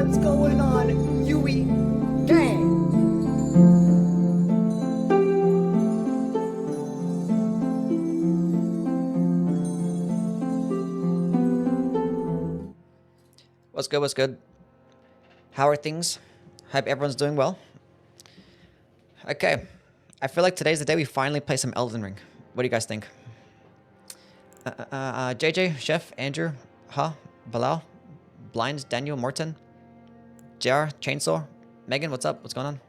What's going on, Youwy gang? What's good, what's good? How are things? Hope everyone's doing well. Okay, I feel like today's the day we finally play some Elden Ring. What do you guys think? JJ, Chef, Andrew, Bilal, Blind, Daniel, Morton, JR, Chainsaw, Megan, what's up? What's going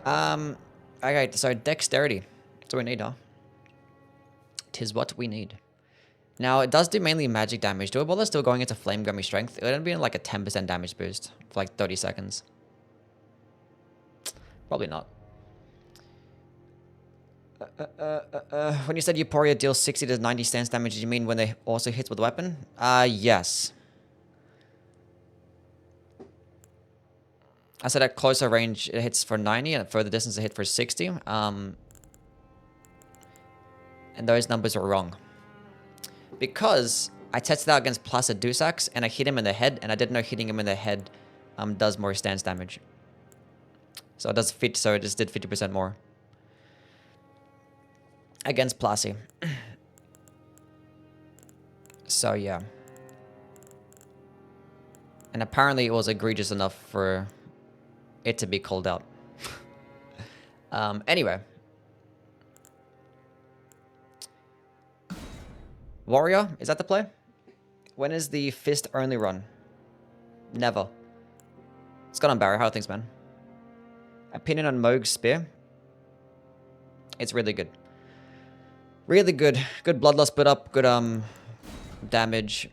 on? Alright, so dexterity. That's what we need, huh? Tis what we need. Now, it does do mainly magic damage. Do it while they're still going into Flame Gummy Strength. It would be like a 10% damage boost for like 30 seconds. Probably not. When you said Euphoria deals 60 to 90 stance damage, did you mean when they also hits with a weapon? Yes. I said at closer range it hits for 90 and at further distance it hits for 60. And those numbers are wrong. Because I tested out against Placid Dusax and I hit him in the head, and I didn't know hitting him in the head does more stance damage. So it does fit, so it just did 50% more. Against Placy. So yeah. And apparently it was egregious enough for it to be called out. Anyway. Warrior, is that the play? When is the fist only run? Never. It's gone on Barry. How are things, man? Opinion on Moog's spear? It's really good. Really good. Good bloodlust put up. Good damage.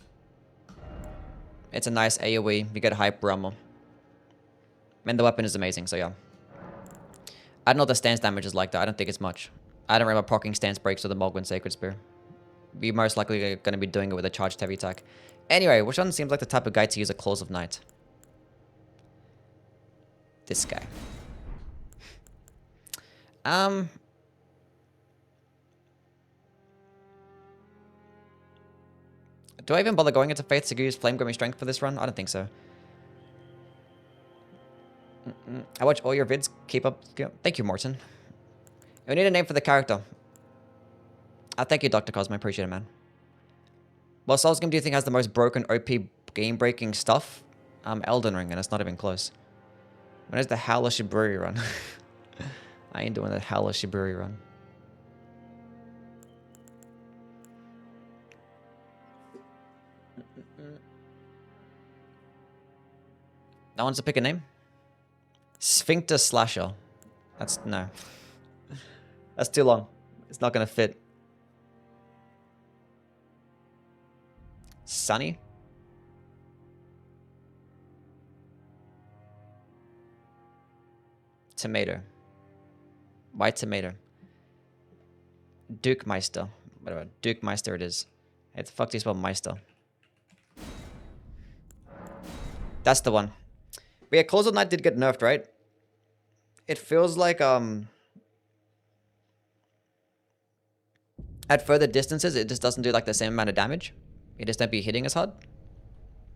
It's a nice AoE. You get hype rumble. And the weapon is amazing, so yeah. I don't know what the stance damage is like though. I don't think it's much. I don't remember proccing stance breaks with the Mogwin Sacred Spear. We're most likely going to be doing it with a charged heavy attack. Anyway, which one seems like the type of guy to use a Claws of Night? This guy. Do I even bother going into Faith to use Flame Gummy Strength for this run? I don't think so. I watch all your vids. Keep up. Thank you, Morton. We need a name for the character. Thank you, Dr. Cosmo. Appreciate it, man. What Souls game do you think has the most broken OP game-breaking stuff? Elden Ring, and it's not even close. When is the Howler Shiburi run? I ain't doing the Howler Shiburi run. No one's to pick a name? Sphincter Slasher. That's... no. That's too long. It's not gonna fit. Sunny? Tomato. White tomato. Duke Meister. Whatever. Duke Meister it is. Hey, the fuck do you spell Meister? That's the one. But yeah, Claws of Night did get nerfed, right? It feels like, at further distances, it just doesn't do like the same amount of damage. You just don't be hitting as hard.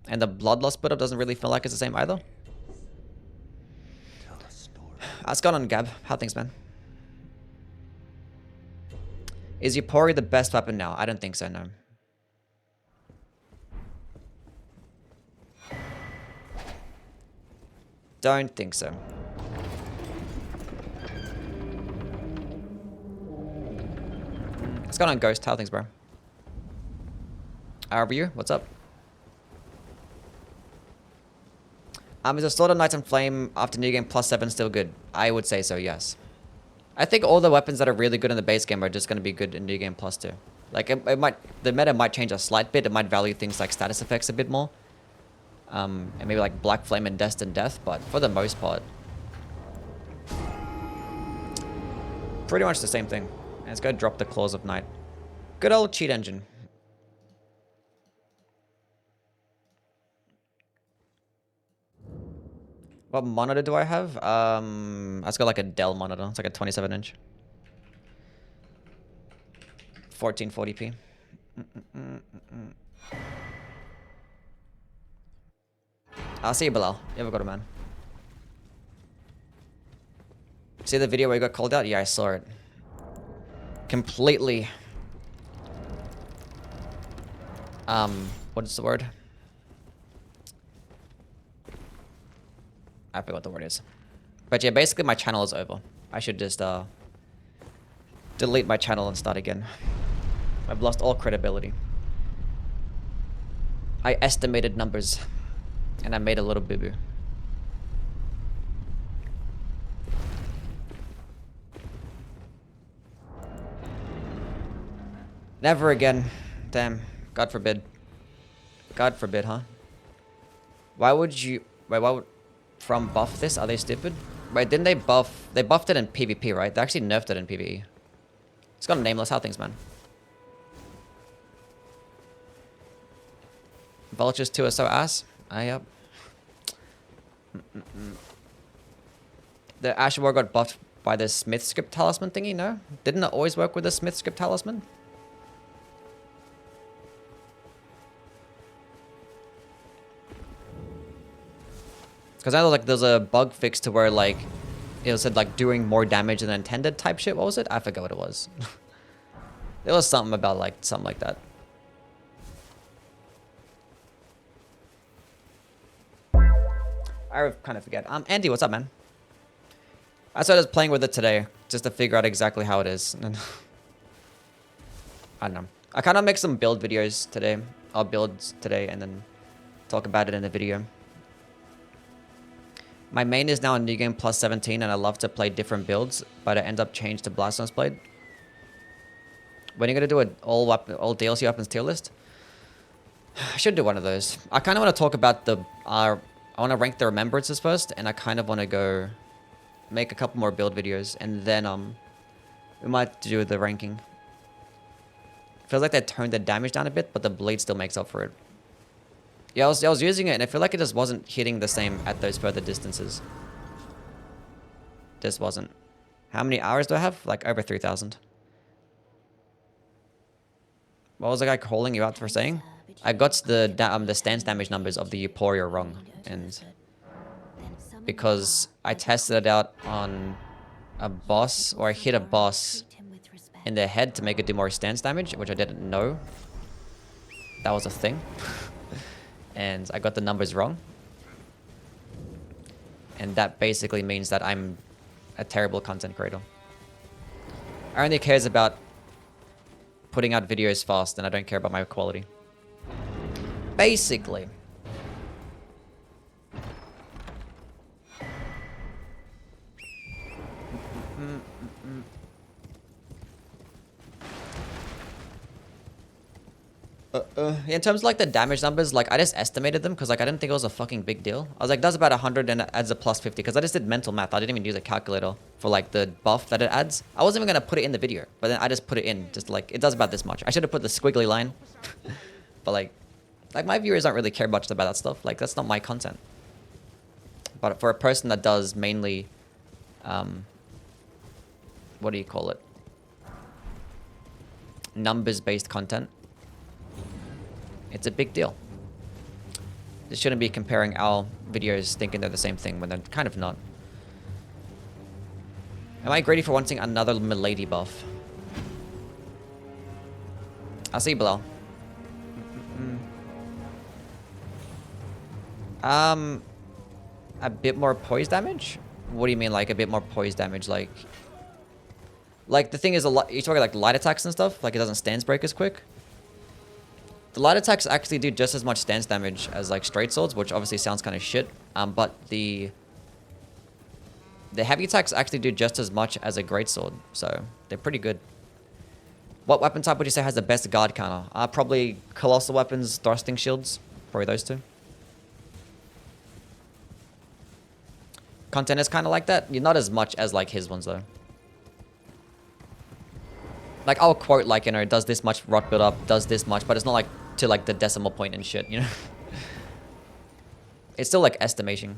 And the bloodlust put up doesn't really feel like it's the same either. It's gone on Gab. How things, man? Is Yupori the best weapon now? I don't think so, no. Don't think so. It's gone on Ghost. How things, bro? Review, what's up? Is a Sword of Knights and Flame after New Game +7 still good? I would say so, yes. I think all the weapons that are really good in the base game are just going to be good in New Game +2. Like, it might... the meta might change a slight bit. It might value things like status effects a bit more. And maybe like Black Flame and Destined Death, but for the most part... pretty much the same thing. And let's go drop the Claws of Night. Good old cheat engine. What monitor do I have? I've got like a Dell monitor. It's like a 27-inch. 1440p. I'll see you, Bilal. You have a good man. See the video where you got called out? Yeah, I saw it. Completely. What is the word? I forgot what the word is. But yeah, basically my channel is over. I should just, delete my channel and start again. I've lost all credibility. I estimated numbers. And I made a little boo-boo. Never again. Damn. God forbid. God forbid, huh? Why would you... Wait, why would... From buff this? Are they stupid? Wait, didn't they buff... They buffed it in PvP, right? They actually nerfed it in PvE. It's got a nameless. How things, man? Vultures 2 are so ass. Yep. The Asher War got buffed by the Smith script talisman thingy, no? Didn't it always work with the Smith script talisman? Because I know like there's a bug fix to where like it said like doing more damage than intended type shit. What was it? I forgot what it was. There was something about like something like that. I kind of forget. Andy, what's up, man? I started playing with it today just to figure out exactly how it is. I don't know. I kind of make some build videos today. I'll build today and then talk about it in the video. My main is now a new game plus 17 and I love to play different builds, but I end up changed to Blasphemous Blade. When are you going to do an all DLC weapons tier list? I should do one of those. I kind of want to talk about the... I want to rank the remembrances first, and I kind of want to go make a couple more build videos, and then we might do the ranking. Feels like they toned the damage down a bit, but the bleed still makes up for it. Yeah, I was using it, and I feel like it just wasn't hitting the same at those further distances. Just wasn't. How many hours do I have? Like over 3,000. What was the guy calling you out for saying? I got the stance damage numbers of the Euphoria wrong, and because I tested it out on a boss, or I hit a boss in the head to make it do more stance damage, which I didn't know that was a thing. And I got the numbers wrong. And that basically means that I'm a terrible content creator. I only cares about putting out videos fast, and I don't care about my quality. Basically. In terms of like the damage numbers, like I just estimated them because like I didn't think it was a fucking big deal. I was like, that's about 100 and it adds a plus 50 because I just did mental math. I didn't even use a calculator for like the buff that it adds. I wasn't even gonna put it in the video, but then I just put it in, just like it does about this much. I should have put the squiggly line, but like my viewers don't really care much about that stuff. Like that's not my content. But for a person that does mainly, what do you call it? Numbers-based content. It's a big deal. This shouldn't be comparing our videos thinking they're the same thing when they're kind of not. Am I greedy for wanting another Milady buff? I'll see you, Bilal. A bit more poise damage? What do you mean, like a bit more poise damage? Like the thing is, you're talking like light attacks and stuff? Like it doesn't stance break as quick? The light attacks actually do just as much stance damage as like straight swords, which obviously sounds kind of shit. But the heavy attacks actually do just as much as a great sword, so they're pretty good. What weapon type would you say has the best guard counter? Probably colossal weapons, thrusting shields, probably those two. Content is kind of like that. You're not as much as like his ones though. Like I'll quote like, you know, does this much rot build up, does this much, but it's not like to like the decimal point and shit, you know. It's still like estimation.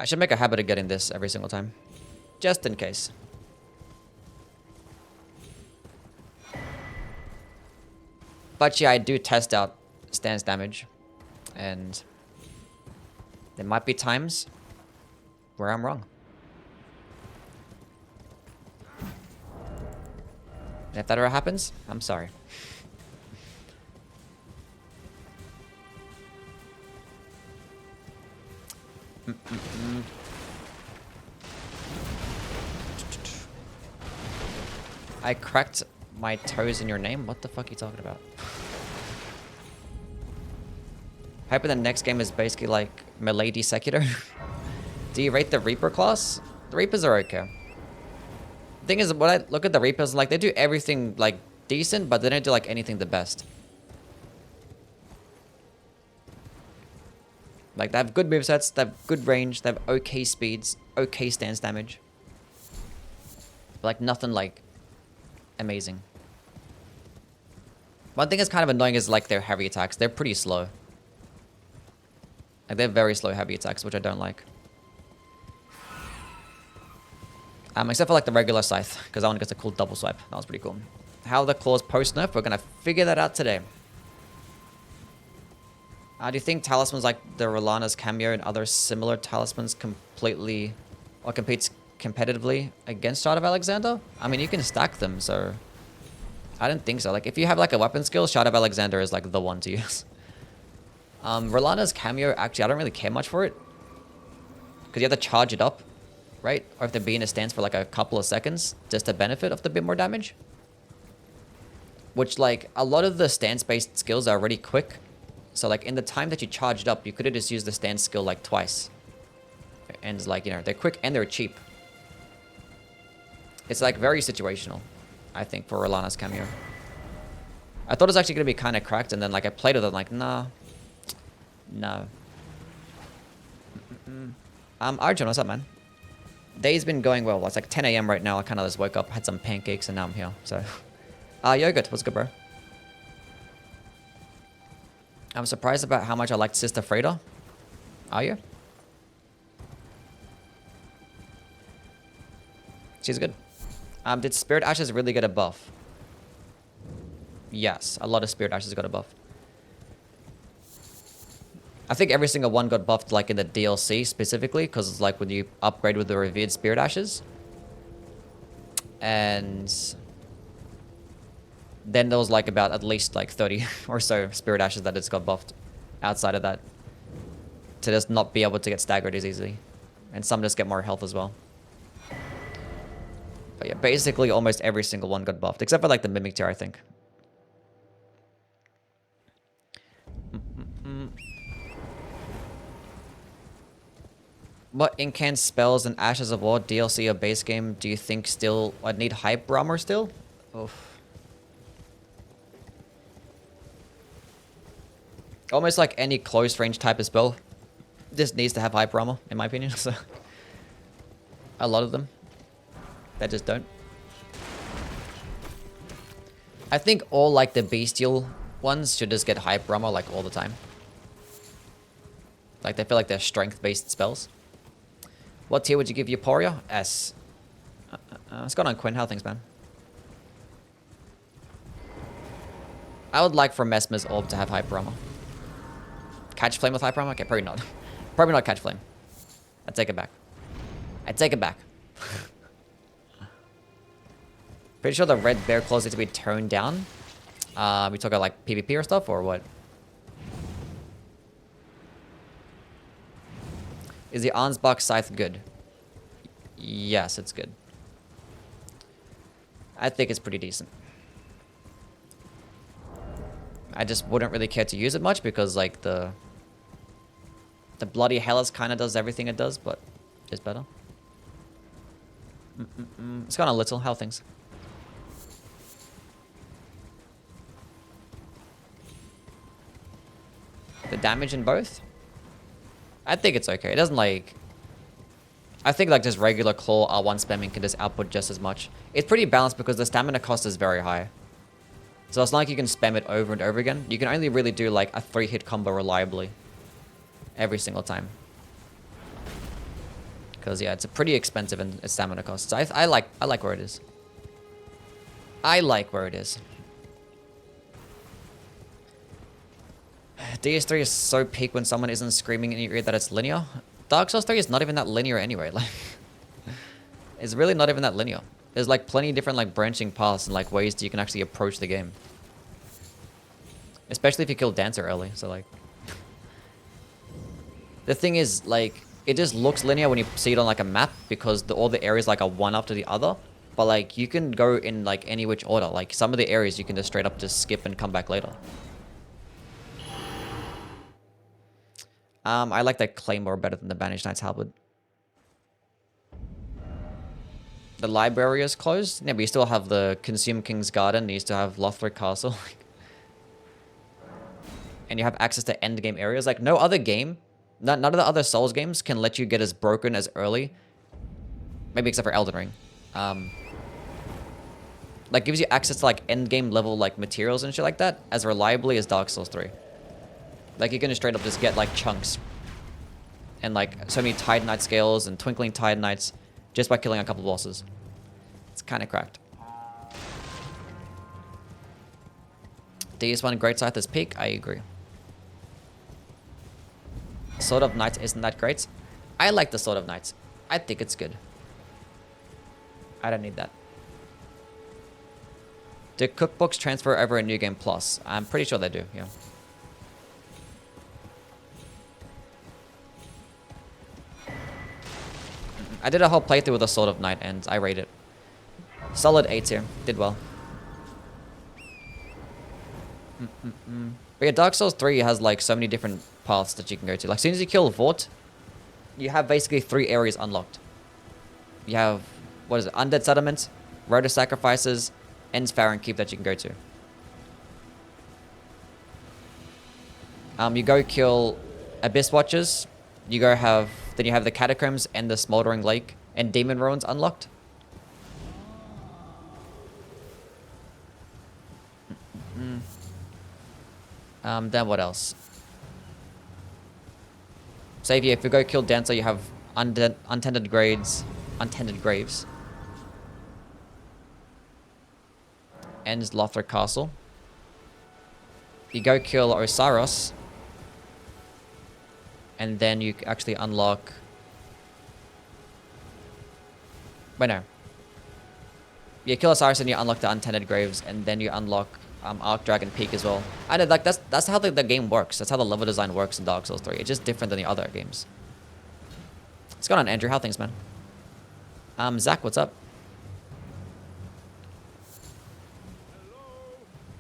I should make a habit of getting this every single time. Just in case. But yeah, I do test out stance damage. And there might be times where I'm wrong. And if that ever happens, I'm sorry. I cracked my toes in your name? What the fuck are you talking about? Hoping the next game is basically like Milady Sekiro. Do you rate the Reaper class? The Reapers are okay. The thing is, when I look at the Reapers, like, they do everything, like, decent, but they don't do, like, anything the best. Like, they have good movesets, they have good range, they have okay speeds, okay stance damage. But, like, nothing, like, amazing. One thing that's kind of annoying is, like, their heavy attacks. They're pretty slow. Like, they're very slow heavy attacks, which I don't like. Except for like the regular scythe, because that one gets a cool double swipe. That was pretty cool. How are the claws post-nerf? We're going to figure that out today. Do you think talismans like the Rolana's cameo and other similar talismans competes competitively against Shard of Alexander? I mean, you can stack them, so I didn't think so. Like, if you have like a weapon skill, Shard of Alexander is like the one to use. Rolana's cameo, actually, I don't really care much for it, because you have to charge it up. Right? Or if they're being a stance for like a couple of seconds, just to benefit of the bit more damage. Which, like, a lot of the stance-based skills are already quick. So, like, in the time that you charged up, you could have just used the stance skill, like, twice. And, like, you know, they're quick and they're cheap. It's, like, very situational, I think, for Rolana's cameo. I thought it was actually going to be kind of cracked, and then, like, I played with it, like, nah. No. Arjun, what's up, man? Day's been going well. It's like 10 a.m. right now. I kind of just woke up, had some pancakes, and now I'm here. So, yogurt, what's good, bro? I'm surprised about how much I liked Sister Freda. Are you? She's good. Did Spirit Ashes really get a buff? Yes, a lot of Spirit Ashes got a buff. I think every single one got buffed, like, in the DLC specifically, because it's like when you upgrade with the Revered Spirit Ashes. And then there was, like, about at least, like, 30 or so Spirit Ashes that just got buffed outside of that. To just not be able to get staggered as easily. And some just get more health as well. But yeah, basically almost every single one got buffed, except for, like, the Mimic Tear, I think. What incant spells and Ashes of War DLC or base game do you think still would need hype armor still? Oof. Almost like any close range type of spell just needs to have hype armor, in my opinion. So a lot of them that just don't. I think all like the bestial ones should just get hype armor like all the time. Like they feel like they're strength based spells. What tier would you give Euphoria? S. What's going on, Quinn? How are things, man? I would like for Mesmer's Orb to have Hyper Armor. Catch Flame with Hyper Armor? Okay, probably not. Probably not Catch Flame. I take it back. I take it back. Pretty sure the red bear claws need to be toned down. We talking like PvP or stuff, or what? Is the Ansbach Scythe good? Yes, it's good. I think it's pretty decent. I just wouldn't really care to use it much because, like, the Bloody Hellas kind of does everything it does, but it's better. It's gone a little. How are things? The damage in both? I think it's okay. It doesn't, like... I think, like, just regular claw R1 spamming can just output just as much. It's pretty balanced because the stamina cost is very high. So it's not like you can spam it over and over again. You can only really do, like, a 3-hit combo reliably. Every single time. Because, yeah, it's a pretty expensive in its stamina costs. So I like where it is. I like where it is. DS3 is so peak when someone isn't screaming in your ear that it's linear. Dark Souls 3 is not even that linear anyway. Like, it's really not even that linear. There's like plenty of different like branching paths and like ways that you can actually approach the game. Especially if you kill Dancer early. So like, the thing is like, it just looks linear when you see it on like a map because all the areas like are one after the other. But like, you can go in like any which order. Like some of the areas you can just straight up just skip and come back later. I like that Claymore better than the Banished Knight's Halberd. The library is closed. Yeah, but you still have the Consume King's Garden. You still have Lothric Castle. And you have access to endgame areas. Like, no other game, none of the other Souls games can let you get as broken as early. Maybe except for Elden Ring. Like, gives you access to, like, endgame level, like, materials and shit like that as reliably as Dark Souls 3. Like, you can just straight up just get, like, chunks. And, like, so many Titanite scales and Twinkling Titanites just by killing a couple bosses. It's kind of cracked. DS1 Great Scythe is peak. I agree. Sword of Knights isn't that great. I like the Sword of Knights. I think it's good. I don't need that. Do cookbooks transfer over a New Game Plus? I'm pretty sure they do, yeah. I did a whole playthrough with a Sword of Knight and I rate it. Solid 8 here. Did well. But yeah, Dark Souls 3 has like so many different paths that you can go to. Like as soon as you kill Vort, you have basically 3 areas unlocked. You have, what is it, Undead Settlement, Road of Sacrifices, and Farron Keep that you can go to. You go kill Abyss Watchers. You go have, then you have the Catacombs and the Smoldering Lake and Demon Ruins unlocked. Then what else? So if you go kill Dancer, you have Untended Graves, and Lothric Castle. You go kill Osiris, and then you actually unlock... Wait, no. You kill Osiris and you unlock the Untended Graves, and then you unlock Archdragon Peak as well. I know, like that's how the game works. That's how the level design works in Dark Souls 3. It's just different than the other games. What's going on, Andrew? How things, man? Zach, what's up?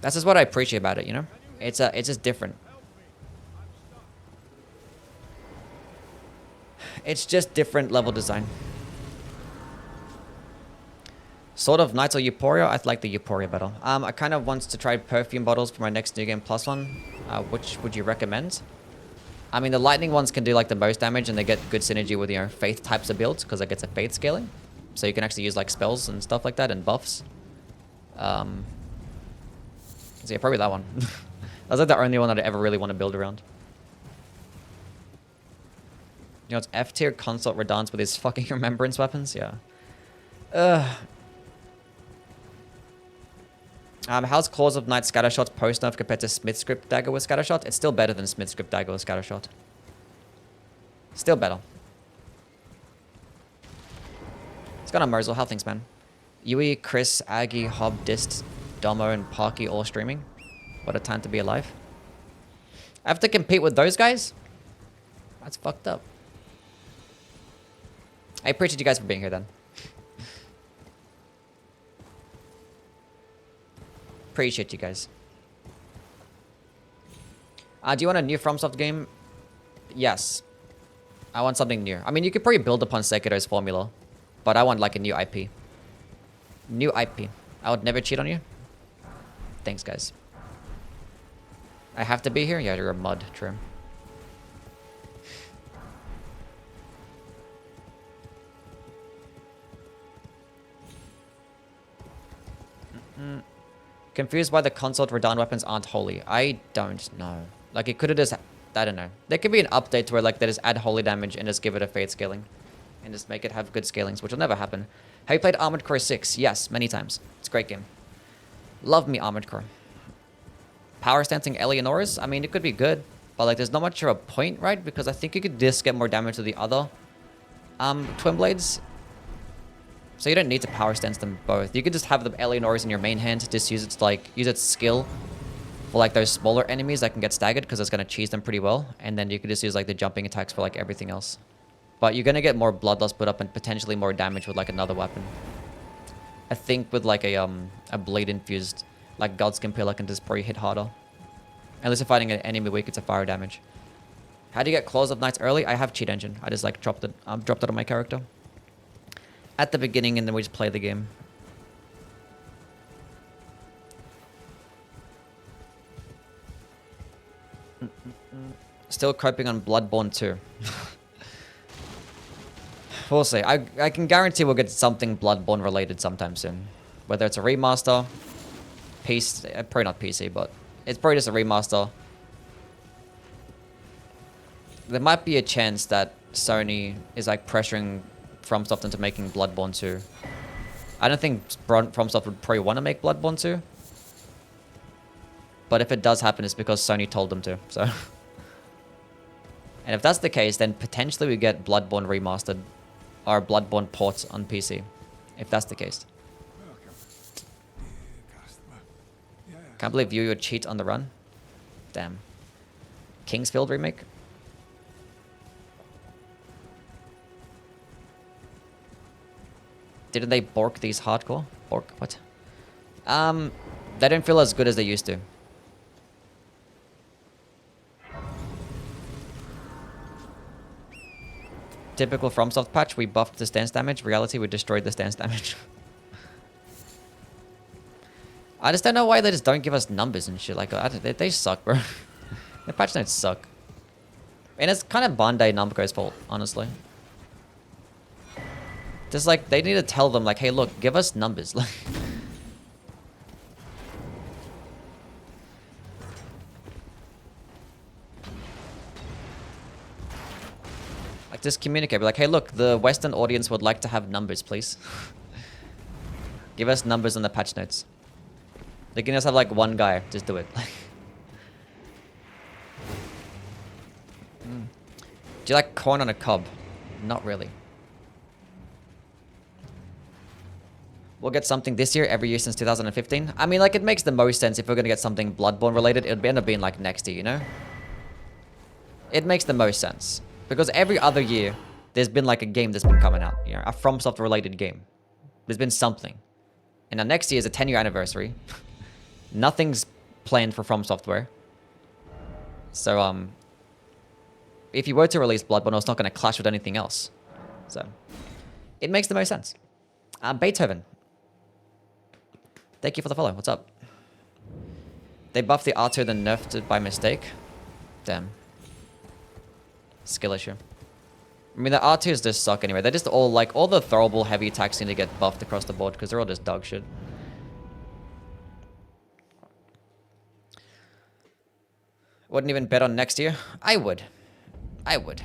That's just what I appreciate about it, you know? It's just different. It's just different level design. Sword of Knights or Euphoria? I like the Euphoria better. I kind of want to try perfume bottles for my next New Game Plus one. Which would you recommend? I mean, the lightning ones can do like the most damage and they get good synergy with, you know, faith types of builds because it gets a faith scaling. So you can actually use like spells and stuff like that and buffs. So yeah, probably that one. That's like the only one that I ever really want to build around. You know, it's F tier consort Radance with his fucking remembrance weapons. Yeah. How's Claws of Night Scattershot's post-nerf compared to Smith's Script Dagger with Scattershot? It's still better than Smith's Script Dagger with Scattershot. Still better. It's got on Mosul. How things, man? Youwy, Chris, Aggie, Hob, Dist, Domo, and Parky all streaming. What a time to be alive. I have to compete with those guys? That's fucked up. I appreciate you guys for being here then. Appreciate you guys. Do you want a new FromSoft game? Yes. I want something new. I mean, you could probably build upon Sekiro's formula, but I want like a new IP. New IP. I would never cheat on you. Thanks, guys. I have to be here? Yeah, you're a mud, true. Confused why the consort Radahn weapons aren't holy. I don't know. Like, it could have just... I don't know. There could be an update to where, like, they just add holy damage and just give it a fate scaling. and just make it have good scalings, which will never happen. Have you played Armored Core 6? Yes, many times. It's a great game. Love me Armored Core. Power stancing Eleonora's? I mean, it could be good, but like there's not much of a point, right? Because I think you could just get more damage to the other Twin Blades. So you don't need to power stance them both. You could just have the Eleonora's in your main hand, just use its skill for like those smaller enemies that can get staggered because it's gonna cheese them pretty well. And then you could just use like the jumping attacks for like everything else. But you're gonna get more bloodlust put up and potentially more damage with like another weapon. I think with like a blade infused like Godskin Pillar can just probably hit harder. Unless you're fighting an enemy weak, it's a fire damage. How do you get Claws of Knights early? I have Cheat Engine. I just like dropped it on my character at the beginning, and then we just play the game. Still coping on Bloodborne 2. We'll see. I can guarantee we'll get something Bloodborne related sometime soon. Whether it's a remaster, probably not PC, but it's probably just a remaster. There might be a chance that Sony is like pressuring FromSoft into making Bloodborne 2. I don't think FromSoft would probably want to make Bloodborne 2. But if it does happen, it's because Sony told them to, so. And if that's the case, then potentially we get Bloodborne remastered or Bloodborne ports on PC. If that's the case. Can't believe you would cheat on the run. Damn. Kingsfield remake? Didn't they bork these hardcore? Bork, what? They don't feel as good as they used to. Typical FromSoft patch, we buffed the stance damage. Reality, we destroyed the stance damage. I just don't know why they just don't give us numbers and shit. Like, they suck, bro. The patch notes suck. And it's kind of Bandai Namco's fault, honestly. Just like, they need to tell them, like, hey, look, give us numbers. Like, just communicate. Be like, hey, look, the Western audience would like to have numbers, please. Give us numbers on the patch notes. They can just have like one guy just do it. Do you like corn on a cob? Not really. We'll get something this year, every year since 2015. I mean, like, it makes the most sense if we're gonna get something Bloodborne related. It would end up being like next year, you know? It makes the most sense. Because every other year, there's been like a game that's been coming out. You know, a FromSoft related game. There's been something. And now next year is a 10-year anniversary. Nothing's planned for From Software. So, if you were to release Bloodborne, it's not going to clash with anything else. So, it makes the most sense. Beethoven. Thank you for the follow. What's up? They buffed the R2 then nerfed it by mistake. Damn. Skill issue. I mean, the R2s just suck anyway. They're just all, like, all the throwable heavy attacks need to get buffed across the board because they're all just dog shit. Wouldn't even bet on next year? I would. I would.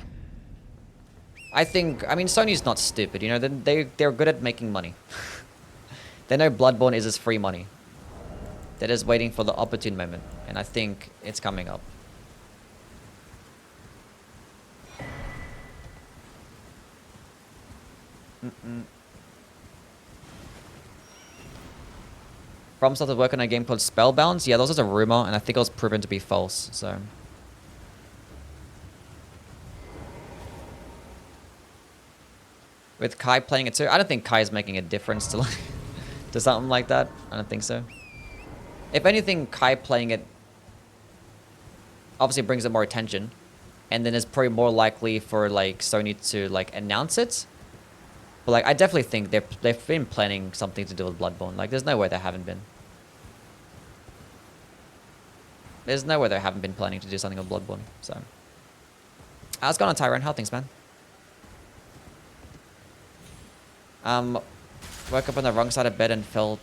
I think, I mean, Sony's not stupid, you know? They're good at making money. They know Bloodborne is just free money. They're just waiting for the opportune moment. And I think it's coming up. FromSoft is working on a game called Spellbound. Yeah, that was just a rumor, and I think it was proven to be false, so. With Kai playing it too, I don't think Kai is making a difference to like to something like that. I don't think so. If anything, Kai playing it obviously brings it more attention, and then it's probably more likely for like Sony to like announce it. But like, I definitely think they've been planning something to do with Bloodborne. Like, there's no way they haven't been. There's no way they haven't been planning to do something with Bloodborne. So, how's it going on, Tyrone? How are things, man? Woke up on the wrong side of bed and felt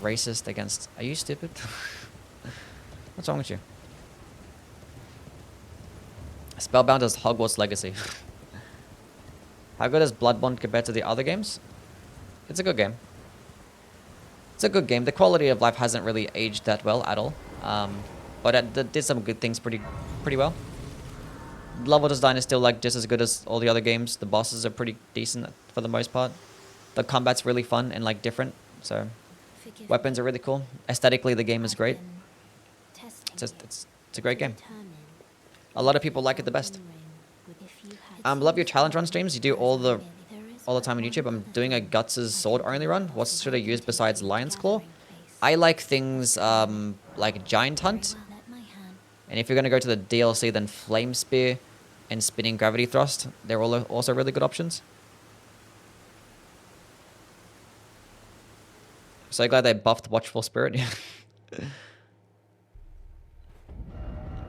racist against. Are you stupid? What's wrong with you? Spellbound is Hogwarts Legacy. How good is Bloodborne compared to the other games? It's a good game. It's a good game. The quality of life hasn't really aged that well at all. But it did some good things pretty well. Level design is still like just as good as all the other games. The bosses are pretty decent for the most part. The combat's really fun and like different. So weapons are really cool. Aesthetically, the game is great. It's a great game. A lot of people like it the best. Love your challenge run streams. You do all the time on YouTube. I'm doing a Guts' sword only run. What should I use besides Lion's Claw? I like things like Giant Hunt. And if you're going to go to the DLC, then Flame Spear and Spinning Gravity Thrust. They're all also really good options. So glad they buffed Watchful Spirit.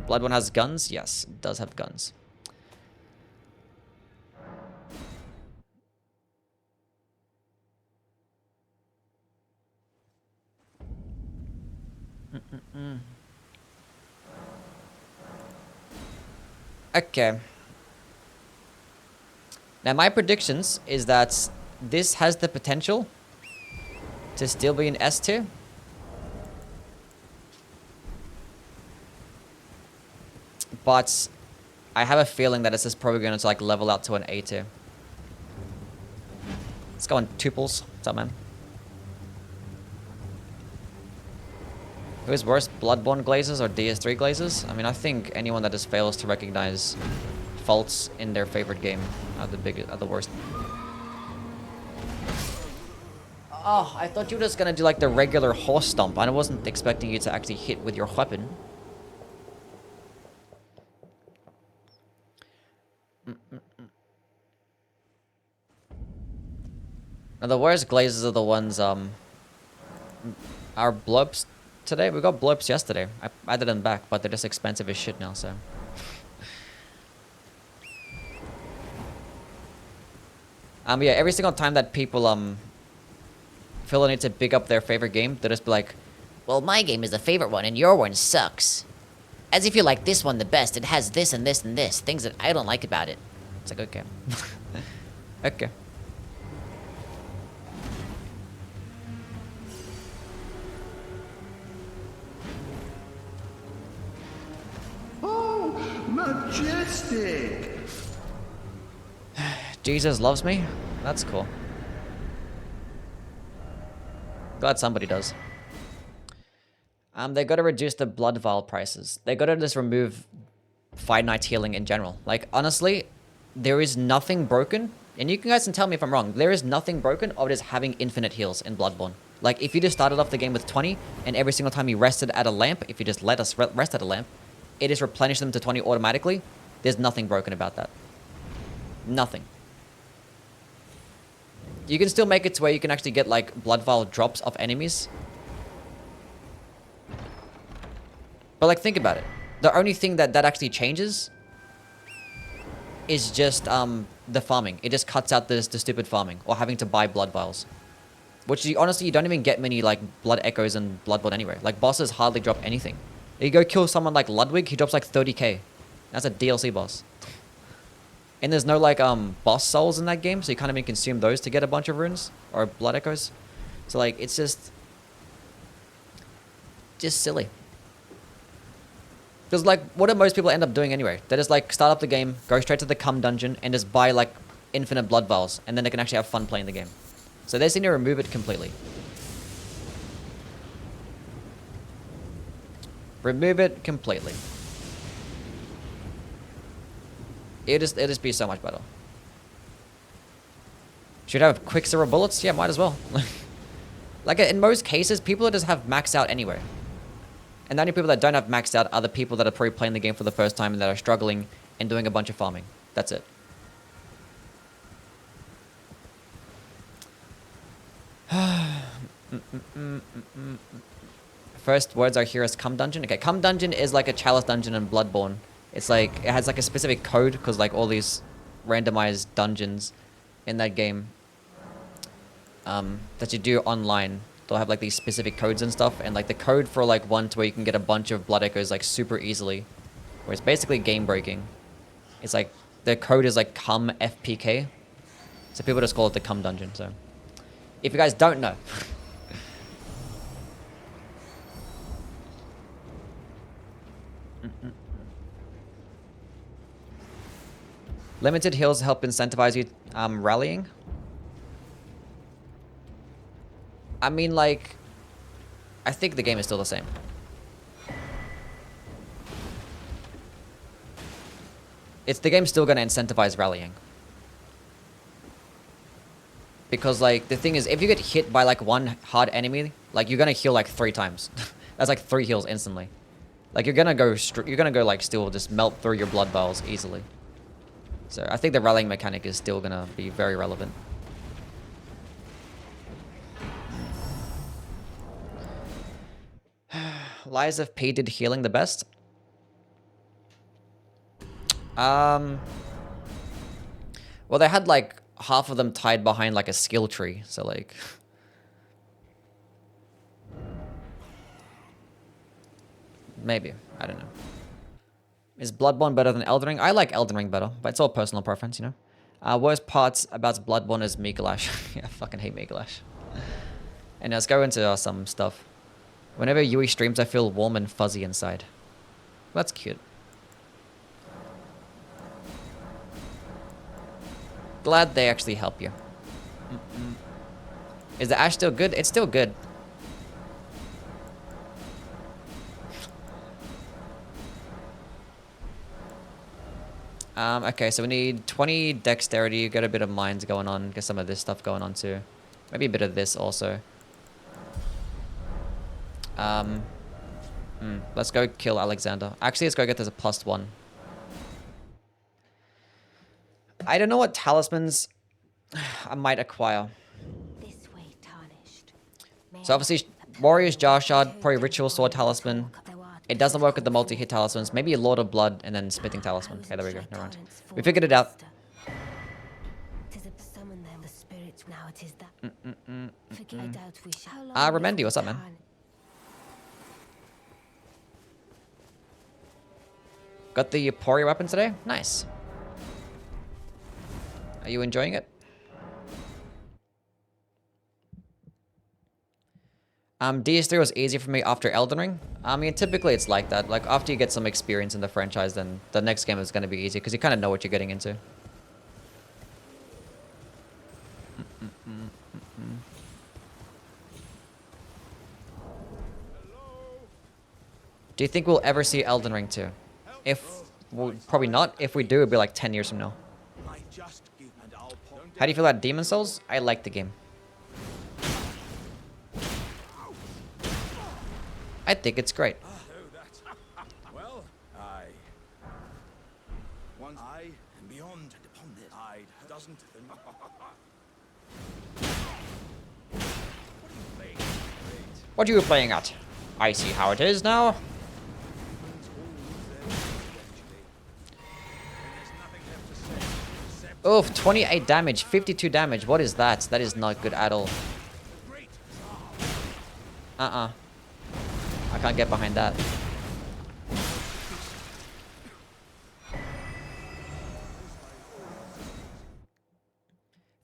Bloodborne has guns? Yes, it does have guns. Okay. Now my predictions is that this has the potential to still be an S tier. But I have a feeling that this is probably going to like level out to an A tier. Let's go on tuples. What's up, man? Who is worse, Bloodborne glazers or DS3 glazers? I mean, I think anyone that just fails to recognize faults in their favorite game are the worst. Oh, I thought you were just gonna do like the regular horse stomp. I wasn't expecting you to actually hit with your weapon. Now the worst glazes are the ones our blobs today. We got blobs yesterday. I added them back, but they're just expensive as shit now, so. Yeah, every single time that people feel the need to big up their favorite game, they'll just be like, well, my game is the favorite one and your one sucks. As if you like this one the best. It has this and this and this. Things that I don't like about it. It's like, okay. Okay. Oh, majestic! Jesus loves me? That's cool. Glad somebody does. They gotta reduce the blood vial prices. They gotta just remove Five Nights healing in general. Like, honestly, there is nothing broken, and you guys can tell me if I'm wrong, there is nothing broken of just having infinite heals in Bloodborne. Like, if you just started off the game with 20, and every single time you rested at a lamp, if you just let us rest at a lamp, it just replenished them to 20 automatically, there's nothing broken about that. Nothing. You can still make it to where you can actually get, like, blood vial drops off enemies. But, like, think about it. The only thing that actually changes is just the farming. It just cuts out the stupid farming or having to buy blood vials. Which, honestly, you don't even get many, like, blood echoes in Bloodborne anyway. Like, bosses hardly drop anything. You go kill someone like Ludwig, he drops, like, 30k. That's a DLC boss. And there's no, like, boss souls in that game, so you can't even consume those to get a bunch of runes or blood echoes. So, like, it's just silly. Because, like, what do most people end up doing anyway? They just, like, start up the game, go straight to the cum dungeon, and just buy, like, infinite blood vials, and then they can actually have fun playing the game. So they just need to remove it completely. Remove it completely. It'll just be so much better. Should have Quicksilver bullets? Yeah, might as well. Like, in most cases, people that just have maxed out anyway. And the only people that don't have maxed out are the people that are probably playing the game for the first time and that are struggling and doing a bunch of farming. That's it. First words I hear is Cum Dungeon. Okay, Cum Dungeon is like a Chalice Dungeon in Bloodborne. It's like, it has like a specific code because like all these randomized dungeons in that game that you do online, they'll have like these specific codes and stuff, and like the code for like one to where you can get a bunch of blood echoes like super easily, where it's basically game breaking. It's like the code is like cum FPK, So people just call it the cum dungeon. So if you guys don't know. Limited heals help incentivize you rallying. I mean, like, I think the game is still the same. The game's still gonna incentivize rallying. Because, like, the thing is, if you get hit by, like, one hard enemy, like, you're gonna heal, like, 3 times. That's, like, 3 heals instantly. Like, you're gonna go, like, still just melt through your blood vials easily. So, I think the rallying mechanic is still gonna be very relevant. Lies of P did healing the best? Well, they had, like, half of them tied behind, like, a skill tree. So, like... Maybe. I don't know. Is Bloodborne better than Elden Ring? I like Elden Ring better, but it's all personal preference, you know? Worst parts about Bloodborne is Mikolash. Yeah, I fucking hate Mikolash. And let's go into some stuff. Whenever Youwy streams, I feel warm and fuzzy inside. That's cute. Glad they actually help you. Is the Ash still good? It's still good. Okay, so we need 20 dexterity. Got a bit of minds going on. Get some of this stuff going on too. Maybe a bit of this also. Let's go kill Alexander. Actually, let's go get this a +1. I don't know what talismans I might acquire. This way tarnished. So obviously, Warrior's Jar Shard, probably Ritual Sword Talisman. It doesn't work with the multi-hit talismans. Maybe a Lord of Blood and then Spitting Talisman. Okay, there we go. Never mind. We figured it out. Remendi, what's up, man? Got the Pori weapon today? Nice. Are you enjoying it? DS3 was easy for me after Elden Ring. I mean, typically it's like that. Like, after you get some experience in the franchise, then the next game is going to be easy, because you kind of know what you're getting into. Do you think we'll ever see Elden Ring 2? Well, probably not. If we do, it'll be like 10 years from now. How do you feel about Demon Souls? I like the game. I think it's great. Well, once I and beyond upon this, I doesn't. What are you playing at? I see how it is now. Oof, 28 damage, 52 damage. What is that? That is not good at all. I can't get behind that.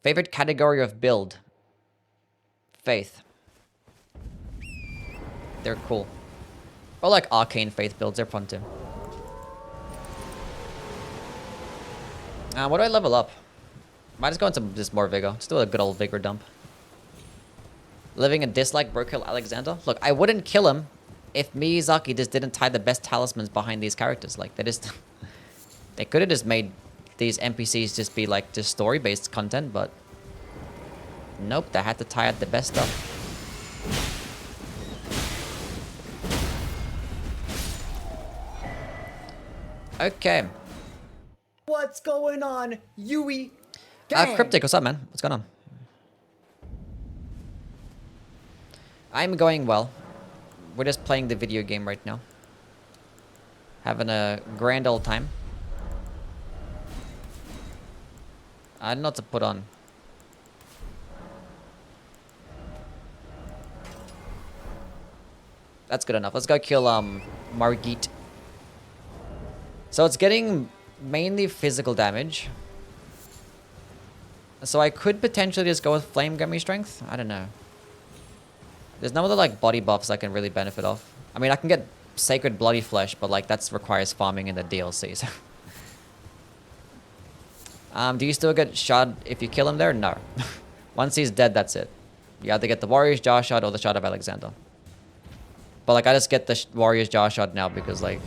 Favorite category of build? Faith. They're cool. Or like arcane faith builds, they're fun too. What do I level up? Might just go into just more vigor. Just do a good old vigor dump. Living a dislike, bro, kill Alexander. Look, I wouldn't kill him if Miyazaki just didn't tie the best talismans behind these characters. Like, they just... they could have just made these NPCs just be like just story-based content, but... nope, they had to tie out the best stuff. Okay. What's going on, Youwy? Cryptic, what's up, man? What's going on? I'm going well. We're just playing the video game right now. Having a grand old time. I don't know what to put on. That's good enough. Let's go kill Margit. So it's getting mainly physical damage. So I could potentially just go with Flame Gummy Strength. I don't know. There's no other like body buffs I can really benefit off. I mean, I can get Sacred Bloody Flesh, but like that requires farming in the DLC. So. Do you still get shot if you kill him there? No. Once he's dead, that's it. You either get the Warrior's Jaw Shot or the Shot of Alexander. But like I just get the Warrior's Jaw Shot now because like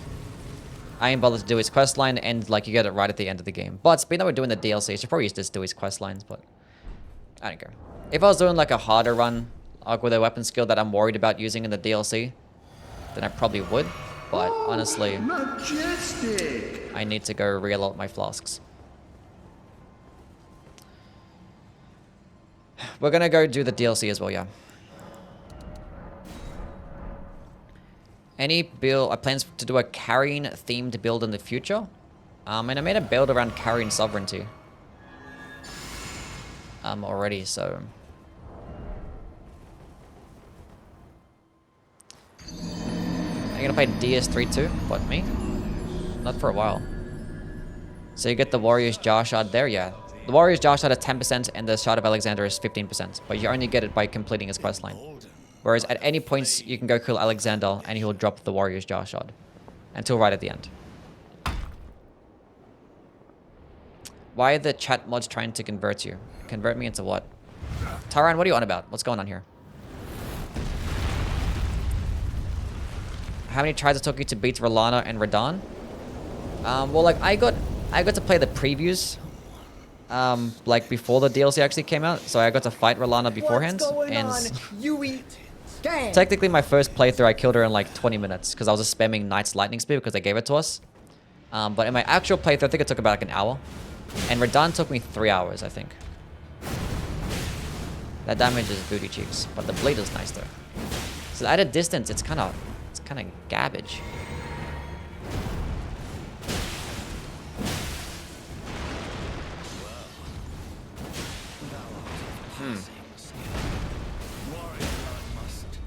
I ain't bothered to do his quest line and like you get it right at the end of the game. But being that we're doing the DLC, I should probably just do his quest lines, but I don't care. If I was doing like a harder run, like with a weapon skill that I'm worried about using in the DLC, then I probably would. But honestly, Majestic. I need to go reload my flasks. We're gonna go do the DLC as well, yeah. Any build, plans to do a carrying themed build in the future? And I made a build around carrying sovereignty. Already, so. Are you gonna play DS3 too? What, me? Not for a while. So you get the Warrior's Jaw Shot there, yeah. The Warrior's Jaw Shot is 10% and the Shot of Alexander is 15%. But you only get it by completing his questline. Whereas at any points you can go kill Alexander and he'll drop the Warrior's Jaw Shot. Until right at the end. Why are the chat mods trying to convert you? Convert me into what? Taran, what are you on about? What's going on here? How many tries it took you to beat Rolana and Radahn? Well, like I got to play the previews. Like before the DLC actually came out, so I got to fight Rolana beforehand. What's going and on, Youwy? Damn. technically, my first playthrough, I killed her in like 20 minutes because I was just spamming Knight's Lightning Speed because they gave it to us. But in my actual playthrough, I think it took about like an hour, and Radahn took me 3 hours, I think. That damage is booty cheeks, but the blade is nice though. So at a distance, it's kind of garbage.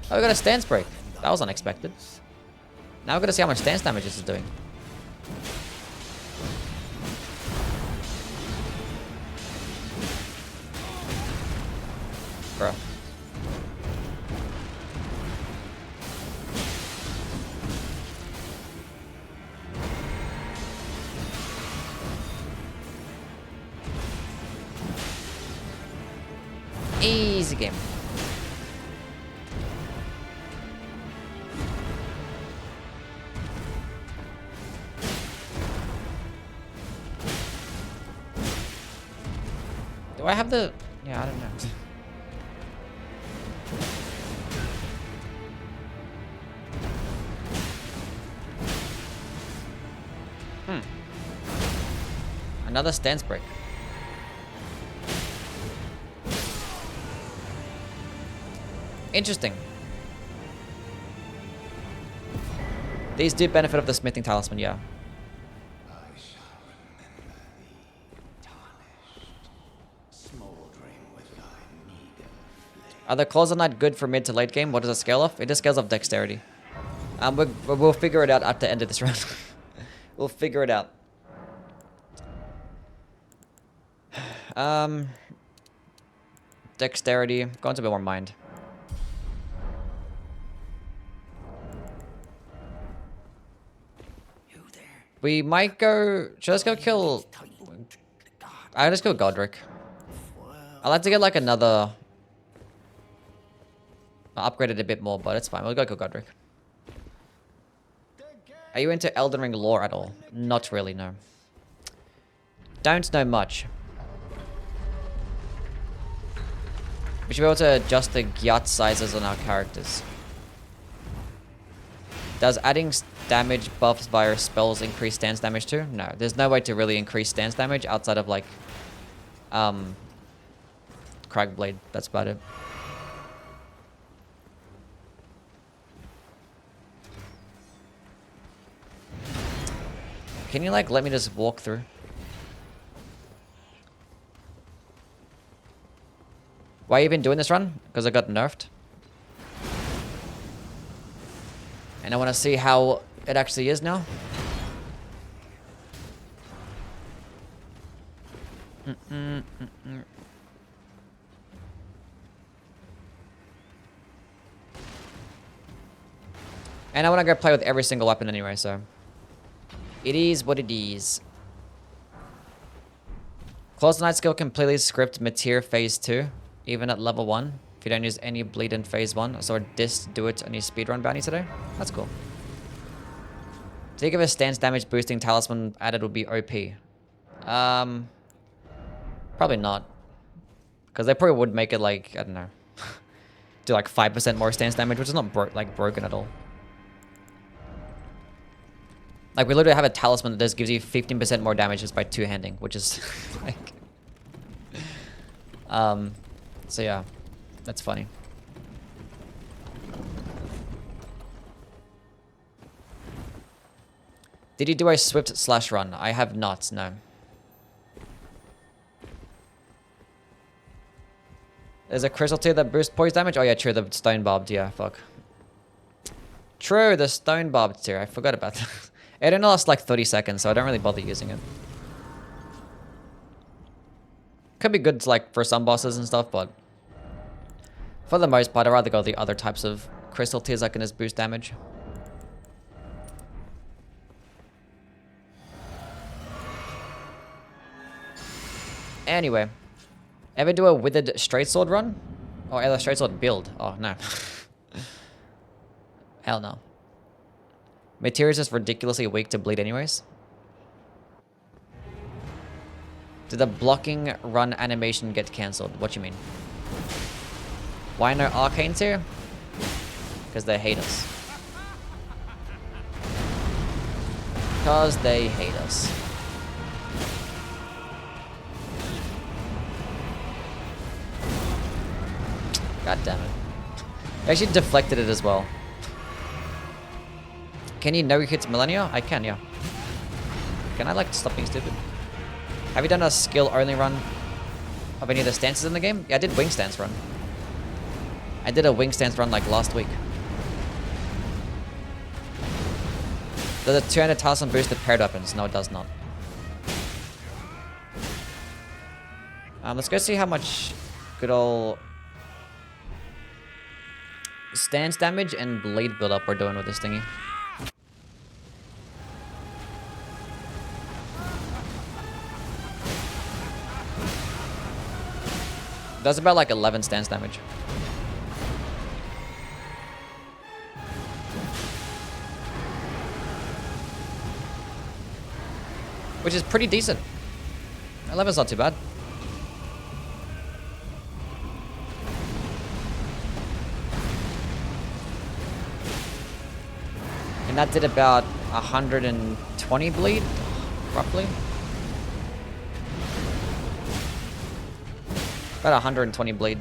Oh, we got a stance break. That was unexpected. Now we're gonna see how much stance damage this is doing. Bro. Easy game. Do I have the... Yeah, I don't know. Another stance break. Interesting. These do benefit of the smithing talisman, yeah. Are the claws of night good for mid to late game? What does it scale off? It just scales off dexterity. We'll figure it out at the end of this round. We'll figure it out. Dexterity. Go into a bit more mind. We might go... Should I just go kill... I'll just go Godric. I'd like to get like another... I'll upgrade it a bit more, but it's fine. We'll go kill Godric. Are you into Elden Ring lore at all? Not really, no. Don't know much. We should be able to adjust the gyat sizes on our characters. Does adding damage buffs via spells increase stance damage too? No, there's no way to really increase stance damage outside of like Cragblade. That's about it. Can you like let me just walk through? Why are you even doing this run? Because I got nerfed. And I want to see how it actually is now. And I want to go play with every single weapon anyway, so... It is what it is. Close the Night skill completely script Mateer phase 2, even at level 1. If you don't use any bleed in phase 1. I saw a Dist do it on your speedrun bounty today. That's cool. Think of a stance damage boosting talisman added would be OP. Probably not. Because they probably would make it like, I don't know. Do like 5% more stance damage, which is not broken at all. Like, we literally have a talisman that just gives you 15% more damage just by two-handing, which is like... So yeah, that's funny. Did you do a swift slash run? I have not, no. There's a crystal tier that boosts poise damage? Oh yeah, true, the stone barbed, yeah, fuck. True, the stone barbed tier, I forgot about that. It only lasts like 30 seconds, so I don't really bother using it. Could be good like for some bosses and stuff, but for the most part, I'd rather go the other types of crystal tiers that can just boost damage. Anyway, ever do a withered straight sword run? Or a straight sword build? Oh no. Hell no. Mateer is just ridiculously weak to bleed anyways. Did the blocking run animation get cancelled? What you mean? Why no arcanes here? Because they hate us. Because they hate us. God damn it. I actually deflected it as well. Can you no-hit Millennia? I can, yeah. Can I, like, stop being stupid? Have you done a skill-only run of any of the stances in the game? Yeah, I did wing stance run. I did a wing stance run, like, last week. Does a 200 talisman boost the paired weapons? No, it does not. Let's go see how much good old stance damage and blade build-up we're doing with this thingy. Does about like 11 stance damage. Which is pretty decent. 11's not too bad. And that did about 120 bleed, roughly. About 120 bleed.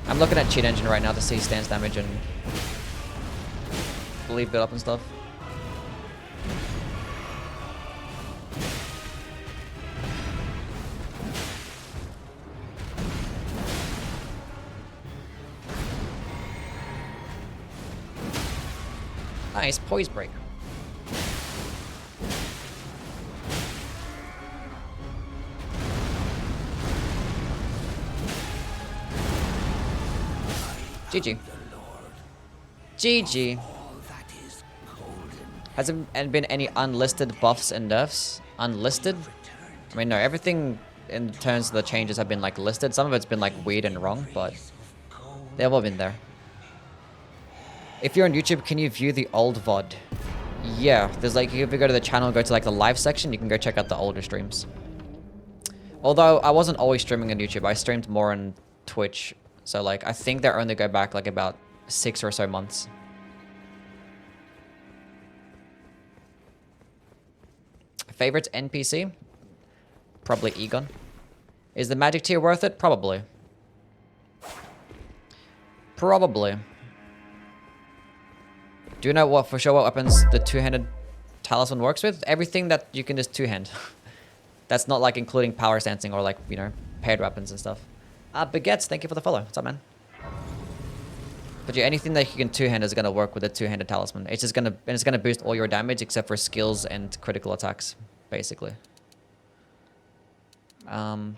I'm looking at cheat engine right now to see stance damage and bleed build up and stuff. Nice poise break. GG. GG. Has there been any unlisted buffs and nerfs? Unlisted? I mean, no, everything in terms of the changes have been like listed. Some of it's been like weird and wrong, but they've all been there. If you're on YouTube, can you view the old VOD? Yeah, there's like, if you go to the channel, go to like the live section, you can go check out the older streams. Although I wasn't always streaming on YouTube, I streamed more on Twitch. So like, I think they only go back like about 6 or so months. Favorite NPC? Probably Egon. Is the magic tier worth it? Probably. Probably. Do you know what for sure what weapons the two-handed talisman works with? Everything that you can just two-hand. That's not like including power stancing or like, you know, paired weapons and stuff. Baguettes, thank you for the follow. What's up, man? But yeah, anything that you can two-hand is gonna work with a two-handed talisman. It's just gonna boost all your damage except for skills and critical attacks, basically. Got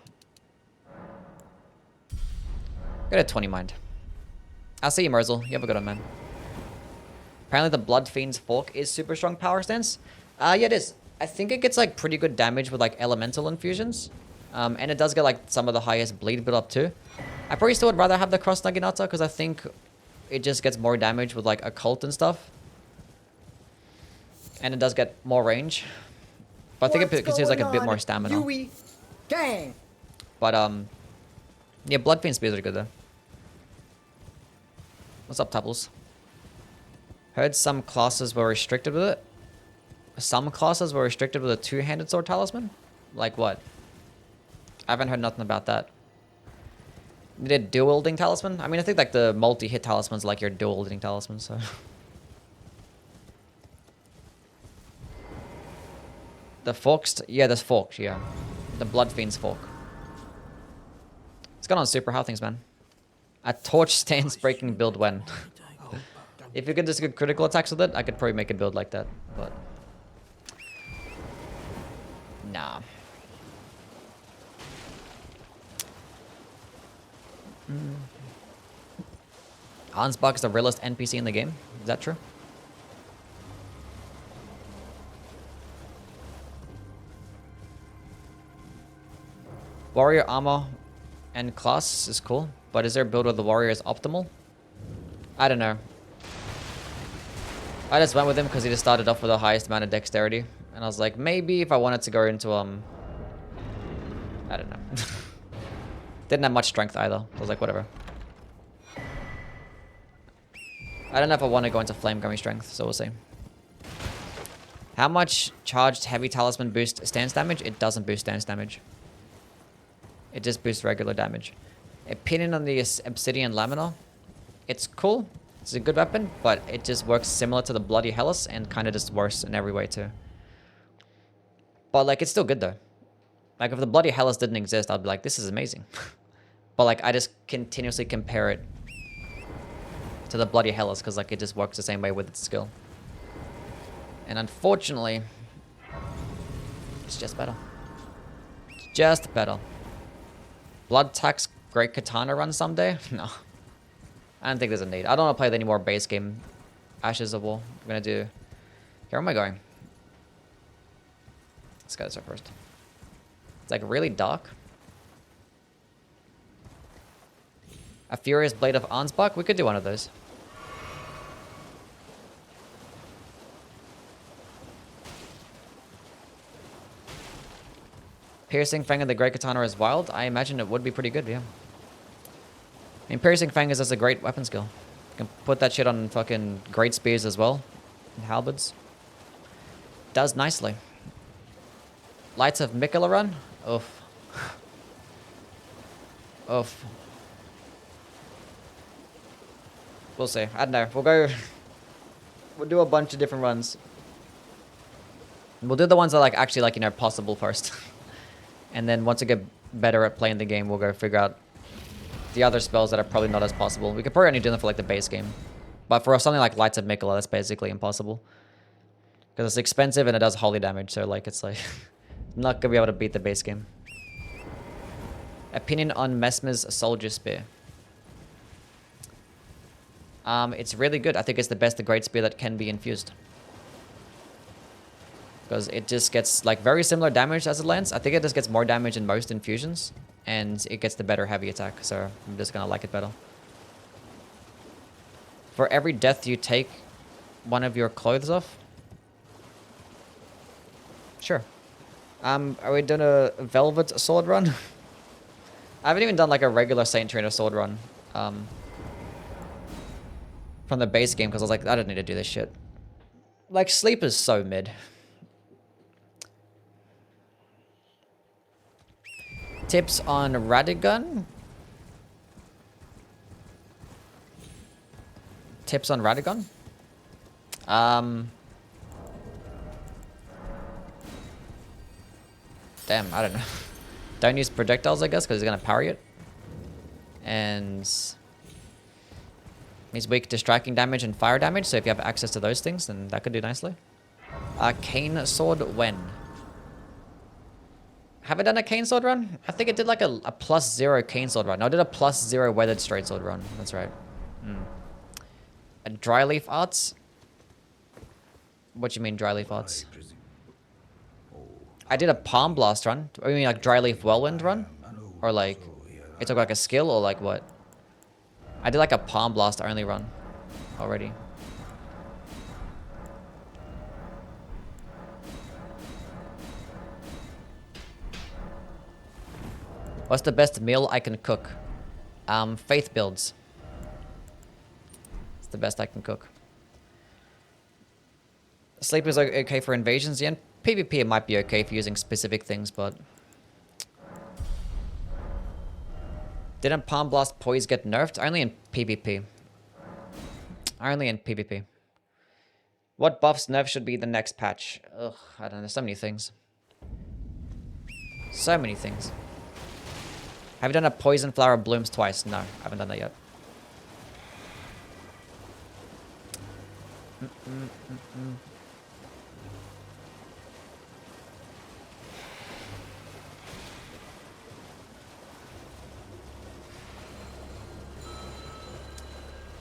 a 20 mind. I'll see you, Merzel. You have a good one, man. Apparently the Blood Fiend's Fork is super strong power stance. Yeah, it is. I think it gets like pretty good damage with like elemental infusions. And it does get like some of the highest bleed build up too. I probably still would rather have the Cross Naginata because I think it just gets more damage with like occult and stuff. And it does get more range. But I think it considers like a bit more stamina. Youwy, gang. But yeah, Blood Fiend spears are good though. What's up, Tupbles? Heard some classes were restricted with it. Some classes were restricted with a two-handed sword talisman? Like what? I haven't heard nothing about that. Need a dual-wielding talisman? I mean, I think like the multi-hit talisman's like your dual-wielding talisman, so... The forks... Yeah, there's forks, yeah. The Blood Fiend's fork. It's gone on super. How things, man? A torch stance breaking build when? If you could just get critical attacks with it, I could probably make a build like that, but... Nah. Ansbach is the realest NPC in the game. Is that true? Warrior armor and class is cool, but is there a build where the warrior is optimal? I don't know. I just went with him because he just started off with the highest amount of dexterity. And I was like, maybe if I wanted to go into, I don't know. Didn't have much strength either. I was like, whatever. I don't know if I want to go into flame gummy strength, so we'll see. How much charged heavy talisman boost stance damage? It doesn't boost stance damage. It just boosts regular damage. Opinion on the obsidian lamina. It's cool. It's a good weapon, but it just works similar to the Bloody Hellas and kind of just worse in every way too. But like, it's still good though. Like if the Bloody Hellas didn't exist, I'd be like, this is amazing. But like, I just continuously compare it to the Bloody Hellas because like it just works the same way with its skill. And unfortunately, it's just better. It's just better. Blood Tax Great Katana run someday? No. I don't think there's a need. I don't want to play any more base game Ashes of War. I'm going to do... Where am I going? Let's go this way first. It's like really dark. A Furious Blade of Ansbach? We could do one of those. Piercing Fang of the Great Katana is wild. I imagine it would be pretty good, yeah. I mean, Piercing Fang is just a great weapon skill. You can put that shit on fucking great spears as well. And halberds. Does nicely. Lights of Mikola run? Oof. Oof. We'll see. I don't know. We'll go... We'll do a bunch of different runs. We'll do the ones that are like actually like, you know, possible first. And then once we get better at playing the game, we'll go figure out the other spells that are probably not as possible. We could probably only do them for like the base game. But for something like Lights of Mikola, that's basically impossible. Because it's expensive and it does holy damage, so like it's like... not gonna be able to beat the base game. Opinion on Messmer's Soldier Spear. It's really good. I think it's the best Great Spear that can be infused. Because it just gets like very similar damage as it lands. I think it just gets more damage in most infusions. And it gets the better heavy attack. So I'm just gonna like it better. For every death you take one of your clothes off. Sure. Are we doing a Velvet Sword run? I haven't even done like a regular Saint Trainer Sword run. From the base game because I was like, I don't need to do this shit. Like, sleep is so mid. Tips on Radigun? Tips on Radigun? Damn, I don't know. Don't use projectiles, I guess, because he's going to parry it. And he's weak to striking damage and fire damage, so if you have access to those things, then that could do nicely. Cane Sword when? Have I done a Cane Sword run? I think it did like a +0 Cane Sword run. No, I did a +0 Weathered Straight Sword run. That's right. A dry leaf arts? What do you mean dry leaf arts? I did a palm blast run. I mean like dry leaf whirlwind run? Or like, it took like a skill or like what? I did like a palm blast only run already. What's the best meal I can cook? Faith builds. It's the best I can cook. Sleep is okay for invasions, yeah. And PvP it might be okay for using specific things, but... Didn't Palm Blast Poise get nerfed? Only in PvP. Only in PvP. What buffs nerf should be the next patch? Ugh, I don't know. So many things. So many things. Have you done a Poison Flower Blooms twice? No, I haven't done that yet.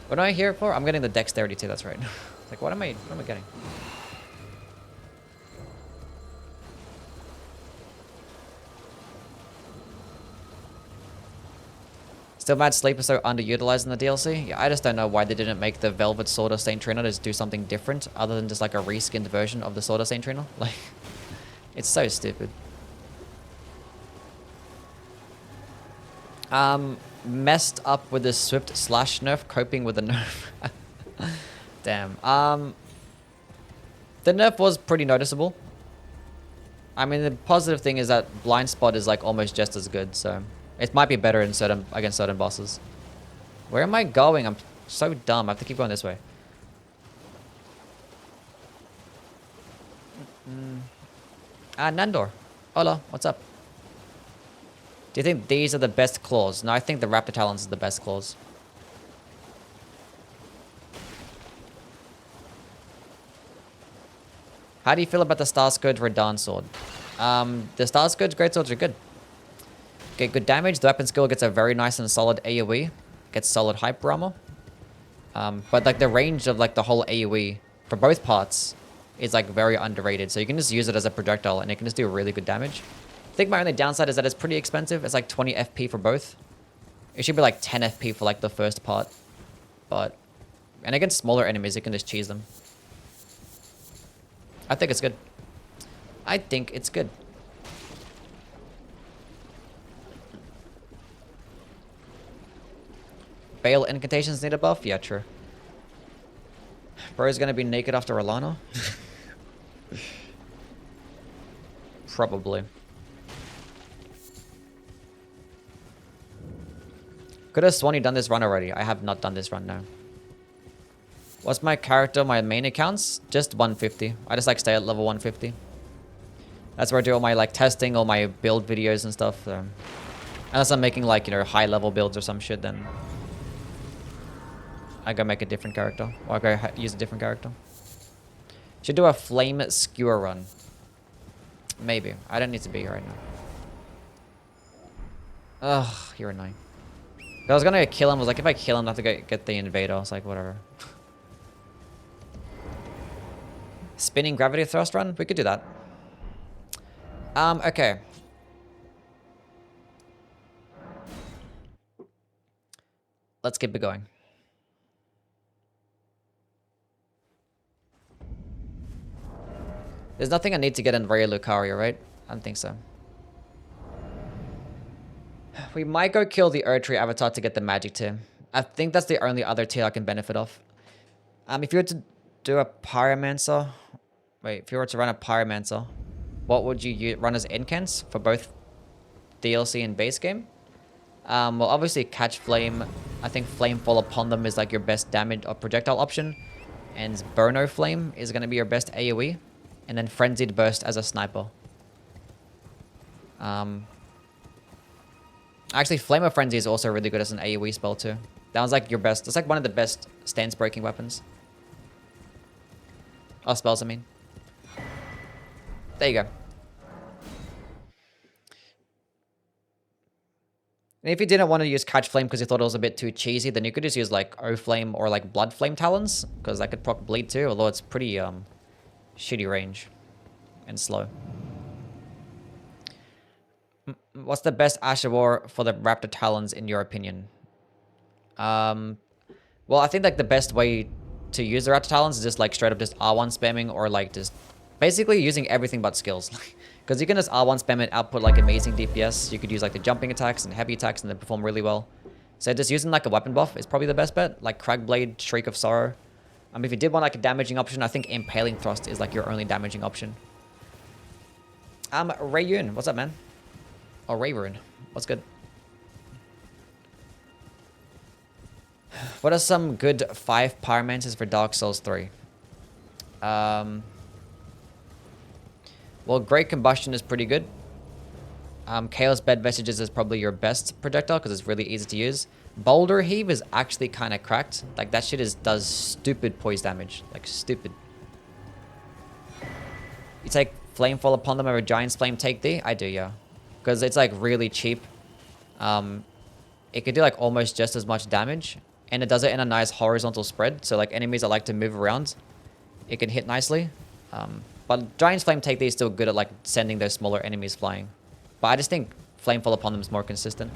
What am I here for? I'm getting the dexterity too, that's right. Like, what am I getting? Still mad Sleep is so underutilized in the DLC? Yeah, I just don't know why they didn't make the Velvet Sword of Saint Trina just do something different other than just like a reskinned version of the Sword of Saint Trina. Like, it's so stupid. Messed up with the Swift slash nerf, coping with the nerf. Damn. The nerf was pretty noticeable. I mean, the positive thing is that Blind Spot is like almost just as good, so it might be better in against certain bosses. Where am I going? I'm so dumb. I have to keep going this way. Nandor. Hola, what's up? Do you think these are the best claws? No, I think the Raptor Talons is the best claws. How do you feel about the Star Scourge Redan Sword? The Star Scourge Greatswords are good. Get good damage. The weapon skill gets a very nice and solid AoE. Gets solid hyper armor. But like the range of like the whole AoE for both parts is like very underrated. So you can just use it as a projectile and it can just do really good damage. I think my only downside is that it's pretty expensive. It's like 20 FP for both. It should be like 10 FP for like the first part. But, and against smaller enemies, you can just cheese them. I think it's good. I think it's good. Bale incantations need a buff? Yeah, true. Bro's gonna be naked after Alana? Probably. Could have sworn you done this run already. I have not done this run now. What's my character, my main accounts? Just 150. I just like stay at level 150. That's where I do all my like testing, all my build videos and stuff. Unless I'm making like, you know, high level builds or some shit, then I go make a different character. Or I go use a different character. Should do a flame skewer run. Maybe. I don't need to be here right now. Ugh, you're annoying. I was gonna kill him. I was like, if I kill him, I have to go get the invader. I was like, whatever. Spinning gravity thrust run? We could do that. Okay. Let's keep it going. There's nothing I need to get in Raya Lucaria, right? I don't think so. We might go kill the Erdtree avatar to get the magic tier. I think that's the only other tier I can benefit off. If you were to do a Pyromancer... Wait, if you were to run a Pyromancer, what would you run as incants for both DLC and base game? Well, obviously Catch Flame. I think Flame Fall Upon Them is like your best damage or projectile option. And Burno Flame is going to be your best AoE. And then Frenzied Burst as a sniper. Actually, Flame of Frenzy is also really good as an AoE spell too. That was like your best. It's like one of the best stance breaking weapons. Oh, spells, I mean. There you go. And if you didn't want to use Catch Flame because you thought it was a bit too cheesy, then you could just use like O Flame or like Blood Flame Talons, because that could proc bleed too, although it's pretty shitty range and slow. What's the best Asher War for the Raptor Talons in your opinion? Well, I think like the best way to use the Raptor Talons is just like straight up just R1 spamming, or like just basically using everything but skills. Because you can just R1 spam it, output like amazing DPS. You could use like the jumping attacks and heavy attacks and they perform really well. So just using like a weapon buff is probably the best bet. Like Cragblade, Shriek of Sorrow. If you did want like a damaging option, I think Impaling Thrust is like your only damaging option. Rayun, what's up, man? Oh, Rayrun, what's good? What are some good 5 Pyromancers for Dark Souls 3? Well, Great Combustion is pretty good. Chaos Bed Vestiges is probably your best projectile because it's really easy to use. Boulder Heave is actually kind of cracked. Like, that shit does stupid poise damage. Like, stupid. You take Flamefall upon them over Giant's Flame Take Thee? I do, yeah. Because it's, like, really cheap. It could do, like, almost just as much damage. And it does it in a nice horizontal spread. So, like, enemies that like to move around, it can hit nicely. But Giant's Flame Take Thee is still good at, like, sending those smaller enemies flying. But I just think Flamefall upon them is more consistent.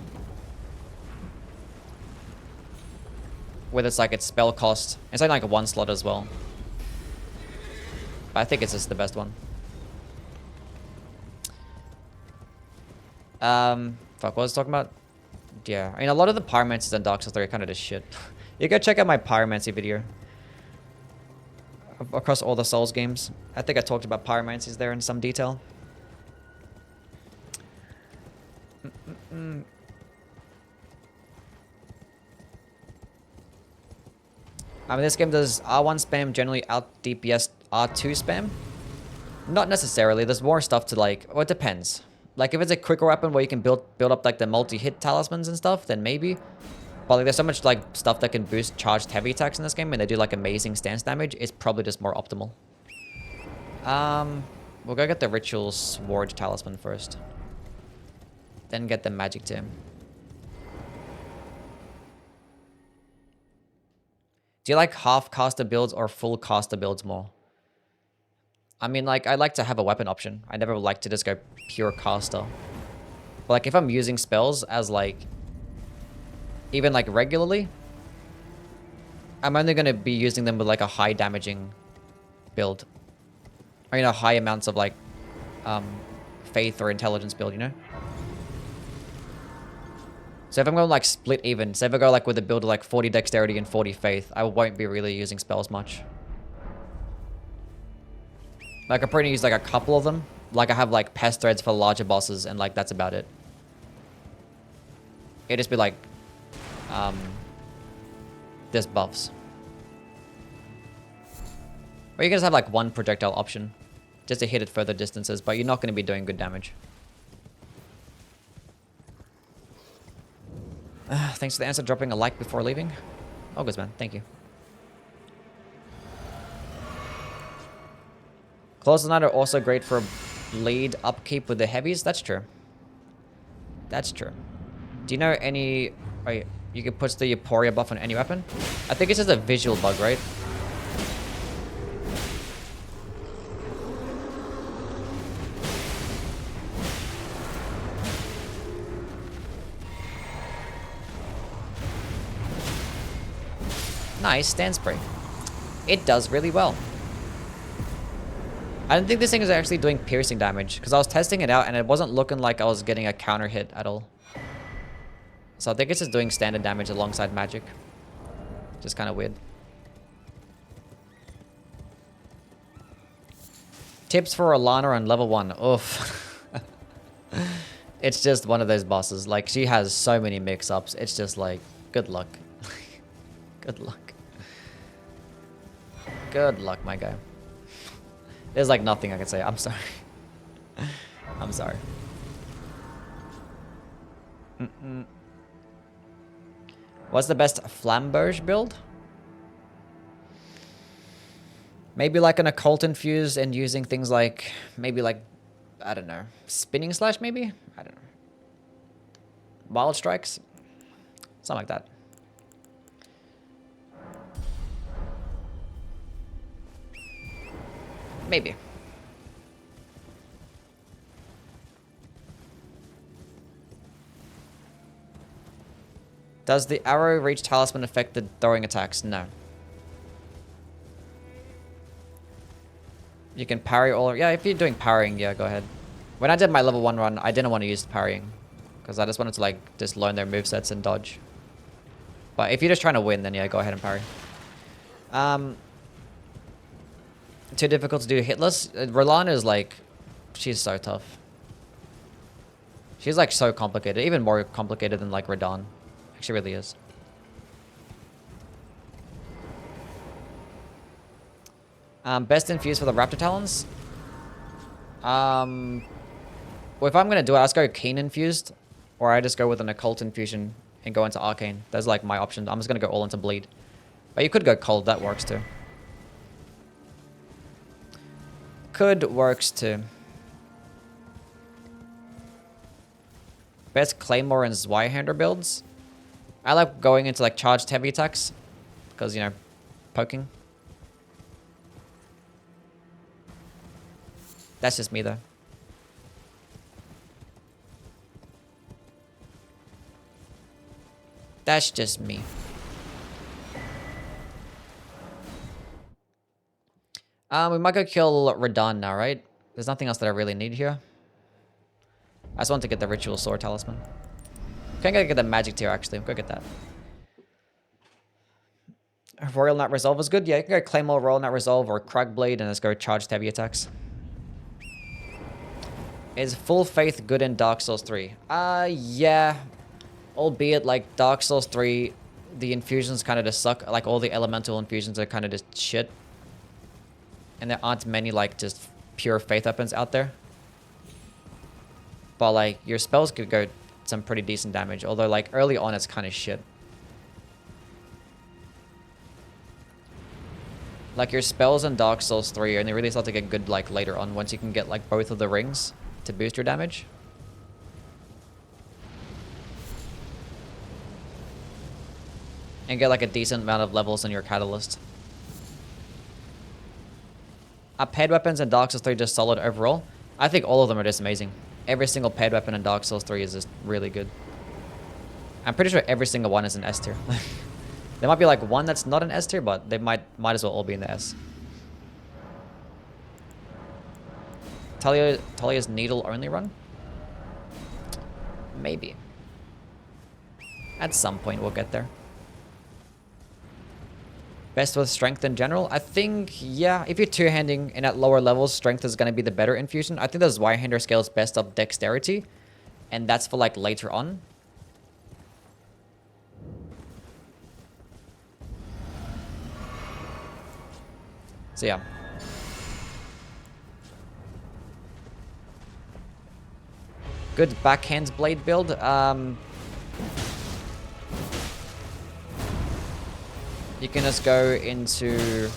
With its, like, its spell cost. It's only, like, a 1 slot as well. But I think it's just the best one. Fuck, what was I talking about? Yeah, I mean, a lot of the Pyromancers in Dark Souls 3 are kind of just shit. You go check out my Pyromancy video. Across all the Souls games. I think I talked about Pyromancies there in some detail. This game does R1 spam generally out DPS R2 spam? Not necessarily. There's more stuff to like... Well, it depends. Like, if it's a quicker weapon where you can build up like the multi-hit talismans and stuff, then maybe. But like, there's so much like stuff that can boost charged heavy attacks in this game, and they do like amazing stance damage. It's probably just more optimal. We'll go get the Ritual Sword Talisman first. Then get the Magic Tim. Do you like half caster builds or full caster builds more? I mean, like, I like to have a weapon option. I never like to just go pure caster. But like, if I'm using spells as like, even like regularly, I'm only going to be using them with like a high damaging build. Or, you know, high amounts of like, faith or intelligence build, you know? So if I'm going like split even, so if I go like with a build of like 40 dexterity and 40 faith, I won't be really using spells much. Like, I'm probably use like a couple of them. Like, I have like pest threads for larger bosses, and like that's about it. It'd just be like, there's buffs. Or you can just have like one projectile option, just to hit it further distances, but you're not going to be doing good damage. Thanks for the answer, dropping a like before leaving. Oh, good, man. Thank you. Claws of the Night are also great for bleed upkeep with the heavies. That's true. That's true. Do you know any... Wait, you can put the Euphoria buff on any weapon? I think it's just a visual bug, right? Nice stand spray. It does really well. I don't think this thing is actually doing piercing damage, because I was testing it out and it wasn't looking like I was getting a counter hit at all. So I think it's just doing standard damage alongside magic. Just kind of weird. Tips for Alana on level 1. Oof. It's just one of those bosses. Like, she has so many mix-ups. It's just like, good luck. Good luck. Good luck, my guy. There's like nothing I can say. I'm sorry. I'm sorry. What's the best Flamberge build? Maybe like an occult infuse and using things like, maybe like, I don't know, spinning slash maybe? I don't know. Wild strikes? Something like that. Maybe. Does the arrow reach talisman affect the throwing attacks? No. You can parry all... Yeah, if you're doing parrying, yeah, go ahead. When I did my level 1 run, I didn't want to use parrying. Because I just wanted to, like, just learn their movesets and dodge. But if you're just trying to win, then yeah, go ahead and parry. Too difficult to do hitless? Rolan is, like... She's so tough. She's, like, so complicated. Even more complicated than, like, Radahn. She really is. Best infused for the Raptor Talons? Well, if I'm gonna do it, I'll just go Keen infused. Or I just go with an Occult infusion and go into Arcane. That's like my option. I'm just gonna go all into Bleed. But you could go Cold, that works too. Could works too. Best Claymore and Zweihander builds? I like going into like charged heavy attacks. Because, you know, poking. That's just me though. That's just me. We might go kill Radahn now, right? There's nothing else that I really need here. I just want to get the Ritual Sword Talisman. Can I get the Magic Tier, actually? Go get that. Royal Knight Resolve is good. Yeah, you can go Claymore, Royal Knight Resolve, or Cragblade, and just go charged heavy attacks. Is Full Faith good in Dark Souls 3? Yeah. Albeit, like, Dark Souls 3, the infusions kind of just suck. Like, all the elemental infusions are kind of just shit. And there aren't many, like, just pure Faith weapons out there. But, like, your spells could go some pretty decent damage. Although, like, early on, it's kind of shit. Like, your spells in Dark Souls 3 only really start to get good, like, later on. Once you can get, like, both of the rings to boost your damage. And get, like, a decent amount of levels in your Catalyst. Are paired weapons in Dark Souls 3 just solid overall? I think all of them are just amazing. Every single paired weapon in Dark Souls 3 is just really good. I'm pretty sure every single one is an S tier. There might be like one that's not an S tier, but they might as well all be in the S. Talia's needle only run? Maybe. At some point we'll get there. Best with strength in general? I think, yeah, if you're two-handing and at lower levels, strength is going to be the better infusion. I think the Zweihander scales best of dexterity. And that's for, like, later on. So, yeah. Good backhand blade build. You can just go into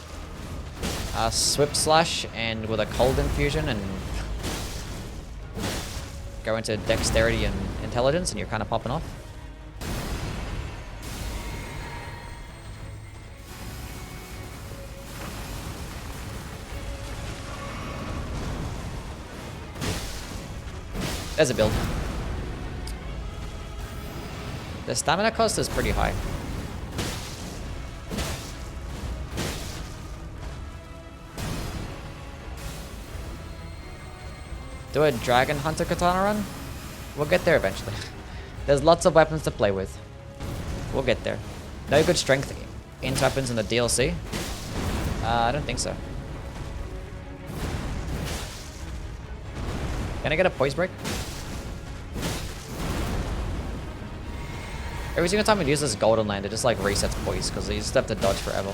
Swift Slash and with a cold infusion and go into dexterity and intelligence and you're kind of popping off. There's a build. The stamina cost is pretty high. Do a Dragon Hunter Katana run? We'll get there eventually. There's lots of weapons to play with. We'll get there. No good strength int weapons in the DLC? I don't think so. Can I get a poise break? Every single time we use this Golden Land, it just like resets poise because you just have to dodge forever.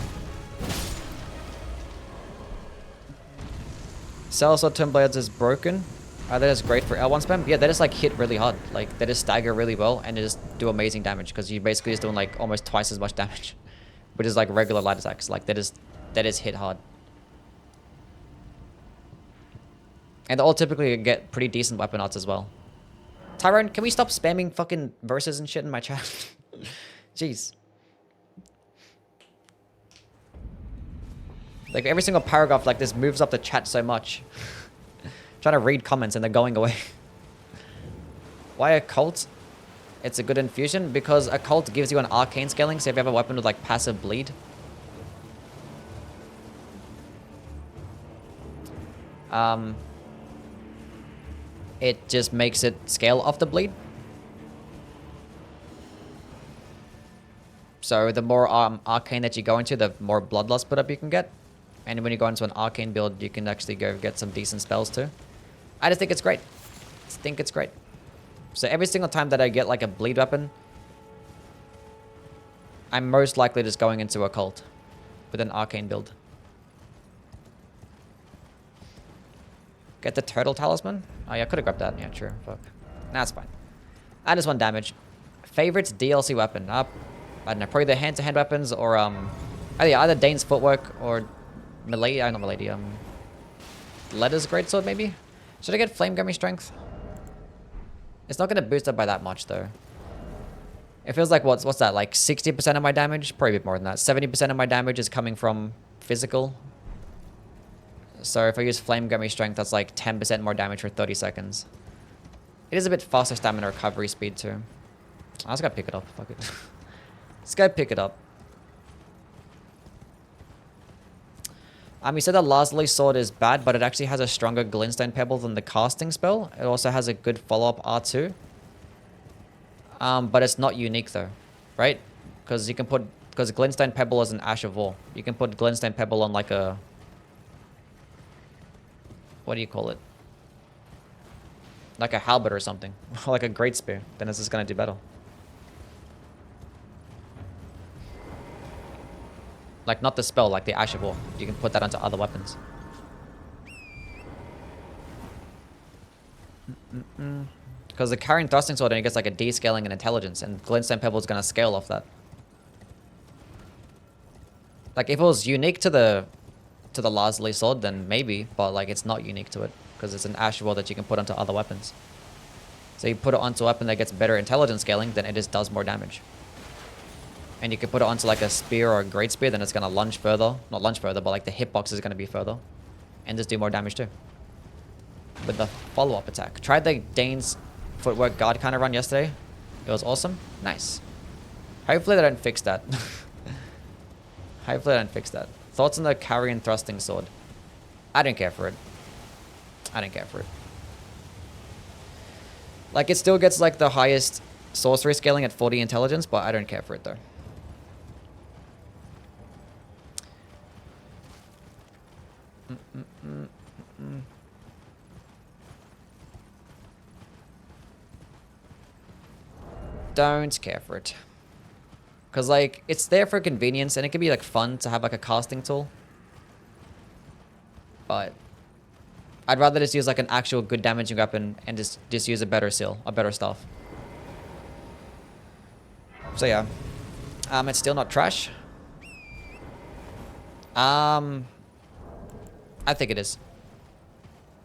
Sellsword Twin Blades is broken. That is great for L1 spam. Yeah, they just like hit really hard. Like they just stagger really well and they just do amazing damage because you're basically just doing like almost twice as much damage, which is like regular light attacks. Like they just hit hard. And they all typically get pretty decent weapon arts as well. Tyrone, can we stop spamming fucking verses and shit in my chat? Jeez. Like, every single paragraph like this moves up the chat so much. Trying to read comments and they're going away. Why occult? It's a good infusion because occult gives you an arcane scaling, so if you have a weapon with like passive bleed. It just makes it scale off the bleed. So the more arcane that you go into, the more bloodlust put up you can get. And when you go into an arcane build, you can actually go get some decent spells too. I just think it's great. So every single time that I get like a bleed weapon, I'm most likely just going into occult with an arcane build. Get the turtle talisman? Oh yeah, I could have grabbed that. Yeah, true. Fuck. Nah, it's fine. I just want damage. Favorite DLC weapon? I don't know, probably the hand-to-hand weapons or either Dane's footwork or Milady, not Milady, Letta's greatsword maybe? Should I get Flame Gummy Strength? It's not gonna boost up by that much though. It feels like what's that, like 60% of my damage? Probably a bit more than that. 70% of my damage is coming from physical. So if I use Flame Gummy Strength, that's like 10% more damage for 30 seconds. It is a bit faster stamina recovery speed too. I just gotta pick it up. Fuck it. Let's go pick it up. You said the Lazuli sword is bad, but it actually has a stronger Glintstone Pebble than the casting spell. It also has a good follow-up R2. But it's not unique though, right? Because you can put, because Glintstone Pebble is an Ash of War. You can put Glintstone Pebble on like a, what do you call it? Like a halberd or something, or like a great spear. Then it's just gonna do better. Like not the spell, like the Ash of War. You can put that onto other weapons. Because the carrying thrusting sword only gets like a D-scaling in intelligence, and Glintstone Pebble is gonna scale off that. Like if it was unique to the Lazuli sword, then maybe, but like it's not unique to it because it's an Ash of War that you can put onto other weapons. So you put it onto a weapon that gets better intelligence scaling, then it just does more damage. And you can put it onto like a spear or a great spear, then it's gonna lunge further. Not lunge further, but like the hitbox is gonna be further. And just do more damage too. With the follow-up attack. Tried the Dane's footwork guard kind of run yesterday. It was awesome. Nice. Hopefully they don't fix that. Hopefully they don't fix that. Thoughts on the carrying thrusting sword? I don't care for it. I don't care for it. Like it still gets like the highest sorcery scaling at 40 intelligence, but I don't care for it though. Don't care for it. Because, like, it's there for convenience, and it can be, like, fun to have, like, a casting tool. But I'd rather just use, like, an actual good damaging weapon and just use a better seal, a better stuff. So, yeah. It's still not trash. I think it is.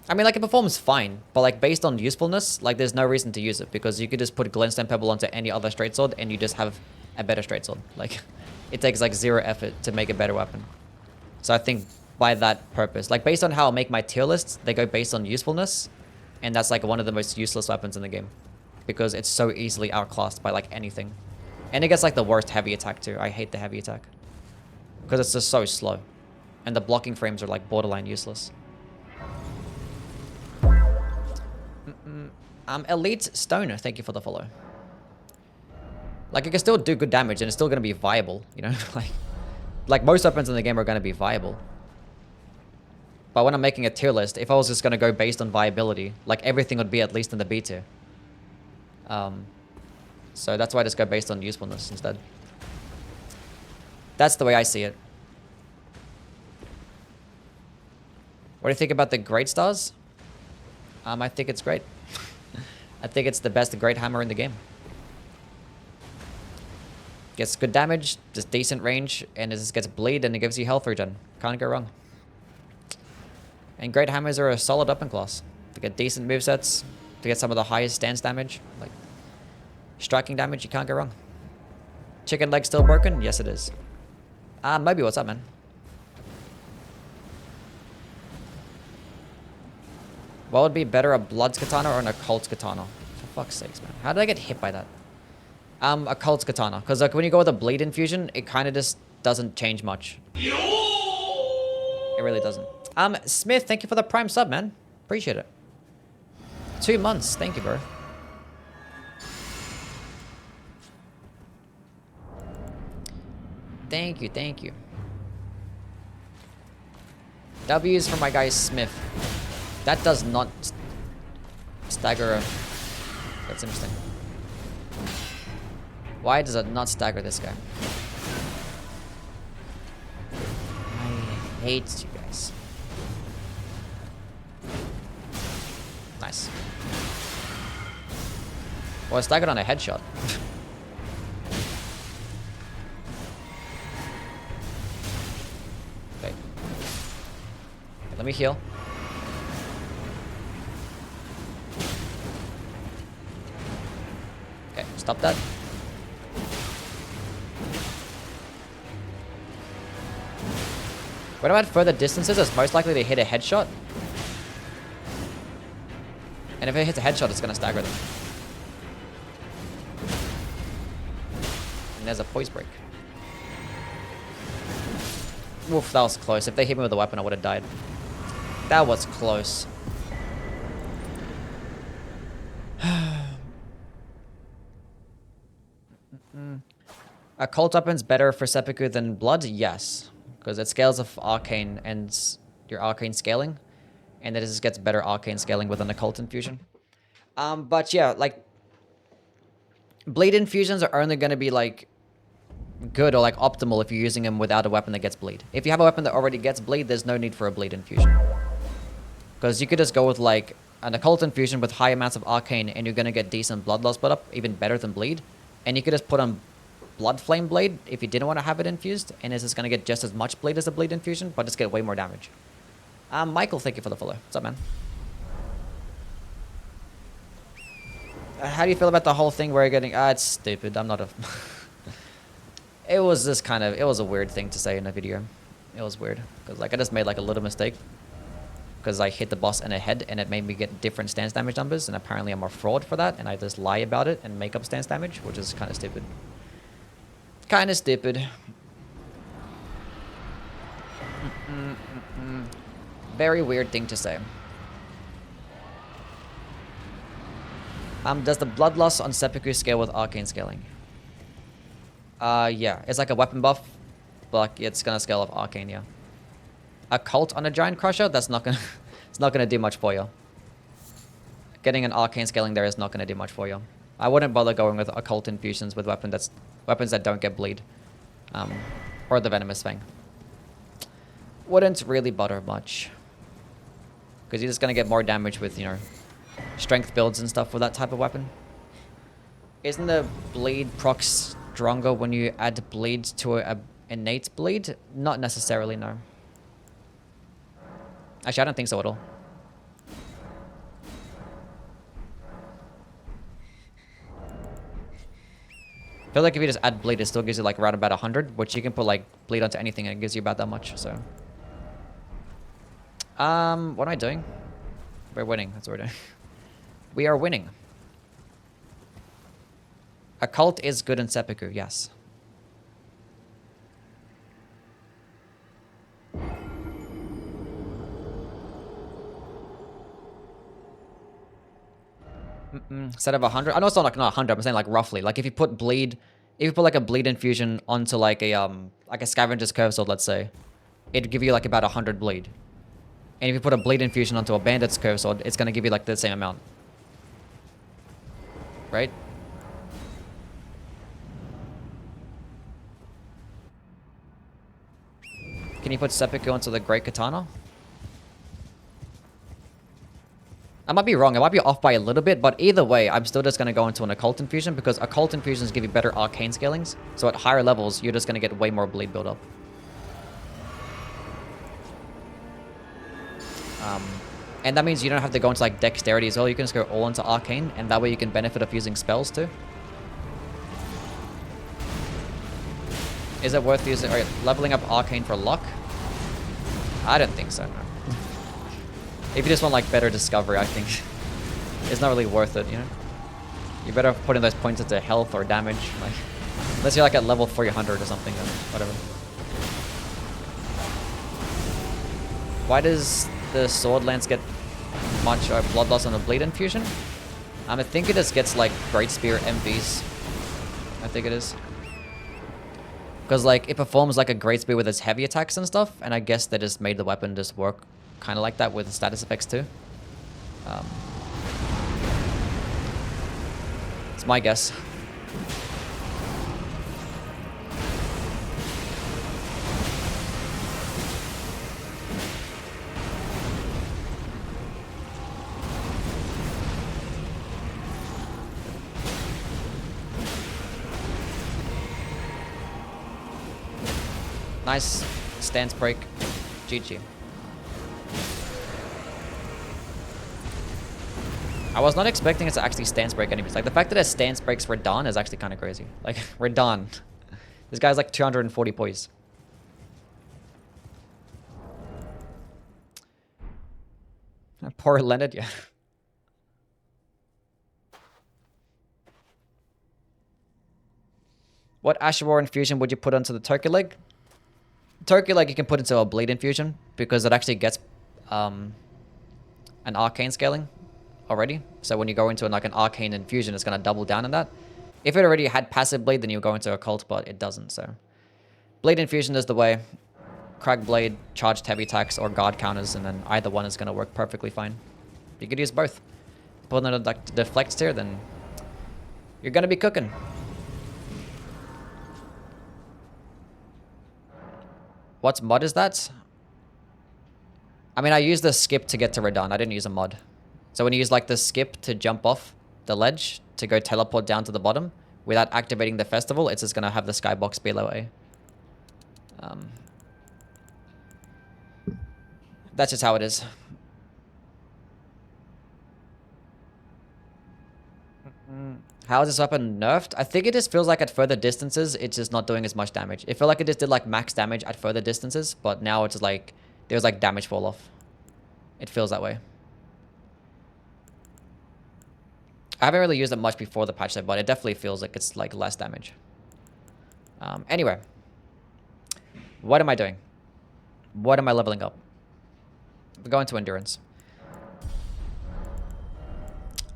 I mean, like, it performs fine, but, like, based on usefulness, like, there's no reason to use it, because you could just put Glintstone Pebble onto any other straight sword, and you just have a better straight sword. Like, it takes, like, 0 effort to make a better weapon. So I think by that purpose, like, based on how I make my tier lists, they go based on usefulness, and that's, like, one of the most useless weapons in the game, because it's so easily outclassed by, like, anything. And it gets, like, the worst heavy attack, too. I hate the heavy attack, because it's just so slow, and the blocking frames are, like, borderline useless. Elite Stoner, thank you for the follow. Like, it can still do good damage, and it's still going to be viable, you know? like most weapons in the game are going to be viable. But when I'm making a tier list, if I was just going to go based on viability, like, everything would be at least in the B tier. So that's why I just go based on usefulness instead. That's the way I see it. What do you think about the Great Stars? I think it's great. I think it's the best Great Hammer in the game. Gets good damage, just decent range, and it just gets bleed, and it gives you health regen. Can't go wrong. And Great Hammers are a solid weapon class. They get decent movesets, to get some of the highest stance damage. Like, striking damage, you can't go wrong. Chicken leg still broken? Yes, it is. Maybe what's up, man? What would be better, a Blood's Katana or an Occult's Katana? For fuck's sakes, man. How did I get hit by that? Occult's Katana. Because like when you go with a Bleed Infusion, it kind of just doesn't change much. It really doesn't. Smith, thank you for the Prime sub, man. Appreciate it. 2 months. Thank you, bro. Thank you, thank you. W's for my guy Smith. That does not stagger. That's interesting. Why does it not stagger this guy? I hate you guys. Nice. Well, I staggered on a headshot. Okay. Let me heal. Okay, stop that. When I'm at further distances, it's most likely to hit a headshot. And if it hits a headshot, it's going to stagger them. And there's a poise break. Oof, that was close. If they hit me with a weapon, I would have died. That was close. Occult weapon's better for seppuku than blood? Yes. Because it scales of arcane and your arcane scaling. And it just gets better arcane scaling with an occult infusion. But yeah, like... bleed infusions are only going to be like... good or like optimal if you're using them without a weapon that gets bleed. If you have a weapon that already gets bleed, there's no need for a bleed infusion. Because you could just go with like an occult infusion with high amounts of arcane and you're going to get decent blood loss build up, even better than bleed. And you could just put on blood flame blade if you didn't want to have it infused, and it's just going to get just as much bleed as a bleed infusion, but just get way more damage. Michael, thank you for the follow. What's up, man? How do you feel about the whole thing where you're getting... it's stupid. I'm not a... It was just kind of... it was a weird thing to say in a video. It was weird. Because like I just made like a little mistake. Because I hit the boss in the head and it made me get different stance damage numbers, and apparently I'm a fraud for that, and I just lie about it and make up stance damage, which is kind of stupid. Kind of stupid. Very weird thing to say. Does the blood loss on seppuku scale with arcane scaling? Yeah. It's like a weapon buff, but like, it's gonna scale with arcane, yeah. Occult on a giant crusher? That's not gonna... it's not gonna do much for you. Getting an arcane scaling there is not gonna do much for you. I wouldn't bother going with occult infusions with weapons that don't get bleed. Or the Venomous Fang. Wouldn't really bother much. Because you're just gonna get more damage with, you know, strength builds and stuff with that type of weapon. Isn't the bleed proc stronger when you add bleed to a innate bleed? Not necessarily, no. Actually, I don't think so at all. I feel like if you just add bleed, it still gives you like around about 100, which you can put like bleed onto anything and it gives you about that much, so. What am I doing? We're winning, that's what we're doing. We are winning. Occult is good in seppuku, yes. Instead of 100, I know it's not like not 100. I'm saying like roughly. Like if you put bleed, if you put like a bleed infusion onto like a scavenger's curve sword, let's say, it'd give you like about 100 bleed. And if you put a bleed infusion onto a bandit's curve sword, it's gonna give you like the same amount, right? Can you put seppuku onto the great katana? I might be wrong. I might be off by a little bit, but either way, I'm still just going to go into an occult infusion because occult infusions give you better arcane scalings. So at higher levels, you're just going to get way more bleed build up. And that means you don't have to go into like dexterity as well. You can just go all into arcane, and that way you can benefit of using spells too. Is it worth using or leveling up arcane for luck? I don't think so, no. If you just want like better discovery, I think it's not really worth it, you know? You're better off putting those points into health or damage. Like, unless you're like at level 300 or something, then whatever. Why does the sword lance get much blood loss on the bleed infusion? I think it just gets like great spear MVs. I think it is. Because like it performs like a great spear with its heavy attacks and stuff, and I guess they just made the weapon just work kind of like that with the status effects too. It's my guess. Nice stance break. GG. I was not expecting it to actually stance break enemies. Like, the fact that it stance breaks Radahn is actually kind of crazy. Like, Radahn. This guy's like 240 poise. Poor Leonard, yeah. What Asheror infusion would you put onto the turkey leg? Turkey leg you can put into a bleed infusion because it actually gets an arcane scaling already. So when you go into like an arcane infusion, it's going to double down on that. If it already had passive bleed, then you'll go into occult, but it doesn't. So bleed infusion is the way. Crack blade, charged heavy attacks, or guard counters, and then either one is going to work perfectly fine. You could use both. Put on the deflect tier, then you're going to be cooking. What mod is that? I mean, I used the skip to get to Radahn. I didn't use a mod. So when you use like the skip to jump off the ledge to go teleport down to the bottom without activating the festival, it's just going to have the skybox below A. That's just how it is. How is this weapon nerfed? I think it just feels like at further distances, it's just not doing as much damage. It felt like it just did like max damage at further distances, but now it's just like, there's like damage fall off. It feels that way. I haven't really used it much before the patch though, but it definitely feels like it's like less damage. Anyway. What am I doing? What am I leveling up? We're going to endurance.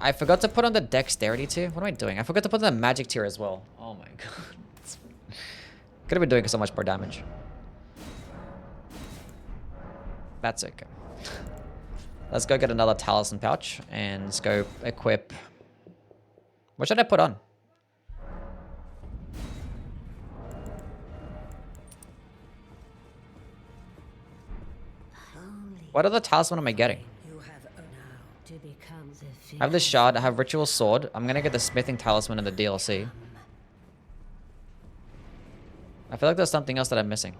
I forgot to put on the dexterity tier. What am I doing? I forgot to put on the magic tier as well. Oh my god. Could have been doing so much more damage. That's okay. Let's go get another talisman pouch and let's go equip. What should I put on? What other talisman am I getting? I have this shard, I have ritual sword. I'm gonna get the smithing talisman in the DLC. I feel like there's something else that I'm missing.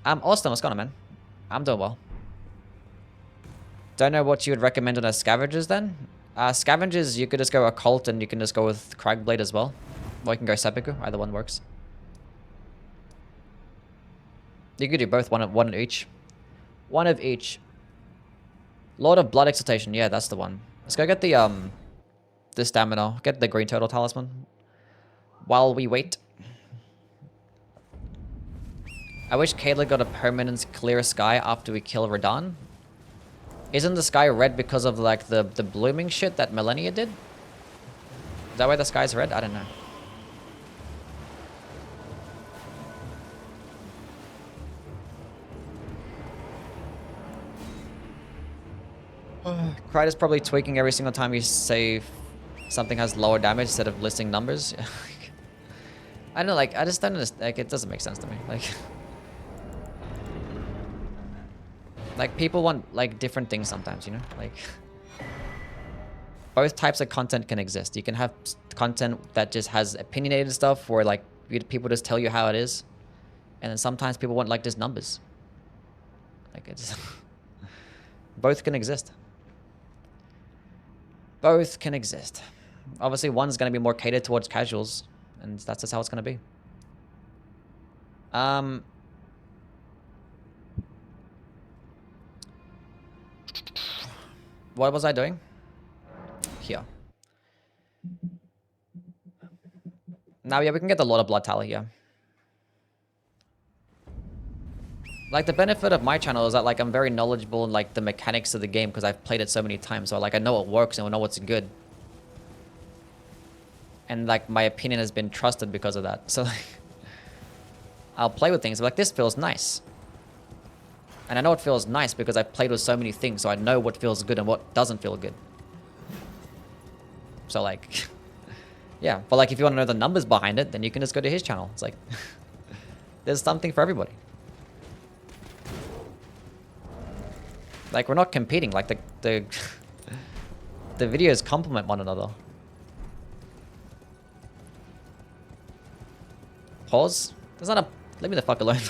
Austin, what's going on, man? I'm doing well. Don't know what you would recommend on a scavengers then? Scavengers, you could just go occult and you can just go with Cragblade as well. Or you can go seppuku, either one works. You could do both, one of each. One of each. Lord of Blood Exaltation, yeah, that's the one. Let's go get the stamina. Get the green turtle talisman. While we wait. I wish Kayla got a permanent clear sky after we kill Radahn. Isn't the sky red because of like the blooming shit that Millennia did? Is that why the sky's red? I don't know. Cried is probably tweaking every single time you say something has lower damage instead of listing numbers. I don't know, like, I just don't understand. Like, it doesn't make sense to me. Like people want, like, different things sometimes, you know? Like, both types of content can exist. You can have content that just has opinionated stuff where, like, people just tell you how it is. And then sometimes people want, like, just numbers. Like, it's... both can exist. Both can exist. Obviously, one's going to be more catered towards casuals, and that's just how it's going to be. What was I doing? Here. Now, yeah, we can get the Lord of Blood Tally here. Like, the benefit of my channel is that, like, I'm very knowledgeable in, like, the mechanics of the game because I've played it so many times. So, like, I know what works and I know what's good. And, like, my opinion has been trusted because of that. So, like, I'll play with things like, this feels nice. And I know it feels nice because I've played with so many things, so I know what feels good and what doesn't feel good. So, like, yeah. But, like, if you want to know the numbers behind it, then you can just go to his channel. It's like, there's something for everybody. Like, we're not competing. Like, the videos complement one another. Pause? There's not a... Leave me the fuck alone.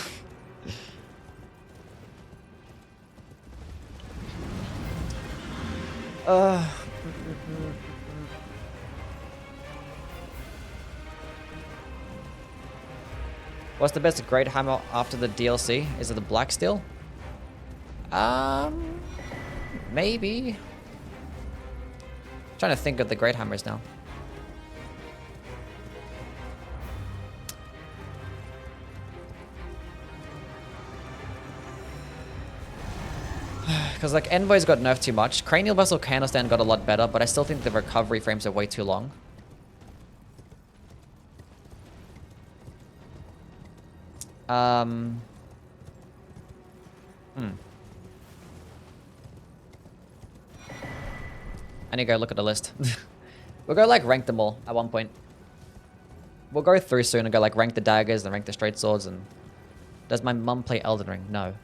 What's the best great hammer after the DLC? Is it the black steel? Maybe. Trying to think of the great hammers now. Because, like, Envoy's got nerfed too much. Cranial Vessel Candlestand got a lot better, but I still think the recovery frames are way too long. I need to go look at the list. We'll go, like, rank them all at one point. We'll go through soon and go, like, rank the daggers and rank the straight swords. And does my mum play Elden Ring? No.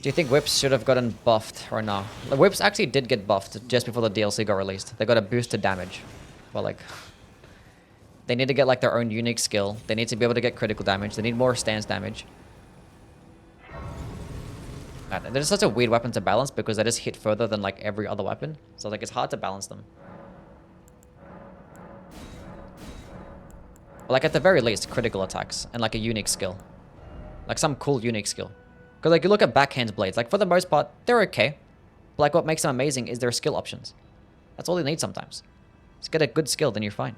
Do you think whips should have gotten buffed or no? The whips actually did get buffed just before the DLC got released. They got a boost to damage. But, like, they need to get, like, their own unique skill. They need to be able to get critical damage. They need more stance damage. They're just such a weird weapon to balance because they just hit further than, like, every other weapon. So, like, it's hard to balance them. But, like, at the very least, critical attacks and, like, a unique skill. Like, some cool unique skill. Because, like, you look at backhand blades, like, for the most part, they're okay. But, like, what makes them amazing is their skill options. That's all you need sometimes. Just get a good skill, then you're fine.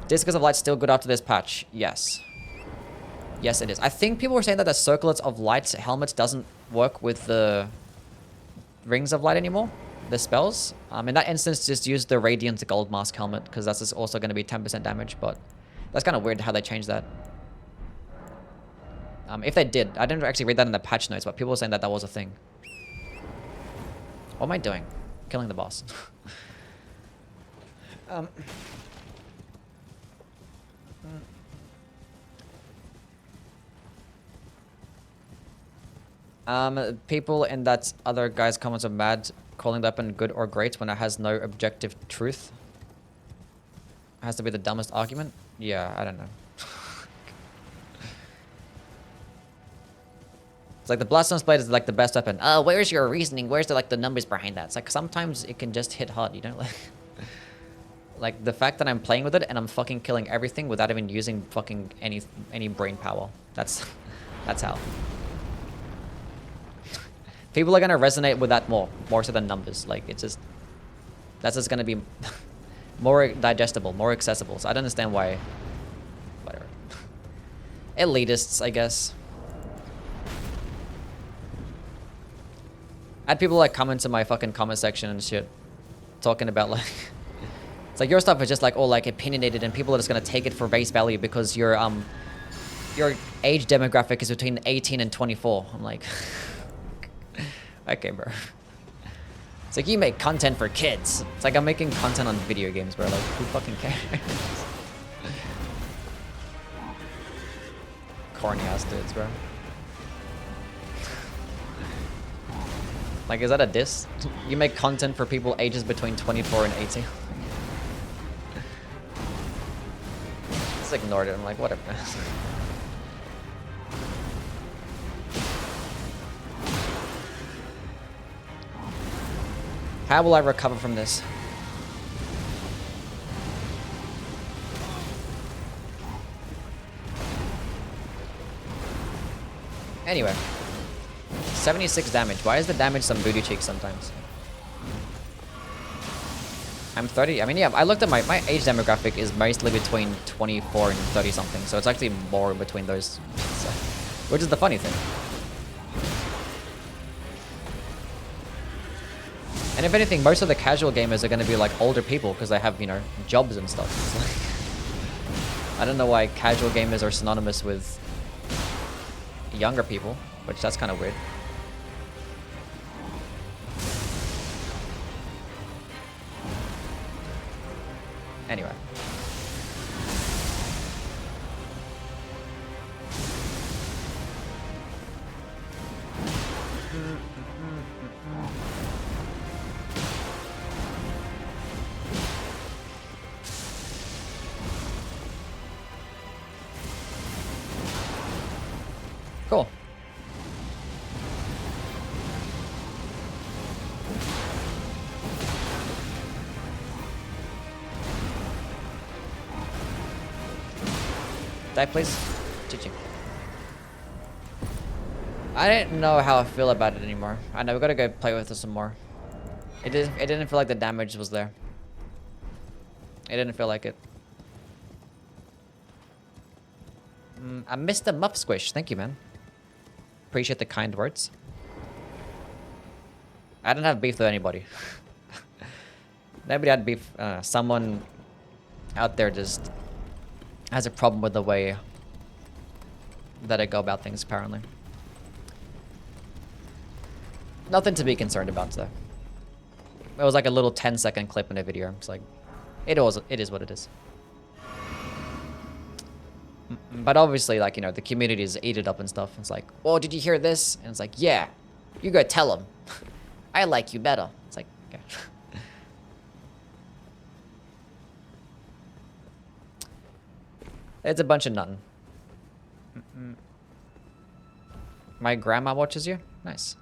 Discus of Light's still good after this patch. Yes. Yes, it is. I think people were saying that the Circlets of Light helmet doesn't work with the Rings of Light anymore. The spells. In that instance, just use the Radiant Gold Mask helmet, because that's just also going to be 10% damage, but that's kind of weird how they changed that. If they did, I didn't actually read that in the patch notes, but people were saying that that was a thing. What am I doing? Killing the boss. People in that other guy's comments are mad, calling the weapon good or great when it has no objective truth. It has to be the dumbest argument? Yeah, I don't know. It's like the Blasphemous Blade is like the best weapon. Where's your reasoning? Where's the, like, the numbers behind that? It's like sometimes it can just hit hard, you know? Like the fact that I'm playing with it and I'm fucking killing everything without even using fucking any brain power. That's how. People are gonna resonate with that more so than numbers. Like, it's just, that's just gonna be more digestible, more accessible. So I don't understand why. Whatever. Elitists, I guess. I had people, like, come into my fucking comment section and shit, talking about, like, it's like your stuff is just, like, all, like, opinionated, and people are just gonna take it for base value because your age demographic is between 18 and 24. I'm like, okay, bro. It's like, you make content for kids. It's like I'm making content on video games, bro. Like, who fucking cares? Corny ass dudes, bro. Like, is that a diss? You make content for people ages between 24 and 18. Just ignored it. I'm like, whatever. How will I recover from this? Anyway. 76 damage. Why is the damage some booty cheeks sometimes? I'm 30. I mean, yeah, I looked at my age demographic is mostly between 24 and 30 something. So it's actually more between those. So, which is the funny thing. And if anything, most of the casual gamers are going to be like older people because they have, you know, jobs and stuff. I don't know why casual gamers are synonymous with younger people, which that's kind of weird. Anyway. Cool. Die, please. GG. I didn't know how I feel about it anymore. I know we gotta go play with it some more. It didn't feel like the damage was there. It didn't feel like it. I missed the muff squish. Thank you, man. Appreciate the kind words. I don't have beef with anybody. Nobody had beef. Someone out there just has a problem with the way that I go about things, apparently. Nothing to be concerned about, though. It was like a little 10-second clip in a video. It's like, it is what it is. But obviously, like, you know, the community is eat it up and stuff. It's like, oh, did you hear this? And it's like, yeah, you go tell him. I like you better. It's like, okay. It's a bunch of nothing. My grandma watches you? Nice.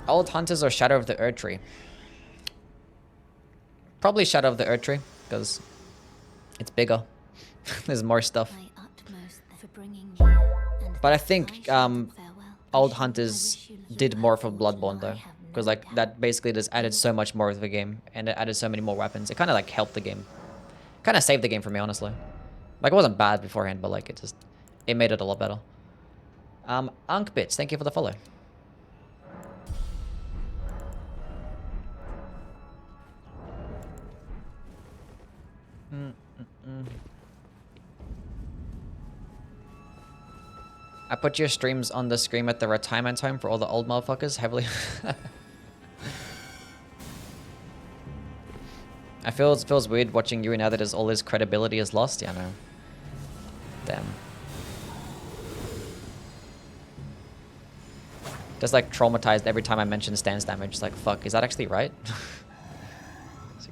Old Hunters or Shadow of the Erd Tree? Probably Shadow of the Erd Tree, because it's bigger. There's more stuff. But I think Old Hunters did more for Bloodborne though. Because like that basically just added so much more to the game. And it added so many more weapons. It kind of like helped the game. Kind of saved the game for me, honestly. Like it wasn't bad beforehand, but like it made it a lot better. Unkbits, thank you for the follow. I put your streams on the screen at the retirement home for all the old motherfuckers heavily. It feels weird watching you now that all his credibility is lost. Yeah, I know. Damn. Just like traumatized every time I mention stance damage. It's like, fuck, is that actually right?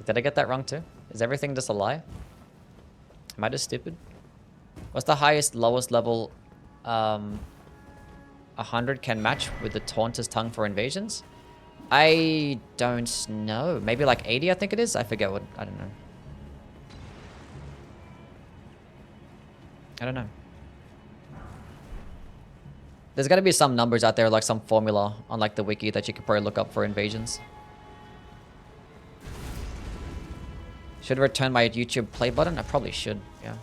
Did I get that wrong too? Is everything just a lie? Am I just stupid? What's the highest, lowest level 100 can match with the Taunter's Tongue for invasions? I don't know. Maybe like 80, I think it is. I forget what. I don't know. I don't know. There's got to be some numbers out there, like some formula on like the wiki that you could probably look up for invasions. Should return my YouTube play button? I probably should, yeah.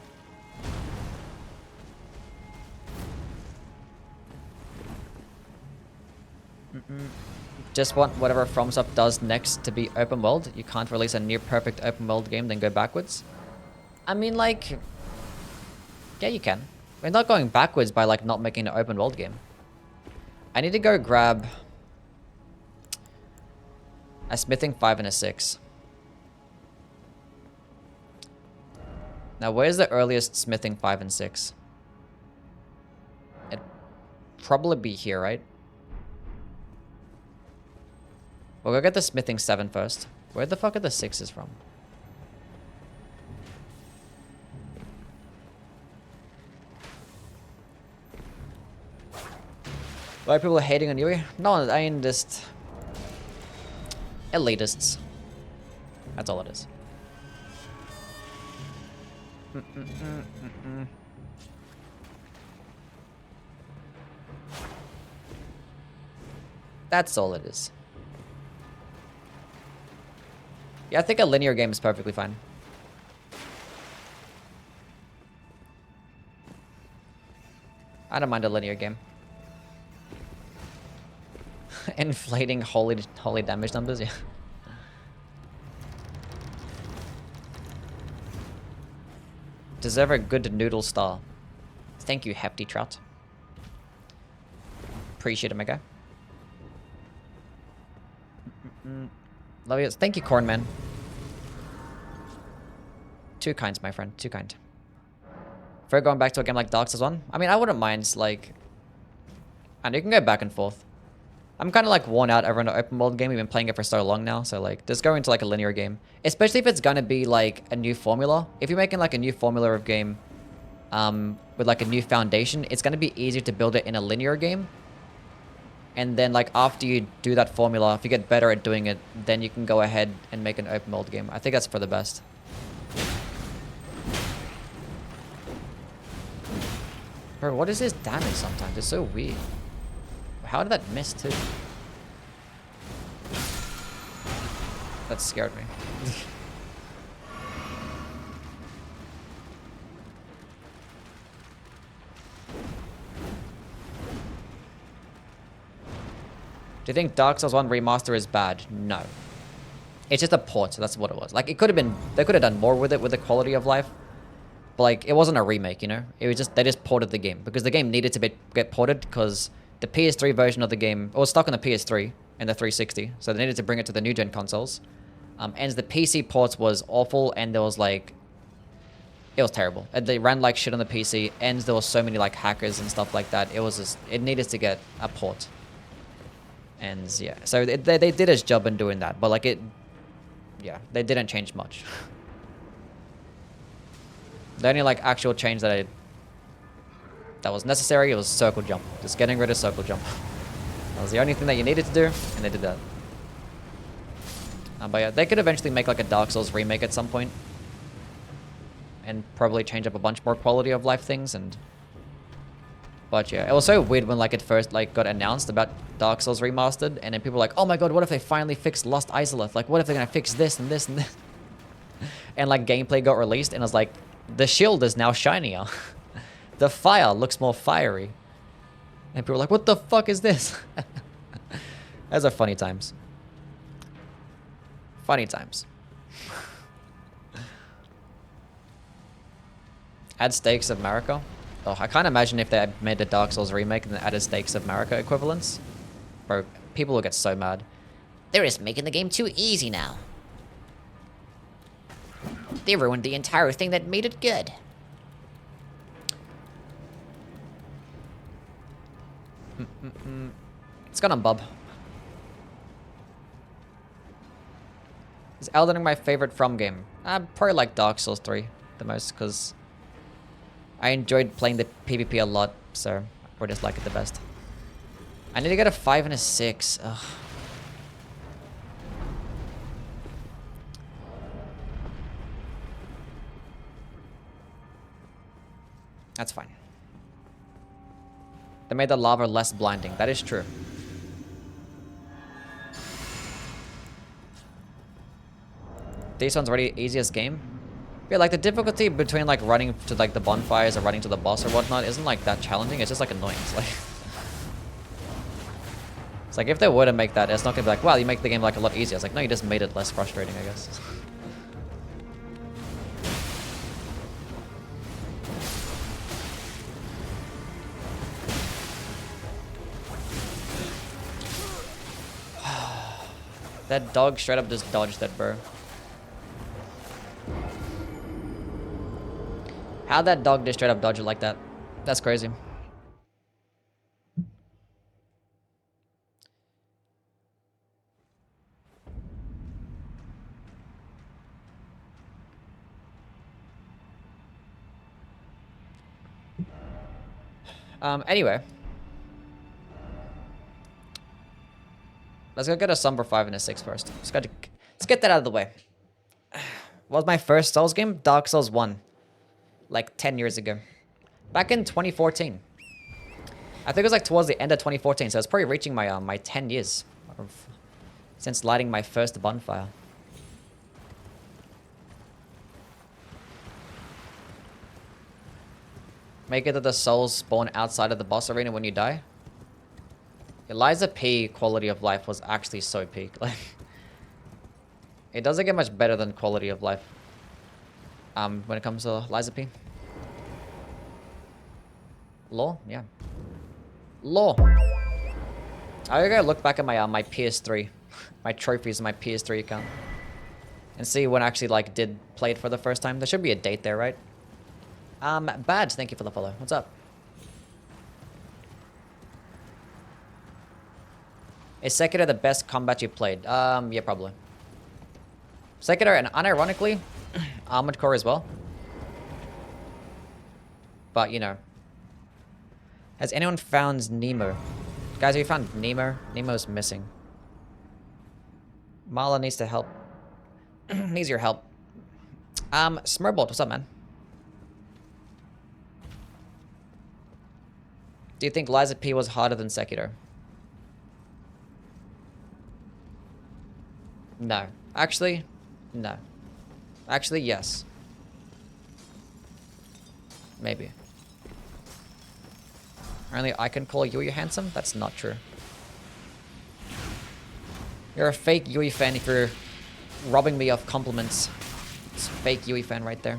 Just want whatever FromSoft does next to be open world. You can't release a near perfect open world game then go backwards. I mean, like, yeah, you can. We're not going backwards by like not making an open world game. I need to go grab a smithing 5 and a 6. Now, where's the earliest smithing 5 and 6? It'd probably be here, right? We'll go get the smithing 7 first. Where the fuck are the 6s from? Why people are hating on Youwy? No, I mean just elitists. That's all it is. That's all it is. Yeah, I think a linear game is perfectly fine. I don't mind a linear game. Inflating holy damage numbers, yeah. Deserve a good noodle star. Thank you, Hefty Trout. Appreciate it, my guy. Love you. Thank you, Corn Man. Too kind, my friend. Too kind. For going back to a game like Dark Souls 1, I mean, I wouldn't mind, like... And you can go back and forth. I'm kind of, like, worn out over an open world game. We've been playing it for so long now, so, like, just go into, like, a linear game. Especially if it's gonna be, like, a new formula. If you're making, like, a new formula of game, with, like, a new foundation, it's gonna be easier to build it in a linear game. And then, like, after you do that formula, if you get better at doing it, then you can go ahead and make an open world game. I think that's for the best. Bro, what is his damage sometimes? It's so weird. How did that miss, too? That scared me. Do you think Dark Souls 1 Remaster is bad? No. It's just a port, so that's what it was. Like, it could have been... They could have done more with it, with the quality of life. But, like, it wasn't a remake, you know? It was just... They just ported the game. Because the game needed to get ported, because the PS3 version of the game... It was stuck on the PS3 and the 360. So they needed to bring it to the new-gen consoles. And the PC ports was awful, and there was, like... It was terrible. They ran like shit on the PC, and there was so many, like, hackers and stuff like that. It was just... It needed to get a port. And, yeah. So they did its job in doing that. But, like, it... Yeah, they didn't change much. The only, like, actual change that was necessary, it was circle jump. Just getting rid of circle jump. That was the only thing that you needed to do, and they did that. But yeah, they could eventually make, like, a Dark Souls remake at some point. And probably change up a bunch more quality of life things, and... But yeah, it was so weird when, like, it first, like, got announced about Dark Souls Remastered, and then people were like, oh my god, what if they finally fixed Lost Izalith? Like, what if they're gonna fix this and this and this? And, like, gameplay got released, and I was like, the shield is now shinier. The fire looks more fiery. And people were like, what the fuck is this? Those are funny times. Funny times. Add Stakes of Marika. Oh, I can't imagine if they had made the Dark Souls remake and then added Stakes of Marika equivalents. Bro, people will get so mad. They're just making the game too easy now. They ruined the entire thing that made it good. It's gone on Bub. Is Elden Ring my favorite From game? I probably like Dark Souls 3 the most, because I enjoyed playing the PvP a lot, so I just like it the best. I need to get a 5 and a 6. Ugh. That's fine. They made the lava less blinding. That is true. This one's already easiest game. Yeah, like the difficulty between like running to like the bonfires or running to the boss or whatnot isn't like that challenging. It's just like annoying. It's like if they were to make that, it's not gonna be like, wow, you make the game like a lot easier. It's like, no, you just made it less frustrating, I guess. That dog straight up just dodged that, bro. How'd that dog just straight up dodge it like that? That's crazy. Anyway. Let's go get a Somber 5 and a 6 first. Let's get that out of the way. What was my first Souls game? Dark Souls 1. Like 10 years ago. Back in 2014. I think it was like towards the end of 2014, so it's probably reaching my my 10 years since lighting my first bonfire. Make it that the souls spawn outside of the boss arena when you die. Eliza P quality of life was actually so peak. Like, it doesn't get much better than quality of life. When it comes to Eliza P. Law, yeah. Law. I gotta look back at my my PS3, my trophies, in my PS3 account, and see when I actually like did play it for the first time. There should be a date there, right? Bad. Thank you for the follow. What's up? Is Sekiro the best combat you played? Yeah, probably. Sekiro, and unironically, Armored Core as well. But, you know. Has anyone found Nemo? Guys, have you found Nemo? Nemo's missing. Marla needs to help. Needs your help. Smurbolt, what's up, man? Do you think Liza P was harder than Sekiro? No. Actually, no. Actually, yes. Maybe. Only I can call Youwy handsome? That's not true. You're a fake Youwy fan if you're robbing me of compliments. It's a fake Youwy fan right there.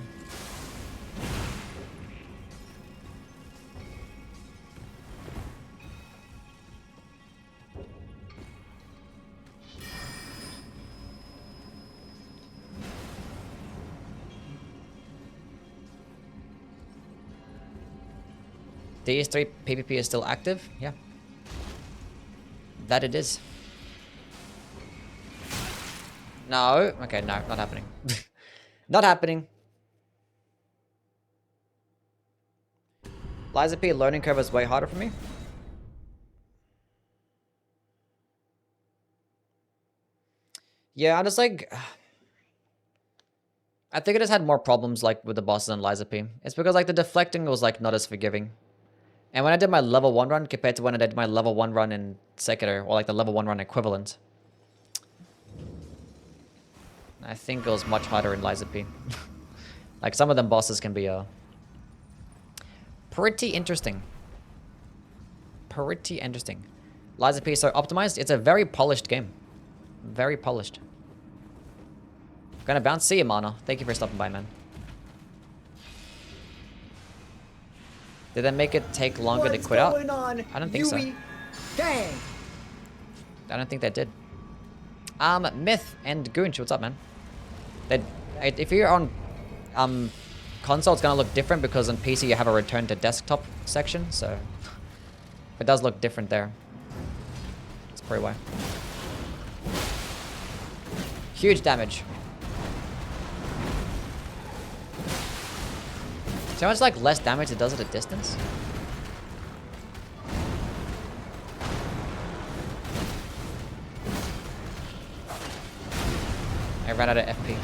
DS3 PvP is still active? Yeah. That it is. No. Okay, no, not happening. Not happening. Liza P learning curve is way harder for me. Yeah, I'm just like... I think it has had more problems like with the bosses than Liza P. It's because like the deflecting was like not as forgiving. And when I did my level 1 run compared to when I did my level 1 run in Sekiro, or like the level 1 run equivalent, I think it was much harder in Liza P. Like some of them bosses can be pretty interesting. Pretty interesting. Liza P is so optimized, it's a very polished game. Very polished. Gonna bounce. See you, Mana. Thank you for stopping by, man. Did that make it take longer to quit out? I don't think so. Gang. I don't think that did. Myth and Goonch, what's up, man? If you're on console, it's gonna look different because on PC you have a return to desktop section, so it does look different there. That's probably why. Huge damage. See how much like less damage it does at a distance? I ran out of FP.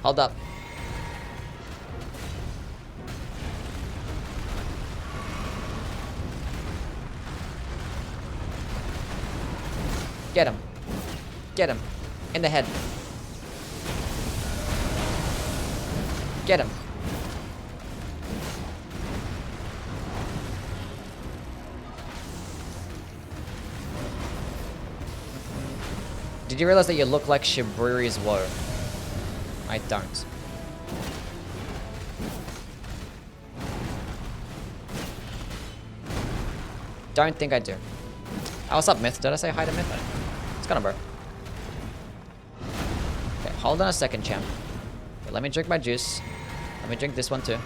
Hold up. Get him. Get him. In the head. Get him. Did you realize that you look like Shibriri's Woe? I don't. Don't think I do. Oh, what's up, Myth? Did I say hi to Myth? What's going on, bro? Okay, hold on a second, champ. Okay, let me drink my juice. Let me drink this one too.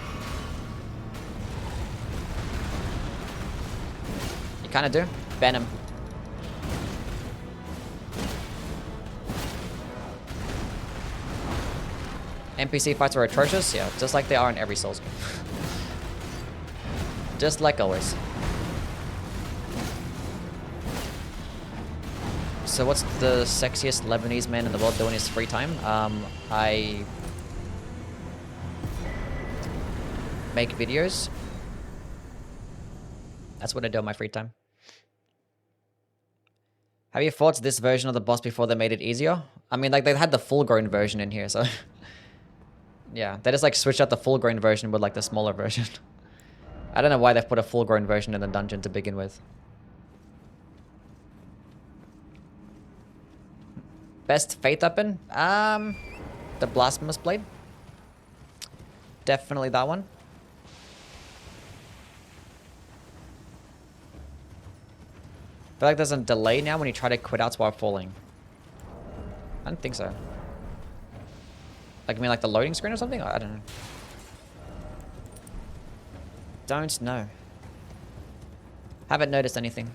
You kind of do. Ban him. NPC fights are atrocious? Yeah, just like they are in every Souls game. Just like always. So what's the sexiest Lebanese man in the world doing in his free time? I make videos. That's what I do in my free time. Have you fought this version of the boss before they made it easier? I mean, like, they had the full-grown version in here, so... yeah, they just, like, switched out the full-grown version with, like, the smaller version. I don't know why they've put a full-grown version in the dungeon to begin with. Best Faith weapon? The Blasphemous Blade. Definitely that one. I feel like there's a delay now when you try to quit outs while falling. I don't think so. Like, I mean, like the loading screen or something? I don't know. Don't know. Haven't noticed anything.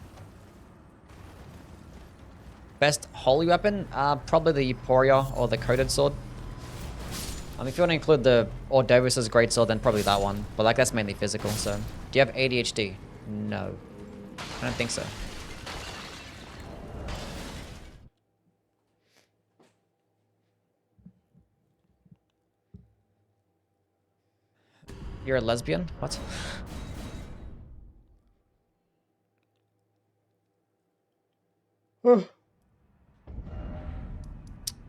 Best holy weapon? Probably the Euphoria or the Coated Sword. If you want to include the Ordovis's Greatsword, then probably that one. But, like, that's mainly physical, so... Do you have ADHD? No. I don't think so. You're a lesbian? What?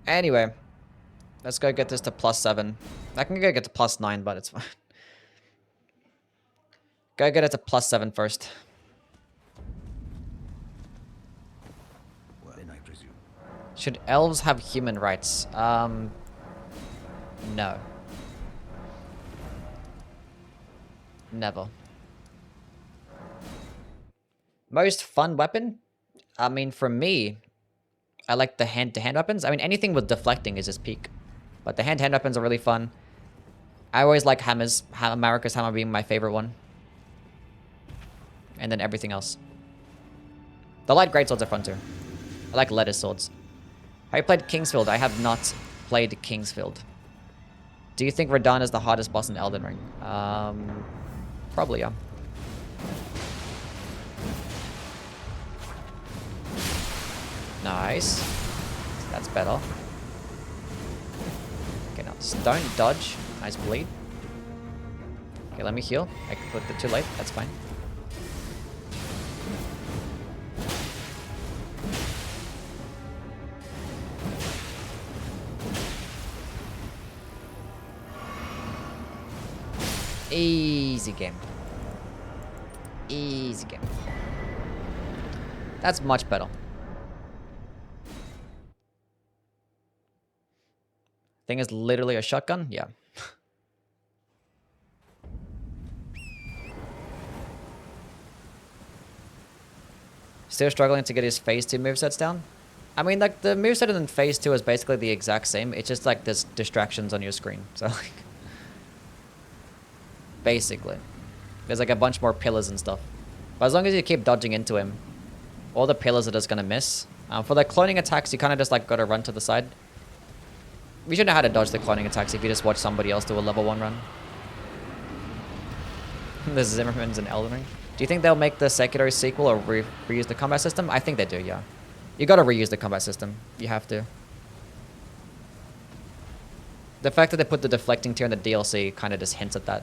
Anyway. Let's go get this to +7. I can go get to +9, but it's fine. Go get it to +7 first. Well, then I presume. Should elves have human rights? No. Never. Most fun weapon? I mean, for me, I like the hand-to-hand weapons. I mean, anything with deflecting is just peak. But the hand-to-hand weapons are really fun. I always like hammers. America's hammer being my favorite one. And then everything else. The light greatswords are fun too. I like lettuce swords. Have you played Kingsfield? I have not played Kingsfield. Do you think Radahn is the hardest boss in Elden Ring? Probably, yeah. Nice. That's better. Okay, now don't dodge. Nice bleed. Okay, let me heal. I clicked it too late. That's fine. Easy game. Easy game. That's much better. Thing is literally a shotgun? Yeah. Still struggling to get his phase 2 movesets down? I mean, like, the moveset in phase 2 is basically the exact same. It's just like there's distractions on your screen. So, like... Basically. There's like a bunch more pillars and stuff. But as long as you keep dodging into him, all the pillars are just gonna miss. For the cloning attacks, you kind of just like gotta run to the side. You should know how to dodge the cloning attacks if you just watch somebody else do a level 1 run. There's Zimmerman's in Elden Ring. Do you think they'll make the Sekiro sequel or reuse the combat system? I think they do, yeah. You gotta reuse the combat system. You have to. The fact that they put the deflecting tier in the DLC kind of just hints at that.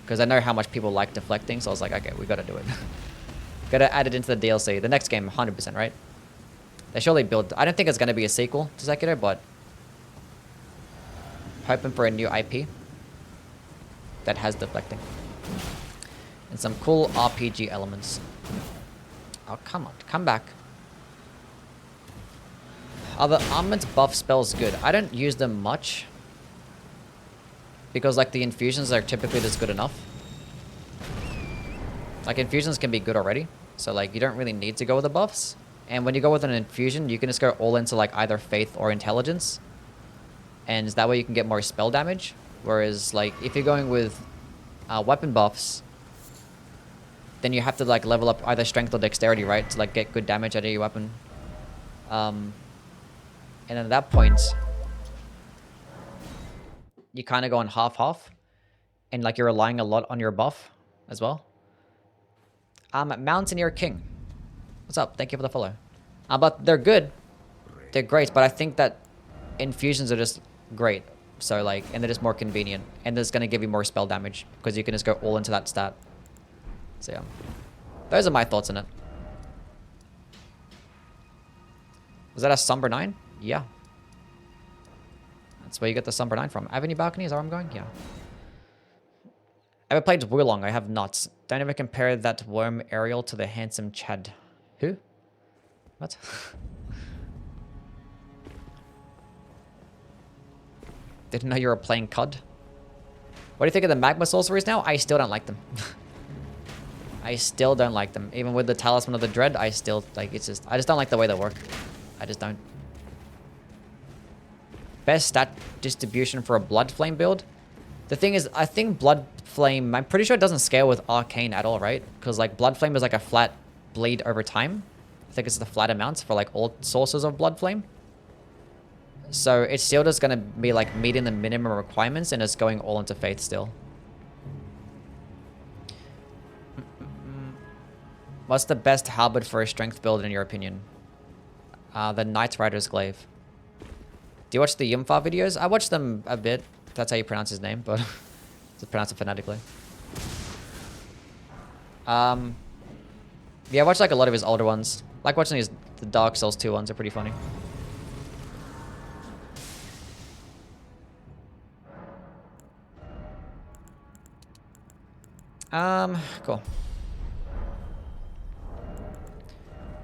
Because I know how much people like deflecting, so I was like, okay, we gotta do it. Gotta add it into the DLC. The next game, 100%, right? They surely build... I don't think it's gonna be a sequel to Sekiro, but... hoping for a new IP that has deflecting. And some cool RPG elements. Oh, come on. Come back. Are the armament buff spells good? I don't use them much. Because, like, the infusions are typically just good enough. Like, infusions can be good already. So, like, you don't really need to go with the buffs. And when you go with an infusion, you can just go all into, like, either faith or intelligence. And that way you can get more spell damage. Whereas, like, if you're going with weapon buffs, then you have to, like, level up either strength or dexterity, right? To, like, get good damage out of your weapon. And at that point... you kind of go on half-half. And, like, you're relying a lot on your buff as well. Mountaineer King. What's up? Thank you for the follow. But they're good. They're great, but I think that infusions are just great. So like, and they're just more convenient. And it's going to give you more spell damage because you can just go all into that stat. So yeah. Those are my thoughts on it. Was that a Somber 9? Yeah. That's where you get the Somber 9 from. Avenue Balcony, is that where I'm going? Yeah. Ever played Wulong? I have not. Don't ever compare that worm Ariel to the handsome Chad. Who? What? Didn't know you were playing COD. What do you think of the Magma Sorceries now? I still don't like them. I still don't like them. Even with the Talisman of the Dread, I still, like, it's just... I just don't like the way they work. I just don't. Best stat distribution for a Blood Flame build? The thing is, I think Blood Flame... I'm pretty sure it doesn't scale with Arcane at all, right? Because, like, Blood Flame is like a flat bleed over time. I think it's the flat amounts for, like, all sources of Blood Flame. So it's still just going to be, like, meeting the minimum requirements and it's going all into Faith still. What's the best halberd for a strength build in your opinion? The Knight Rider's Glaive. Do you watch the Yumfa videos? I watch them a bit. That's how you pronounce his name, but just pronounce it phonetically. Yeah, I watch like a lot of his older ones. Like watching the Dark Souls 2 ones are pretty funny. Cool.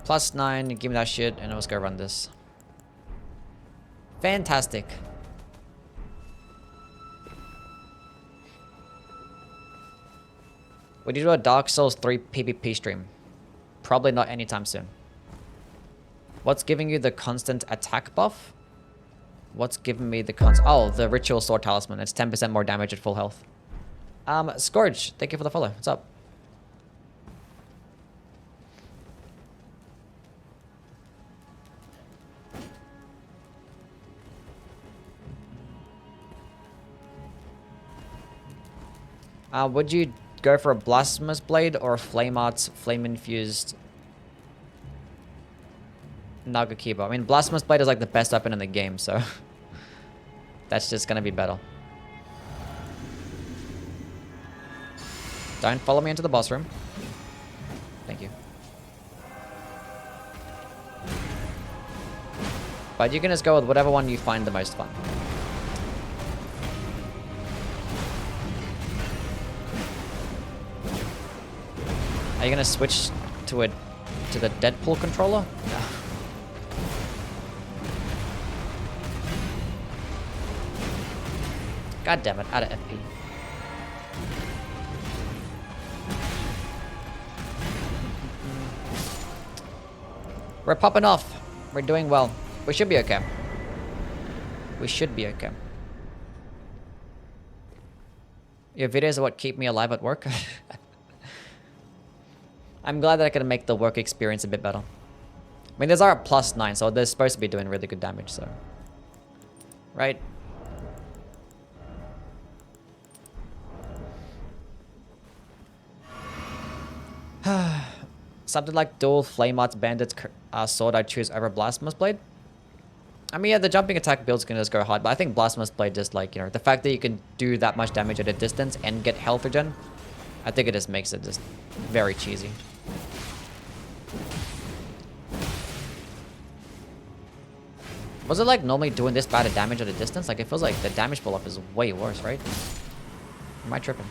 +9, give me that shit, and let's go run this. Fantastic. Would you do a Dark Souls 3 PvP stream? Probably not anytime soon. What's giving you the constant attack buff? What's giving me the Oh, the Ritual Sword Talisman. It's 10% more damage at full health. Scourge, thank you for the follow. What's up? Would you go for a Blasphemous Blade or a Flame Arts Flame-Infused Nagakiba? I mean, Blasphemous Blade is like the best weapon in the game, so that's just gonna be better. Don't follow me into the boss room. Thank you. But you can just go with whatever one you find the most fun. Are you gonna switch to the Deadpool controller? No. God damn it, out of FP. We're popping off. We're doing well. We should be okay. We should be okay. Your videos are what keep me alive at work. I'm glad that I can make the work experience a bit better. I mean, these are a +9, so they're supposed to be doing really good damage, so... Right? Something like dual Flame Arts Bandit's sword I'd choose over Blasphemous Blade. I mean, yeah, the jumping attack build's gonna just go hard, but I think Blasphemous Blade just like, you know, the fact that you can do that much damage at a distance and get health regen, I think it just makes it just very cheesy. Was it like normally doing this bad of damage at a distance? Like it feels like the damage pull-up is way worse, right? Am I tripping?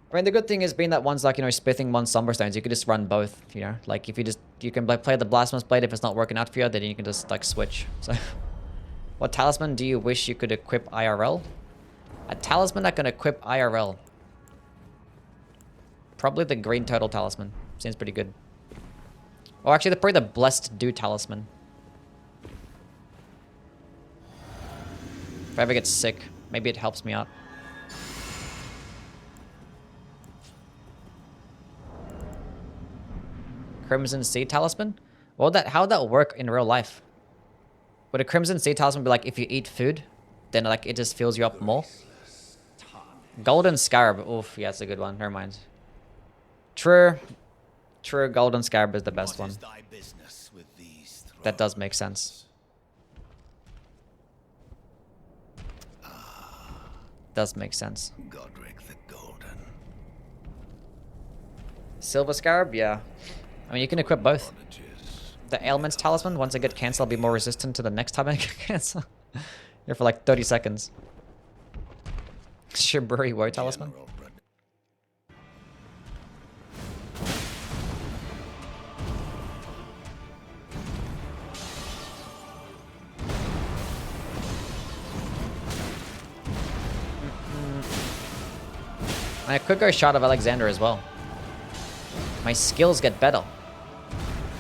I mean, the good thing is being that one's like, you know, spithing one Somber Stones, you could just run both, you know? Like, if you can play the Blasphemous Blade, if it's not working out for you, then you can just, like, switch. So, what talisman do you wish you could equip IRL? A talisman that can equip IRL. Probably the Green Turtle Talisman. Seems pretty good. Or actually, probably the Blessed Dew Talisman. If I ever get sick, maybe it helps me out. Crimson Seed Talisman? How would that work in real life? Would a Crimson Seed Talisman be like if you eat food, then like it just fills you up more? Golden Scarab. Oof, yeah, it's a good one. Never mind. True. True, Golden Scarab is the best one. Thy business with these That does make sense. Does make sense. Godric the Golden. Silver Scarab, yeah. I mean, you can equip both. The Ailments Talisman, once I get cancel, I'll be more resistant to the next time I get cancel. Here for like 30 seconds. Shiburi Woe Talisman. And I could go Shot of Alexander as well. My skills get better.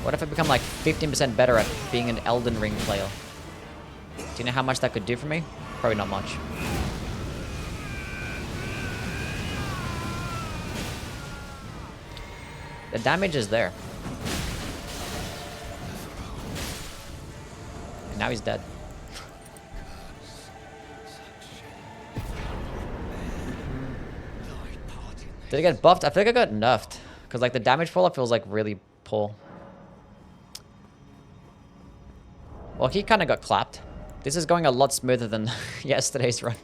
What if I become like 15% better at being an Elden Ring player? Do you know how much that could do for me? Probably not much. The damage is there. And now he's dead. Did I get buffed? I think I got nerfed. Because like the damage fallout feels like really poor. Well, he kind of got clapped. This is going a lot smoother than yesterday's run.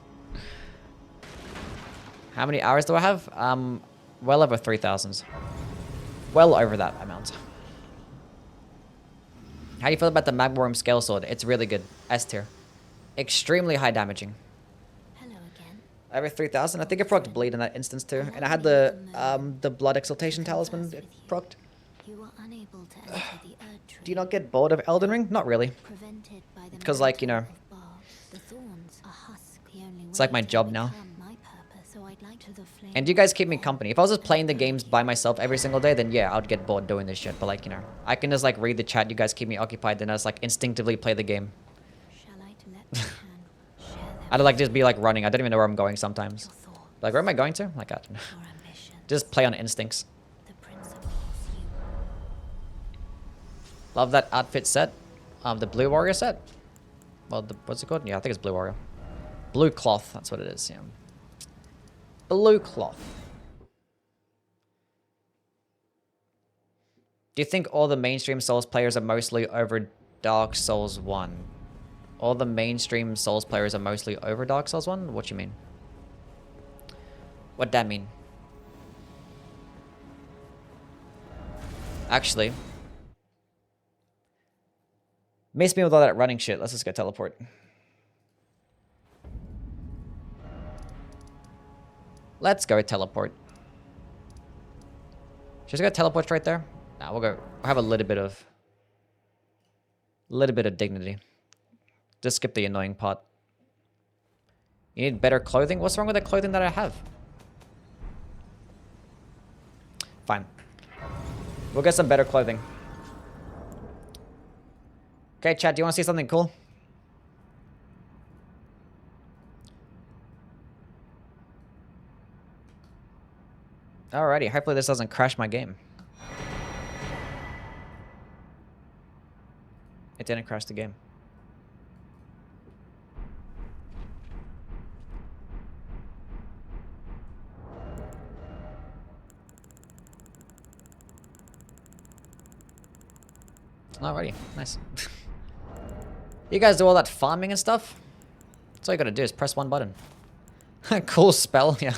How many hours do I have? Well over 3,000. Well over that amount. How do you feel about the Magmorum Scale Sword? It's really good. S tier. Extremely high damaging. Hello again. Over 3,000. I think it procced Bleed in that instance too. And I had the Blood Exaltation Talisman procced. You were unable to enter the Erd Tree. Do you not get bored of Elden Ring? Not really. Prevented by the 'Cause, like, you know, mountain of barbs. The thorns are husk. The only It's like way my to job now. become my purpose, so I'd like to the flame And you guys keep me company. If I was just playing the games by myself every single day, then yeah, I'd get bored doing this shit. But like, you know, I can just like read the chat, you guys keep me occupied, then I just like instinctively play the game. Shall I to let my hand share them I'd like just be like running. I don't even know where I'm going sometimes. your thoughts, Like, where am I going to? Like, I don't know. your ambitions, Just play on instincts. the principles you Love that outfit set. The Blue Warrior set. Well, what's it called? Yeah, I think it's Blue Warrior. Blue Cloth, that's what it is, yeah. Blue Cloth. Do you think all the mainstream Souls players are mostly over Dark Souls 1? All the mainstream Souls players are mostly over Dark Souls 1? What you mean? What'd that mean? Actually, miss me with all that running shit. Let's just go teleport. Let's go teleport. Should I just go teleport right there? Nah, we'll have a little bit of dignity. Just skip the annoying part. You need better clothing? What's wrong with the clothing that I have? Fine. We'll get some better clothing. Okay, chat, do you want to see something cool? Alrighty, hopefully this doesn't crash my game. It didn't crash the game. Alrighty, nice. You guys do all that farming and stuff? That's all you gotta do is press one button. Cool spell, yeah.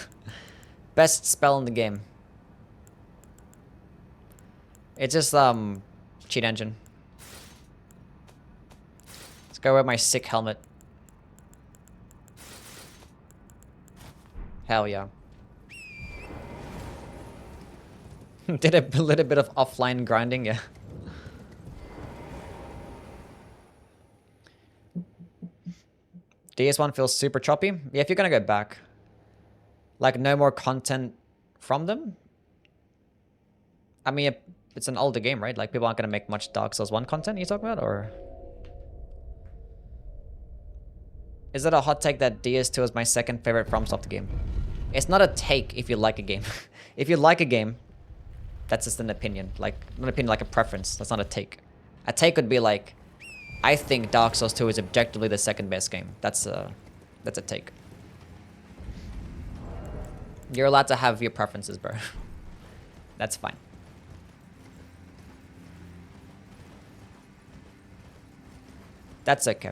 Best spell in the game. It's just, cheat engine. Let's go with my sick helmet. Hell yeah. Did a little bit of offline grinding, yeah. DS1 feels super choppy. Yeah, if you're gonna go back. Like, no more content from them? I mean, it's an older game, right? Like, people aren't gonna make much Dark Souls 1 content you talking about, or? Is it a hot take that DS2 is my second favorite FromSoft game? It's not a take if you like a game. If you like a game, that's just an opinion. Like, not an opinion, like a preference. That's not a take. A take would be like, I think Dark Souls 2 is objectively the second best game. That's a take. You're allowed to have your preferences, bro. That's fine. That's okay.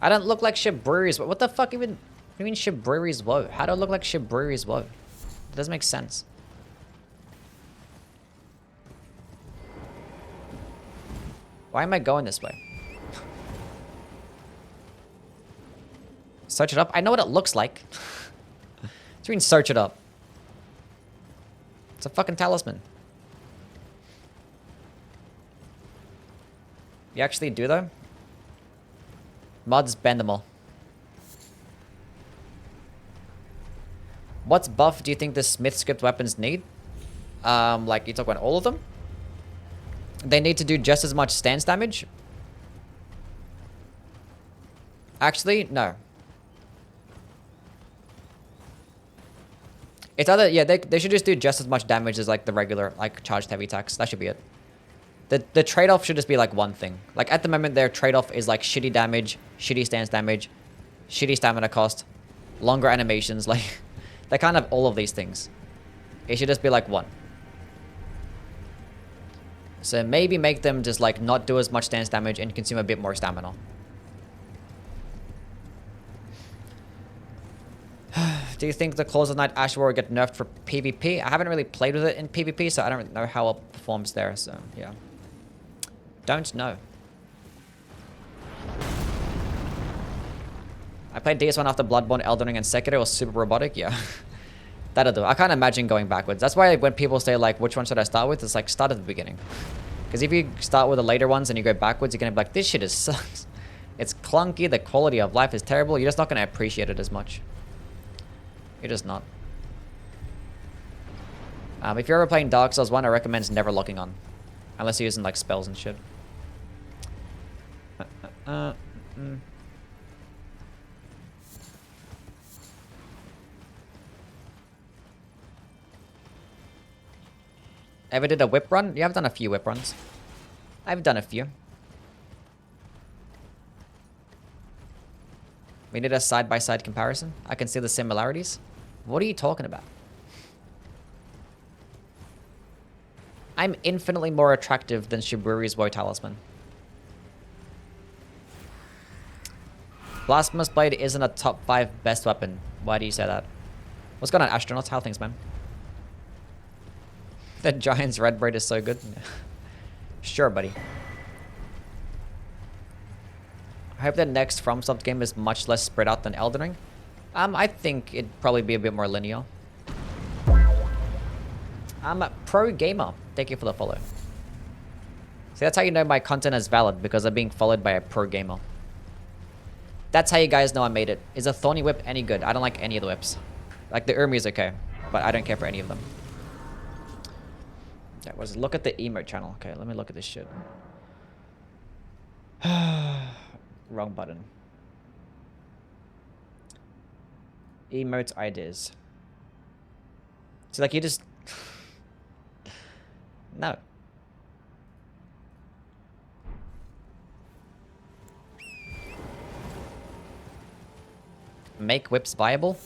I don't look like Shibriri's. What the fuck even? What do you mean Shibriri's woe? How do I look like Shibriri's woe? It doesn't make sense. Why am I going this way? Search it up? I know what it looks like. What do you mean search it up? It's a fucking talisman. You actually do though? Mods bend them all. What buff do you think the Smith script weapons need? Like you talk about all of them? They need to do just as much stance damage? Actually, no. It's either, yeah, they should just do just as much damage as like the regular, like charged heavy attacks. That should be it. The trade-off should just be like one thing. Like at the moment, their trade-off is like shitty damage, shitty stance damage, shitty stamina cost, longer animations. Like they can't have all of these things. It should just be like one. So maybe make them just like not do as much stance damage and consume a bit more stamina. Do you think the Claws of Night Ashwar will get nerfed for PvP? I haven't really played with it in PvP, so I don't really know how it performs there. So yeah. Don't know. I played DS1 after Bloodborne, Elden Ring, and Sekiro. It was super robotic. Yeah. That'll do. I can't imagine going backwards. That's why when people say, like, which one should I start with? It's like, start at the beginning. Because if you start with the later ones and you go backwards, you're going to be like, this shit is sucks. It's clunky. The quality of life is terrible. You're just not going to appreciate it as much. You're just not. If you're ever playing Dark Souls 1, I recommend never locking on. Unless you're using, like, spells and shit. Ever did a whip run? Yeah, I've done a few whip runs. I've done a few. We did a side-by-side comparison. I can see the similarities. What are you talking about? I'm infinitely more attractive than Shibriri's Woe Talisman. Blasphemous Blade isn't a top 5 best weapon. Why do you say that? What's going on, astronauts? How things, man? The Giant's Red Braid is so good. Sure, buddy. I hope the next FromSoft game is much less spread out than Elden Ring. I think it'd probably be a bit more linear. I'm a pro gamer. Thank you for the follow. See, that's how you know my content is valid, because I'm being followed by a pro gamer. That's how you guys know I made it. Is a Thorny Whip any good? I don't like any of the whips. Like, the Urmi is okay, but I don't care for any of them. That was look at the emote channel. Okay, let me look at this shit. Wrong button. Emote ideas. So like you just no. Make whips viable?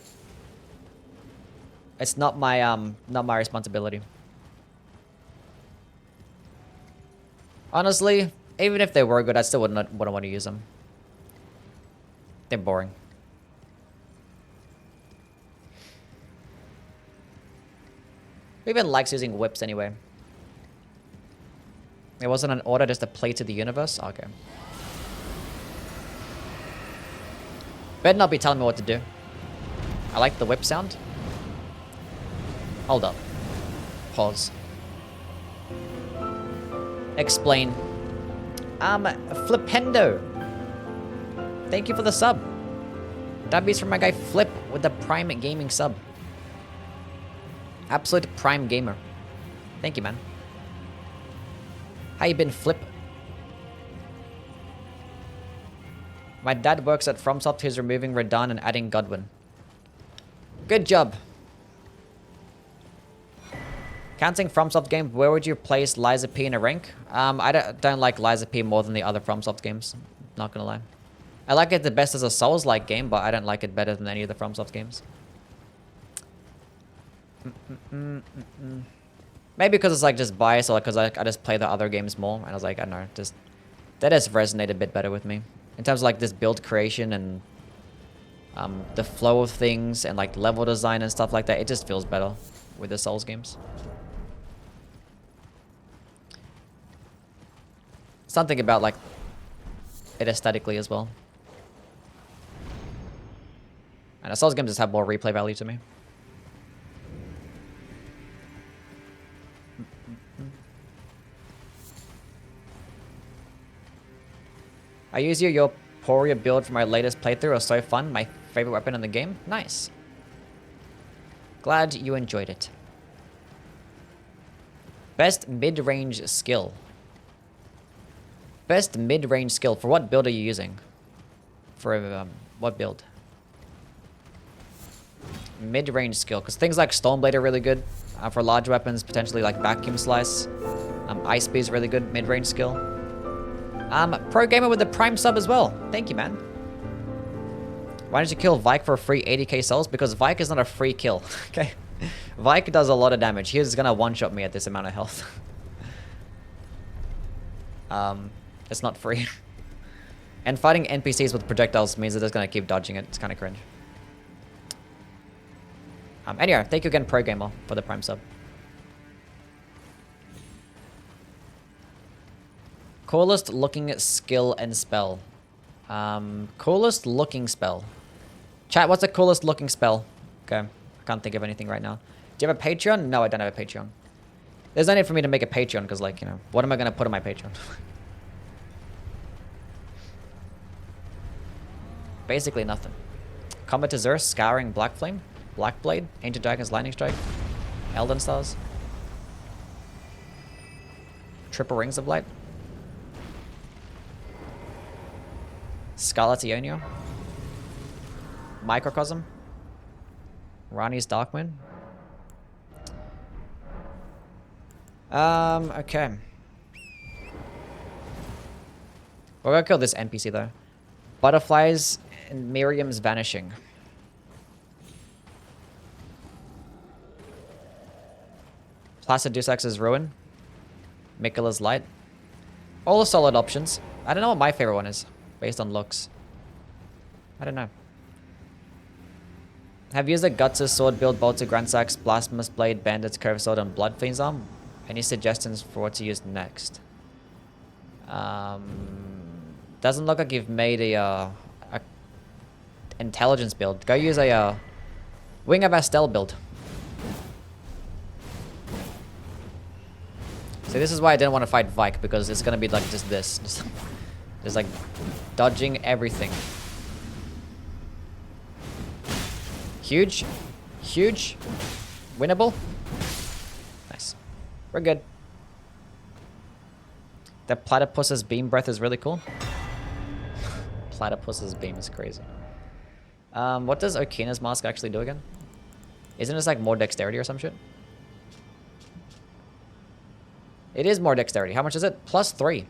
It's not my responsibility. Honestly, even if they were good, I still wouldn't want to use them. They're boring. Who even likes using whips anyway? It wasn't an order, just a play to the universe? Okay. Better not be telling me what to do. I like the whip sound. Hold up. Pause. Explain. Flipendo. Thank you for the sub. W's from my guy Flip with the Prime Gaming sub. Absolute Prime Gamer. Thank you, man. How you been, Flip? My dad works at FromSoft. He's removing Radahn and adding Godwin. Good job. Counting FromSoft game, where would you place Liza P in a rank? I don't like Liza P more than the other FromSoft games. Not gonna lie. I like it the best as a Souls-like game, but I don't like it better than any of the FromSoft games. Maybe because it's like just biased, or because I just play the other games more, and I was like, I don't know, just that has resonated a bit better with me in terms of like this build creation and the flow of things and like level design and stuff like that. It just feels better with the Souls games. Something about like it aesthetically as well. And the Souls games just have more replay value to me. I use your Poria build for my latest playthrough. It was so fun. My favorite weapon in the game. Nice. Glad you enjoyed it. Best mid-range skill. Best mid-range skill. For what build are you using? For what build? Mid-range skill. Because things like Stormblade are really good. For large weapons, potentially like Vacuum Slice. Ice Beam is really good mid-range skill. Pro Gamer with the Prime sub as well. Thank you, man. Why did you kill Vike for a free 80k souls? Because Vike is not a free kill. Okay. Vike does a lot of damage. He's gonna one-shot me at this amount of health. It's not free. And fighting NPCs with projectiles means they're just gonna keep dodging it. It's kind of cringe. Anyway, thank you again, Pro Gamer, for the Prime sub. Coolest looking skill and spell. Coolest looking spell. Chat, what's the coolest looking spell? Okay, I can't think of anything right now. Do you have a Patreon? No, I don't have a Patreon. There's no need for me to make a Patreon because, like, you know, what am I going to put on my Patreon? Basically nothing. Combat to Xur, Scouring, Black Flame, Black Blade, Ancient Dragon's Lightning Strike, Elden Stars, Triple Rings of Light, Scarlet Ionia, Microcosm, Rani's Darkwind. Okay. We're gonna kill this NPC though. Butterflies and Miriam's Vanishing. Placid Dussax's Ruin. Mikula's Light. All the solid options. I don't know what my favorite one is, based on looks. I don't know. Have used a Guts' sword build, Bolter, Grandsax, Blasphemous Blade, Bandits, Curved Sword, and Blood Fiend's Arm. Any suggestions for what to use next? Doesn't look like you've made a intelligence build. Go use a Wing of Astel build. See, this is why I didn't want to fight Vike, because it's gonna be like just this. Just like dodging everything. Huge. Huge. Winnable. Nice. We're good. The Platypus's Beam Breath is really cool. Platypus's Beam is crazy. What does Okina's Mask actually do again? Isn't this like more dexterity or some shit? It is more dexterity. How much is it? +3.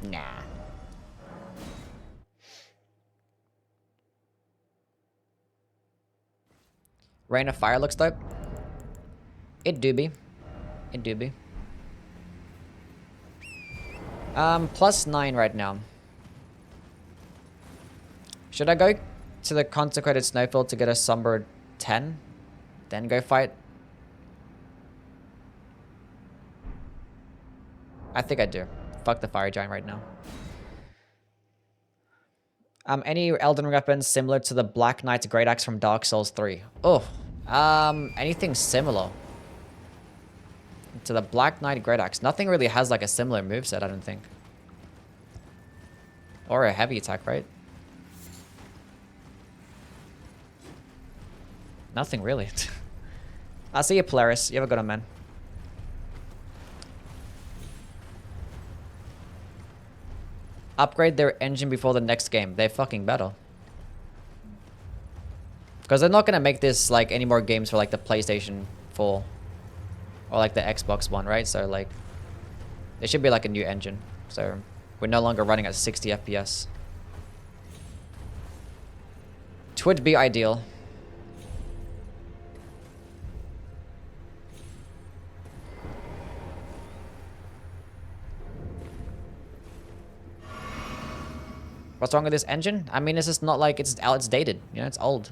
Nah. Rain of Fire looks dope. It do be. It do be. +9 right now. Should I go to the Consecrated Snowfield to get a Somber 10? Then go fight? I think I do. Fuck the Fire Giant right now. Any Elden weapons similar to the Black Knight's Great Axe from Dark Souls 3? Oh, anything similar to the Black Knight Great Axe? Nothing really has like a similar moveset, I don't think. Or a heavy attack, right? Nothing really. I'll see you, Polaris. You have a good one, man. Upgrade their engine before the next game. They fucking better. Because they're not going to make this like any more games for like the PlayStation 4. Or like the Xbox One, right? So like, there should be like a new engine. So we're no longer running at 60 FPS. Twould be ideal. What's wrong with this engine? I mean, it's just not like it's dated. You know, it's old.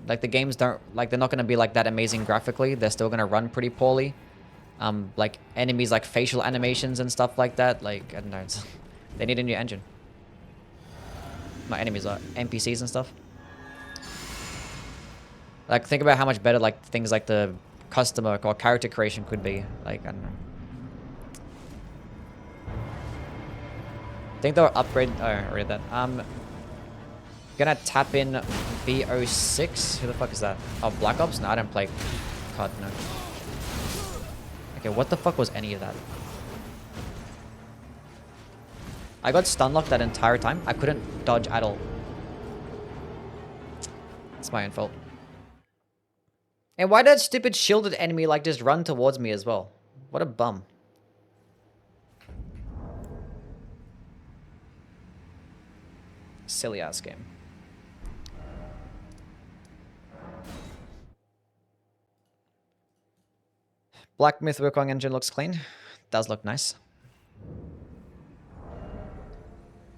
Like the games don't like they're not gonna be like that amazing graphically. They're still gonna run pretty poorly. Like enemies like facial animations and stuff like that. Like I don't know, they need a new engine. My enemies are NPCs and stuff. Like think about how much better like things like the customer or character creation could be. Like I don't know. I think they'll upgrade. Oh, I read that. Gonna tap in VO6. Who the fuck is that? Oh, Black Ops? No, I don't play COD. No. Okay, what the fuck was any of that? I got stun locked that entire time. I couldn't dodge at all. It's my own fault. And why did that stupid shielded enemy like just run towards me as well? What a bum. Silly ass game. Black Myth Wukong engine looks clean. Does look nice.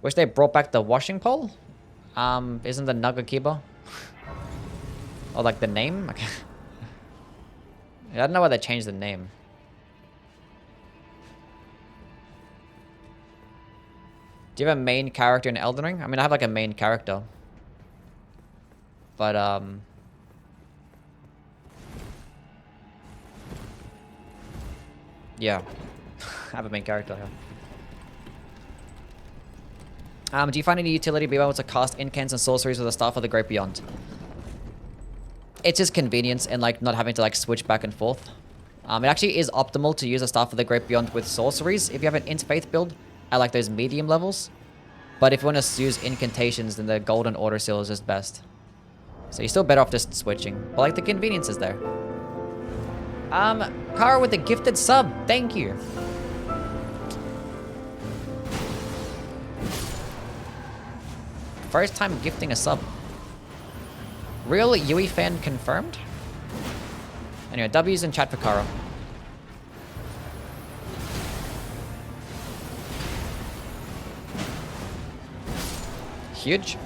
Wish they brought back the washing pole. Isn't the Nagakiba? Or like the name? Okay. I don't know why they changed the name. Do you have a main character in Elden Ring? I mean, I have like a main character. But, yeah. I have a main character, yeah. Do you find any utility being able to cast incants and sorceries with the Staff of the Great Beyond? It's just convenience and like not having to like switch back and forth. It actually is optimal to use a Staff of the Great Beyond with sorceries if you have an Int Faith build at like those medium levels. But if you want to use incantations, then the Golden Order Seal is just best. So you're still better off just switching. But like the convenience is there. Kara with the gifted sub. Thank you. First time gifting a sub. Real Youwy fan confirmed? Anyway, W's in chat for Kara. Huge.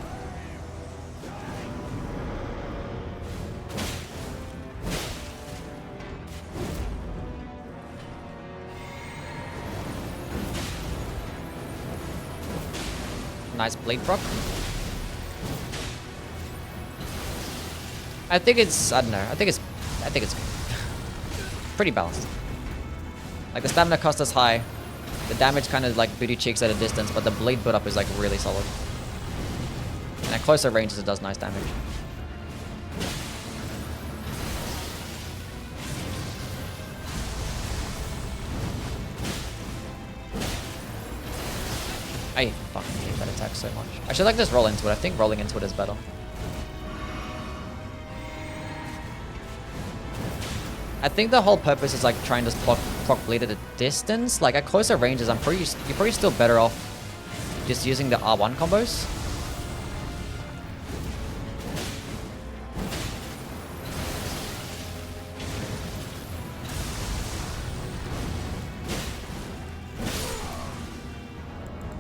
Nice blade proc. I think it's, I don't know, I think it's pretty balanced. Like the stamina cost is high, the damage kind of like booty cheeks at a distance, but the blade build up is like really solid. And at closer ranges it does nice damage. I fucking hate that attack so much. I should like just roll into it. I think rolling into it is better. I think the whole purpose is like trying to proc bleed at a distance. Like at closer ranges, you're probably still better off just using the R1 combos.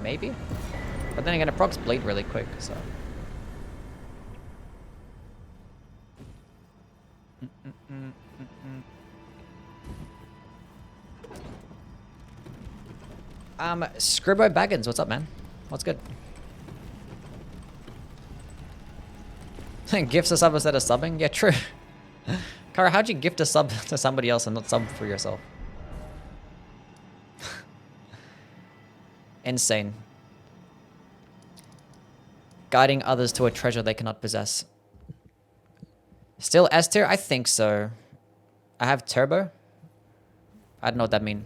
Maybe? But then again, it procs bleed really quick, so... Scribo Baggins, what's up, man? What's good? Gifts a sub instead of subbing? Yeah, true. Kara, how'd you gift a sub to somebody else and not sub for yourself? Insane. Guiding others to a treasure they cannot possess. Still S tier? I think so. I have turbo. I don't know what that means.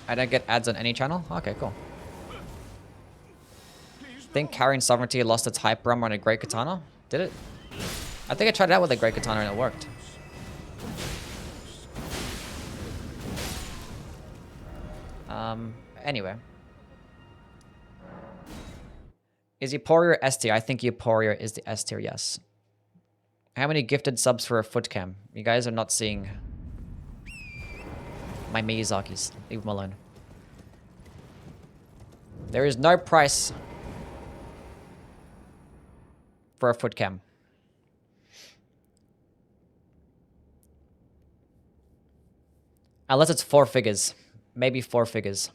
I don't get ads on any channel? Okay, cool. Think carrying sovereignty lost its hype rum on a great katana? Did it? I think I tried it out with a great katana and it worked. Anyway. Is Euphoria S tier? I think Euphoria is the S tier, yes. How many gifted subs for a foot cam? You guys are not seeing my Miyazakis. Leave them alone. There is no price for a foot cam. Unless it's 4 figures. Maybe 4 figures.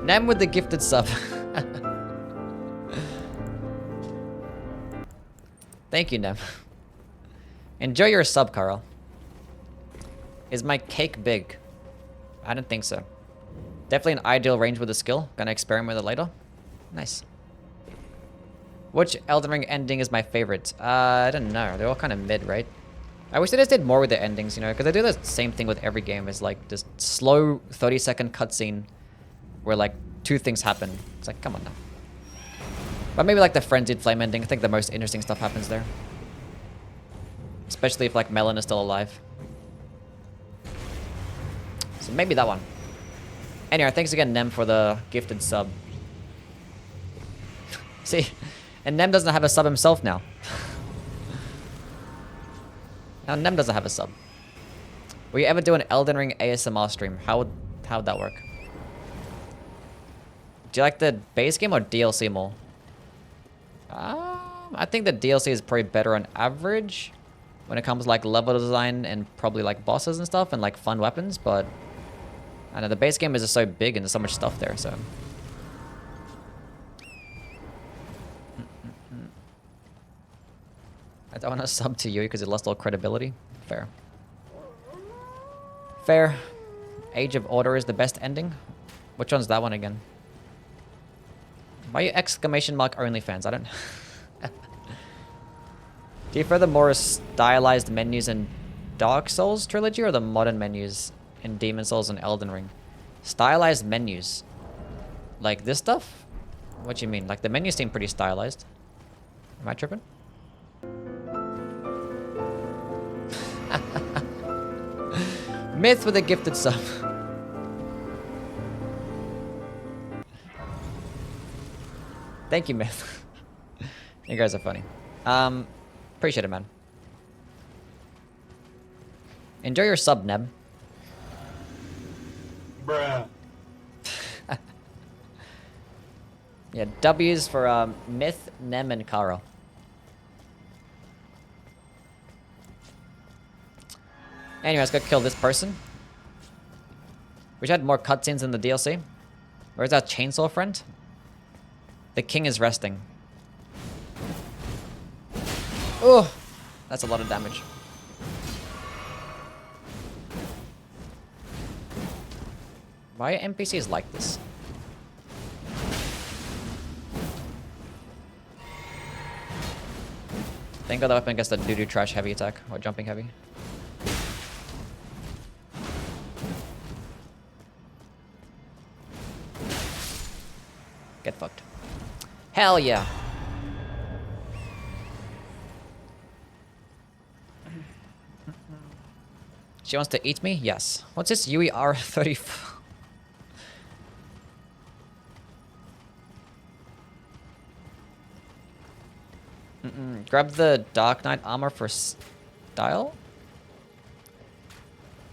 Nem with the gifted sub. Thank you, Nem. Enjoy your sub, Carl. Is my cake big? I don't think so. Definitely an ideal range with the skill. Gonna experiment with it later. Nice. Which Elden Ring ending is my favorite? I don't know. They're all kind of mid, right? I wish they just did more with the endings, you know, because they do the same thing with every game. It's like this slow 30-second cutscene where like 2 things happen. It's like, come on now. But maybe like the Frenzied Flame ending. I think the most interesting stuff happens there. Especially if like Melon is still alive. So maybe that one. Anyway, thanks again, Nem, for the gifted sub. See, and Nem doesn't have a sub himself now. Now Nem doesn't have a sub. Will you ever do an Elden Ring ASMR stream? How would that work? Do you like the base game or DLC more? I think the DLC is probably better on average when it comes to like level design and probably like bosses and stuff and like fun weapons, but I know the base game is just so big and there's so much stuff there, so. I don't want to sub to you because it lost all credibility. Fair. Fair. Age of Order is the best ending. Which one's that one again? Why are you exclamation mark OnlyFans? I don't... Do you prefer the more stylized menus in Dark Souls trilogy or the modern menus in Demon Souls and Elden Ring? Stylized menus. Like this stuff? What do you mean? Like the menus seem pretty stylized. Am I tripping? Myth with a gifted sub. Thank you, Myth. You guys are funny. Appreciate it, man. Enjoy your sub, Neb. Bruh. Yeah, W's for Myth, Nem, and Karo. Anyway, let's go kill this person. Wish I had more cutscenes in the DLC. Where's that chainsaw friend? The king is resting. Oh, that's a lot of damage. Why are NPCs like this? Thank God the weapon gets the doo-doo trash heavy attack, or jumping heavy. Get fucked. Hell yeah. She wants to eat me? Yes. What's this Youwy R34? Grab the Dark Knight armor for style.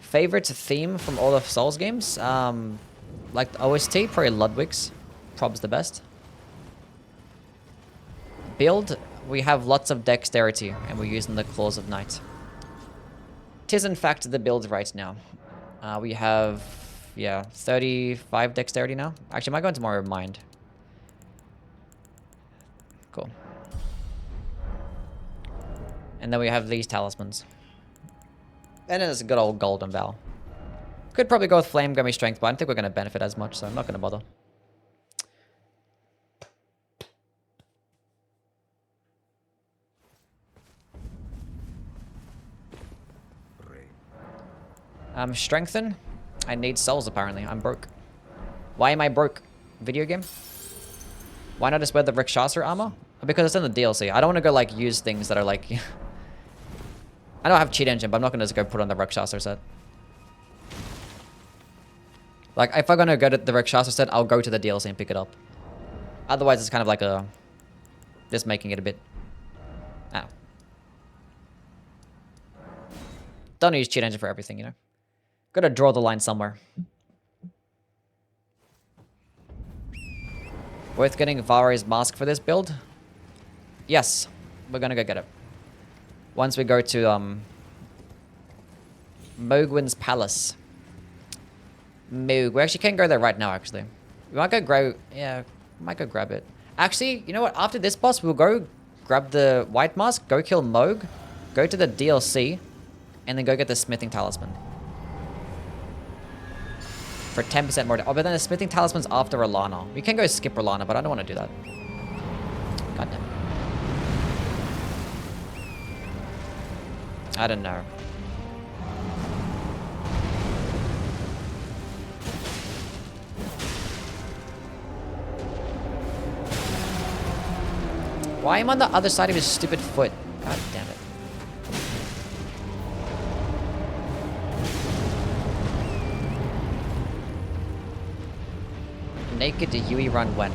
Favorite theme from all of Souls games? Like the OST, probably Ludwig's. Prob's the best. Build, we have lots of dexterity, and we're using the Claws of Night. Tis in fact the build right now. We have, yeah, 35 dexterity now. Actually, I might go into more mind. Cool. And then we have these talismans. And then there's a good old golden bow. Could probably go with flame gummy strength, but I don't think we're going to benefit as much, so I'm not going to bother. Strengthen. I need souls apparently. I'm broke. Why am I broke? Video game? Why not just wear the Rakshasa armor? Because it's in the DLC. I don't want to go like use things that are like I know I have cheat engine, but I'm not gonna just go put on the Rakshasa set. Like, if I'm gonna go to the Rakshasa set, I'll go to the DLC and pick it up. Otherwise, it's kind of like a... just making it a bit... I don't know. Don't use cheat engine for everything, you know? Gotta draw the line somewhere. Worth getting Vare's mask for this build? Yes. We're gonna go get it. Once we go to, Mogwin's Palace. Moog. We actually can go there right now, actually. We might go grab... yeah, we might go grab it. Actually, you know what? After this boss, we'll go grab the white mask, go kill Moog, go to the DLC, and then go get the smithing talisman. For 10% more... oh, but then the smithing talisman's after Rolana. We can go skip Rolana, but I don't want to do that. God damn it. I don't know. Why am I on the other side of his stupid foot? God damn it. Naked to Youwy run when?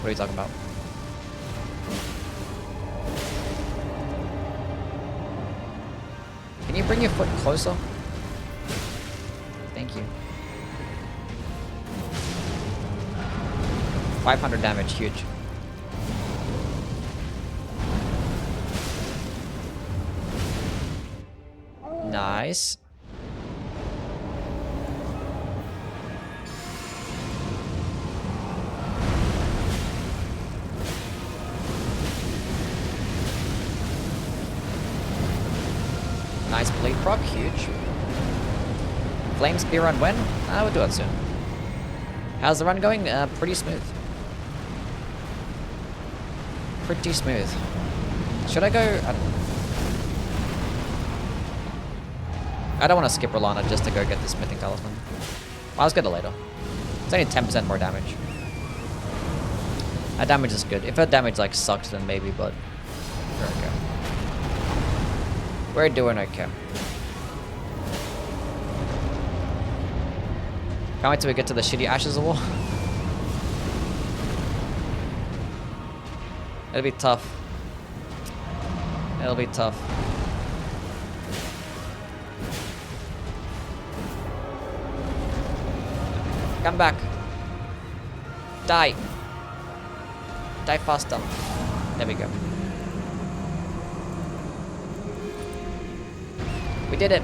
What are you talking about? Can you bring your foot closer? Thank you. 500 damage, huge. Nice. Nice bleed proc, huge. Flame spear run when? We'll do it soon. How's the run going? Pretty smooth. Pretty smooth. Should I go? I don't know. I don't want to skip Rolana just to go get the smithing talisman. Well, let's get it later. It's only 10% more damage. That damage is good. If her damage like sucks, then maybe, but we're okay. We're doing okay. Can't wait till we get to the shitty Ashes of War. It'll be tough. It'll be tough. Come back. Die. Die faster. There we go. We did it.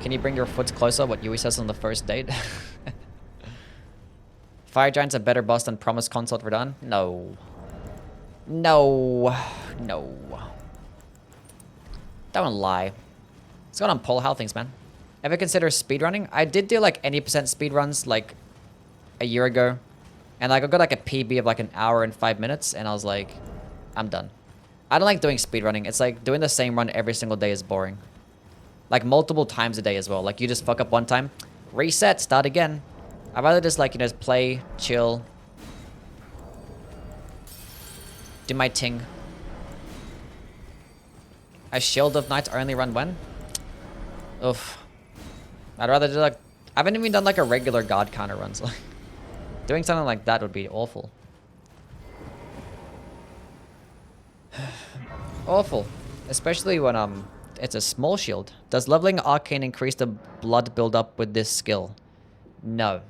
Can you bring your foot closer? What Youwy says on the first date. Fire Giant's a better boss than Promised Consort Verdun? No. No. No. Don't lie. What's going on, Paul? How are things, man? Ever consider speedrunning? I did do like any percent speedruns like a year ago. And like I got like a PB of like an hour and 5 minutes. And I was like, I'm done. I don't like doing speedrunning. It's like doing the same run every single day is boring. Like multiple times a day as well. Like you just fuck up one time, reset, start again. I'd rather just like, you know, just play, chill. Do my ting. A Shield of Knights only run when? Oof. I'd rather do like... I haven't even done like a regular God counter run, so like... doing something like that would be awful. Awful. Especially when it's a small shield. Does leveling Arcane increase the blood buildup with this skill? No.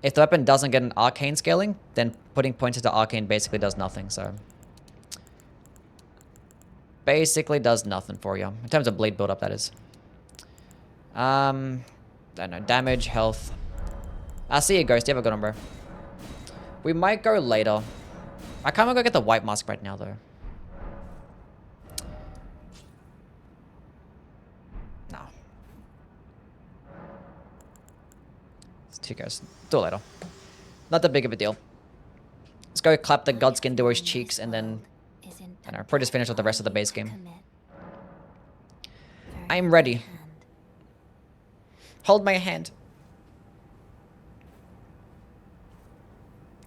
If the weapon doesn't get an Arcane scaling, then putting points into Arcane basically does nothing, so... basically does nothing for you. In terms of bleed buildup, that is. Don't know. Damage, health. I see you, Ghost. You have a good one, bro. We might go later. I can't go get the white mask right now, though. No. It's two guys. Do it later. Not that big of a deal. Let's go clap the Godskin Duo's cheeks and then... I don't know, probably just finish with the rest of the base game. I'm ready. Hold my hand.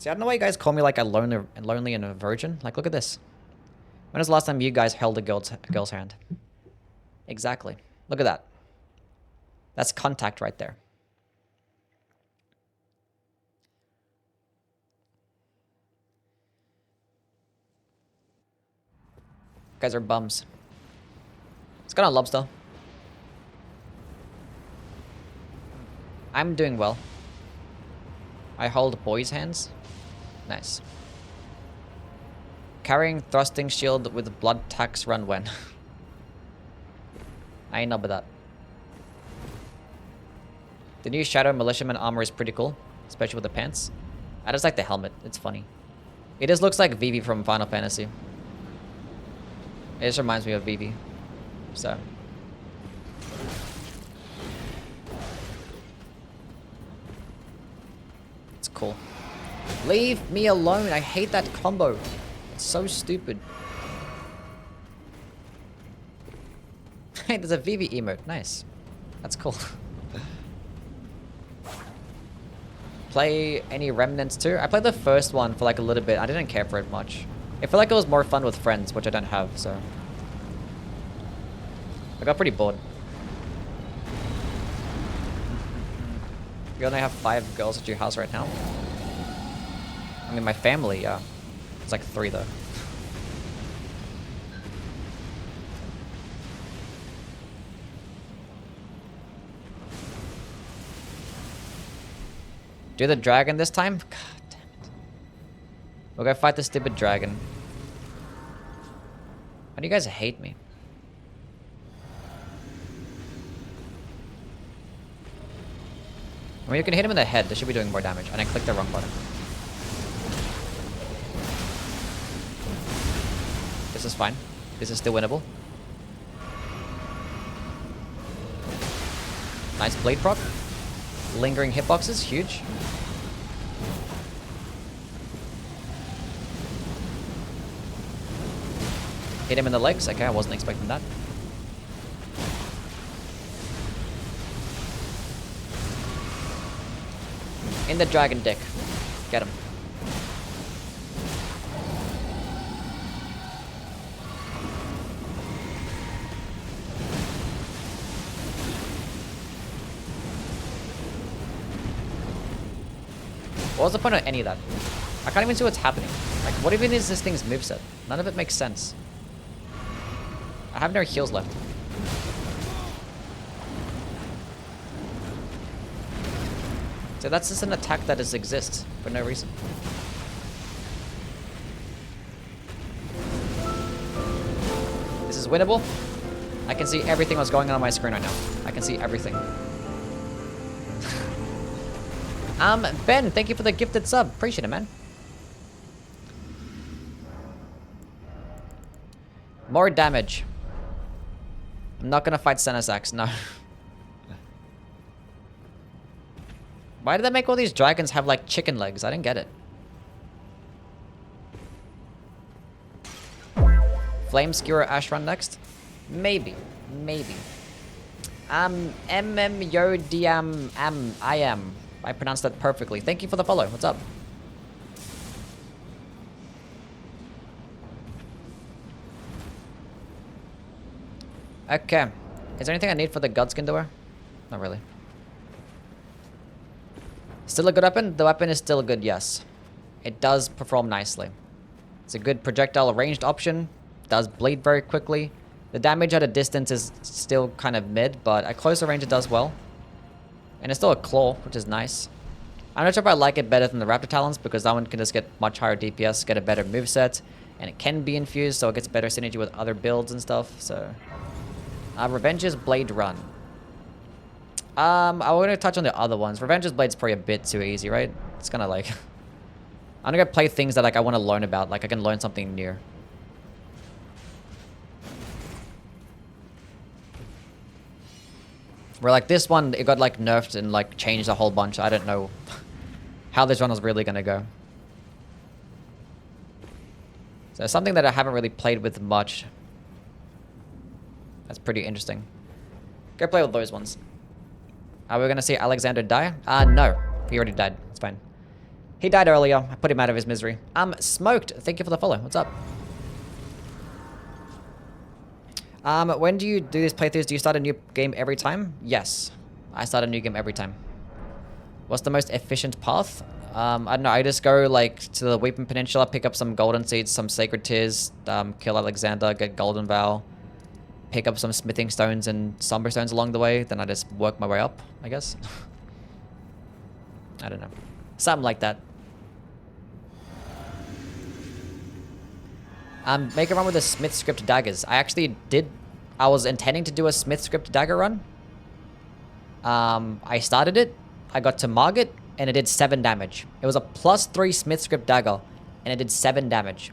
See, I don't know why you guys call me like a lonely and a virgin. Like, look at this. When was the last time you guys held a girl's hand? Exactly. Look at that. That's contact right there. You guys are bums. It's got a lobster. I'm doing well. I hold boys' hands. Nice. Carrying thrusting shield with blood tax run when. I ain't know about that. The new Shadow Militiaman armor is pretty cool, especially with the pants. I just like the helmet. It's funny. It just looks like Vivi from Final Fantasy. It just reminds me of Vivi. So. It's cool. Leave me alone. I hate that combo. It's so stupid. Hey, there's a Vivi emote. Nice. That's cool. Play any Remnants too? I played the first one for like a little bit. I didn't care for it much. I feel like it was more fun with friends, which I don't have, so. I got pretty bored. You only have 5 girls at your house right now? I mean, my family, yeah. It's like 3 though. Do the dragon this time? God damn it. We'll go fight the stupid dragon. Why do you guys hate me? I mean, you can hit him in the head. This should be doing more damage. And I clicked the wrong button. This is fine. This is still winnable. Nice blade proc. Lingering hitboxes, huge. Hit him in the legs. Okay, I wasn't expecting that. In the dragon dick. Get him. What was the point of any of that? I can't even see what's happening. Like, what even is this thing's moveset? None of it makes sense. I have no heals left. So that's just an attack that just exists for no reason. This is winnable. I can see everything that's going on my screen right now. I can see everything. Ben, thank you for the gifted sub. Appreciate it, man. More damage. I'm not gonna fight Senasax, no. Why did they make all these dragons have, like, chicken legs? I didn't get it. Flame Skewer Ash run next? Maybe. Maybe. Yo Diam I am. I pronounced that perfectly. Thank you for the follow. What's up? Okay. Is there anything I need for the Godskin door? Not really. Still a good weapon? The weapon is still good, yes. It does perform nicely. It's a good projectile ranged option. Does bleed very quickly. The damage at a distance is still kind of mid, but at closer range it does well. And it's still a claw, which is nice. I'm not sure if I like it better than the Raptor Talons, because that one can just get much higher DPS, get a better moveset, and it can be infused, so it gets better synergy with other builds and stuff, so... Revenge's Blade Run. I want to touch on the other ones. Revenge's Blade's probably a bit too easy, right? It's kind of like... I'm gonna go play things that like I want to learn about, like I can learn something new. Where like this one, it got like nerfed and like changed a whole bunch. I don't know how this one is really gonna go. So something that I haven't really played with much. That's pretty interesting. Go play with those ones. Are we gonna see Alexander die? No. He already died. It's fine. He died earlier. I put him out of his misery. Smoked. Thank you for the follow. What's up? When do you do these playthroughs? Do you start a new game every time? Yes. I start a new game every time. What's the most efficient path? I don't know. I just go like to the Weeping Peninsula, pick up some golden seeds, some sacred tears, kill Alexander, get golden vow, pick up some smithing stones and somber stones along the way. Then I just work my way up, I guess. I don't know. Something like that. Make a run with the Smith script daggers. I actually did. I was intending to do a Smith script dagger run. I started it. I got to Margit, and it did 7 damage. It was a +3 Smith script dagger, and it did 7 damage.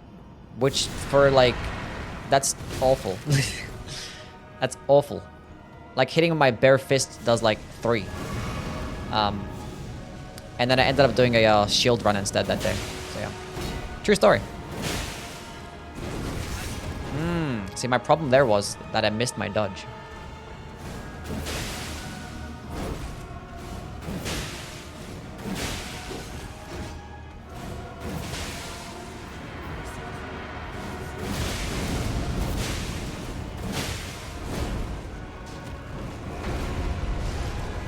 Which, for like, that's awful. That's awful. Like, hitting with my bare fist does like 3. And then I ended up doing a shield run instead that day. So yeah. True story. See, my problem there was that I missed my dodge.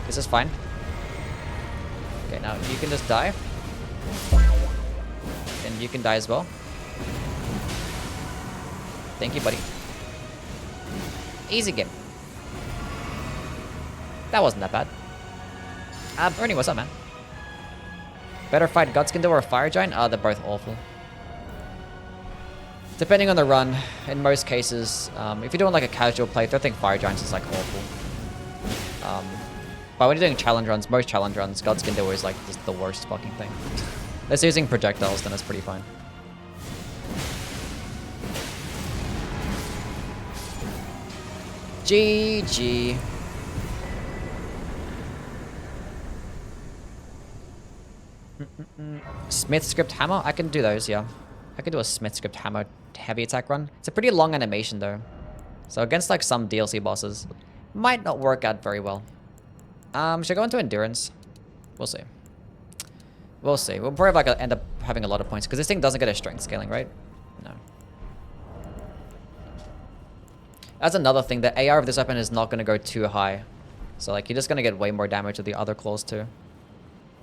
This is fine. Okay, now you can just die. And you can die as well. Thank you, buddy. Easy game. That wasn't that bad. Bernie, what's up, man? Better fight Godskin or a Fire Giant? They're both awful. Depending on the run, in most cases, if you're doing like a casual playthrough, I think Fire Giants is like awful. But when you're doing challenge runs, most challenge runs, Godskin is like just the worst fucking thing. Unless using projectiles, then it's pretty fine. GG. Smith script hammer? I can do those, yeah. I could do a Smith script hammer heavy attack run. It's a pretty long animation though. So against like some DLC bosses, might not work out very well. Should I go into endurance? We'll see. We'll see. We'll probably like end up having a lot of points because this thing doesn't get a strength scaling, right? No. That's another thing. The AR of this weapon is not going to go too high. So like you're just going to get way more damage with the other claws too.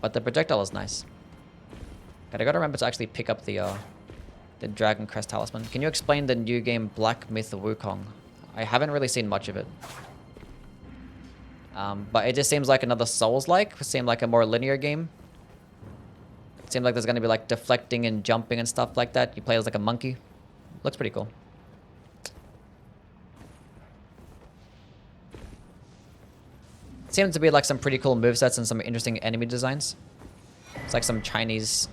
But the projectile is nice. Okay, I got to remember to actually pick up the Dragon Crest Talisman. Can you explain the new game Black Myth Wukong? I haven't really seen much of it. But it just seems like another Souls-like. It seemed like a more linear game. It seemed like there's going to be like deflecting and jumping and stuff like that. You play as like a monkey. Looks pretty cool. Seems to be like some pretty cool movesets and some interesting enemy designs. It's like some Chinese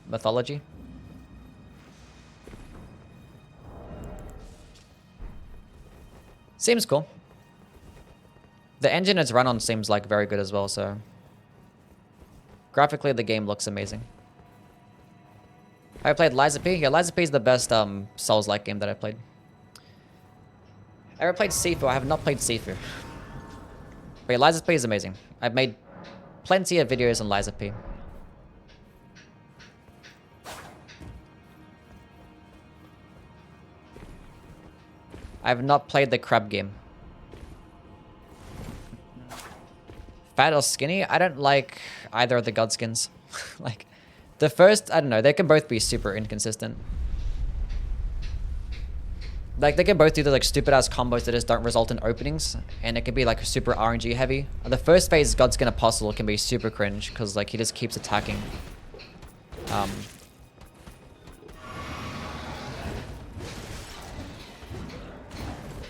mythology. Seems cool. The engine it's run on seems like very good as well, so... Graphically, the game looks amazing. I played Liza P? Yeah, Liza P is the best Souls-like game that I played. I ever played Sifu? I have not played Sifu. But yeah, Liza P is amazing. I've made plenty of videos on Liza P. I have not played the crab game. Fat or skinny? I don't like either of the Godskins. Like, the first, I don't know, they can both be super inconsistent. Like, they can both do the, like, stupid-ass combos that just don't result in openings, and it can be, like, super RNG heavy. The first phase, Godskin Apostle, can be super cringe, because, like, he just keeps attacking.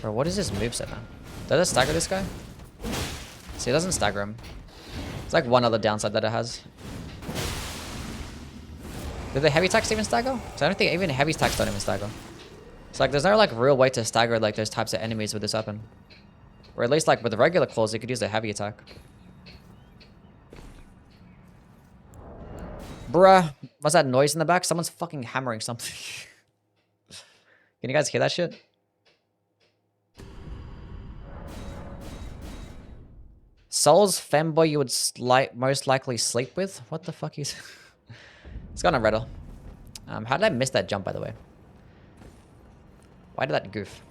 Bro, what is this moveset, man? Does it stagger this guy? See, it doesn't stagger him. It's like one other downside that it has. Do the heavy attacks even stagger? So I don't think even heavy attacks don't even stagger. It's like there's no like real way to stagger like those types of enemies with this weapon. Or at least like with the regular claws, you could use a heavy attack. Bruh, what's that noise in the back? Someone's fucking hammering something. Can you guys hear that shit? Soul's femboy you would most likely sleep with? What the fuck is... It's gone on Reddit. How did I miss that jump, by the way? Why did that goof?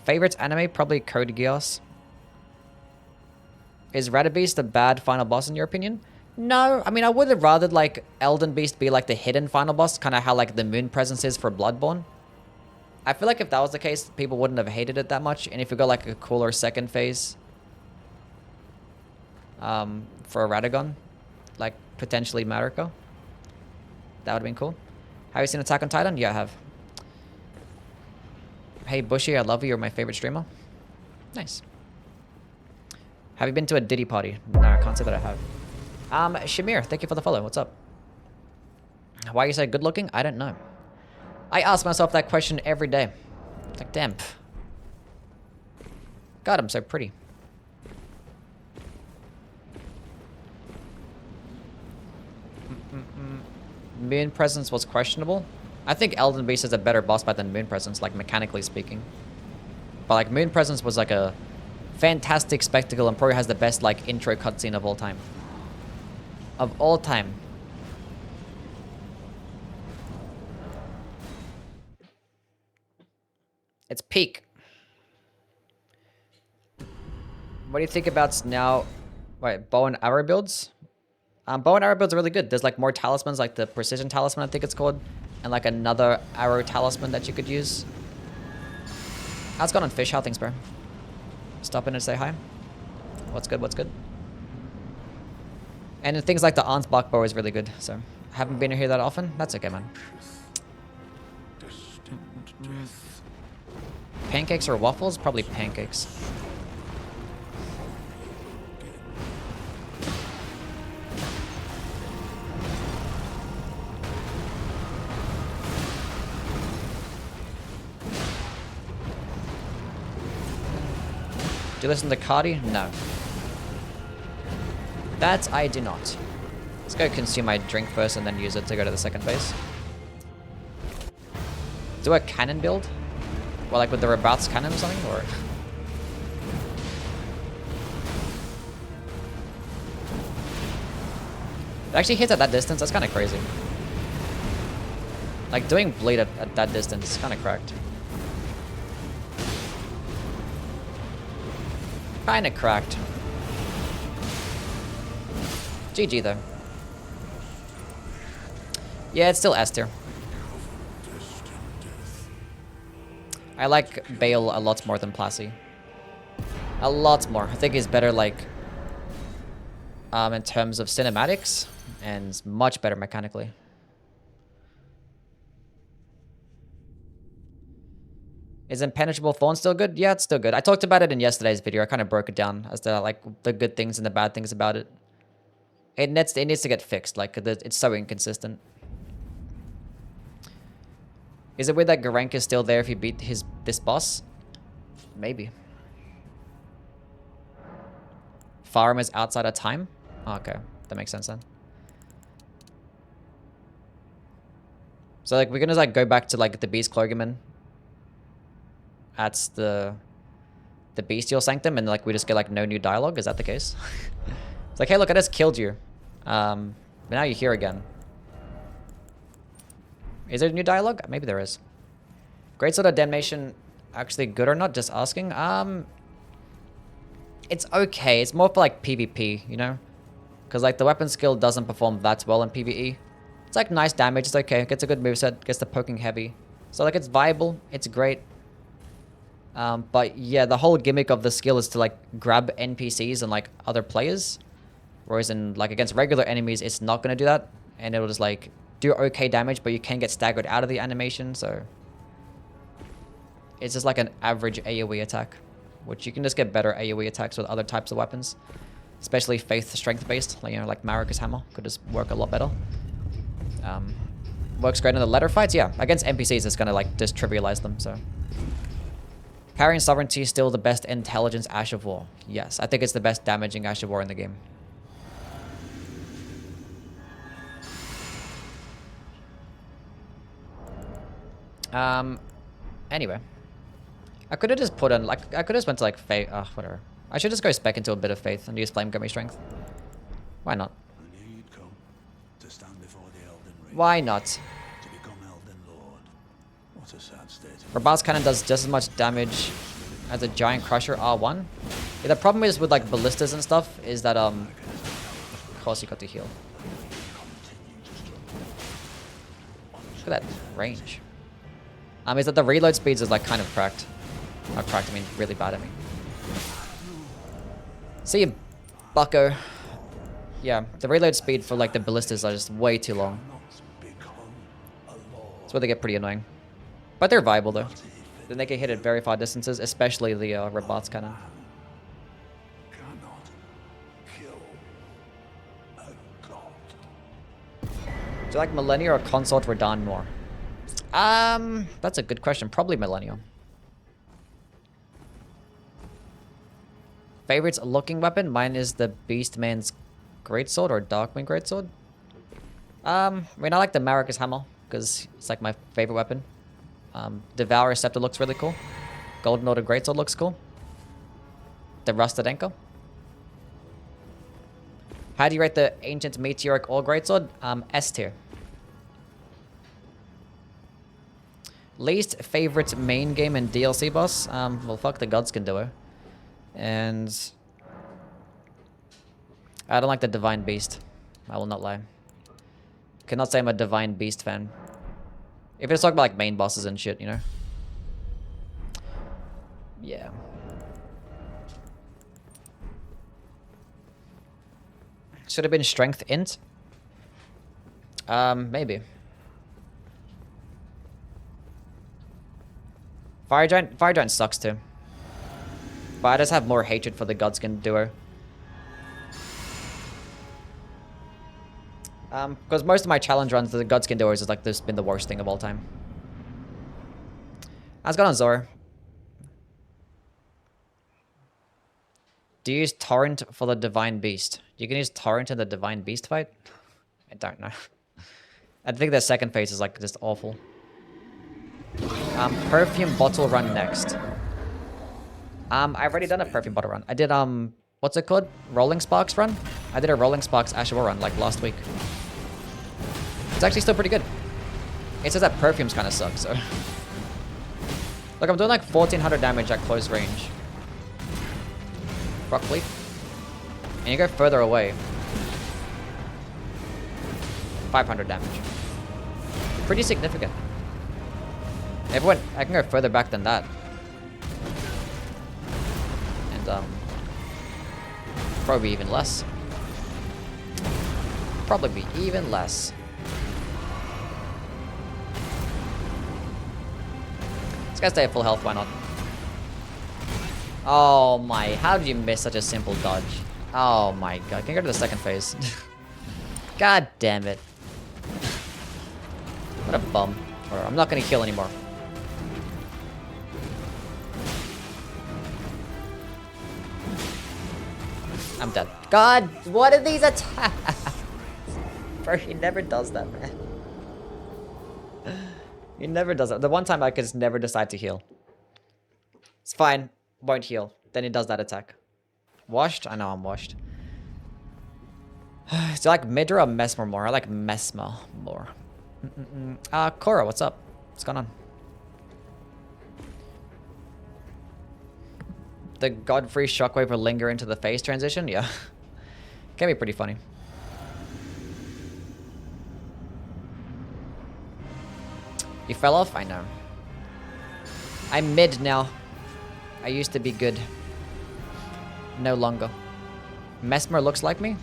Favorites anime? Probably Code Geass. Is Radabeast a bad final boss in your opinion? No, I mean, I would have rather like Elden Beast be like the hidden final boss, kind of how like the Moon Presence is for Bloodborne. I feel like if that was the case, people wouldn't have hated it that much. And if we got like a cooler second phase for a Radagon, like potentially Mariko, that would have been cool. Have you seen Attack on Titan? Yeah, I have. Hey Bushy, I love you. You're my favorite streamer. Nice. Have you been to a Diddy party? No, I can't say that I have. Shamir, thank you for the follow. What's up? Why you say good looking? I don't know. I ask myself that question every day. Like, damn. God, I'm so pretty. Moon Presence was questionable. I think Elden Beast is a better boss fight than Moon Presence, like mechanically speaking. But like Moon Presence was like a fantastic spectacle and probably has the best like intro cutscene of all time. Of all time. It's peak. What do you think about now? Wait, bow and arrow builds? Bow and arrow builds are really good. There's like more talismans, like the precision talisman, I think it's called, and like another arrow talisman that you could use. How's it going on Fish? How things, bro? Stop in and say hi. What's good? What's good? And then things like the Aunt's Bark bow is really good. So haven't been here that often. That's okay, man. Pancakes or waffles? Probably pancakes. Do you listen to Cardi? No. That I do not. Let's go consume my drink first and then use it to go to the second base. Do a cannon build? Well, like with the Rabath's cannon or something? Or... It actually hits at that distance? That's kind of crazy. Like doing bleed at that distance is kind of cracked. Kinda cracked. GG though. Yeah, it's still S tier. I like Bale a lot more than Plassey. A lot more. I think he's better like in terms of cinematics and much better mechanically. Is Impenetrable Thorn still good? Yeah, it's still good. I talked about it in yesterday's video. I kind of broke it down as to like the good things and the bad things about it. It needs to get fixed. Like it's so inconsistent. Is it weird that Garank is still there if you beat this boss? Maybe. Farm is outside of time? Oh, okay, that makes sense then. So like we're gonna like go back to like the Beast Clergyman at the Bestial Sanctum and like we just get like no new dialogue. Is that the case? It's like, hey, look, I just killed you. But now you're here again. Is there new dialogue? Maybe there is. Great Sword of Damnation actually good or not? Just asking. It's okay. It's more for like PvP, you know? Because like the weapon skill doesn't perform that well in PvE. It's like nice damage. It's okay. It gets a good moveset. Gets the poking heavy. So like it's viable. It's great. But yeah, the whole gimmick of the skill is to like grab NPCs and like other players. Whereas in like against regular enemies, it's not going to do that. And it'll just like do okay damage, but you can get staggered out of the animation. So it's just like an average AoE attack, which you can just get better AoE attacks with other types of weapons, especially faith strength based, like, you know, like Marika's hammer could just work a lot better. Works great in the ladder fights. Yeah, against NPCs, it's going to like just trivialize them. So Carrying Sovereignty is still the best intelligence Ash of War. Yes, I think it's the best damaging Ash of War in the game. Anyway, I could have just put in, like, I could have just went to, like, Faith. Oh, whatever. I should just go spec into a bit of Faith and use Flame Gummy Strength. Why not? I knew you'd come to stand before the Elden Ring. Why not? To become Elden Lord. What a sad state. Robust Cannon does just as much damage as a Giant Crusher R1. Yeah, the problem is with, like, ballistas and stuff is that, of course you got to heal. Look at that range. Is that the reload speeds is, like, kind of cracked. Not cracked, I mean really bad at me. See you, bucko. Yeah, the reload speed for, like, the ballistas are just way too long. That's where they get pretty annoying. But they're viable, though. Then they can hit at very far distances, especially the Rabat's Cannon. Do you like Millennia or Consort Radahn more? That's a good question. Probably Millennium. Favorites looking weapon? Mine is the Beastman's Greatsword or Darkwing Greatsword. I mean, I like the Maracus Hammer because it's like my favorite weapon. Devourer Scepter looks really cool. Golden Order Greatsword looks cool. The Rusted Anchor. How do you rate the Ancient Meteoric Ore Greatsword? S tier. Least favorite main game and DLC boss? Well, fuck the Godskin Duo. And I don't like the Divine Beast. I will not lie. Cannot say I'm a Divine Beast fan. If it's talking about like main bosses and shit, you know? Yeah. Should have been Strength Int. Maybe. Fire Giant sucks too. But I just have more hatred for the Godskin Duo. Because most of my challenge runs, the Godskin Duo is like this been the worst thing of all time. I was got on Zora. Do you use Torrent for the Divine Beast? You can use Torrent in the Divine Beast fight? I don't know. I think the second phase is like just awful. Perfume bottle run next. I've already done a perfume bottle run. I did what's it called? Rolling Sparks run? I did a Rolling Sparks Ashura run like last week. It's actually still pretty good. It says that perfumes kind of suck, so. Look, I'm doing like 1400 damage at close range. Rock Fleet. And you go further away. 500 damage. Pretty significant. Everyone, I can go further back than that. And, probably even less. Probably even less. This guy stay at full health, why not? Oh my, how did you miss such a simple dodge? Oh my god, can you go to the second phase? God damn it. What a bum. Or, I'm not gonna heal anymore. I'm dead. God, what are these attacks? Bro, he never does that, man. He never does that. The one time I could just never decide to heal. It's fine. Won't heal. Then he does that attack. Washed? I know I'm washed. Do you like Midra or Mesmer more? I like Mesmer more. Cora, what's up? What's going on? The Godfrey Shockwave will linger into the phase transition? Yeah. Can be pretty funny. You fell off? I know. I'm mid now. I used to be good. No longer. Mesmer looks like me?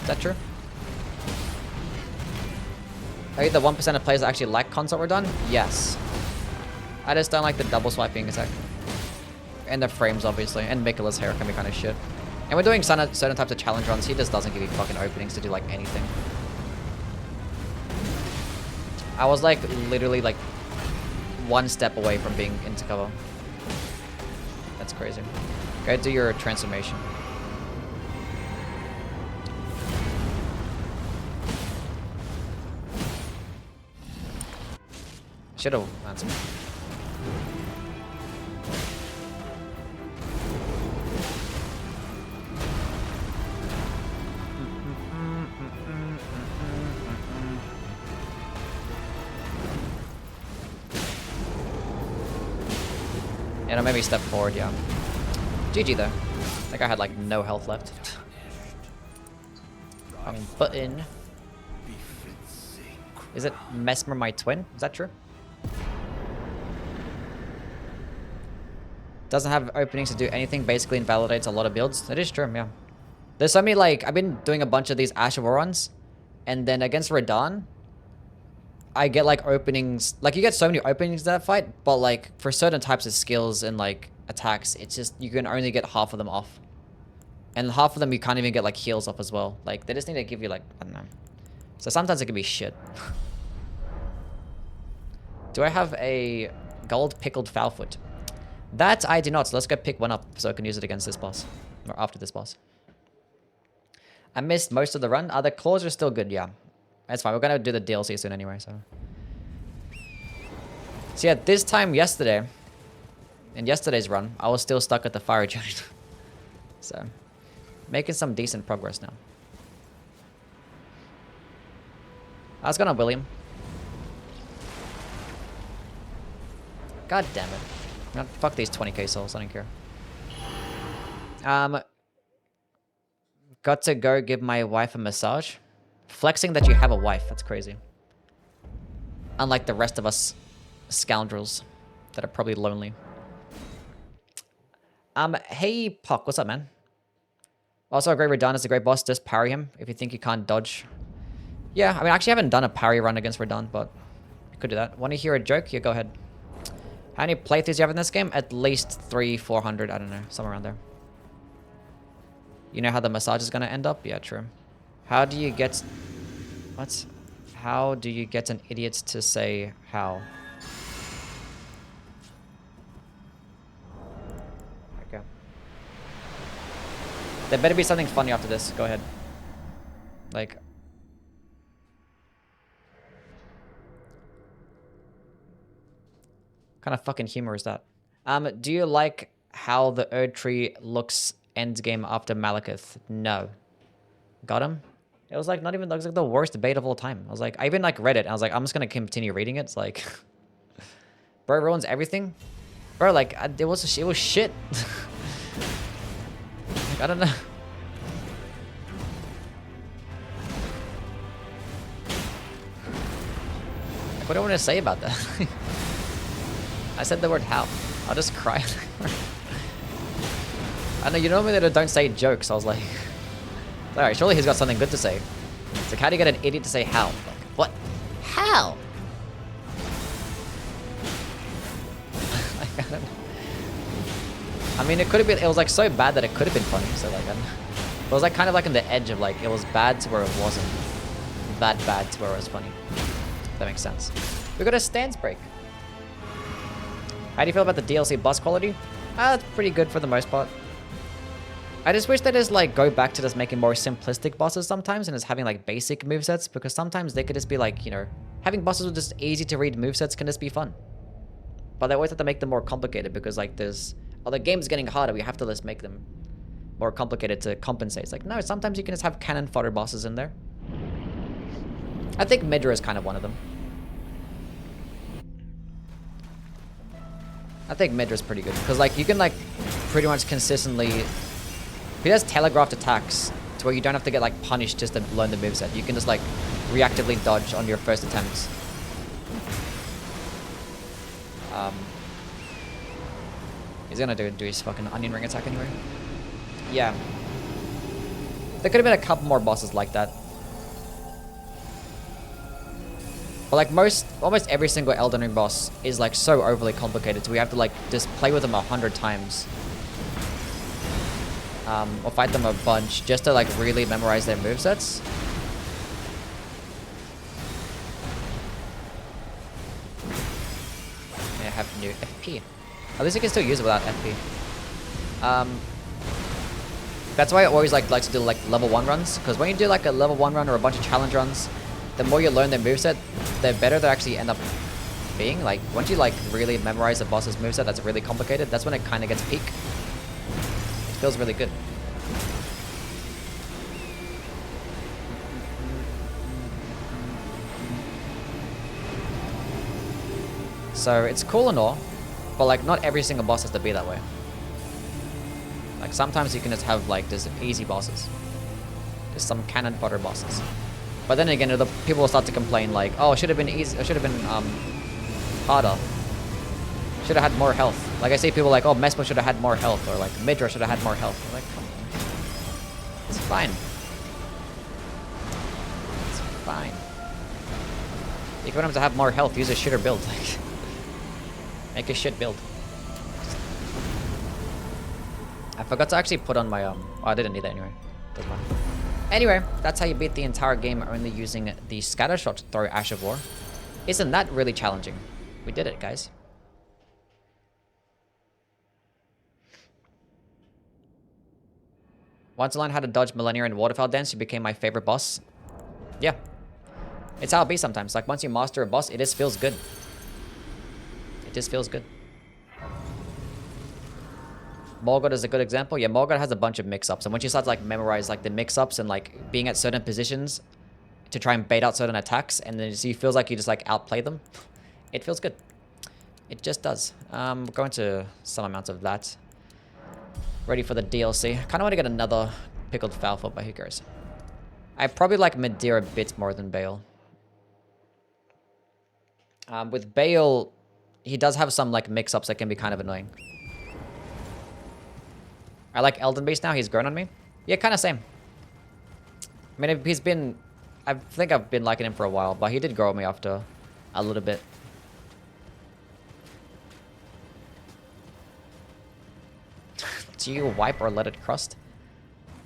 Is that true? Are you the 1% of players that actually like Consort Radahn? Yes. I just don't like the double swiping attack. And the frames, obviously. And Mikola's hair can be kind of shit. And we're doing certain types of challenge runs. He just doesn't give you fucking openings to do, like, anything. I was, like, literally, like, one step away from being into cover. That's crazy. Go do your transformation. Should've answered. It'll maybe step forward, yeah. GG though. I think I had like no health left. Button. Is it Mesmer my twin? Is that true? Doesn't have openings to do anything, basically invalidates a lot of builds. That is true, yeah. There's so many, like, I've been doing a bunch of these Ash of War runs, and then against Radahn, I get, like, openings, like, you get so many openings in that fight, but, like, for certain types of skills and, like, attacks, it's just, you can only get half of them off. And half of them you can't even get, like, heals off as well. Like, they just need to give you, like, I don't know. So sometimes it can be shit. Do I have a gold pickled foulfoot? That I do not, so let's go pick one up so I can use it against this boss. Or after this boss. I missed most of the run. The claws are still good, yeah. That's fine, we're gonna do the DLC soon anyway, so. So yeah, this time yesterday, in yesterday's run, I was still stuck at the fire giant. So, making some decent progress now. I was gonna William. God damn it. No, fuck these 20k souls, I don't care. Got to go give my wife a massage. Flexing that you have a wife, that's crazy. Unlike the rest of us scoundrels that are probably lonely. Hey Puck, what's up, man? Also, a great Radahn is a great boss, just parry him if you think you can't dodge. Yeah, I mean, I actually haven't done a parry run against Radahn, but you could do that. Want to hear a joke? Yeah, go ahead. How many playthroughs do you have in this game? At least 300-400, I don't know, somewhere around there. You know how the massage is going to end up? Yeah, true. How do you get... What? How do you get an idiot to say how? Okay. There better be something funny after this. Go ahead. Like... What kind of fucking humor is that? Do you like how the Erd tree looks endgame after Malekith? No. Got him? It was like not even, it was like the worst debate of all time. I was like, I even like read it and I was like, I'm just gonna continue reading it. It's like, bro, it ruins everything. Bro, like, it was shit. Like, I don't know. Like, what do I want to say about that? I said the word how. I'll just cry. I know, you know me that I don't say jokes. I was like, alright, surely he's got something good to say. It's like, how do you get an idiot to say how? Like, what? How? Like, I mean, it could have been, it was like so bad that it could have been funny. So like, it was like kind of like on the edge of like, it was bad to where it wasn't. That bad to where it was funny. If that makes sense. We got a stance break. How do you feel about the DLC boss quality? It's pretty good for the most part. I just wish they just like go back to just making more simplistic bosses sometimes and just having like basic movesets, because sometimes they could just be like, you know, having bosses with just easy to read movesets can just be fun. But they always have to make them more complicated because like there's, the game's getting harder, we have to just make them more complicated to compensate. It's like, no, sometimes you can just have cannon fodder bosses in there. I think Midra is kind of one of them. I think Midra's pretty good, because like you can like pretty much consistently... He has telegraphed attacks to where you don't have to get like punished just to learn the moveset. You can just like reactively dodge on your first attempts. He's gonna do his fucking onion ring attack anyway. Yeah. There could have been a couple more bosses like that. But like almost every single Elden Ring boss is like so overly complicated, so we have to like just play with them 100 times. Or fight them a bunch just to like really memorize their movesets. May I have new FP? At least you can still use it without FP. That's why I always like to do like level 1 runs, because when you do like a level 1 run or a bunch of challenge runs, the more you learn their moveset, the better they actually end up being. Like, once you like really memorize the boss's moveset that's really complicated, that's when it kind of gets peak. It feels really good. So, it's cool and all, But like, not every single boss has to be that way. Like, sometimes you can just have like just easy bosses. Just some cannon fodder bosses. But then again, the people will start to complain like, oh, it should have been easy, it should have been harder. Should have had more health. Like I see people like, oh, Mesmo should have had more health, or like Midra should have had more health. I'm like, come on. It's fine. It's fine. If you want him to have more health, use a shitter build. Like, make a shit build. I forgot to actually put on my oh, I didn't need that anyway. Doesn't matter. Anyway, that's how you beat the entire game only using the Scattershot to throw Ash of War. Isn't that really challenging? We did it, guys. Once I learned how to dodge Millennia and Waterfowl Dance, she became my favorite boss. Yeah. It's how it be sometimes. Like, once you master a boss, it just feels good. It just feels good. Morgott is a good example. Yeah, Morgott has a bunch of mix-ups. And once you start to, like, memorize, like, the mix-ups and, like, being at certain positions to try and bait out certain attacks, and then you feels like you just, like, outplay them, it feels good. It just does. We're going to some amount of that. Ready for the DLC. Kind of want to get another pickled fowl foot, but who cares? I probably like Medea a bit more than Bale. With Bale, he does have some like mix-ups that can be kind of annoying. I like Elden Beast now. He's grown on me. Yeah, kind of same. I mean, he's been... I think I've been liking him for a while, but he did grow on me after a little bit. Do you wipe or let it crust?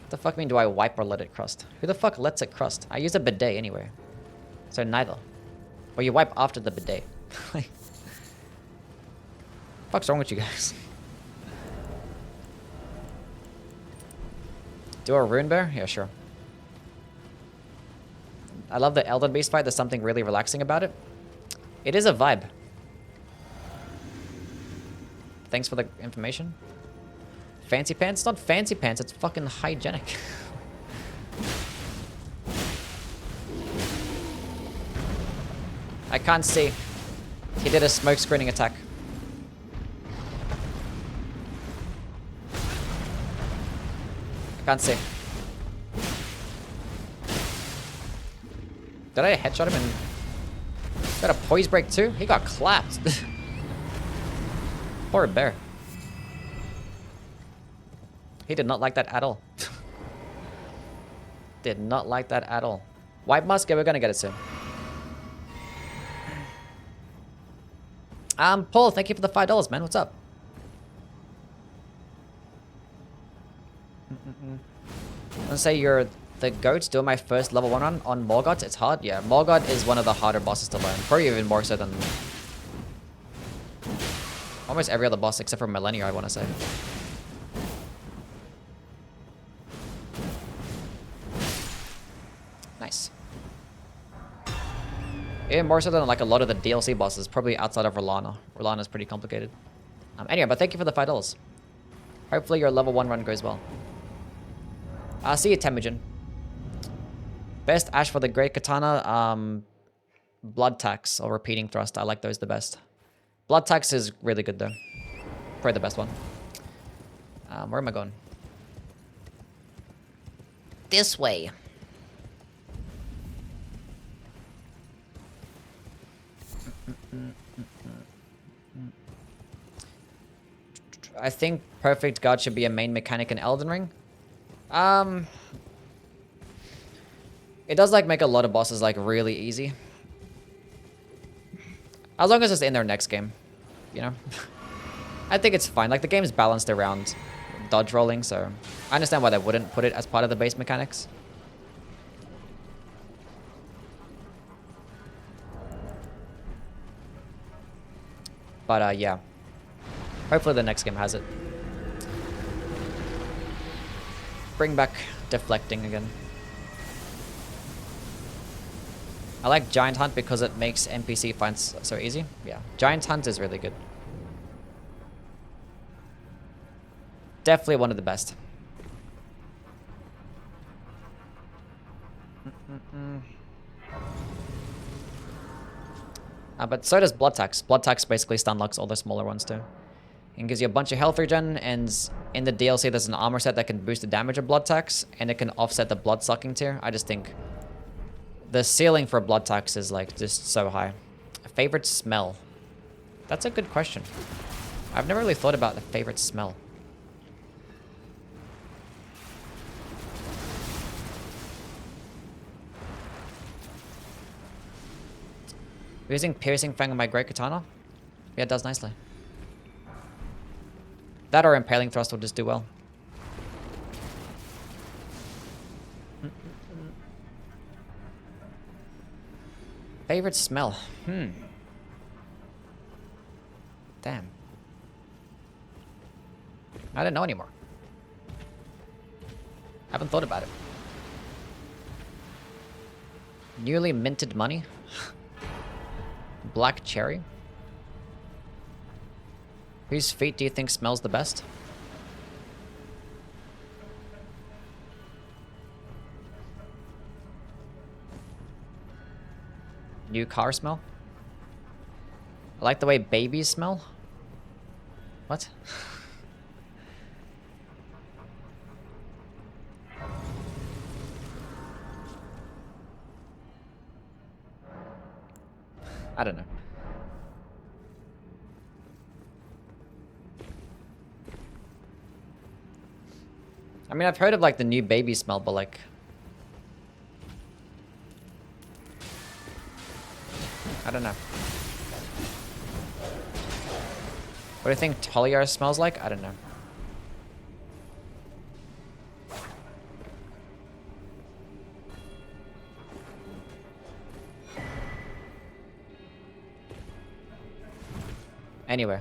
What the fuck mean do I wipe or let it crust? Who the fuck lets it crust? I use a bidet anyway. So neither. Or you wipe after the bidet. Like, fuck's wrong with you guys? Do a rune bear? Yeah, sure. I love the Elden Beast fight. There's something really relaxing about it. It is a vibe. Thanks for the information. Fancy pants? It's not fancy pants, it's fucking hygienic. I can't see. He did a smoke screening attack. I can't see. Did I headshot him and... Got a poise break too? He got clapped. Poor bear. He did not like that at all. Did not like that at all. White mask, yeah, we're gonna get it soon. Paul, thank you for the $5, man. What's up? Let's say you're the goat doing my first level 1 run on Morgott. It's hard. Yeah, Morgott is one of the harder bosses to learn. Probably even more so than almost every other boss except for Millennia, I want to say. Nice. Even more so than like a lot of the DLC bosses, probably outside of Rolana. Rolana's pretty complicated. Anyway, but thank you for the $5. Hopefully your level 1 run goes well. I'll see you, Temujin. Best Ash for the Great Katana, Blood Tax or Repeating Thrust. I like those the best. Blood Tax is really good though. Probably the best one. Where am I going? This way. I think Perfect Guard should be a main mechanic in Elden Ring. It does like make a lot of bosses like really easy. As long as it's in their next game, you know. I think it's fine. Like the game's balanced around dodge rolling, so I understand why they wouldn't put it as part of the base mechanics. But yeah. Hopefully the next game has it. Bring back deflecting again. I like Giant Hunt because it makes NPC fights so easy. Yeah, Giant Hunt is really good. Definitely one of the best. But so does Blood Tax. Blood Tax basically stun locks all the smaller ones too. and gives you a bunch of health regen, and in the DLC there's an armor set that can boost the damage of blood tax, and it can offset the blood sucking tier. I just think the ceiling for blood tax is like just so high. Favorite smell? That's a good question. I've never really thought about the favorite smell. Using Piercing Fang on my Great Katana? Yeah, it does nicely. That or Impaling Thrust will just do well. Favorite smell? Damn. I don't know anymore. Haven't thought about it. Newly minted money? Black cherry? Whose feet do you think smells the best? New car smell? I like the way babies smell. What? I don't know. I mean, I've heard of like the new baby smell, but like... I don't know. What do you think Toliar smells like? I don't know. Anyway.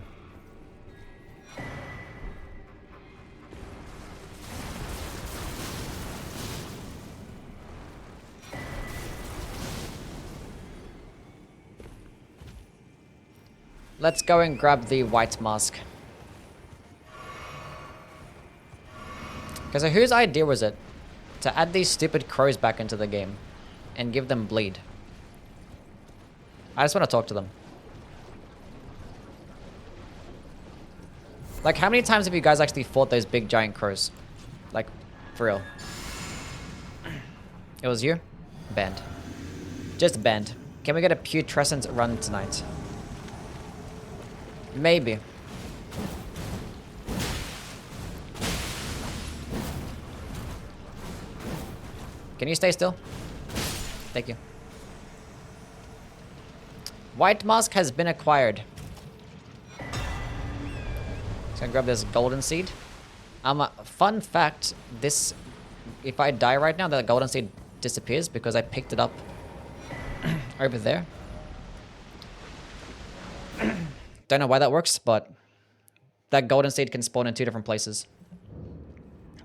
Let's go and grab the white mask. Okay, so whose idea was it to add these stupid crows back into the game and give them bleed? I just want to talk to them. Like, how many times have you guys actually fought those big giant crows? Like, for real. It was you? Banned. Just banned. Can we get a putrescent run tonight? Maybe. Can you stay still? Thank you. White mask has been acquired. Just gonna grab this golden seed. Fun fact, this, if I die right now, that golden seed disappears because I picked it up over there. Don't know why that works, but that golden seed can spawn in 2 different places.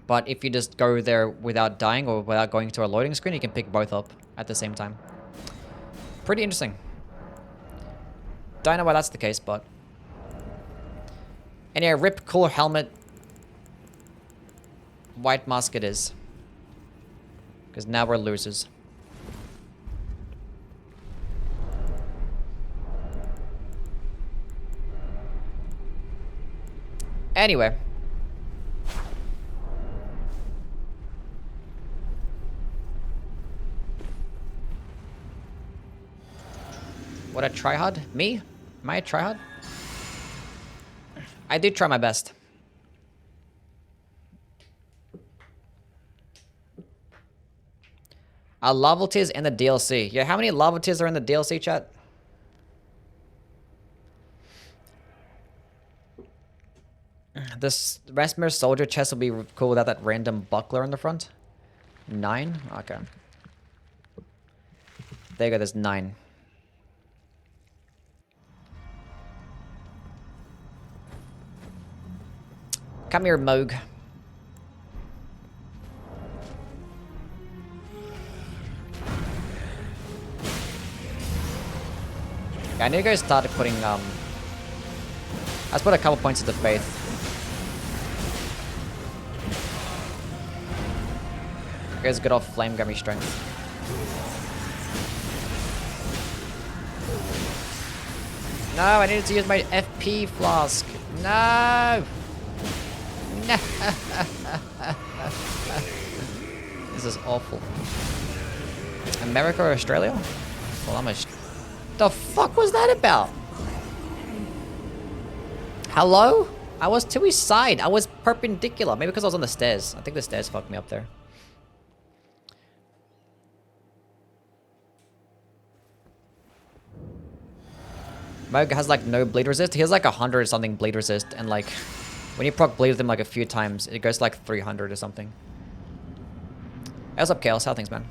But if you just go there without dying or without going to a loading screen, you can pick both up at the same time. Pretty interesting. Don't know why that's the case, but... Anyway, rip cool helmet. White mask it is. Because now we're losers. Anyway. What a tryhard? Me? Am I a tryhard? I do try my best. Are lava tiers in the DLC? Yeah, how many lava tiers are in the DLC, chat? This Rasmus soldier chest will be cool without that random buckler in the front. 9? Okay. There you go, there's 9. Come here, Moog. Yeah, I need to go start putting, let's put a couple points of the faith. You guys good off flame gummy strength. No, I needed to use my FP flask. No! No! This is awful. America or Australia? Well, I'm the fuck was that about? Hello? I was to his side. I was perpendicular. Maybe because I was on the stairs. I think the stairs fucked me up there. Moog has like no bleed resist. He has like 100 something bleed resist, and like when you proc bleed with him like a few times, it goes to like 300 or something. Hey, what's up, Chaos? How things, man?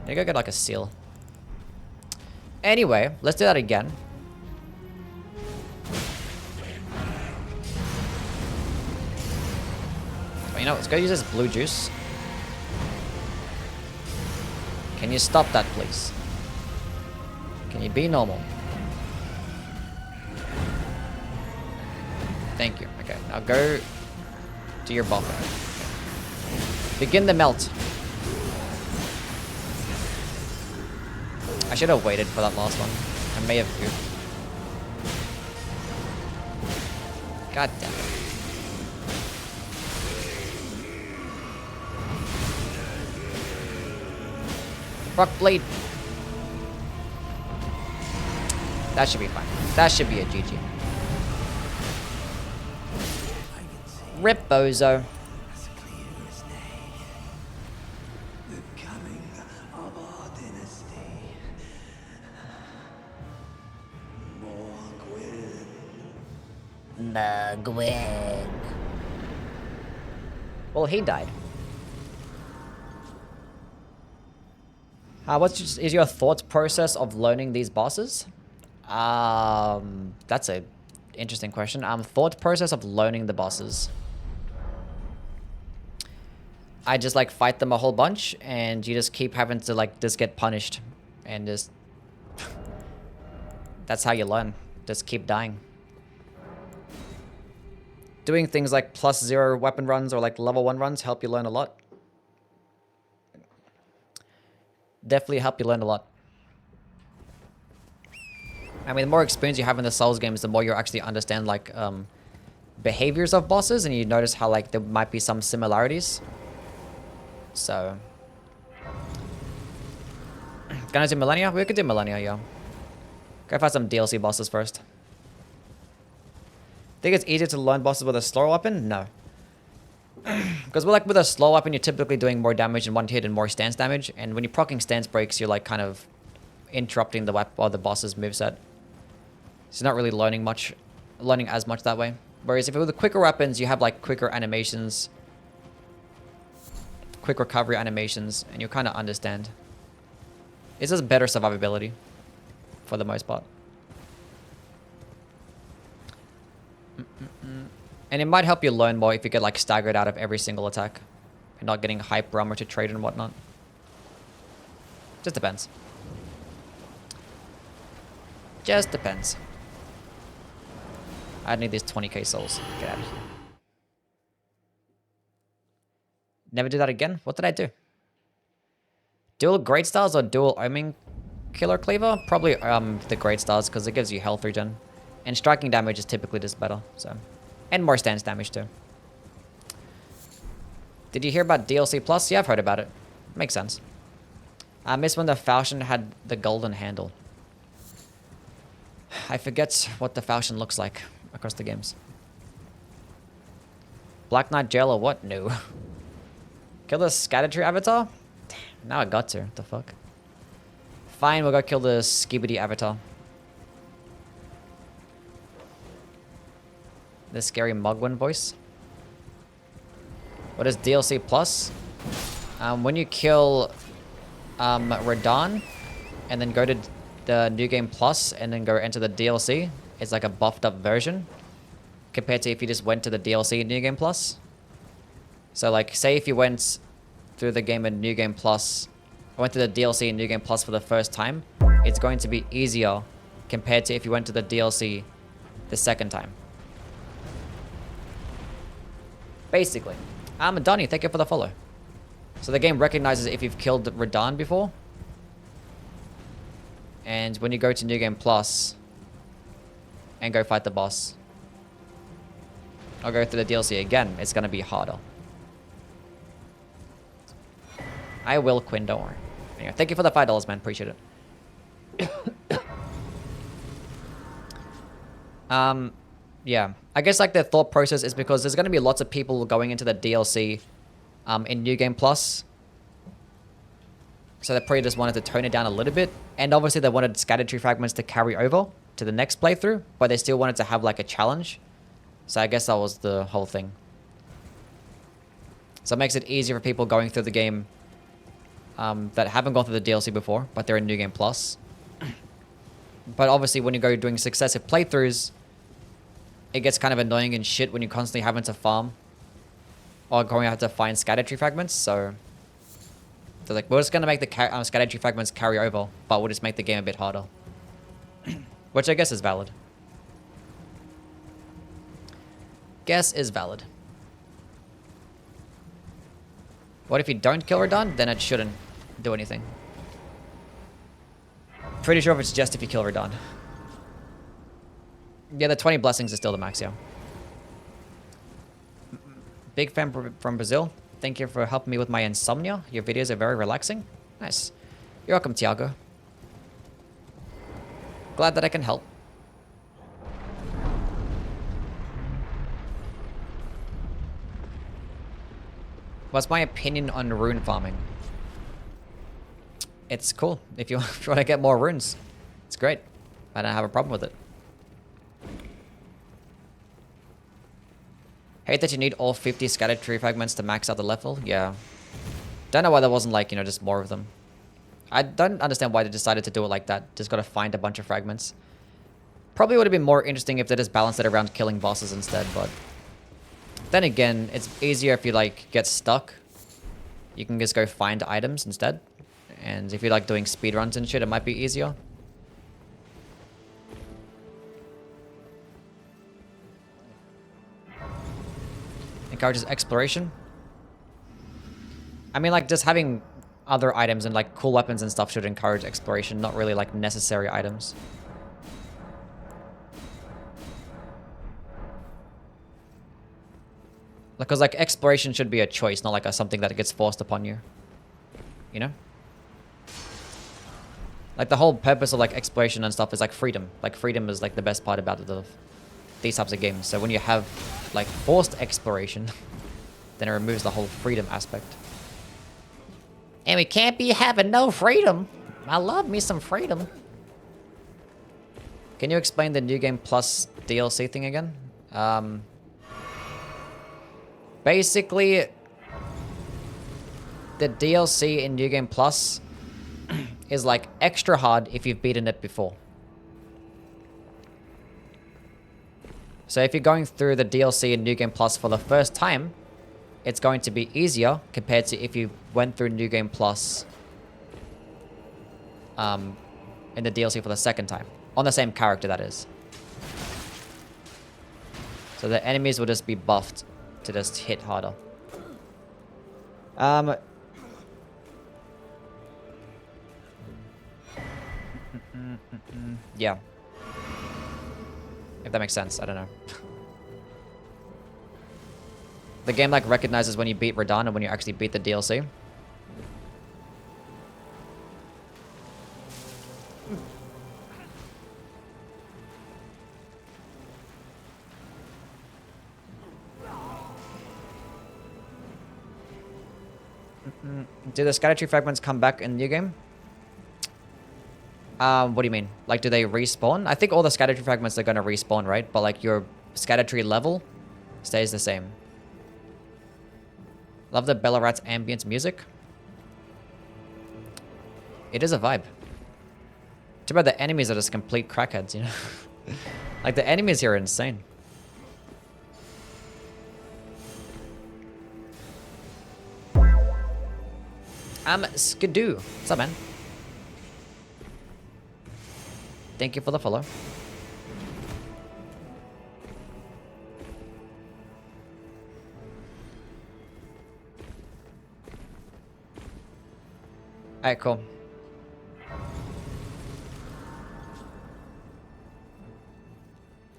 Need to go get like a seal. Anyway, let's do that again. You know, let's go use this blue juice. Can you stop that, please? Can you be normal? Thank you. Okay, now go to your buffer. Begin the melt. I should have waited for that last one. I may have goofed. God damn it. Rock blade. That should be fine. That should be a GG. Rip Bozo. Mugwig. Well, he died. What is your thought process of learning these bosses? That's a interesting question. Thought process of learning the bosses. I just like fight them a whole bunch, and you just keep having to like just get punished, and just that's how you learn. Just keep dying. Doing things like +0 weapon runs or like level 1 runs help you learn a lot. Definitely help you learn a lot. I mean, the more experience you have in the Souls games, the more you actually understand like behaviors of bosses, and you notice how like there might be some similarities. So, gonna do Millennia? We could do Millennia, yeah. Go find some DLC bosses first. Think it's easier to learn bosses with a slower weapon? No. Because like with a slow weapon, you're typically doing more damage in one hit and more stance damage. And when you're proccing stance breaks, you're like kind of interrupting the weapon or the boss's moveset. So you're not really learning as much that way. Whereas if it were the quicker weapons, you have like quicker animations, quick recovery animations, and you kind of understand. It's just better survivability for the most part. And it might help you learn more if you get like staggered out of every single attack and not getting hype armor to trade and whatnot. Just depends. Just depends. I need these 20k souls. Get out of here. Never do that again? What did I do? Dual Great Stars or dual Oming Killer Cleaver? Probably the Great Stars because it gives you health regen. And striking damage is typically just better, so. And more stance damage too. Did you hear about DLC Plus? Yeah, I've heard about it. Makes sense. I miss when the falchion had the golden handle. I forget what the falchion looks like across the games. Black Knight Jail or what? No. Kill the Scattershot avatar? Damn, now I got to. What the fuck? Fine, we'll go kill the Skibidi avatar. The scary Mugwin voice. What is DLC Plus? When you kill Radahn and then go to the New Game Plus and then go enter the DLC, it's like a buffed up version compared to if you just went to the DLC New Game Plus. So like, say if you went through the game in New Game Plus, I went to the DLC in New Game Plus for the first time, it's going to be easier compared to if you went to the DLC the second time. Basically. Donnie, thank you for the follow. So the game recognizes if you've killed Radahn before. And when you go to New Game Plus and go fight the boss, or go through the DLC again, it's going to be harder. I will, Quinn, don't worry. Anyway, thank you for the $5, man. Appreciate it. Yeah. I guess like the thought process is because there's going to be lots of people going into the DLC in New Game Plus. So they probably just wanted to tone it down a little bit. And obviously they wanted Scattershot fragments to carry over to the next playthrough, but they still wanted to have like a challenge. So I guess that was the whole thing. So it makes it easier for people going through the game that haven't gone through the DLC before, but they're in New Game Plus. But obviously when you go doing successive playthroughs, it gets kind of annoying and shit when you're constantly having to farm or going out to find Scattershot fragments. So they're like, we're just going to make the Scattershot fragments carry over, but we'll just make the game a bit harder. Which I guess is valid. Guess is valid. What if you don't kill Radahn? Then it shouldn't do anything. Pretty sure if it's just if you kill Radahn. Yeah, the 20 blessings is still the max, yeah. Big fan from Brazil. Thank you for helping me with my insomnia. Your videos are very relaxing. Nice. You're welcome, Tiago. Glad that I can help. What's my opinion on rune farming? It's cool. If you want to get more runes, it's great. I don't have a problem with it. Hate that you need all 50 Scattershot fragments to max out the level. Yeah. Don't know why there wasn't like, you know, just more of them. I don't understand why they decided to do it like that. Just gotta find a bunch of fragments. Probably would have been more interesting if they just balanced it around killing bosses instead, but then again, it's easier if you like get stuck. You can just go find items instead. And if you like doing speedruns and shit, it might be easier. Encourages exploration. I mean, like, just having other items and, like, cool weapons and stuff should encourage exploration, not really, like, necessary items. Because, like, exploration should be a choice, not, like, something that gets forced upon you. You know? Like, the whole purpose of, like, exploration and stuff is, like, freedom. Like, freedom is, like, the best part about these types of games. So when you have, like, forced exploration, then it removes the whole freedom aspect. And we can't be having no freedom. I love me some freedom. Can you explain the New Game Plus DLC thing again? Basically, the DLC in New Game Plus is like extra hard if you've beaten it before. So if you're going through the DLC in New Game Plus for the first time, it's going to be easier compared to if you went through New Game Plus in the DLC for the second time. On the same character, that is. So the enemies will just be buffed to just hit harder. Yeah. If that makes sense, I don't know. The game like recognizes when you beat Radahn and when you actually beat the DLC. Do the Scattershot fragments come back in the new game? What do you mean? Like, do they respawn? I think all the Scattershot fragments are gonna respawn, right? But like your Scattershot level stays the same. Love the Bellarat's ambient music. It is a vibe. Too bad the enemies are just complete crackheads, you know? Like, the enemies here are insane. Skidoo. What's up, man? Thank you for the follow. Alright, cool.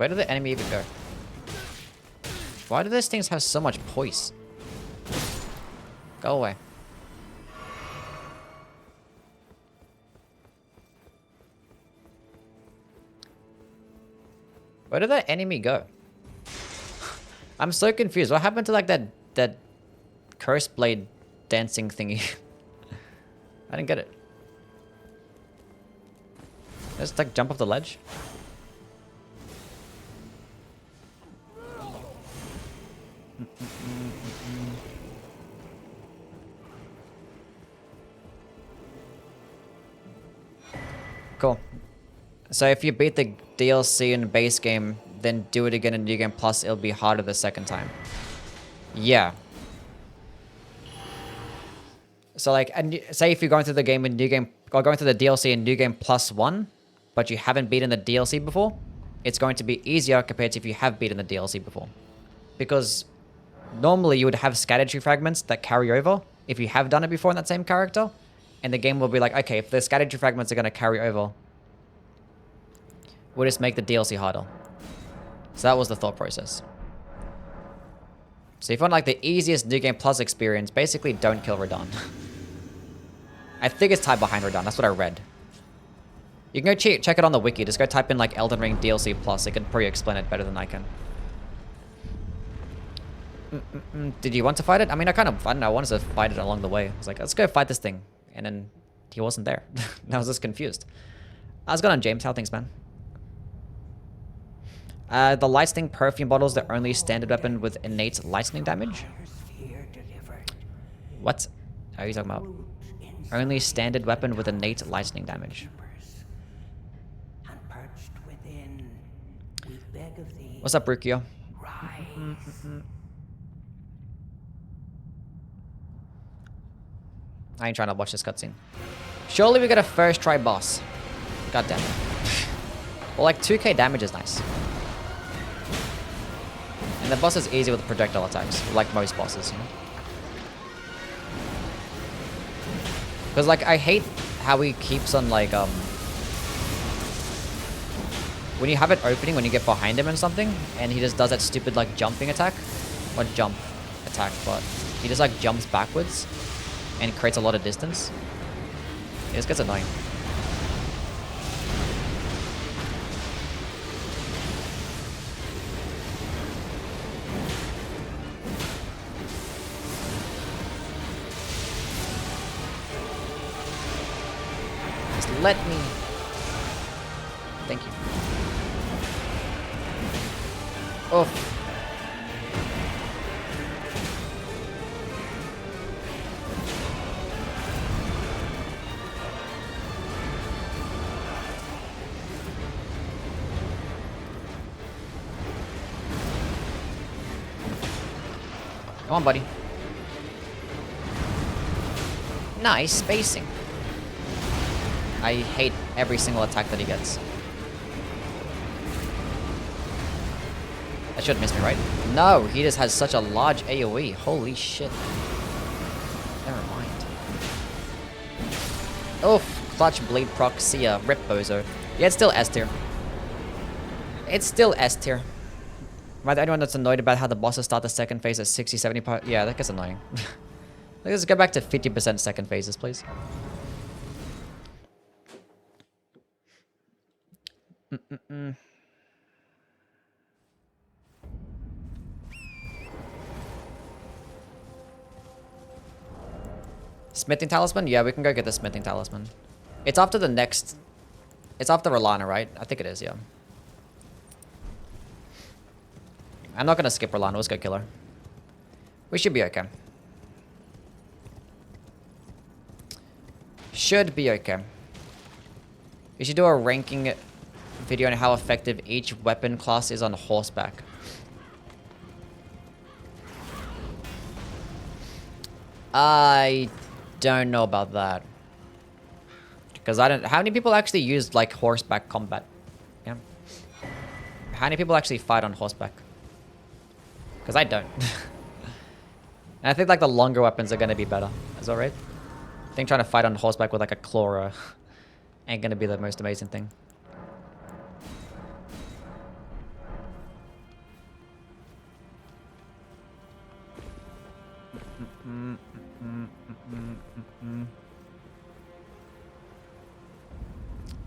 Where did the enemy even go? Why do those things have so much poise? Go away. Where did that enemy go? I'm so confused. What happened to like that curse blade dancing thingy? I didn't get it. Just like jump off the ledge. Cool. So if you beat the DLC in base game, then do it again in New Game Plus, it'll be harder the second time. Yeah. So like, and say if you're going through the game in New Game, or going through the DLC in New Game Plus 1, but you haven't beaten the DLC before, it's going to be easier compared to if you have beaten the DLC before. Because normally you would have scatter fragments that carry over if you have done it before in that same character. And the game will be like, okay, if the scatter fragments are going to carry over, we'll just make the DLC harder. So that was the thought process. So if you want like the easiest New Game Plus experience, basically don't kill Radahn. I think it's tied behind Radahn. That's what I read. You can go check it on the wiki. Just go type in like Elden Ring DLC Plus. It can probably explain it better than I can. Did you want to fight it? I mean, I don't know, I wanted to fight it along the way. I was like, let's go fight this thing. And then he wasn't there. I was just confused. How's it going on, James? How things, man? The lightning perfume bottle is the only standard weapon with innate lightning damage. What are you talking about? Only standard weapon with innate lightning damage. What's up, Brukio? I ain't trying to watch this cutscene. Surely we get a first try boss. God damn it. Well, like 2k damage is nice. And the boss is easy with projectile attacks, like most bosses, you know? Because, like, I hate how he keeps on, like, when you have it opening, when you get behind him and something, and he just does that stupid, like, jumping attack. Or jump attack, but he just, like, jumps backwards and creates a lot of distance. It just gets annoying. Let me. Thank you. Oh. Come on, buddy. Nice spacing. I hate every single attack that he gets. That should miss me, right? No, he just has such a large AoE. Holy shit. Never mind. Oof. Clutch Bleed proc. See ya. Rip Bozo. Yeah, it's still S tier. It's still S tier. Am I the only one that's annoyed about how the bosses start the second phase at 60, 70%? Yeah, that gets annoying. Let's go back to 50% second phases, please. Smithing Talisman? Yeah, we can go get the Smithing Talisman. It's after the next... It's after Rolana, right? I think it is, yeah. I'm not gonna skip Rolana, let's go kill her. We should be okay. Should be okay. We should do a ranking video on how effective each weapon class is on horseback. I don't know about that. Because I don't... How many people actually use, like, horseback combat? Yeah. How many people actually fight on horseback? Because I don't. And I think, like, the longer weapons are going to be better. Is that right? I think trying to fight on horseback with, like, a claw ain't going to be the most amazing thing.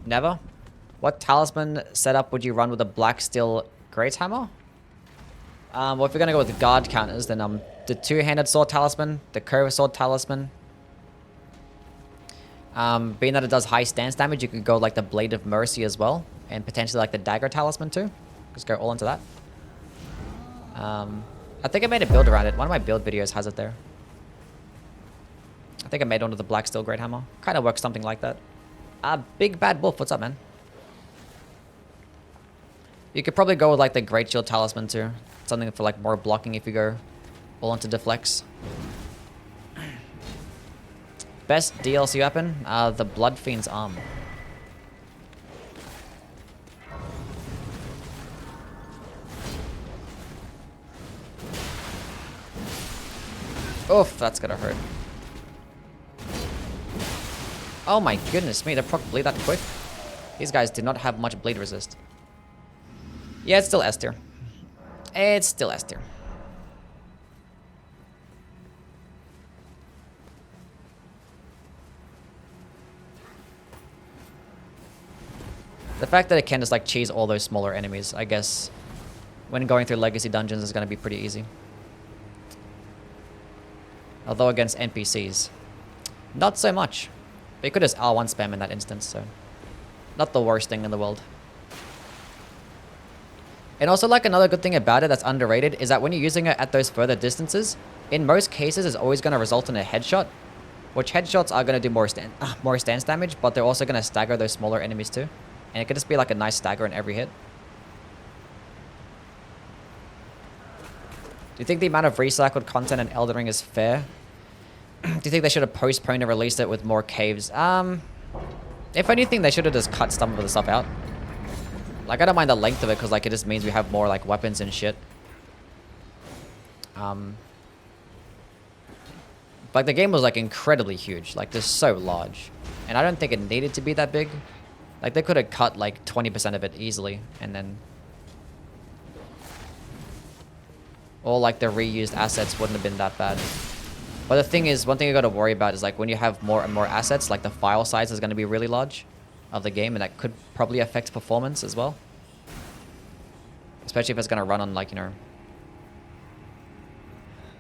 Never? What talisman setup would you run with a black steel great hammer? Well, if you're gonna go with the guard counters, then the two-handed sword talisman, the curved sword talisman. Being that it does high stance damage, you could go like the Blade of Mercy as well, and potentially like the dagger talisman too. Just go all into that. I think I made a build around it. One of my build videos has it there. I think I made one with the black steel great hammer. Kind of works something like that. Big Bad Wolf, what's up, man? You could probably go with like the Great Shield Talisman too. Something for like more blocking if you go all into deflects. Best DLC weapon? The Blood Fiend's Arm. Oof, that's gonna hurt. Oh my goodness me, they proc bleed that quick? These guys did not have much bleed resist. Yeah, it's still S tier. It's still S tier. The fact that it can just like cheese all those smaller enemies, I guess, when going through legacy dungeons is going to be pretty easy. Although against NPCs, not so much. They could just R1 spam in that instance, so not the worst thing in the world. And also, like, another good thing about it that's underrated is that when you're using it at those further distances, in most cases it's always going to result in a headshot, which headshots are going to do more stance damage, but they're also going to stagger those smaller enemies too. And it could just be like a nice stagger in every hit. Do you think the amount of recycled content in Elden Ring is fair? Do you think they should have postponed and released it with more caves? If anything, they should have just cut some of the stuff out. Like, I don't mind the length of it, because, like, it just means we have more, like, weapons and shit. Like, the game was, like, incredibly huge. Like, just so large. And I don't think it needed to be that big. Like, they could have cut, like, 20% of it easily, and then... Or, like, the reused assets wouldn't have been that bad. But the thing is, one thing you gotta worry about is, like, when you have more and more assets, like, the file size is gonna be really large of the game, and that could probably affect performance as well. Especially if it's gonna run on, like, you know,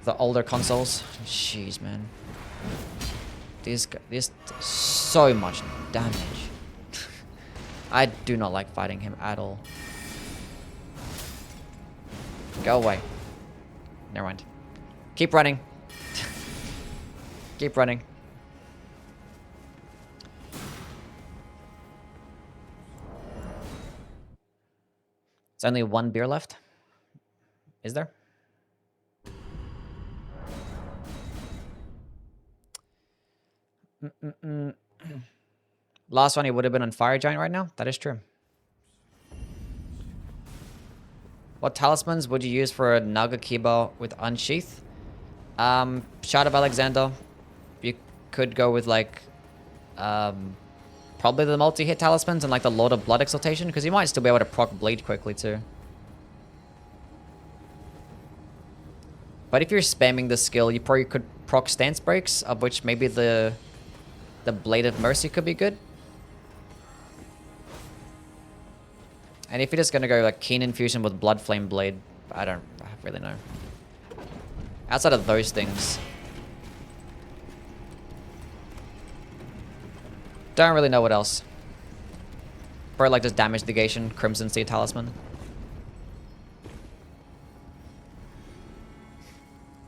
the older consoles. Jeez, man. These so much damage. I do not like fighting him at all. Go away. Never mind. Keep running. Keep running. There's only one beer left. Is there? Last one, he would have been on Fire Giant right now. That is true. What talismans would you use for a Naga Kiba with Unsheath? Shard of Alexander. You could go with, like, probably the multi-hit talismans and, like, the Lord of Blood Exaltation, because you might still be able to proc bleed quickly too. But if you're spamming the skill, you probably could proc stance breaks, of which maybe the Blade of Mercy could be good. And if you're just gonna go like Keen Infusion with Blood Flame Blade, I don't really know. Outside of those things, don't really know what else. Probably like just Damage Negation, Crimson Sea Talisman.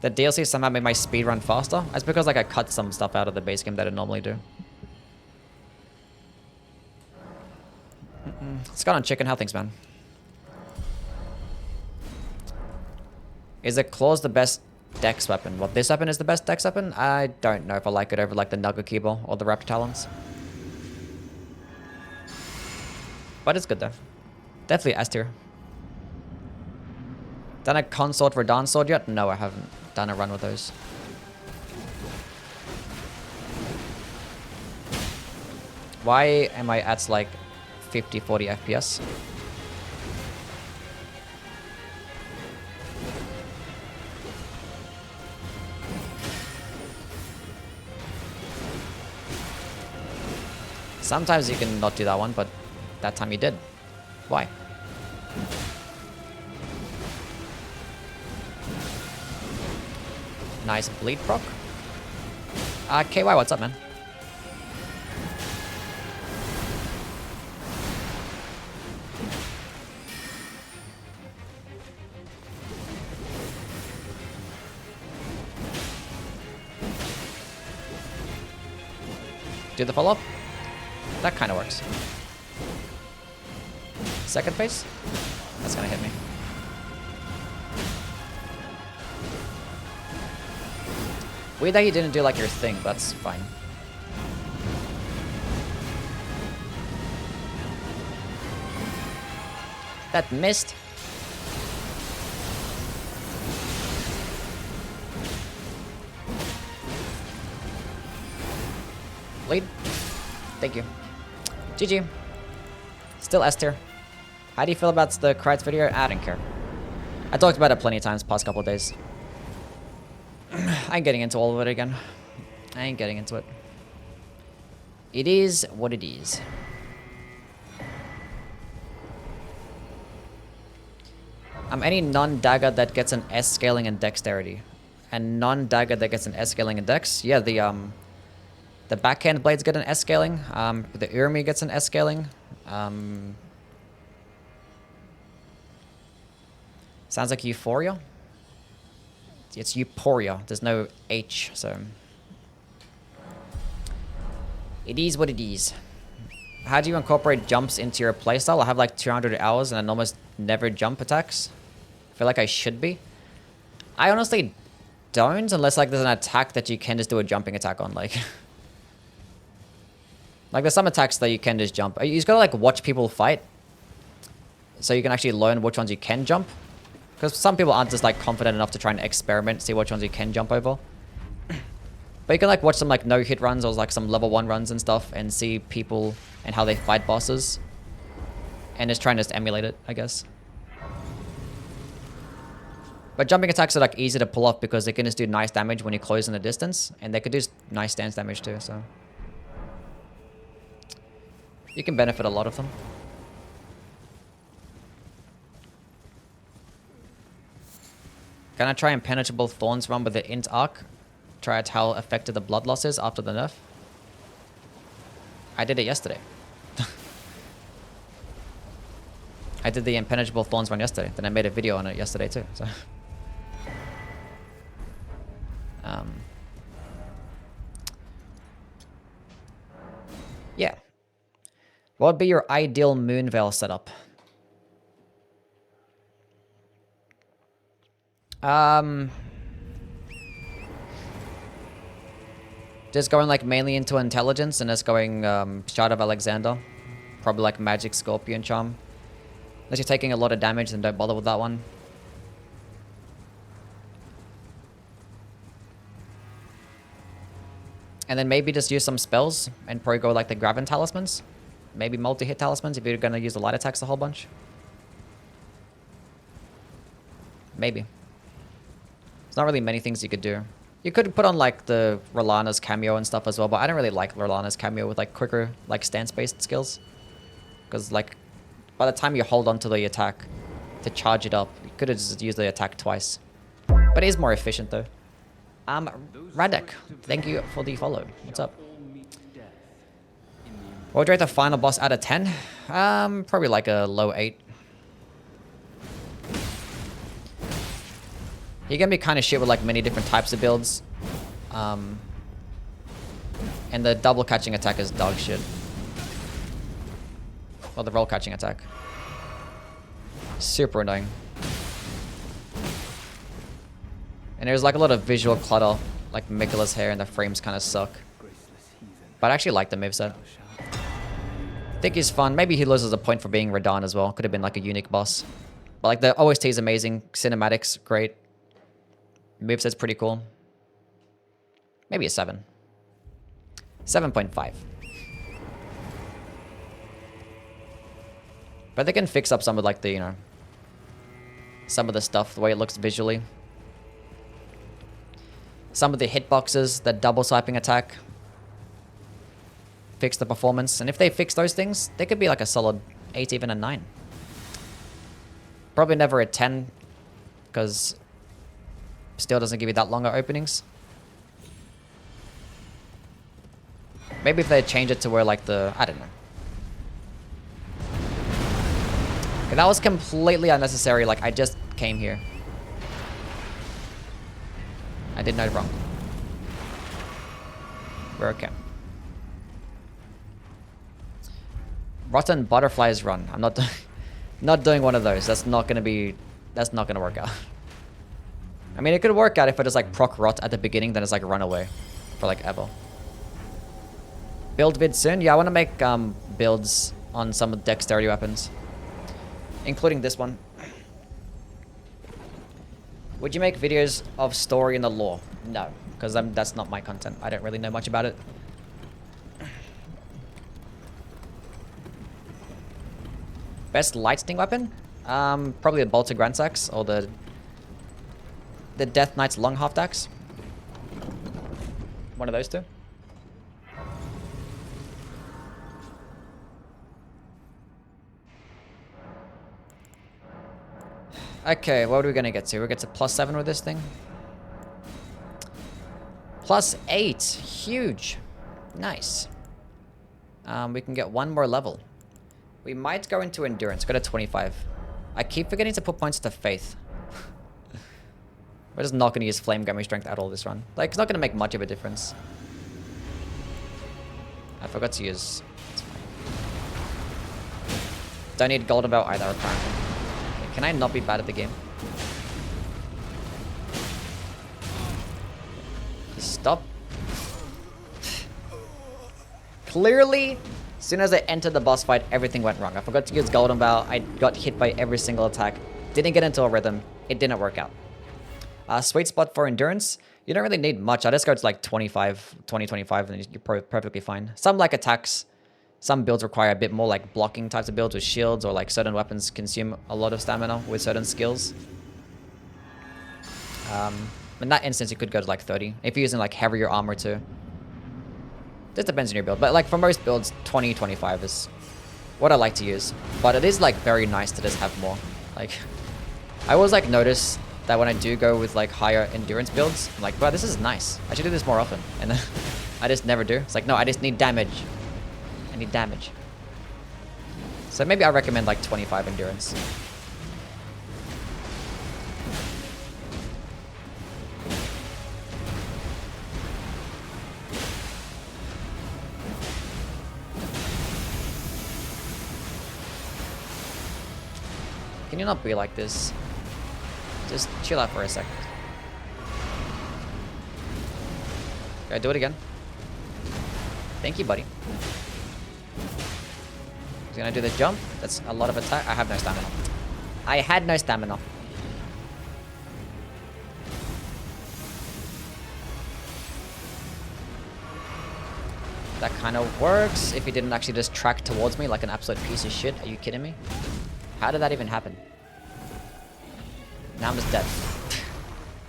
The DLC somehow made my speed run faster. That's because like I cut some stuff out of the base game that I normally do. Scott on Chicken, how things, man? Is the Claws the best dex weapon? What, this weapon is the best dex weapon? I don't know if I like it over like the Naga Kiba or the Raptor Talons. But it's good though. Definitely S tier. Done a Consort for Dawn Sword yet? No, I haven't done a run with those. Why am I at like 50, 40 FPS? Sometimes you can not do that one, but that time you did. Why? Nice bleed proc. KY, what's up, man? Do the follow-up? That kind of works. Second phase? That's gonna hit me. Weird that you didn't do like your thing, but that's fine. That missed. Lead. Thank you. GG. Still S tier. How do you feel about the Kratz video? I didn't care. I talked about it plenty of times past couple of days. I ain't getting into all of it again. I ain't getting into it. It is what it is. Any non-dagger that gets an S scaling in dexterity. And non-dagger that gets an S scaling in dex. Yeah, the backhand blades get an S scaling. The Urmi gets an S scaling. Sounds like Euphoria. It's Euphoria. There's no H, so it is what it is. How do you incorporate jumps into your playstyle? I have like 200 hours and I almost never jump attacks. I feel like I should be. I honestly don't, unless like there's an attack that you can just do a jumping attack on, like. Like there's some attacks that you can just jump. You just gotta like watch people fight, so you can actually learn which ones you can jump. Because some people aren't just like confident enough to try and experiment, see which ones you can jump over. But you can like watch some like no hit runs or like some level 1 runs and stuff, and see people and how they fight bosses, and just try and just emulate it, I guess. But jumping attacks are like easy to pull off because they can just do nice damage when you close in the distance, and they could do nice stance damage too, so you can benefit a lot of them. Can I try Impenetrable Thorns run with the int arc? Try out how effective the blood loss is after the nerf? I did it yesterday. I did the Impenetrable Thorns run yesterday. Then I made a video on it yesterday too. So, yeah. What would be your ideal Moonveil setup? Just going like mainly into intelligence and just going Shard of Alexander. Probably like Magic Scorpion Charm. Unless you're taking a lot of damage, then don't bother with that one. And then maybe just use some spells and probably go like the Graven Talismans. Maybe multi-hit talismans if you're going to use the light attacks a whole bunch. Maybe. There's not really many things you could do. You could put on like the Rolana's cameo and stuff as well, but I don't really like Rolana's cameo with like quicker like stance-based skills. Because like by the time you hold on to the attack to charge it up, you could have just used the attack twice. But it is more efficient though. Radek, thank you for the follow. What's up? What would you rate the final boss out of 10? Probably like a low 8. He can be kind of shit with like many different types of builds. And the double catching attack is dog shit. Well, the roll catching attack. Super annoying. And there's like a lot of visual clutter. Like Mikola's hair and the frames kind of suck. But I actually like the moveset. I think he's fun. Maybe he loses a point for being Radahn as well. Could have been like a unique boss. But like the OST is amazing. Cinematics, great. Moveset's pretty cool. Maybe a 7. 7.5. But they can fix up some of like the, you know, some of the stuff, the way it looks visually. Some of the hitboxes, the double swiping attack. fix the performance. And if they fix those things, they could be like a solid 8, even a 9. Probably never a 10, because still doesn't give you that longer openings. Maybe if they change it to where like I don't know. Okay, that was completely unnecessary. Like I just came here. I did no wrong. We're okay. Rotten butterflies run. I'm not not doing one of those. That's not gonna work out. I mean, it could work out if I just like proc rot at the beginning, then it's like run away for like ever. Build vid soon? Yeah, I want to make builds on some of the dexterity weapons, including this one. Would you make videos of story in the lore? No, because that's not my content. I don't really know much about it. Best lightning weapon? Probably the bolted grand axe or the Death Knight's long half axe. One of those two. Okay, what are we gonna get to? We'll get to +7 with this thing. +8, huge, nice. We can get one more level. We might go into endurance. Go to 25. I keep forgetting to put points to faith. We're just not gonna use flame gaming strength at all this run. Like, it's not gonna make much of a difference. I forgot to use. Don't need golden belt either, apparently. Can I not be bad at the game? Stop. Clearly, as soon as I entered the boss fight, everything went wrong. I forgot to use golden bow. I got hit by every single attack. Didn't get into a rhythm. It didn't work out. Sweet spot for endurance. You don't really need much. I just go to like 25, 20, 25, and you're perfectly fine. Some like attacks. Some builds require a bit more like blocking types of builds with shields, or like certain weapons consume a lot of stamina with certain skills. In that instance, you could go to like 30. If you're using like heavier armor too. This depends on your build, but like for most builds, 20, 25 is what I like to use. But it is like very nice to just have more. Like, I always like notice that when I do go with like higher endurance builds, I'm like, wow, this is nice. I should do this more often. And then I just never do. It's like, no, I just need damage. I need damage. So maybe I recommend like 25 endurance. Can you not be like this? Just chill out for a second. Okay, do it again. Thank you, buddy. He's gonna do the jump. That's a lot of attack. I have no stamina. I had no stamina. That kind of works if he didn't actually just track towards me like an absolute piece of shit. Are you kidding me? How did that even happen? Now I'm just dead.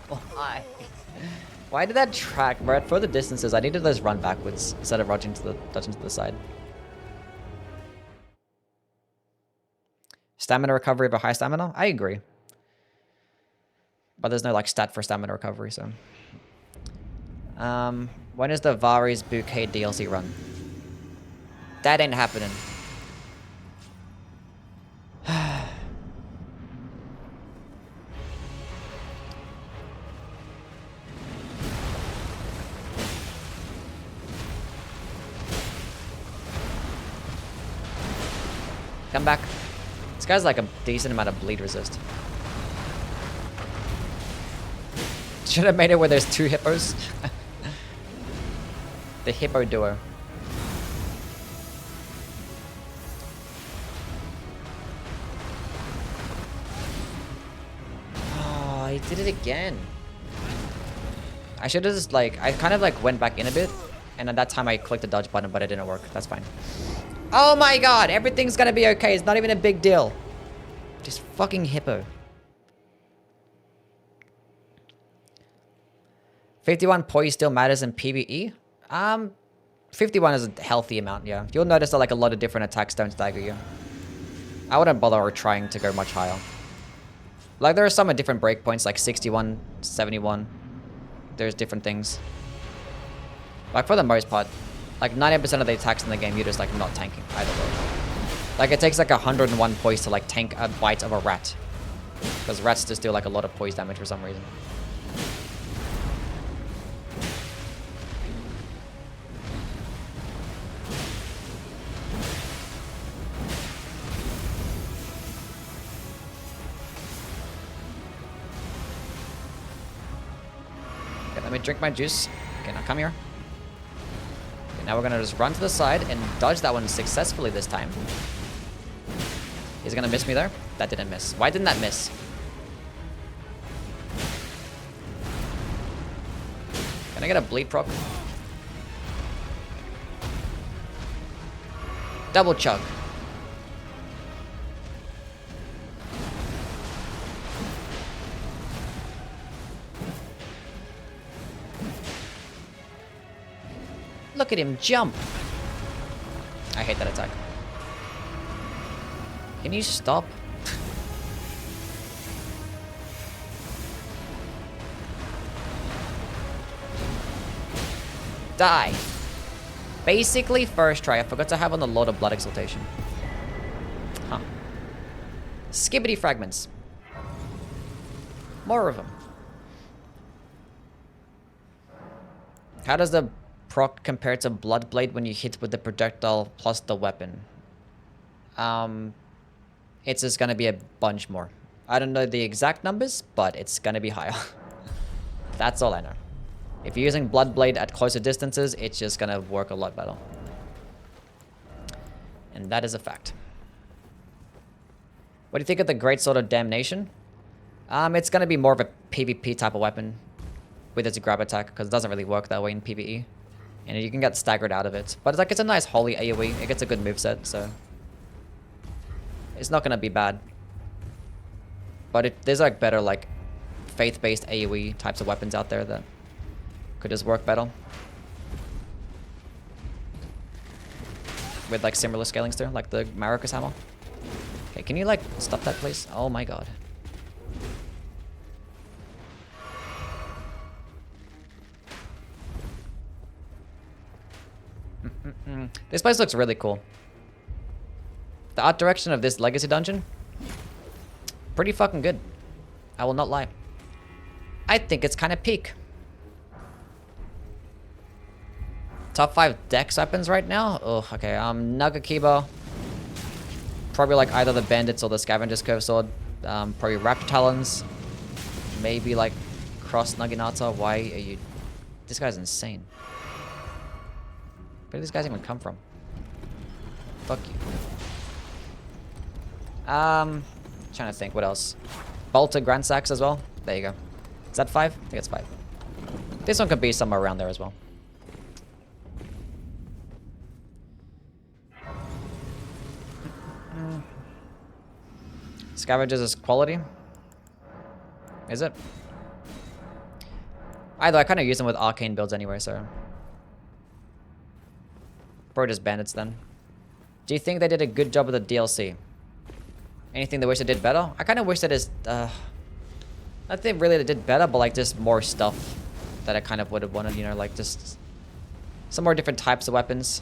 Why? Why did that track? Bro, at further distances, I needed to just run backwards instead of dodging to the side. Stamina recovery of a high stamina? I agree. But there's no like stat for stamina recovery, so. When is the Vari's Bouquet DLC run? That ain't happening. Come back. This guy's like a decent amount of bleed resist. Should have made it where there's 2 hippos. The hippo duo. Oh, he did it again. I should have just like, I kind of like went back in a bit, and at that time I clicked the dodge button, but it didn't work. That's fine. Oh my god, everything's gonna be okay. It's not even a big deal. Just fucking hippo. 51 poise still matters in PvE? 51 is a healthy amount, yeah. You'll notice that like a lot of different attacks don't stagger you. I wouldn't bother or trying to go much higher. Like there are some at different breakpoints, like 61, 71. There's different things. Like for the most part, like 90% of the attacks in the game, you're just like not tanking either way. Like it takes like 101 poise to like tank a bite of a rat. Because rats just do like a lot of poise damage for some reason. Okay, let me drink my juice. Okay, now come here. Okay, now we're gonna just run to the side and dodge that one successfully this time. He's gonna miss me there. That didn't miss. Why didn't that miss? Can I get a bleed proc? Double chug. Look at him jump. I hate that attack. Can you stop? Die. Basically, first try. I forgot to have on the Lord of Blood Exaltation. Huh. Skibbity fragments. More of them. How does the proc compare to Bloodblade when you hit with the projectile plus the weapon? It's just gonna be a bunch more. I don't know the exact numbers, but it's gonna be higher. That's all I know. If you're using Bloodblade at closer distances, it's just gonna work a lot better. And that is a fact. What do you think of the Great Sword of Damnation? It's gonna be more of a PvP type of weapon with its grab attack, because it doesn't really work that way in PvE. And you can get staggered out of it. But it's like, it's a nice holy AoE. It gets a good moveset, so it's not gonna be bad. But there's like better like faith-based AoE types of weapons out there that could just work better. With like similar scalings too, like the Maracus hammer. Okay, can you like stop that please? Oh my god. This place looks really cool. The art direction of this legacy dungeon, pretty fucking good. I will not lie. I think it's kind of peak. Top 5 dex weapons right now? Oh, okay. Nagakiba. Probably like either the Bandits or the Scavenger's Curve Sword. Probably Raptor Talons. Maybe like Cross Naginata. Why are you... This guy's insane. Where do these guys even come from? Fuck you. Trying to think what else. Bolter Grand Sax as well. There you go. Is that 5? I think it's 5. This one could be somewhere around there as well. Scavengers is quality. Is it? Either I kind of use them with arcane builds anyway, so. Probably just bandits then. Do you think they did a good job with the DLC? Anything they wish they did better? I kind of wish that is. I think really they did better, but like just more stuff that I kind of would have wanted. You know, like just some more different types of weapons.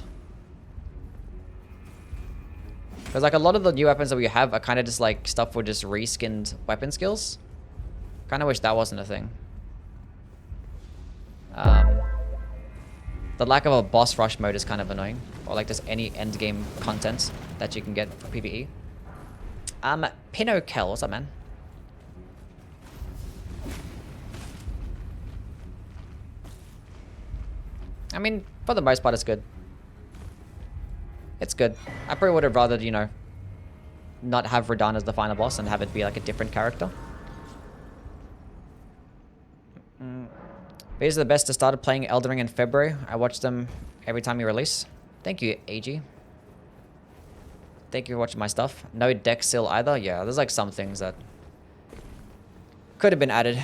Because like a lot of the new weapons that we have are kind of just like stuff with just reskinned weapon skills. Kind of wish that wasn't a thing. The lack of a boss rush mode is kind of annoying. Or like just any end game content that you can get for PvE. Pinokel, what's up, man? I mean, for the most part, it's good. It's good. I probably would have rather, you know, not have Radahn as the final boss and have it be like a different character. These are the best. I started playing Elden Ring in February. I watch them every time you release. Thank you, AG. Thank you for watching my stuff. No deck seal either. Yeah, there's like some things that could have been added.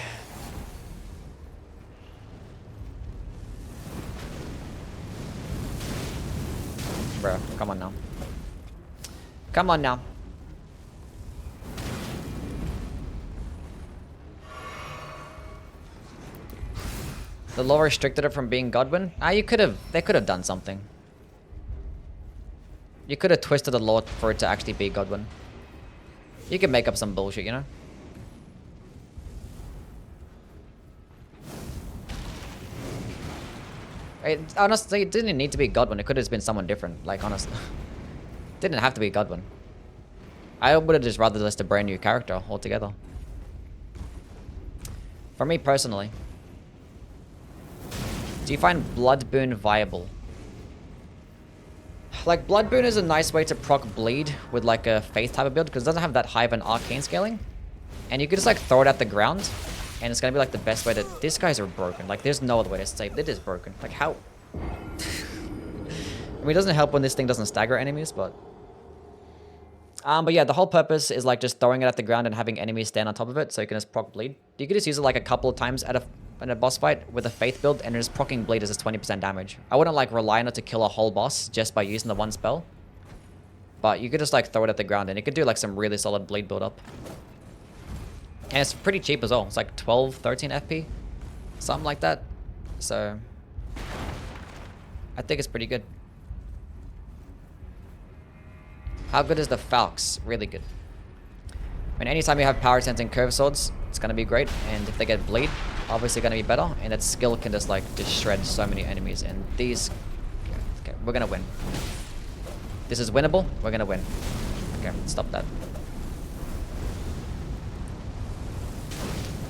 Come on now. Come on now. The law restricted it from being Godwin? Ah, you could have... They could have done something. You could have twisted the law for it to actually be Godwin. You could make up some bullshit, you know? Honestly, it didn't need to be Godwin. It could have just been someone different. Like, honestly. Didn't have to be Godwin. I would have just rather list a brand new character altogether. For me personally. Do you find Blood Boon viable? Like, Blood Boon is a nice way to proc bleed with like a Faith type of build because it doesn't have that high of an arcane scaling. And you can just like throw it at the ground and it's gonna be like the best way to... These guys are broken. Like, there's no other way to say it is broken. Like, how? I mean, it doesn't help when this thing doesn't stagger enemies, but... But yeah, the whole purpose is like just throwing it at the ground and having enemies stand on top of it so you can just proc bleed. You could just use it like a couple of times in a boss fight with a Faith build and just procking bleed as 20% damage. I wouldn't like rely on it to kill a whole boss just by using the one spell. But you could just like throw it at the ground and it could do like some really solid bleed build up. And it's pretty cheap as well. It's like 12, 13 FP. Something like that. So I think it's pretty good. How good is the Falx? Really good. I mean, anytime you have power sense and curve swords, it's gonna be great. And if they get bleed, obviously gonna be better. And that skill can just like shred so many enemies. And these... Okay, we're gonna win. This is winnable. We're gonna win. Okay, stop that.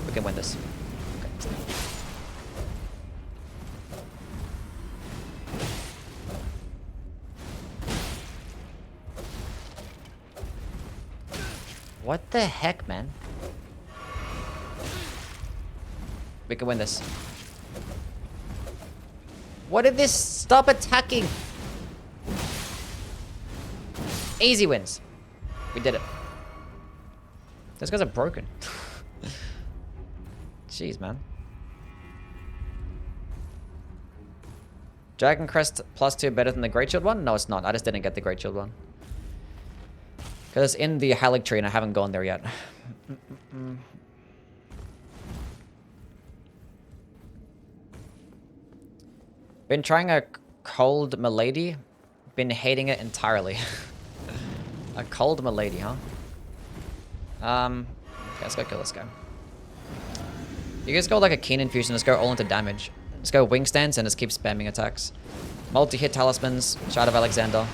We can win this. Okay. What the heck, man? We can win this. What did this... Stop attacking! Easy wins. We did it. Those guys are broken. Jeez, man. Dragon Crest +2 better than the Great Shield one? No, it's not. I just didn't get the Great Shield one. Because it's in the Halic tree and I haven't gone there yet. Been trying a cold milady. Been hating it entirely. A cold milady, huh? Okay, let's go kill this guy. You guys go like a Keen Infusion, just go all into damage. Just go wing stance and just keep spamming attacks. Multi-hit talismans, Shard of Alexander.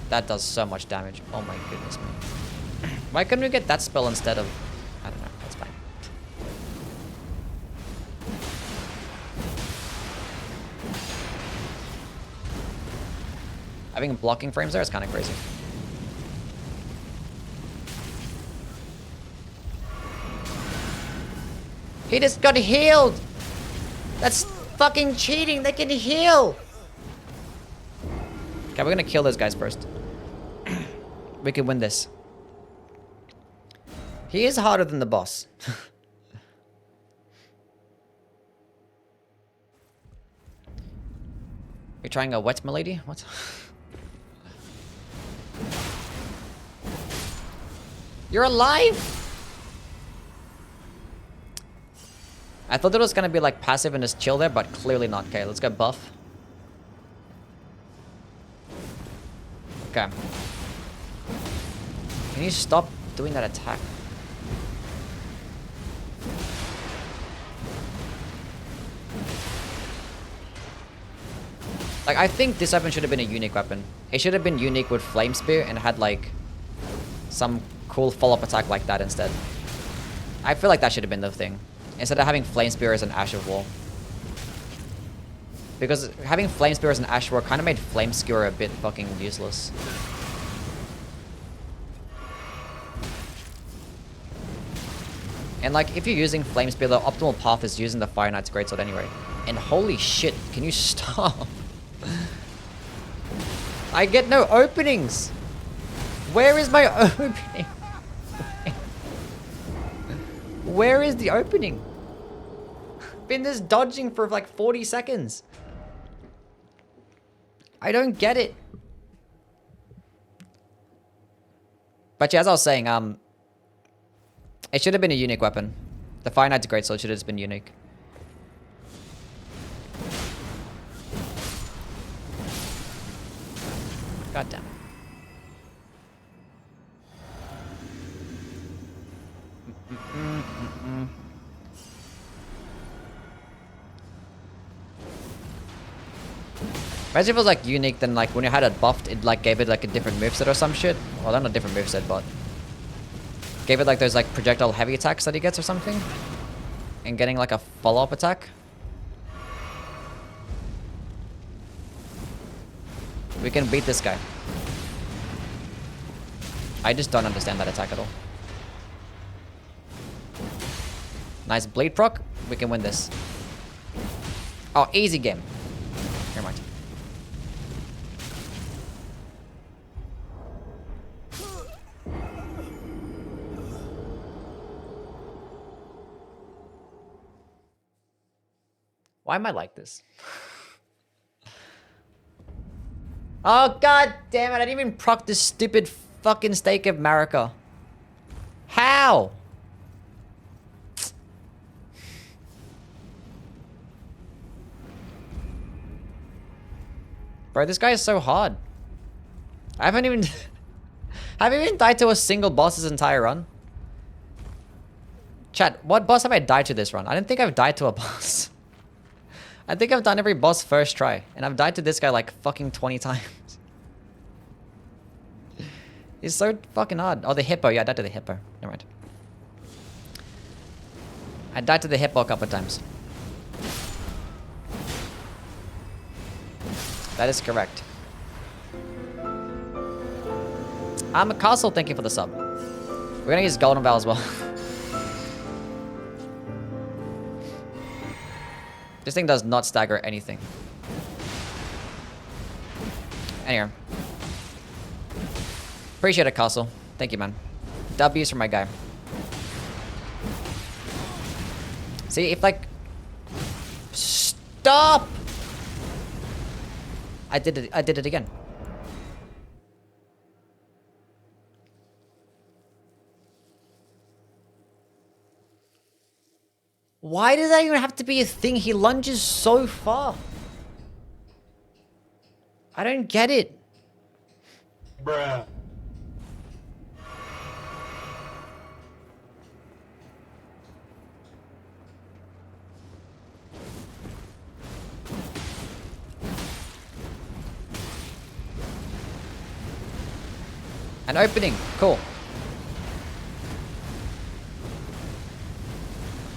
That does so much damage. Oh my goodness me. Why couldn't we get that spell instead of... I don't know, that's fine. Having blocking frames there is kind of crazy. He just got healed! That's fucking cheating! They can heal! Okay, we're gonna kill those guys first. We can win this. He is harder than the boss. You're trying a wet milady? What? You're alive? I thought it was gonna be like passive and just chill there, but clearly not. Okay, let's go buff. Okay. Can you stop doing that attack? Like, I think this weapon should have been a unique weapon. It should have been unique with Flame Spear and had like some cool follow-up attack like that instead. I feel like that should have been the thing. Instead of having Flame Spear as an Ash of War. Because having Flame Spear as an Ash of War kind of made Flame Skewer a bit fucking useless. And like, if you're using Flame Spear, the optimal path is using the Fire Knight's Greatsword anyway. And holy shit, can you stop? I get no openings! Where is my opening? Where is the opening? Been this dodging for like 40 seconds. I don't get it. But yeah, as I was saying, it should have been a unique weapon. The Fire Knight's Greatsword should have just been unique. God damn it. Imagine if it was like unique, then like when you had it buffed, it like gave it like a different moveset or some shit. Well, not a different moveset, but gave it like those like projectile heavy attacks that he gets or something. And getting like a follow-up attack. We can beat this guy. I just don't understand that attack at all. Nice bleed proc. We can win this. Oh, easy game. Never mind. Why am I like this? Oh, god damn it. I didn't even proc this stupid fucking Stake of Marika. How? Bro, this guy is so hard. I haven't even... I haven't even died to a single boss this entire run. Chat, what boss have I died to this run? I don't think I've died to a boss. I think I've done every boss first try. And I've died to this guy like fucking 20 times. He's so fucking hard. Oh, the hippo. Yeah, I died to the hippo. Never mind. I died to the hippo a couple of times. That is correct. I'm a castle. Thank you for the sub. We're gonna use Golden Vow as well. This thing does not stagger anything. Anyway. Appreciate it, Castle. Thank you, man. W's for my guy. See, if like... Stop! I did it again. Why does that even have to be a thing? He lunges so far. I don't get it. Bruh. An opening. Cool.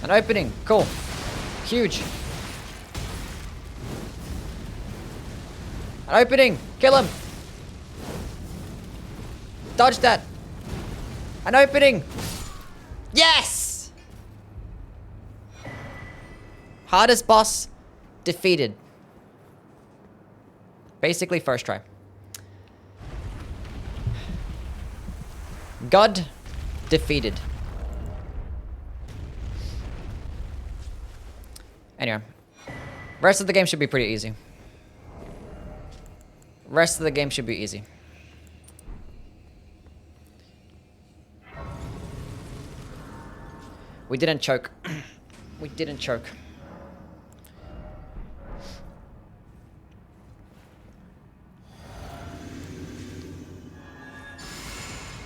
An opening. Cool. Huge. An opening. Kill him. Dodge that. An opening. Yes! Hardest boss defeated. Basically first try. God defeated. Anyway. Rest of the game should be pretty easy. Rest of the game should be easy. We didn't choke. We didn't choke.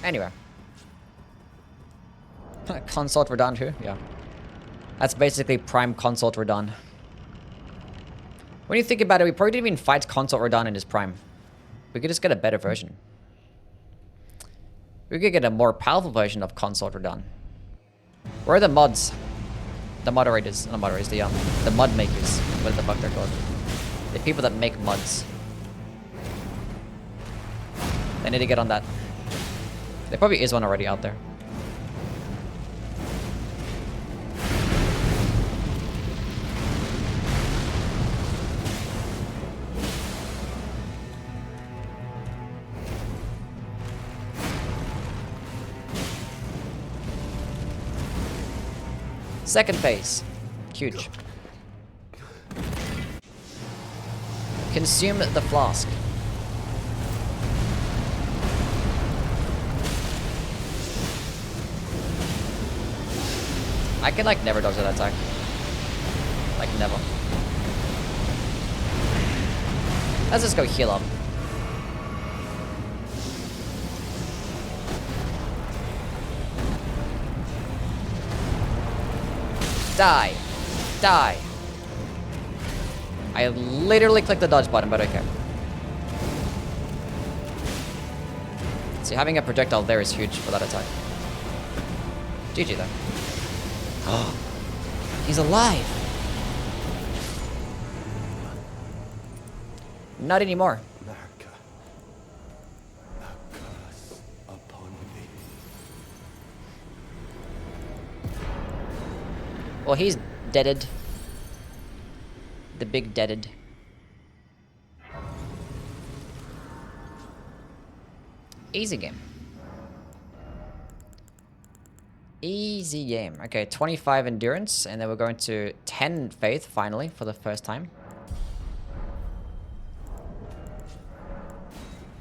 Anyway. Consort Radahn too? Yeah. That's basically prime Consort Radahn. When you think about it, we probably didn't even fight Consort Radahn in his prime. We could just get a better version. We could get a more powerful version of Consort Radahn. Where are the mods? The moderators. Not moderators, the mud makers. What the fuck they're called. The people that make mods. They need to get on that. There probably is one already out there. Second phase. Huge. Consume the flask. I can like never dodge that attack. Like never. Let's just go heal up. Die. Die. I literally clicked the dodge button, but okay. See, having a projectile there is huge for that attack. GG though. Oh, he's alive. Not anymore. America, a curse upon thee. Well, he's deaded. The big deaded. Easy game. Easy game. Okay, 25 endurance, and then we're going to 10 faith finally for the first time.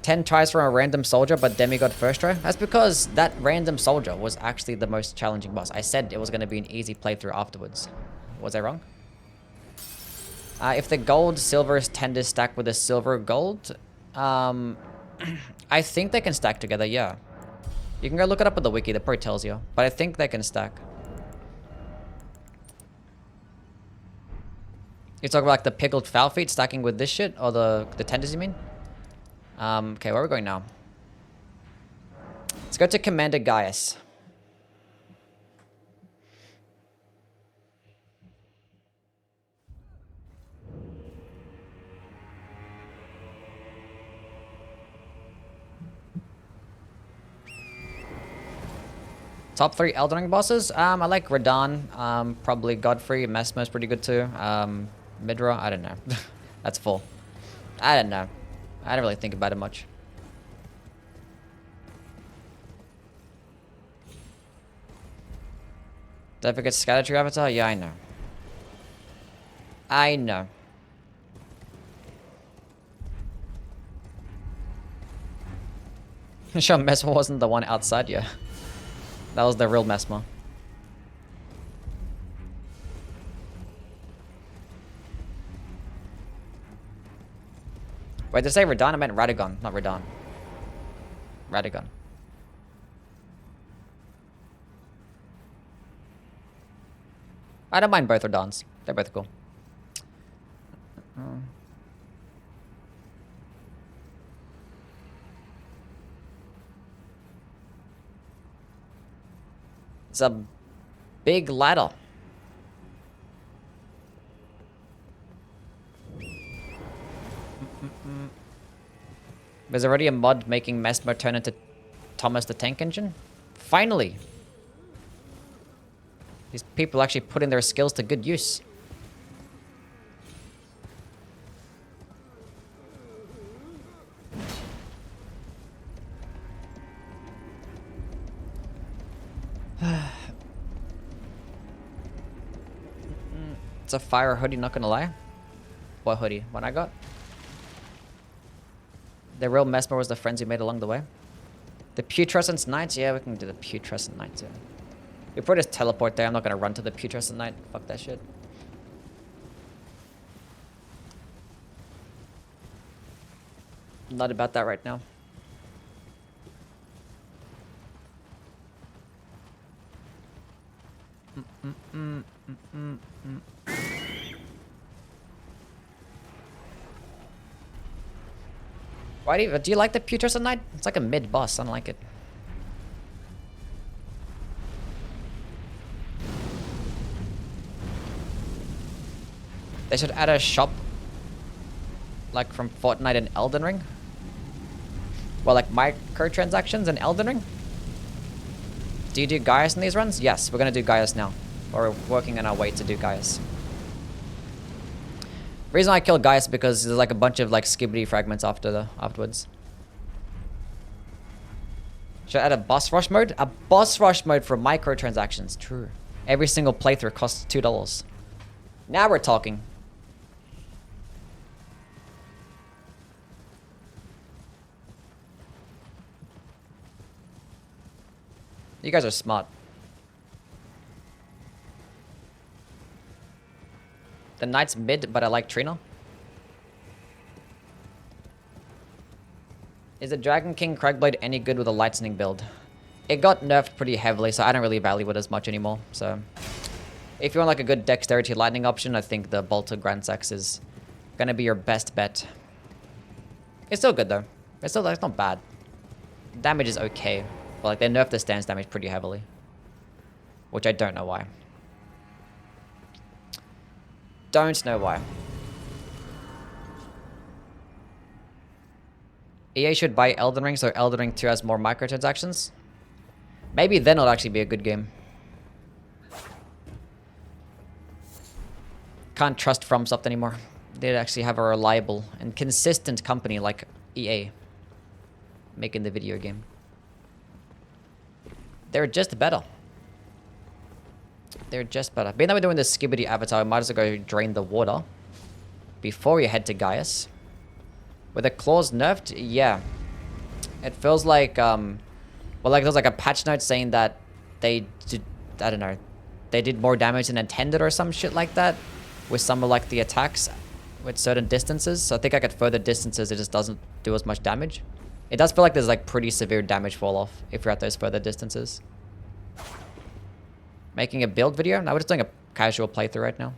10 tries from a random soldier, but demigod first try. That's because that random soldier was actually the most challenging boss. I said it was going to be an easy playthrough afterwards. Was I wrong? If the gold silver tend to stack with the silver gold, I think they can stack together, yeah. You can go look it up with the wiki, that probably tells you. But I think they can stack. You talk about like the pickled foul feet stacking with this shit? Or the tenders, you mean? Okay, where are we going now? Let's go to Commander Gaius. Top 3 Elden Ring bosses? I like Radahn, probably Godfrey, Mesmer's pretty good too. Midra, I don't know. That's full. I don't know. I didn't really think about it much. Did I forget Scattershot Avatar? Yeah, I know. I know. Sure, Mesmer wasn't the one outside, yeah. That was the real Mesmer. Wait, did I say Radahn? I meant Radagon, not Radahn. Radagon. I don't mind both Radahns. They're both cool. It's a big ladder. There's already a mod making Mesmer turn into Thomas the Tank Engine. Finally! These people actually putting their skills to good use. It's a fire hoodie, not gonna lie. What hoodie? What I got? The real Mesmer was the friends we made along the way. The Putrescent Knights? Yeah, we can do the Putrescent Knight too. We probably just teleport there. I'm not gonna run to the Putrescent Knight. Fuck that shit. Not about that right now. Why do you like the Putrescent Knight? It's like a mid boss. I don't like it. They should add a shop like from Fortnite and Elden Ring. Well, like microtransactions in Elden Ring. Do you do Gaius in these runs? Yes, we're gonna do Gaius now. Or we're working on our way to do Gaius. The reason I killed Gaius is because there's like a bunch of like skibbity fragments afterwards. Should I add a boss rush mode? A boss rush mode for microtransactions. True. Every single playthrough costs $2. Now we're talking. You guys are smart. The Knight's mid, but I like Trina. Is the Dragon King Craigblade any good with a lightning build? It got nerfed pretty heavily, so I don't really value it as much anymore. So, if you want like a good dexterity lightning option, I think the Bolter Grand Sex is gonna be your best bet. It's still good though. It's not bad. Damage is okay, but like they nerfed the stance damage pretty heavily, which I don't know why. Don't know why. EA should buy Elden Ring so Elden Ring 2 has more microtransactions. Maybe then it'll actually be a good game. Can't trust FromSoft anymore. They actually have a reliable and consistent company like EA making the video game. They're just better. They're just better. Being that we're doing the Skibbity avatar, we might as well go drain the water before you head to Gaius. Were the claws nerfed? Yeah. It feels like, well, like there's like a patch note saying that they did, I don't know, they did more damage than intended or some shit like that with some of like the attacks with certain distances. So I think like at further distances, it just doesn't do as much damage. It does feel like there's like pretty severe damage fall off if you're at those further distances. Making a build video? No, we're just doing a casual playthrough right now.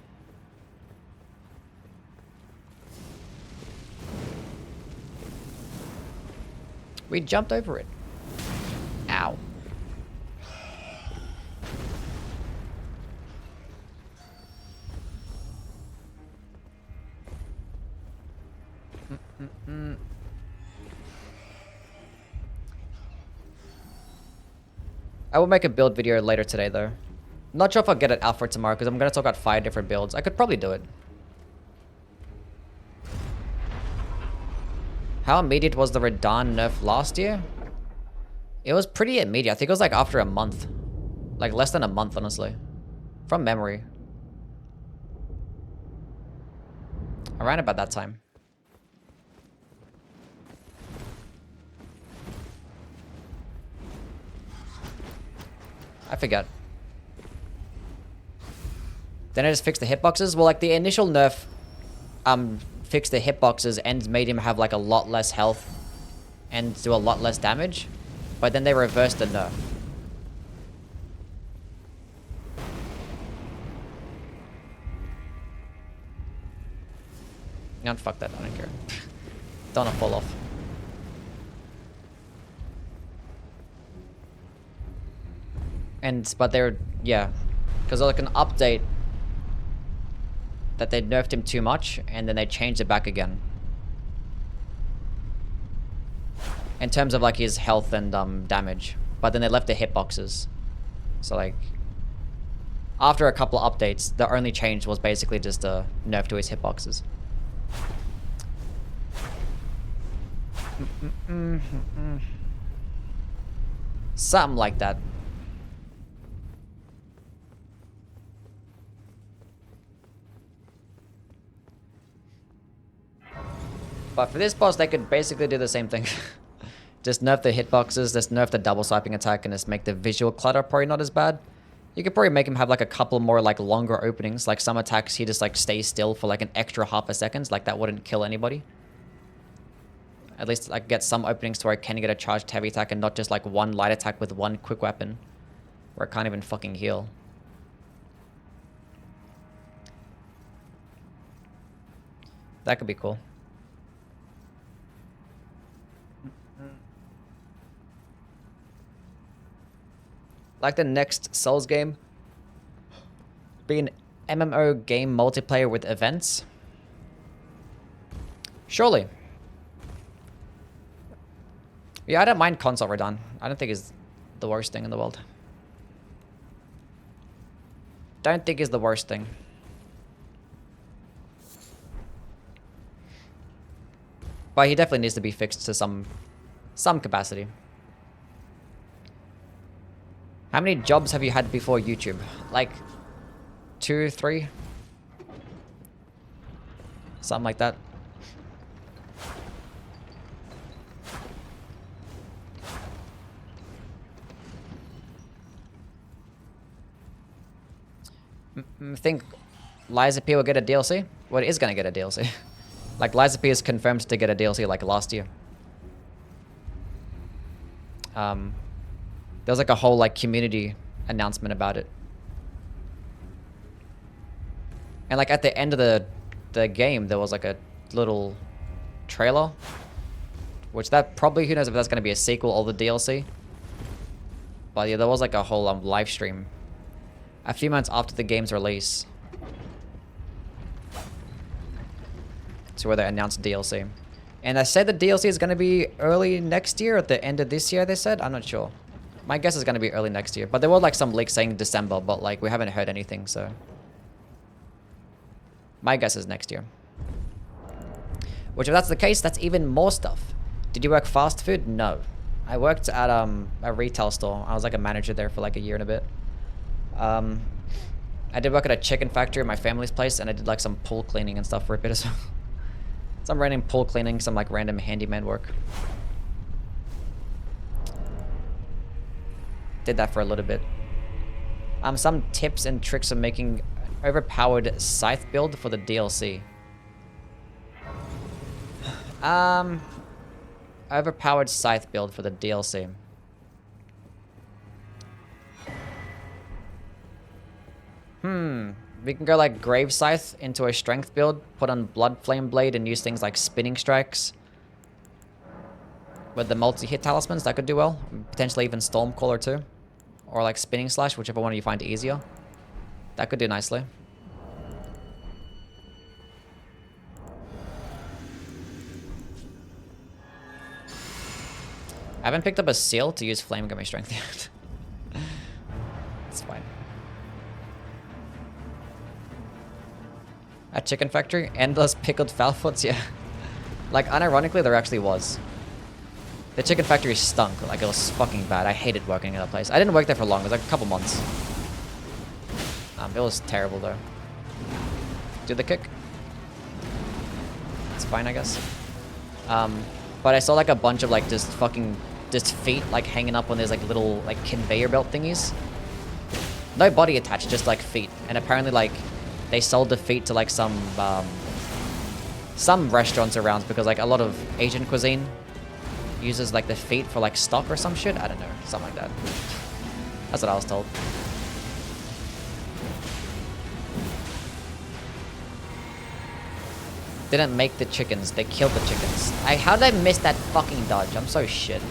We jumped over it. Ow. I will make a build video later today though. Not sure if I'll get it out for tomorrow because I'm going to talk about 5 different builds. I could probably do it. How immediate was the Radahn nerf last year? It was pretty immediate. I think it was like after a month. Like less than a month, honestly. From memory. Around about that time. I forget. Then I just fixed the hitboxes. Well, like the initial nerf fixed the hitboxes and made him have like a lot less health and do a lot less damage. But then they reversed the nerf. No, fuck that. I don't care. Don't want to fall off. But they're, yeah. Because like an update that they nerfed him too much and then they changed it back again. In terms of like his health and damage. But then they left the hitboxes. So like, after a couple of updates, the only change was basically just a nerf to his hitboxes. Something like that. But for this boss, they could basically do the same thing. Just nerf the hitboxes, just nerf the double swiping attack, and just make the visual clutter probably not as bad. You could probably make him have like a couple more like longer openings. Like some attacks, he just like stays still for like an extra half a second. Like that wouldn't kill anybody. At least like get some openings to where I can get a charged heavy attack and not just like one light attack with one quick weapon. Where I can't even fucking heal. That could be cool. Like the next Souls game be an MMO game multiplayer with events? Surely. Yeah, I don't mind console Radahn. I don't think it's the worst thing in the world. Don't think it's the worst thing. But he definitely needs to be fixed to some capacity. How many jobs have you had before YouTube? Like 2, 3? Something like that. Think Liza P will get a DLC? Well, it is gonna get a DLC. Like, Liza P is confirmed to get a DLC like last year. There was like a whole like community announcement about it. And like at the end of the game, there was like a little trailer. Which that probably, who knows if that's gonna be a sequel or the DLC. But yeah, there was like a whole live stream a few months after the game's release. To where they announced DLC. And I said the DLC is going to be early next year, at the end of this year, they said? I'm not sure. My guess is going to be early next year. But there were like some leaks saying December, but like we haven't heard anything, so. My guess is next year. Which if that's the case, that's even more stuff. Did you work fast food? No. I worked at a retail store. I was like a manager there for like a year and a bit. I did work at a chicken factory at my family's place, and I did like some pool cleaning and stuff for a bit as well. Some random pool cleaning, some like random handyman work. Did that for a little bit. Some tips and tricks of making overpowered scythe build for the DLC. Overpowered scythe build for the DLC. We can go like Grave Scythe into a strength build, put on Blood Flame Blade, and use things like Spinning Strikes. With the multi-hit talismans, that could do well. Potentially even Stormcaller too. Or like Spinning Slash, whichever one you find easier. That could do nicely. I haven't picked up a seal to use Flame Gummy Strength yet. It's fine. A chicken factory? Endless pickled foulfoots? Yeah. Like, unironically, there actually was. The chicken factory stunk. Like, it was fucking bad. I hated working in that place. I didn't work there for long. It was like a couple months. It was terrible, though. Do the kick. It's fine, I guess. But I saw, like, a bunch of, like, just feet, like, hanging up on these, like, little, like, conveyor belt thingies. No body attached, just, like, feet. And apparently, like, they sold the feet to like some restaurants around because like a lot of Asian cuisine uses like the feet for like stock or some shit. I don't know, something like that. That's what I was told. Didn't make the chickens, they killed the chickens. How did I miss that fucking dodge? I'm so shit.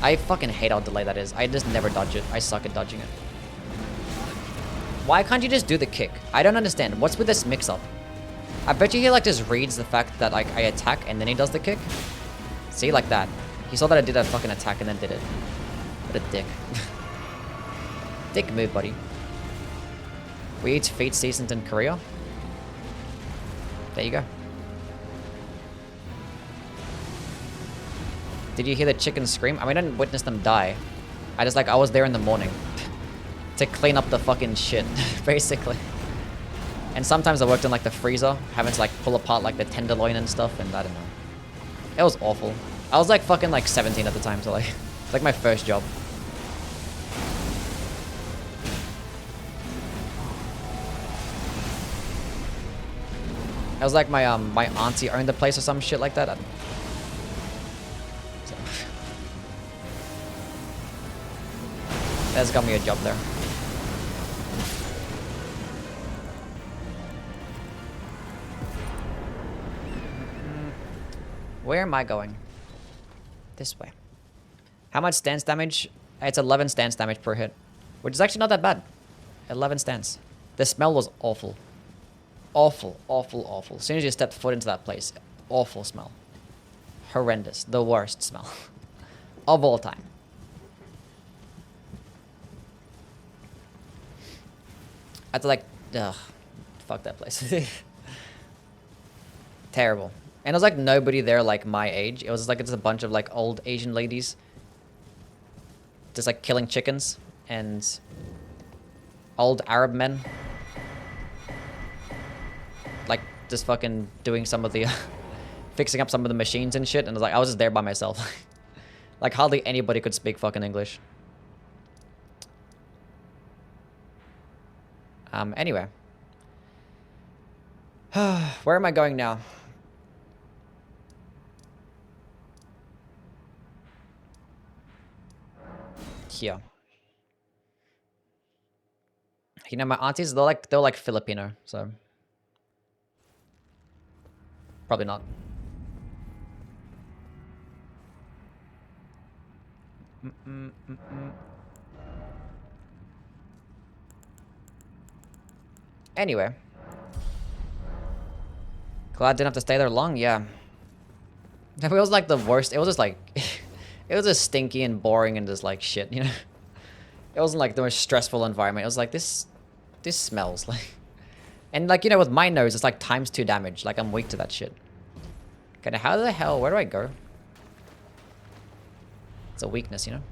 I fucking hate how delayed that is. I just never dodge it. I suck at dodging it. Why can't you just do the kick? I don't understand. What's with this mix-up? I bet you he like just reads the fact that like I attack and then he does the kick. See, like that. He saw that I did a fucking attack and then did it. What a dick. Dick move, buddy. We eat feet seasoned in Korea. There you go. Did you hear the chickens scream? I mean, I didn't witness them die. I was there in the morning. To clean up the fucking shit, basically. And sometimes I worked in like the freezer, having to like pull apart like the tenderloin and stuff, and I don't know. It was awful. I was like fucking like 17 at the time, so like, it's like my first job. It was like my my auntie owned the place or some shit like that. I don't know. That's got me a job there. Where am I going? This way. How much stance damage? It's 11 stance damage per hit. Which is actually not that bad. 11 stance. The smell was awful. Awful, awful, awful. As soon as you stepped foot into that place, awful smell. Horrendous. The worst smell. Of all time. I had to like, ugh, fuck that place. Terrible. And it was like nobody there like my age. It was like just a bunch of like old Asian ladies. Just like killing chickens. And old Arab men. just fucking doing some of the fixing up some of the machines and shit, and I was just there by myself. Like hardly anybody could speak fucking English. Anyway. Where am I going now? Here. You know, my aunties, they're like Filipino, so probably not. Anyway. Glad I didn't have to stay there long, yeah. It was like the worst. It was just like it was just stinky and boring and just like shit, you know. It wasn't like the most stressful environment. It was like this smells like, and like, you know, with my nose it's like ×2 damage. Like I'm weak to that shit. Okay, now how the hell, where do I go? It's a weakness, you know.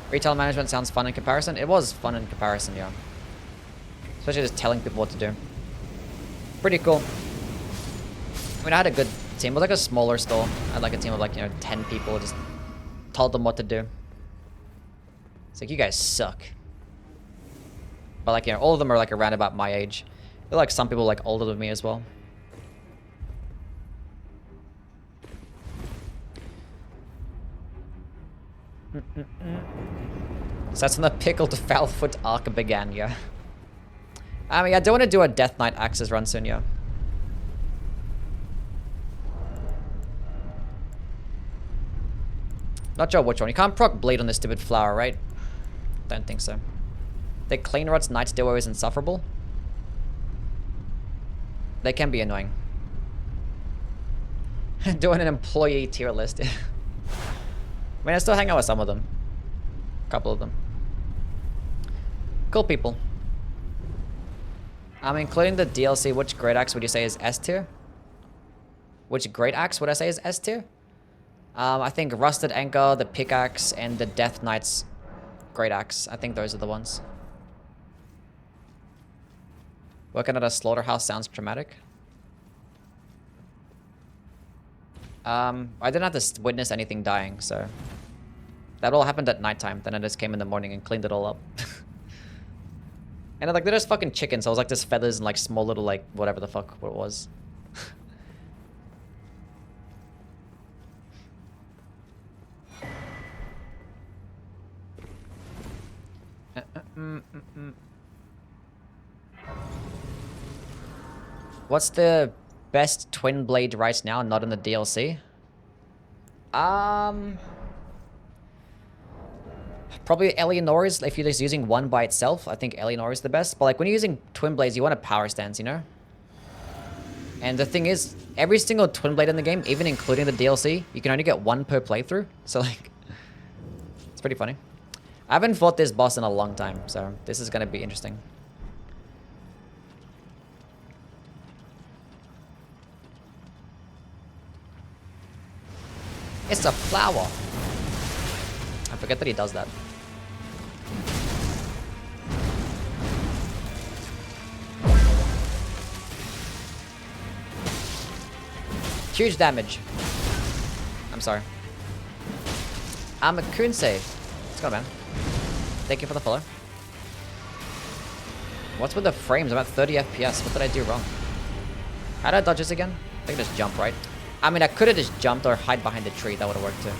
Retail management sounds fun in comparison. It was fun in comparison, yeah. Especially just telling people what to do. Pretty cool. I mean, I had a good team. It was like a smaller store. I had like a team of like, you know, 10 people. Just told them what to do. It's like, you guys suck. But like, you know, all of them are like around about my age. They're like some people like older than me as well. So that's when the pickled Foulfoot arc began, yeah. I mean, I do want to do a Death Knight Axes run soon, yeah. Not sure which one. You can't proc bleed on this stupid flower, right? Don't think so. The Clean Rot's Night's Duo is insufferable. They can be annoying. Doing an employee tier list. I mean, I still hang out with some of them. A couple of them. Cool people. Including the DLC, which Great Axe would you say is S tier? Which Great Axe would I say is S tier? I think Rusted Anchor, the Pickaxe, and the Death Knight's Great Axe. I think those are the ones. Working at a slaughterhouse sounds traumatic. I didn't have to witness anything dying, so... That all happened at nighttime, then I just came in the morning and cleaned it all up. And like, they're just fucking chickens, so it was like just feathers and like small little like, whatever the fuck what it was. What's the best twin blade right now, not in the DLC? Probably Eleanor's, if you're just using one by itself. I think Eleanor is the best. But like when you're using twin blades, you want a power stance, you know? And the thing is, every single twin blade in the game, even including the DLC, you can only get one per playthrough. So like, it's pretty funny. I haven't fought this boss in a long time, so this is going to be interesting. It's a flower. I forget that he does that. Huge damage. I'm sorry. I'm a Kunsei. Let's go, man. Thank you for the follow. What's with the frames? I'm at 30 FPS. What did I do wrong? How did I dodge this again? I think I just jump, right? I mean, I could have just jumped or hide behind a tree. That would have worked too.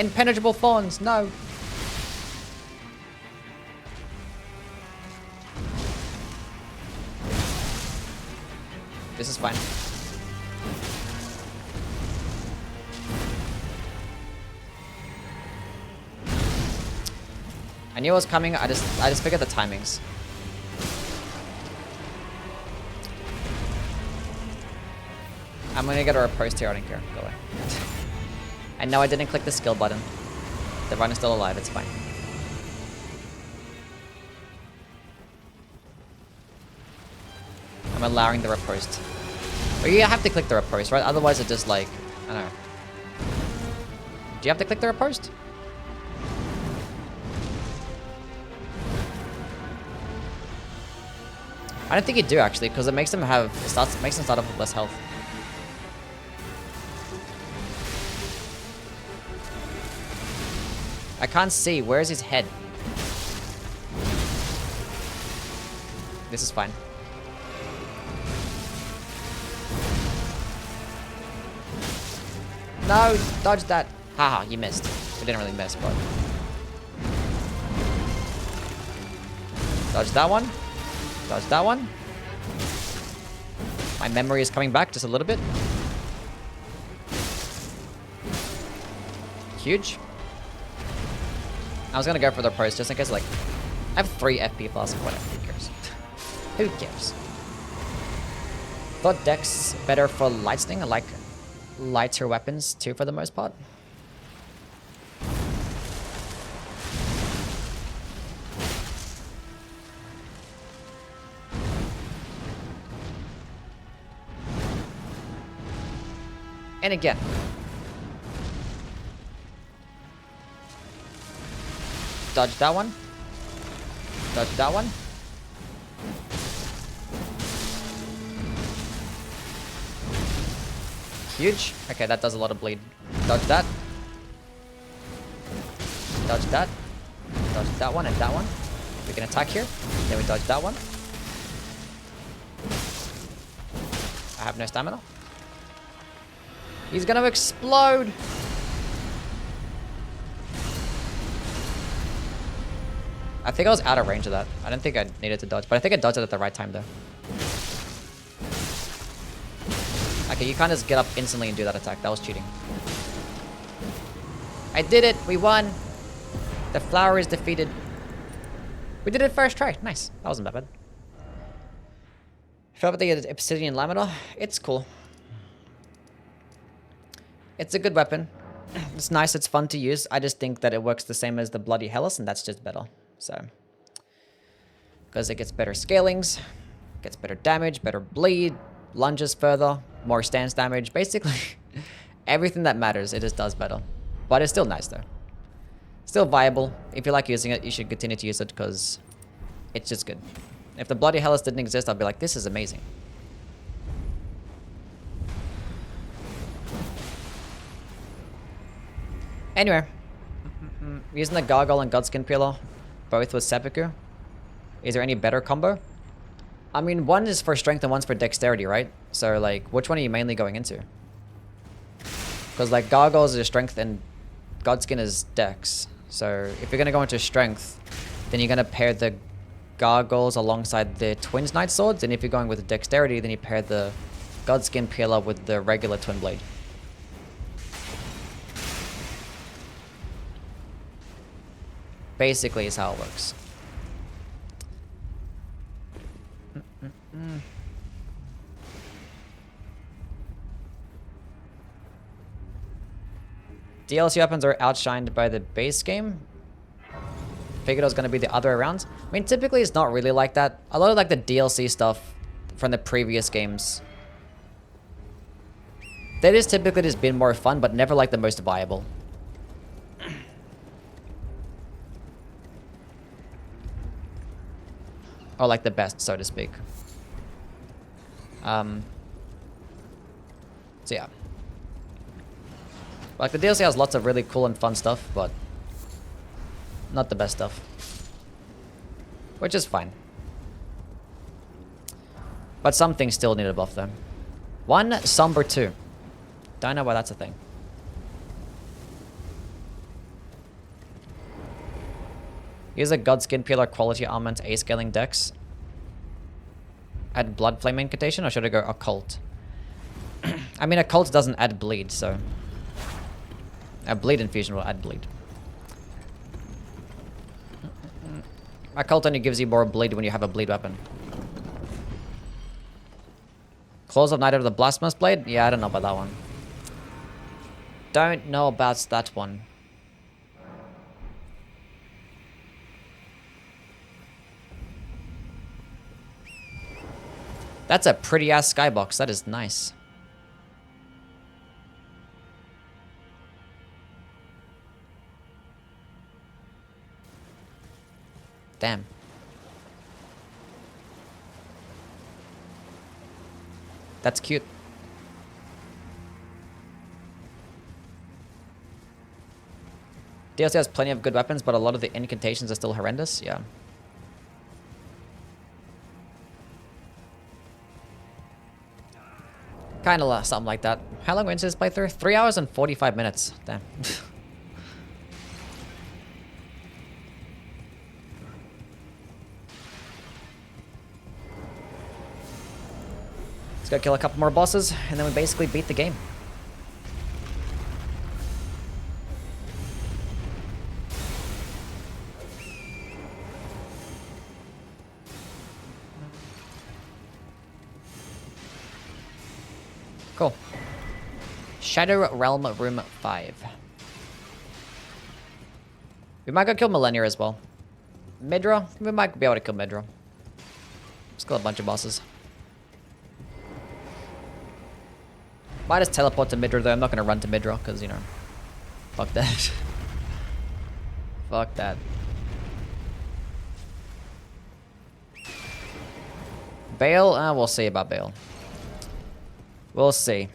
Impenetrable thorns, no. This is fine. I knew it was coming. I just figured the timings. I'm gonna get a riposte here. I don't care. Go away. And no, I didn't click the skill button. The run is still alive. It's fine. I'm allowing the riposte. But you have to click the riposte, right? Otherwise it just like, I don't know. Do you have to click the riposte? I don't think you do actually, because it makes them makes them start off with less health. I can't see. Where's his head? This is fine. No, dodge that. Haha, you missed. We didn't really miss, but... Dodge that one. Dodge that one. My memory is coming back just a little bit. Huge. I was gonna go for the pros just in case, like, I have 3 FP plus, whatever, who cares? Who cares? Thought Dex better for lightning. I like lighter weapons too for the most part. And again. Dodge that one. Dodge that one. Huge. Okay, that does a lot of bleed. Dodge that. Dodge that. Dodge that one and that one. We can attack here. Then we dodge that one. I have no stamina. He's gonna explode. I think I was out of range of that. I don't think I needed to dodge, but I think I dodged it at the right time though. Okay, you can't just get up instantly and do that attack. That was cheating. I did it. We won. The flower is defeated. We did it first try. Nice. That wasn't that bad. Felt the obsidian lamina. It's cool. It's a good weapon. It's nice. It's fun to use. I just think that it works the same as the bloody Hellas, and that's just better. So, because it gets better scalings, gets better damage, better bleed, lunges further, more stance damage. Basically, everything that matters, it just does better. But it's still nice though. Still viable. If you like using it, you should continue to use it because it's just good. If the bloody Hellas didn't exist, I'd be like, this is amazing. Anyway, using the Gargoyle and Godskin Peeler, both with Seppuku. Is there any better combo? I mean, one is for strength and one's for dexterity, right? So, like, which one are you mainly going into? Because, like, Gargoyles is strength and Godskin is dex. So, if you're going to go into strength, then you're going to pair the Gargoyles alongside the Twins Knight Swords. And if you're going with dexterity, then you pair the Godskin Peeler with the regular Twin Blade. Basically is how it works. DLC weapons are outshined by the base game. Figured it was going to be the other way around. I mean, typically it's not really like that. A lot of like the DLC stuff from the previous games, that is typically just been more fun, but never like the most viable. Or like the best, so to speak. So yeah. Like the DLC has lots of really cool and fun stuff, but not the best stuff. Which is fine. But some things still need a buff though. 1, Somber 2. Don't know why that's a thing. Use a Godskin Peeler quality armor to A scaling dex. Add blood flame incantation, or should I go occult? I mean, occult doesn't add bleed, so a bleed infusion will add bleed. Occult only gives you more bleed when you have a bleed weapon. Claws of Night of the Blasphemous Blade? Yeah, I don't know about that one. Don't know about that one. That's a pretty ass skybox. That is nice. Damn. That's cute. DLC has plenty of good weapons, but a lot of the incantations are still horrendous. Yeah. Kind of something like that. How long went this playthrough? 3 hours and 45 minutes. Damn. Let's go kill a couple more bosses, and then we basically beat the game. Cool. Shadow Realm Room 5. We might go kill Millennia as well. Midra? We might be able to kill Midra. Let's kill a bunch of bosses. Might just teleport to Midra though. I'm not going to run to Midra because, you know, fuck that. Fuck that. Bale? We'll see about Bale. We'll see.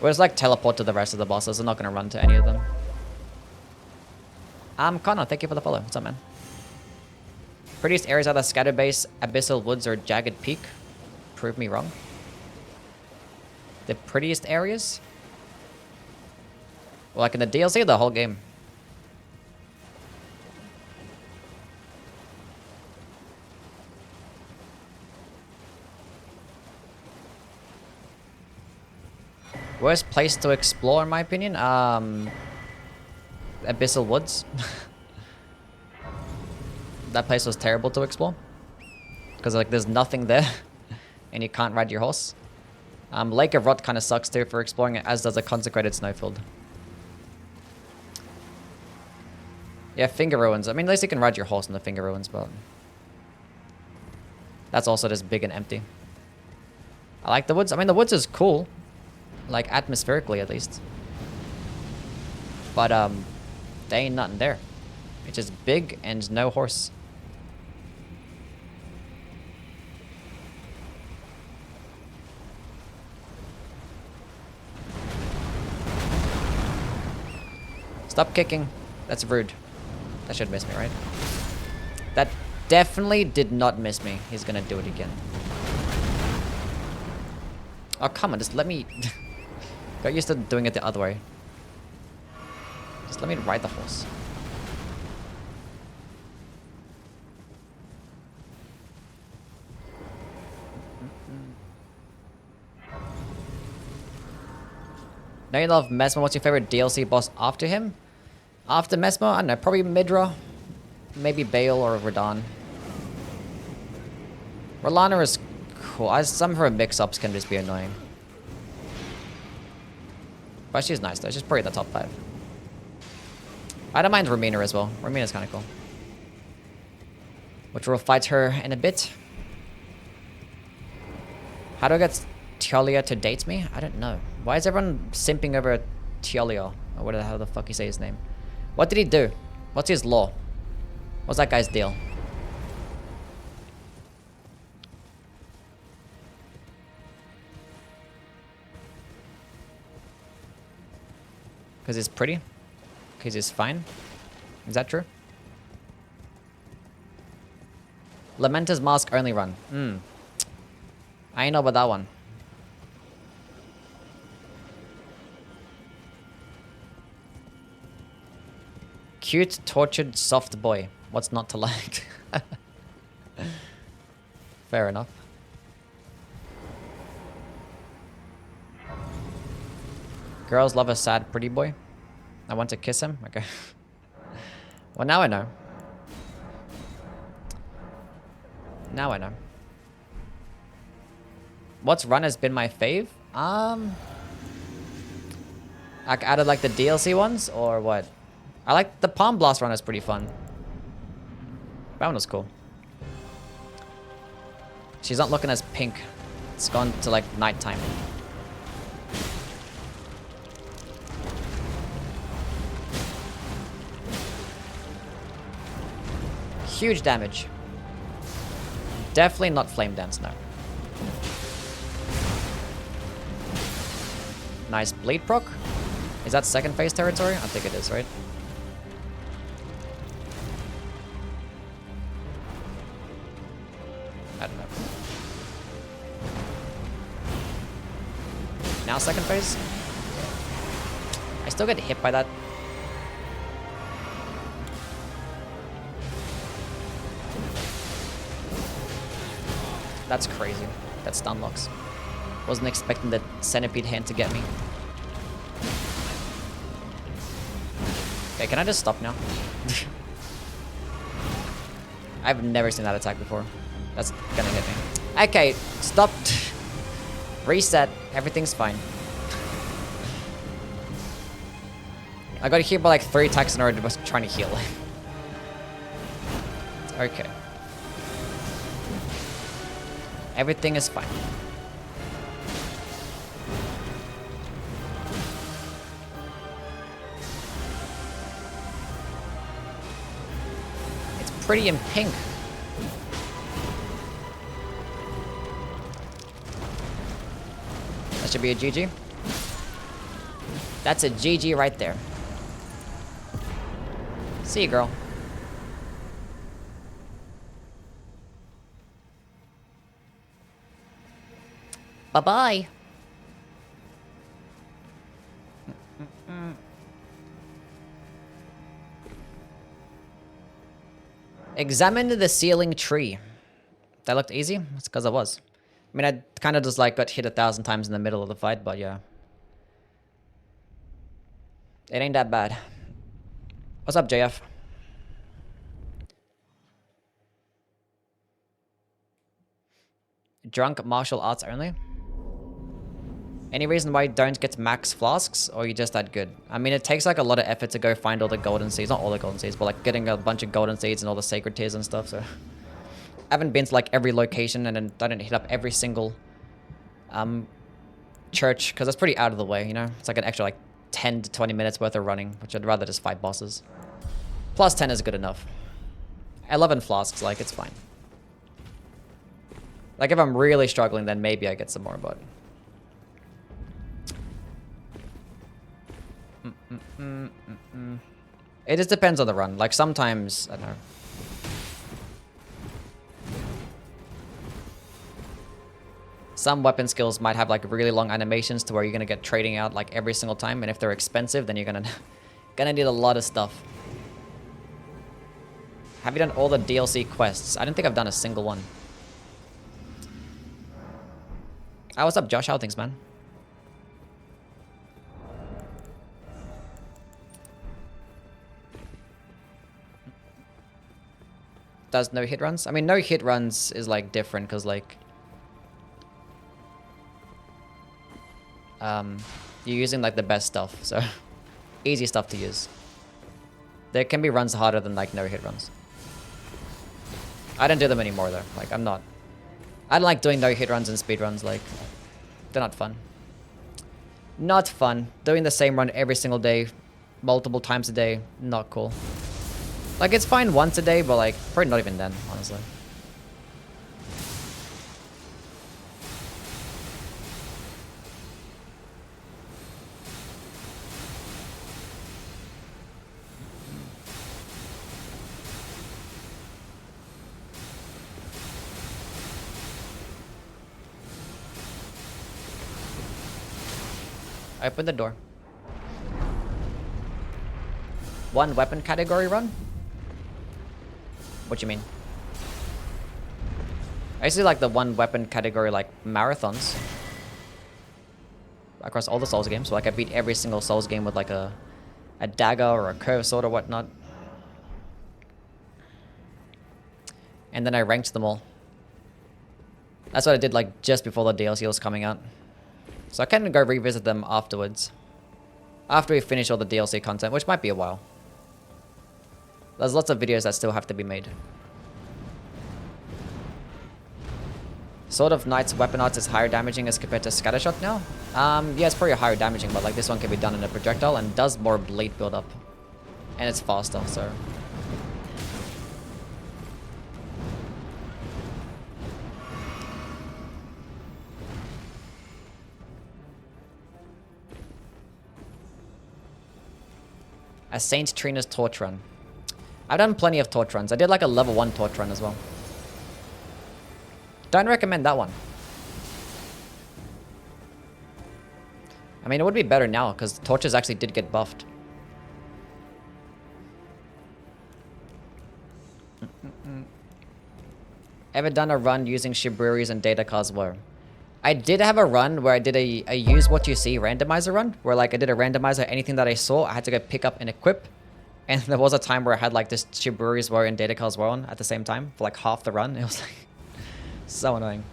We'll just like teleport to the rest of the bosses. I'm not gonna run to any of them. Connor, thank you for the follow. What's up, man? Prettiest areas are the Scatter Base, Abyssal Woods, or Jagged Peak. Prove me wrong. The prettiest areas? Well, like in the DLC or the whole game? Worst place to explore, in my opinion? Abyssal Woods. That place was terrible to explore. Because, like, there's nothing there. And you can't ride your horse. Lake of Rot kind of sucks, too, for exploring it, as does a Consecrated Snowfield. Yeah, Finger Ruins. I mean, at least you can ride your horse in the Finger Ruins, but... that's also just big and empty. I like the woods. I mean, the woods is cool. Like, atmospherically, at least. But, there ain't nothing there. It's just big and no horse. Stop kicking. That's rude. That should miss me, right? That definitely did not miss me. He's gonna do it again. Oh, come on. Just let me... Got used to doing it the other way. Just let me ride the horse. Now you love Mesmer. What's your favorite DLC boss after him? After Mesmer? I don't know. Probably Midra. Maybe Bale or Radahn. Rolana is cool. Some of her mix-ups can just be annoying. But she's nice though. She's probably the top 5. I don't mind Romina as well. Romina's kind of cool. Which we'll fight her in a bit. How do I get Tialia to date me? I don't know. Why is everyone simping over Tialia? Or whatever the hell the fuck you say his name. What did he do? What's his law? What's that guy's deal? Because he's pretty? Because he's fine? Is that true? Lamenter's Mask only run. I ain't know about that one. Cute, tortured, soft boy. What's not to like? Fair enough. Girls love a sad, pretty boy. I want to kiss him? Okay. Well, now I know. Now I know. What's run has been my fave? I Like added like the DLC ones or what? I like the Palm Blast run is pretty fun. That one was cool. She's not looking as pink. It's gone to like nighttime. Huge damage. Definitely not Flame Dance, no. Nice bleed proc. Is that second phase territory? I think it is, right? I don't know. Now second phase? I still get hit by that. That's crazy. That stun locks. Wasn't expecting the centipede hand to get me. Okay, can I just stop now? I've never seen that attack before. That's gonna hit me. Okay, stop. Reset. Everything's fine. I got hit by like 3 attacks in order to trying to heal. Okay. Everything is fine. It's pretty in pink. That should be a GG. That's a GG right there. See you, girl. Bye-bye. Examine the ceiling tree. That looked easy? That's because I was. I mean, I kind of just like got hit 1,000 times in the middle of the fight, but yeah. It ain't that bad. What's up, JF? Drunk martial arts only? Any reason why you don't get max flasks, or you just that good? I mean, it takes like a lot of effort to go find all the golden seeds. Not all the golden seeds, but like getting a bunch of golden seeds and all the sacred tears and stuff, so... I haven't been to like every location and then I didn't hit up every single church, because that's pretty out of the way, you know? It's like an extra like 10 to 20 minutes worth of running, which I'd rather just fight bosses. Plus 10 is good enough. 11 flasks, like, it's fine. Like, if I'm really struggling, then maybe I get some more, but... It just depends on the run. Like, sometimes, I don't know. Some weapon skills might have, like, really long animations to where you're gonna get trading out, like, every single time. And if they're expensive, then you're gonna need a lot of stuff. Have you done all the DLC quests? I don't think I've done a single one. Ah, what's up, Josh? How are things, man? Does no hit runs? I mean, no hit runs is like different because like you're using like the best stuff, so easy stuff to use. There can be runs harder than like no hit runs. I don't do them anymore though. Like I don't like doing no hit runs and speed runs. Like they're not fun. Not fun. Doing the same run every single day, multiple times a day, not cool. Like, it's fine once a day, but, like, probably not even then, honestly. Open the door. One weapon category run? What you mean? I used to do like the one weapon category like marathons across all the Souls games. So like I beat every single Souls game with like a dagger or a curved sword or whatnot. And then I ranked them all. That's what I did like just before the DLC was coming out. So I can go revisit them afterwards. After we finish all the DLC content, which might be a while. There's lots of videos that still have to be made. Sword of Knight's weapon arts is higher damaging as compared to Scattershot now? Yeah, it's probably higher damaging, but like this one can be done in a projectile and does more bleed build-up. And it's faster, so... A Saint Trina's torch run. I've done plenty of torch runs. I did like a level 1 torch run as well. Don't recommend that one. I mean, it would be better now because torches actually did get buffed. Ever done a run using Shiburis and data cards? Were? I did have a run where I did a use what you see randomizer run, where like I did a randomizer, anything that I saw, I had to go pick up and equip. And there was a time where I had like this Shiburis were and data cards were on at the same time for like half the run. It was like so annoying.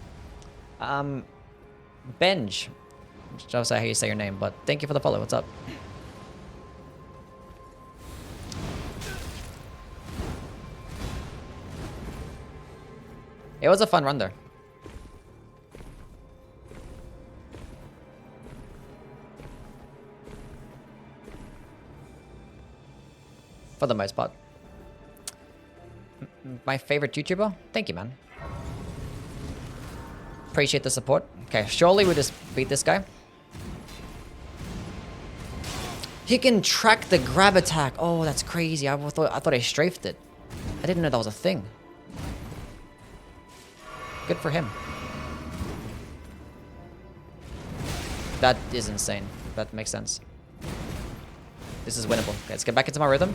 Benj. Just how you say your name, but thank you for the follow. What's up? It was a fun run there. For the most part. My favorite YouTuber? Thank you, man. Appreciate the support. Okay, surely we just beat this guy. He can track the grab attack. Oh, that's crazy. I thought I strafed it. I didn't know that was a thing. Good for him. That is insane. That makes sense. This is winnable. Okay, let's get back into my rhythm.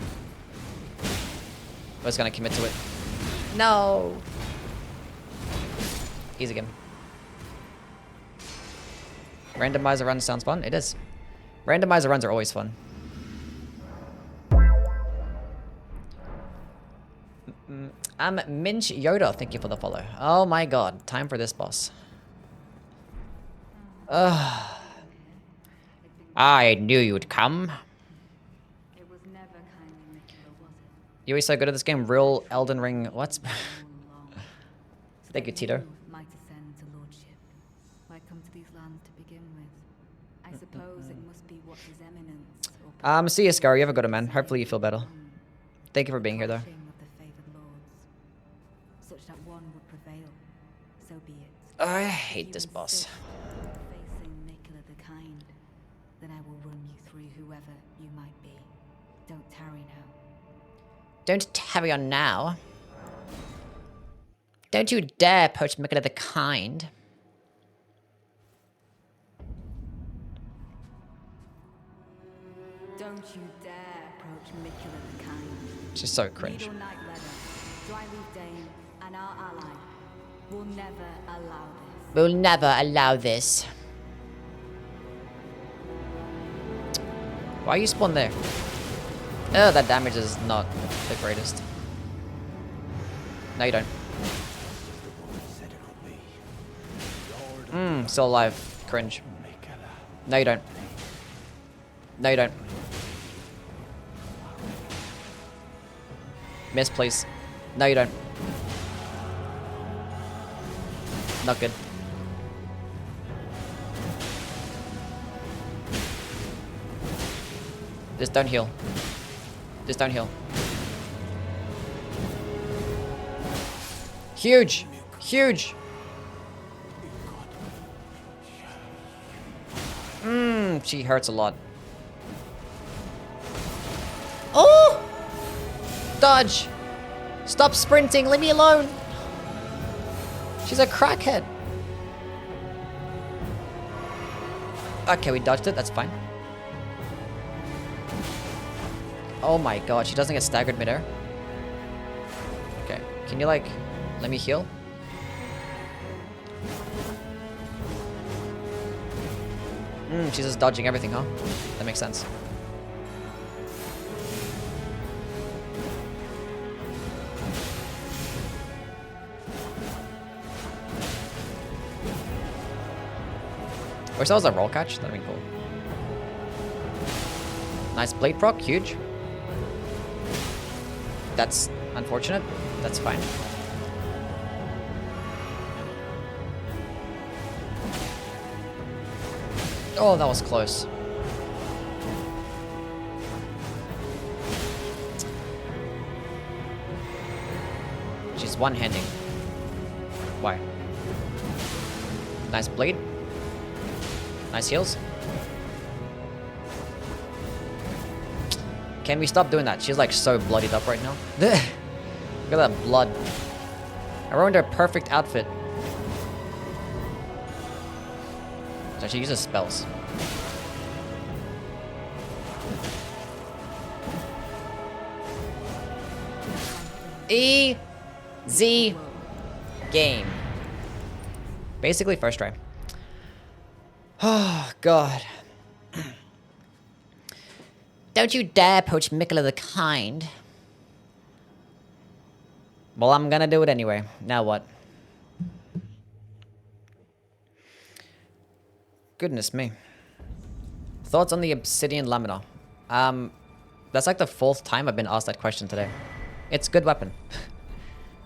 I was gonna commit to it. No! Easy game. Randomizer run sounds fun. It is. Randomizer runs are always fun. Minch Yoda, thank you for the follow. Oh my god, time for this boss. I knew you'd come. You're so good at this game. Real Elden Ring. What? Thank you, Tito. Might ascend to lordship. Why come to these lands to begin with? I suppose it must be what his eminence. Or See you, Scar. You have a good one, man. Hopefully you feel better. Thank you for being here, though. of the favored lords, such that one would prevail. So be it. I hate this boss. Facing Nicola the Kind, then I will run you through whoever you might be. Don't tarry now. Don't tarry on now. Don't you dare approach Mikula the Kind. Don't you dare approach Nicola the Kind. She's so cringe. Needle Knight Leather, Dryleaf Dane, and our ally will never allow this. We'll never allow this. Why you spawn there? Oh, that damage is not the greatest. No, you don't. Still alive. Cringe. No, you don't. No, you don't. Miss, please. No, you don't. Not good. Just don't heal. Just don't heal. Huge! Huge! She hurts a lot. Oh! Dodge! Stop sprinting, leave me alone! She's a crackhead. Okay, we dodged it. That's fine. Oh my god, she doesn't get staggered midair. Okay, can you like, let me heal? She's just dodging everything, huh? That makes sense. Wish that was a roll catch. That'd be cool. Nice blade proc, huge. That's unfortunate. That's fine. Oh, that was close. She's one-handing. Why? Nice blade. Nice heals. Can we stop doing that? She's like so bloodied up right now. Look at that blood. I ruined her perfect outfit. So she uses spells. Easy game. Basically first try. Oh, God. Don't you dare poach Mikola the Kind. Well, I'm gonna do it anyway. Now what? Goodness me. Thoughts on the obsidian lamina? That's like the 4th time I've been asked that question today. It's a good weapon.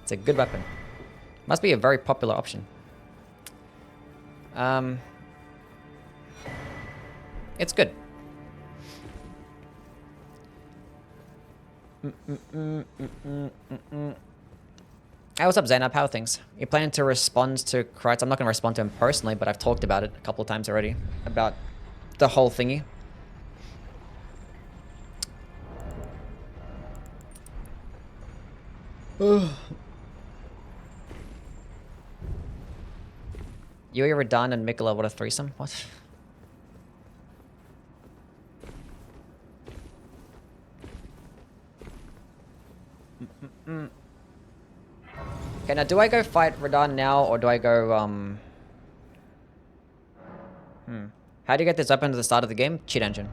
It's a good weapon. Must be a very popular option. It's good. Hey, what's up, Zainab? How are things? You planning to respond to Kreitz? I'm not going to respond to him personally, but I've talked about it a couple of times already. About the whole thingy. Youwy, Radahn, and Mikola, what a threesome? What? Okay, now do I go fight Radahn now, or do I go, How do you get this weapon at the start of the game? Cheat engine.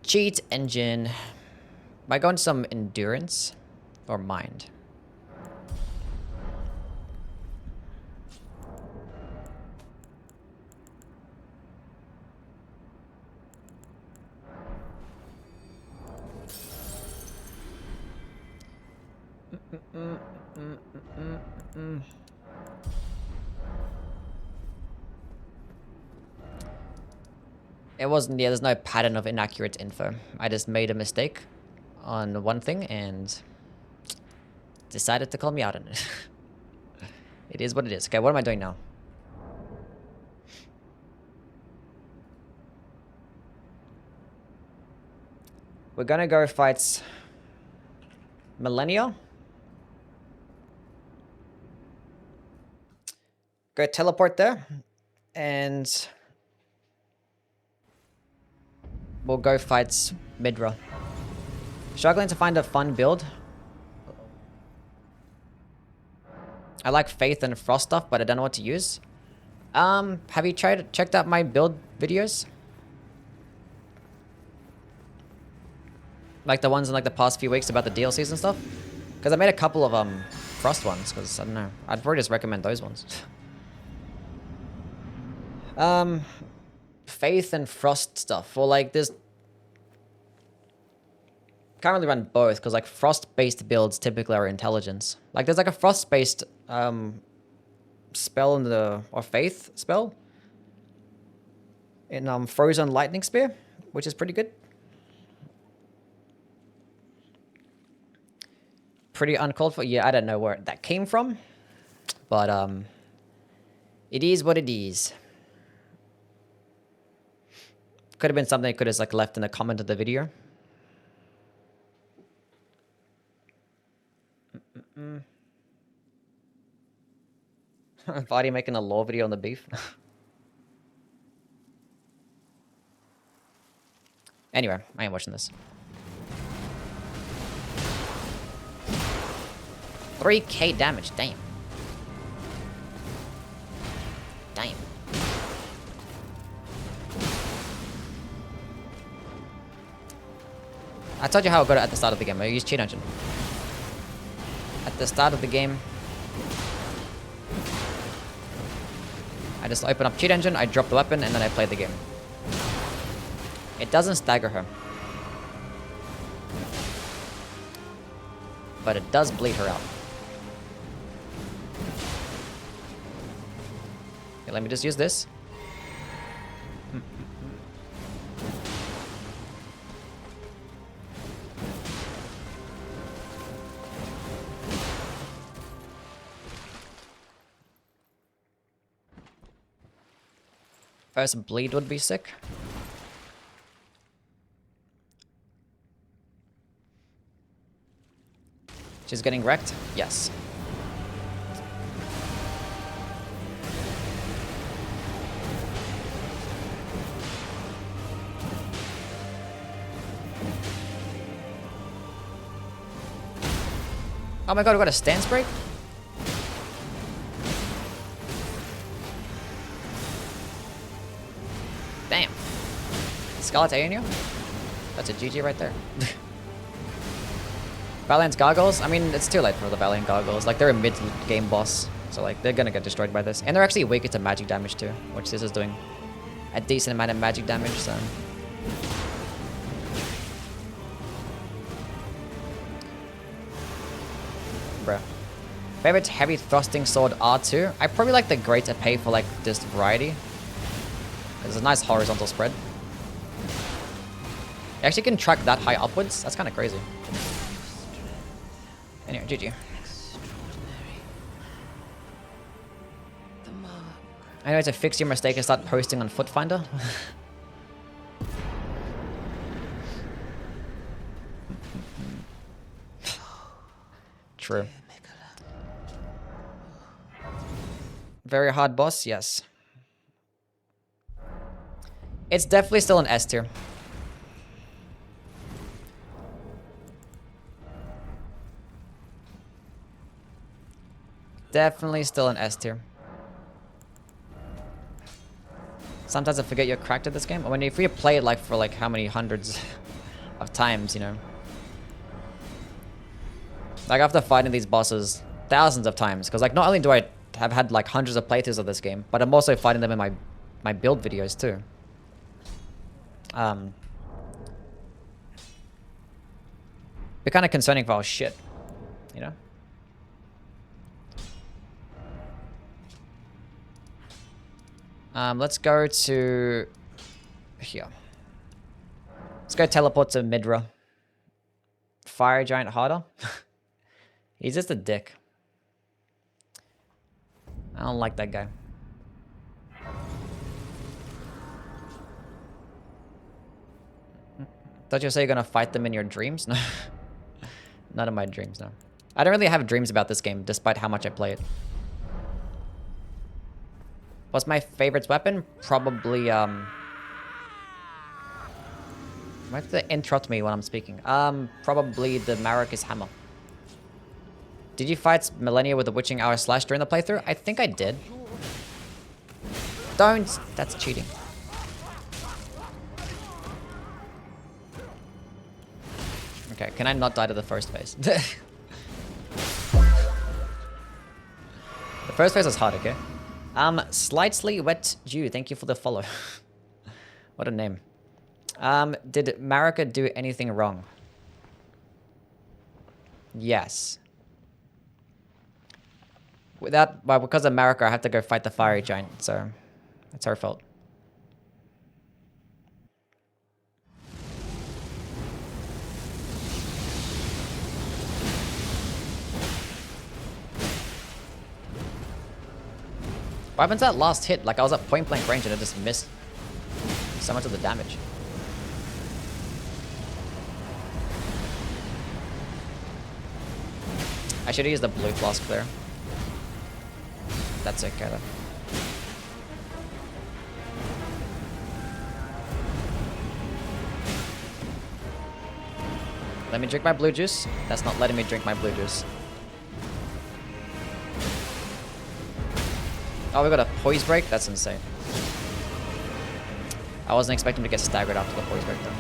Cheat engine. Am I going some endurance? Or mind? It wasn't, yeah, there's no pattern of inaccurate info. I just made a mistake on one thing and decided to call me out on it. It is what it is. Okay, what am I doing now? We're gonna go fight Millennia. Go teleport there. And we'll go fight Midra. Struggling to find a fun build. I like Faith and Frost stuff, but I don't know what to use. Have you checked out my build videos? Like the ones in like the past few weeks about the DLCs and stuff? Because I made a couple of Frost ones, because I don't know. I'd probably just recommend those ones. Faith and Frost stuff. Or like there's... Can't really run both, because like Frost-based builds typically are intelligence. Like there's like a Frost-based spell in the... Or Faith spell. In Frozen Lightning Spear, which is pretty good. Pretty uncalled for. Yeah, I don't know where that came from. But it is what it is. Could have been something I could have like left in the comment of the video. VOD making a lore video on the beef. Anyway, I ain't watching this. 3k damage, damn. Damn. I told you how I got it at the start of the game. I used cheat engine. At the start of the game, I just open up cheat engine, I drop the weapon, and then I play the game. It doesn't stagger her. But it does bleed her out. Okay, let me just use this. First bleed would be sick. She's getting wrecked? Yes. Oh my god, we got a stance break? Damn. Scarlet Aeon? That's a GG right there. Valiant's Gargoyles? I mean, it's too late for the Valiant Gargoyles. Like, they're a mid-game boss. So, like, they're gonna get destroyed by this. And they're actually weaker to magic damage, too. Which this is doing a decent amount of magic damage, so... Bruh. Favorite heavy thrusting sword R2? I probably like the Great Epee for, like, this variety. There's a nice horizontal spread. You actually can track that high upwards. That's kind of crazy. Anyway, GG. I know to fix your mistake and start posting on Footfinder. True. Very hard boss, yes. It's definitely still an S tier. Definitely still an S tier. Sometimes I forget you're cracked at this game. I mean, if we play it like for like how many hundreds of times, you know. Like after fighting these bosses thousands of times, because like not only do I have had like hundreds of playthroughs of this game, but I'm also fighting them in my build videos too. Be kind of concerning for our shit, you know. Let's go to here. Let's go teleport to Midra. Fire Giant harder. He's just a dick. I don't like that guy. Thought you say you're gonna fight them in your dreams? No. Not in my dreams, no. I don't really have dreams about this game, despite how much I play it. What's my favorite weapon? Probably, You have to interrupt me when I'm speaking. Probably the Maracus Hammer. Did you fight Millennia with the Witching Hour Slash during the playthrough? I think I did. Don't! That's cheating. Okay, can I not die to the first phase? The first phase was hard, okay? Slightly Wet Jew, thank you for the follow. What a name. Did Marika do anything wrong? Yes. Well, because of Marika, I have to go fight the fiery giant, so it's her fault. What happened to that last hit? Like I was at point blank range and I just missed so much of the damage. I should have used the blue flask there. That's okay though. Let me drink my blue juice. That's not letting me drink my blue juice. Oh, we got a poise break? That's insane. I wasn't expecting to get staggered after the poise break though.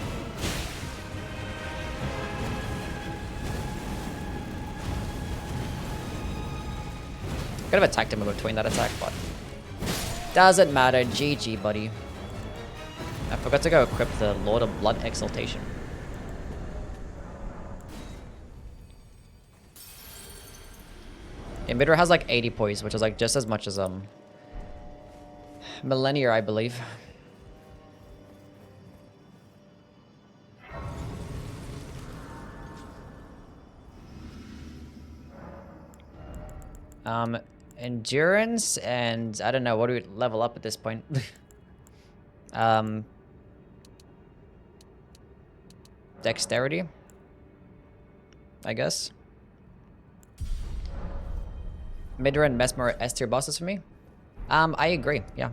Could have attacked him in between that attack, but doesn't matter. GG, buddy. A forgot to go equip the Lord of Blood Exaltation. Yeah, Midra has like 80 poise, which is like just as much as Millennier, I believe. Endurance and I don't know, what do we level up at this point? Dexterity, I guess. Midra and Mesmer S tier bosses for me. I agree, yeah.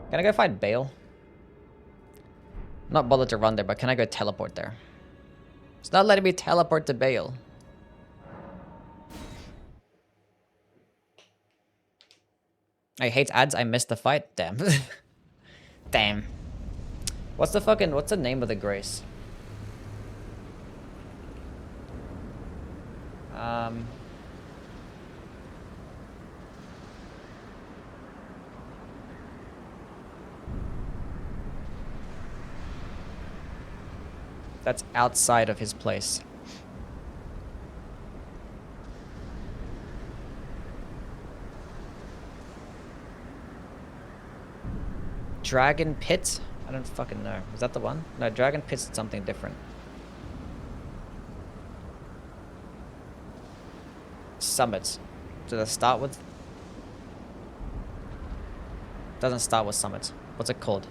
Can I go fight Bale? I'm not bothered to run there, but can I go teleport there? It's not letting me teleport to Bale. I hate ads, I missed the fight. Damn. Damn. What's the name of the grace? That's outside of his place. Dragon Pit? I don't fucking know. Is that the one? No, Dragon Pit's something different. Summit. Does it start with? Doesn't start with Summit. What's it called?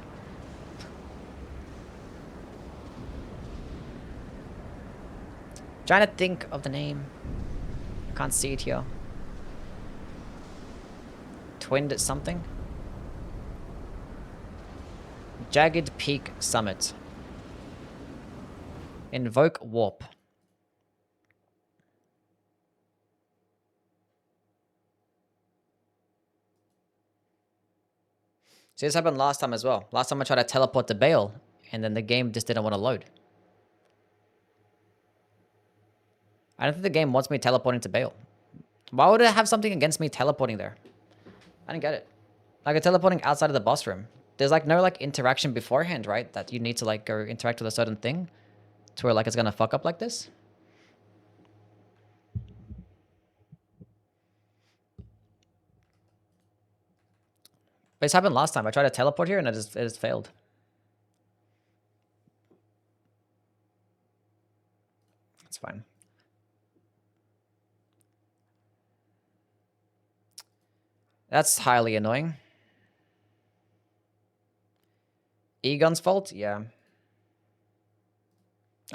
Trying to think of the name. I can't see it here. Twinned something? Jagged Peak Summit. Invoke Warp. See, this happened last time as well. Last time I tried to teleport to Bale, and then the game just didn't want to load. I don't think the game wants me teleporting to Bale. Why would it have something against me teleporting there? I didn't get it. Like, teleporting outside of the boss room. There's like no like interaction beforehand, right? That you need to like go interact with a certain thing to where like it's gonna fuck up like this. But it's happened last time. I tried to teleport here and it just failed. It's fine. That's highly annoying. Egon's fault? Yeah.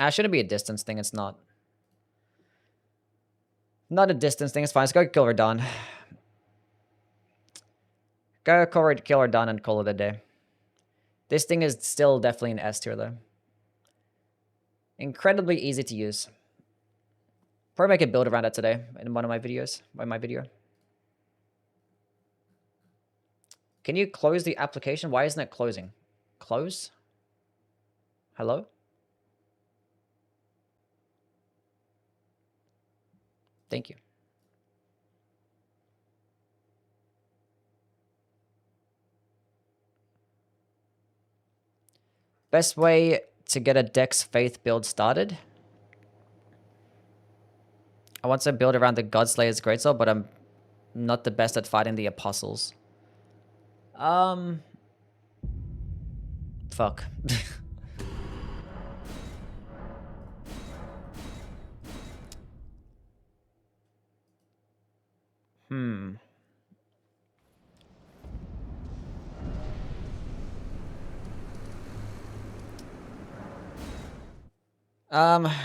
Shouldn't be a distance thing. It's not. Not a distance thing. It's fine. Let's go kill Radahn. Go kill Radahn and call it a day. This thing is still definitely an S tier though. Incredibly easy to use. Probably make a build around it today in one of my videos. In my video. Can you close the application? Why isn't it closing? Close? Hello? Thank you. Best way to get a Dex Faith build started? I want to build around the Godslayer's Greatsword, but I'm not the best at fighting the Apostles. Fuck.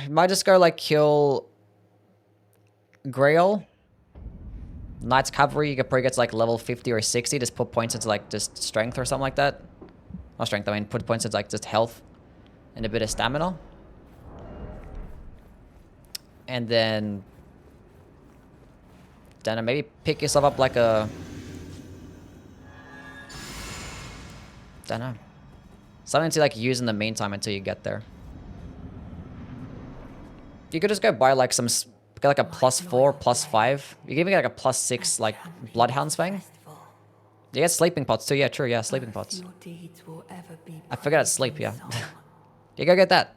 Might just go like kill Grail. Knight's Cavalry, you could probably get to like level 50 or 60. Just put points into like just strength or something like that. Not strength, I mean put points into like just health and a bit of stamina. And then maybe pick yourself up like a... Dunno. Something to like use in the meantime until you get there. You could just go buy like some... Get like a +4, +5. You can even get like a +6 like Bloodhound's Fang. You get sleeping pots too. Yeah, true. Yeah, sleeping pots. Your deeds will ever be I forgot it's sleep. praised Yeah. in song. You go get that.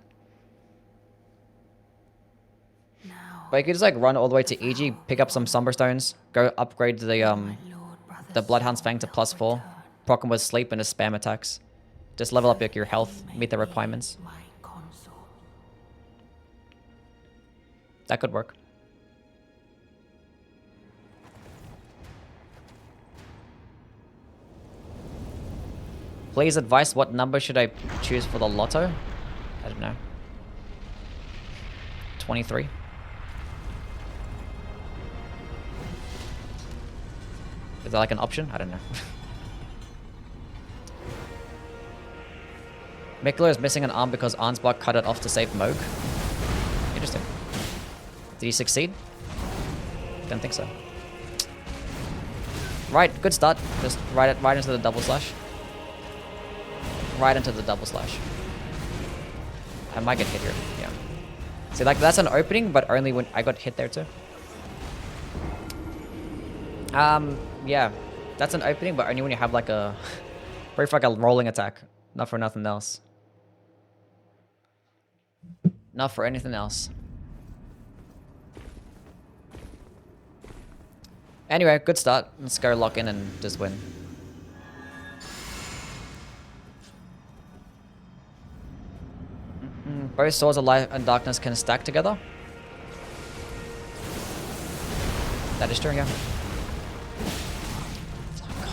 Now, But you could just like run all the way to EG, pick up some Somber Stones, go upgrade the my lord brother's Bloodhound's soul Fang to will +4, return. proc him with sleep and just spam attacks. Just level up your health, meet the requirements. My consort. That could work. Please advise, what number should I choose for the lotto? I don't know. 23. Is that like an option? I don't know. Miklo is missing an arm because Arnsbach cut it off to save Moog. Interesting. Did he succeed? Don't think so. Right, good start. Just right into the double slash. Right into the double slash. I might get hit here. Yeah. See, like that's an opening, but only when I got hit there too. Yeah, that's an opening, but only when you have like a, very for like a rolling attack, not for nothing else. Not for anything else. Anyway, good start. Let's go lock in and just win. Both Swords of Light and Darkness can stack together. That is true, yeah.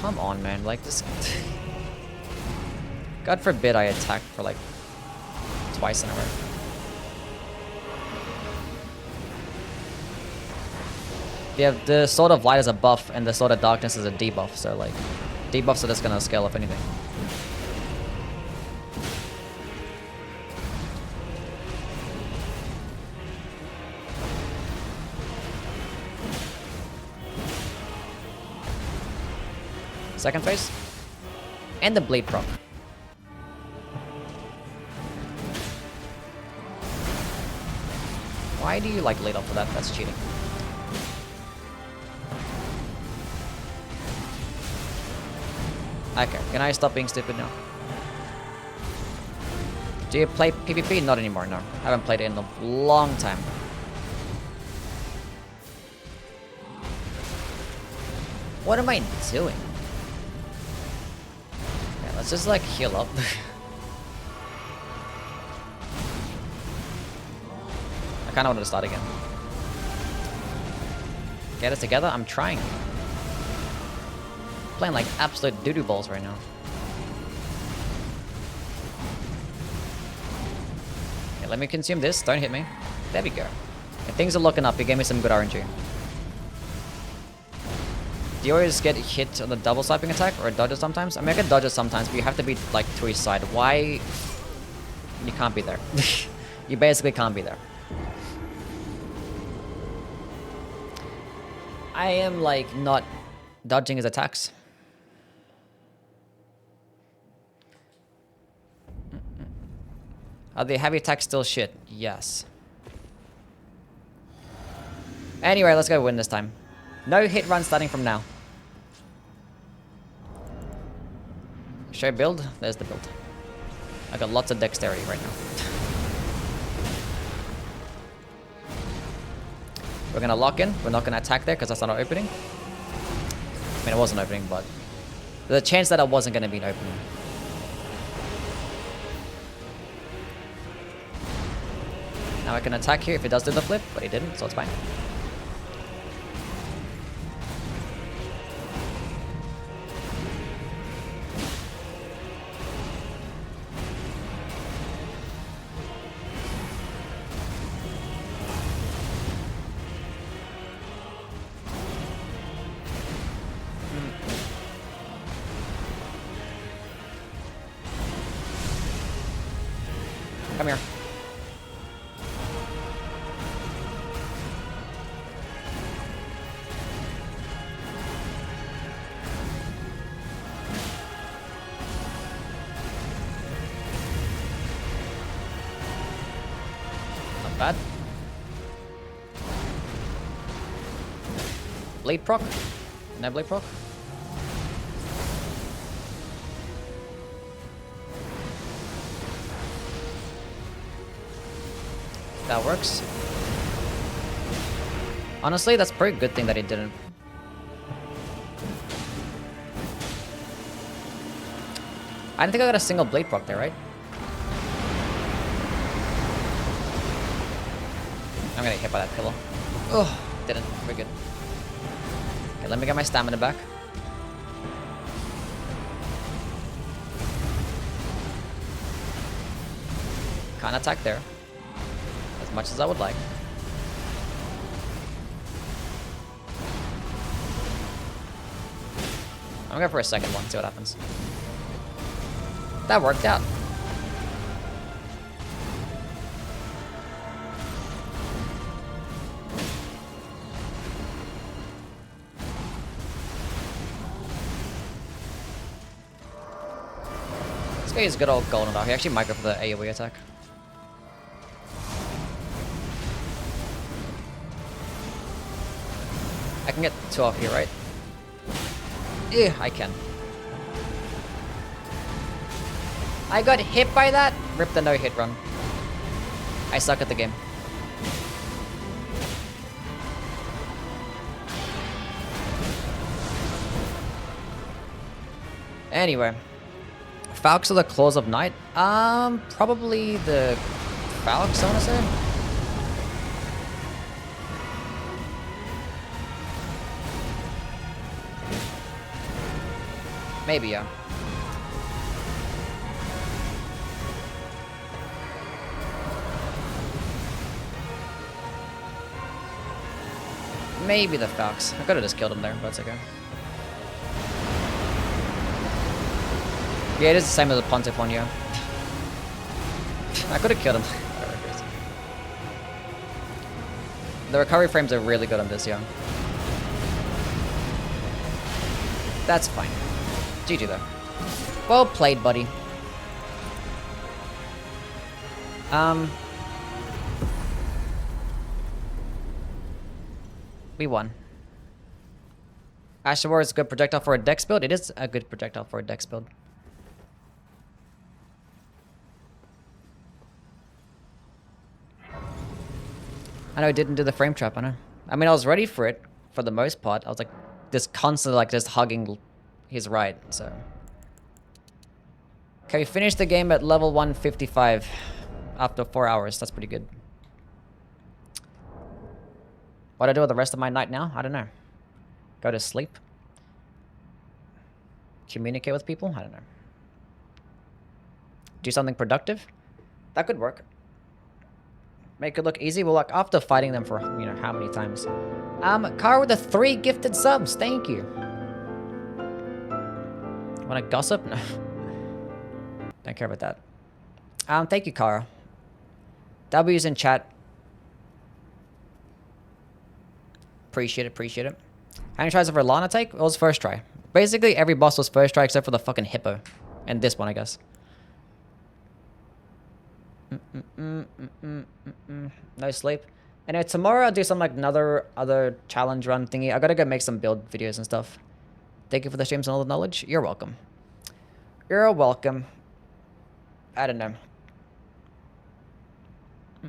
Come on, man. Like, this... God forbid I attack for, like, twice in a row. Yeah, the Sword of Light is a buff, and the Sword of Darkness is a debuff, so, like, debuffs are just gonna scale, if anything. Second phase. And the Blade proc. Why do you like lead off for that? That's cheating. Okay, can I stop being stupid now? Do you play PvP? Not anymore, no. I haven't played it in a long time. What am I doing? Yeah, let's just like heal up. I kinda wanted to start again. Get us together? I'm trying. Playing like absolute doo-doo balls right now. Okay, let me consume this. Don't hit me. There we go. Okay, things are looking up. You gave me some good RNG. Do you always get hit on the double swiping attack or dodge it sometimes? I mean, I can dodge it sometimes, but you have to be like to his side. Why? You can't be there. You basically can't be there. I am like not dodging his attacks. Are the heavy attacks still shit? Yes. Anyway, let's go win this time. No hit run starting from now. Show build? There's the build. I got lots of dexterity right now. We're gonna lock in. We're not gonna attack there because that's not an opening. I mean, it was an opening, but there's a chance that it wasn't gonna be an opening. Now I can attack here if it does do the flip, but it didn't, so it's fine. Come here. Not bad. Blade proc? No blade proc? That works. Honestly, that's a pretty good thing that he didn't. I didn't think I got a single blade proc there, right? I'm gonna get hit by that pillow. Oh, didn't. Very good. Okay, let me get my stamina back. Can't attack there. As much as I would like. I'm gonna go for a second one, see what happens. That worked out. This guy is good old golden dog. He actually might go for the AoE attack. I can get 2 off here, right? Yeah, I can. I got hit by that. Rip the no-hit run. I suck at the game. Anyway. Falx are the Claws of Night? Probably the Falx, I want to say. Maybe, yeah. Maybe the Falx. I could have just killed him there, but it's okay. Yeah, it is the same as the Pontiff one, yeah. I could have killed him. The recovery frames are really good on this, yeah. That's fine. GG though. Well played, buddy. We won. Asher War is a good projectile for a dex build. It is a good projectile for a dex build. I know I didn't do the frame trap, I know. I mean, I was ready for it, for the most part. I was like, just constantly like just hugging his right, so. Okay, we finished the game at level 155 after 4 hours. That's pretty good. What do I do with the rest of my night now? I don't know. Go to sleep? Communicate with people? I don't know. Do something productive? That could work. Make it look easy. Well, like after fighting them for, you know, how many times. Car with the 3 gifted subs. Thank you. Wanna gossip? No. Don't care about that. Thank you, Kara. W's in chat. Appreciate it, appreciate it. How many tries of Lana take? It was first try. Basically, every boss was first try except for the fucking hippo. And this one, I guess. No sleep. Anyway, tomorrow I'll do some like other challenge run thingy. I gotta go make some build videos and stuff. Thank you for the streams and all the knowledge. You're welcome. You're welcome. I don't know.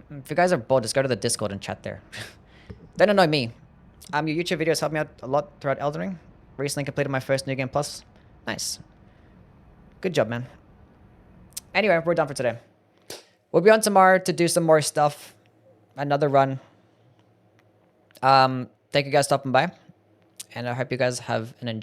If you guys are bored, just go to the Discord and chat there. Don't annoy me. Your YouTube videos helped me out a lot throughout Elden Ring. Recently completed my first New Game Plus. Nice. Good job, man. Anyway, we're done for today. We'll be on tomorrow to do some more stuff. Another run. Thank you guys for stopping by. And I hope you guys have an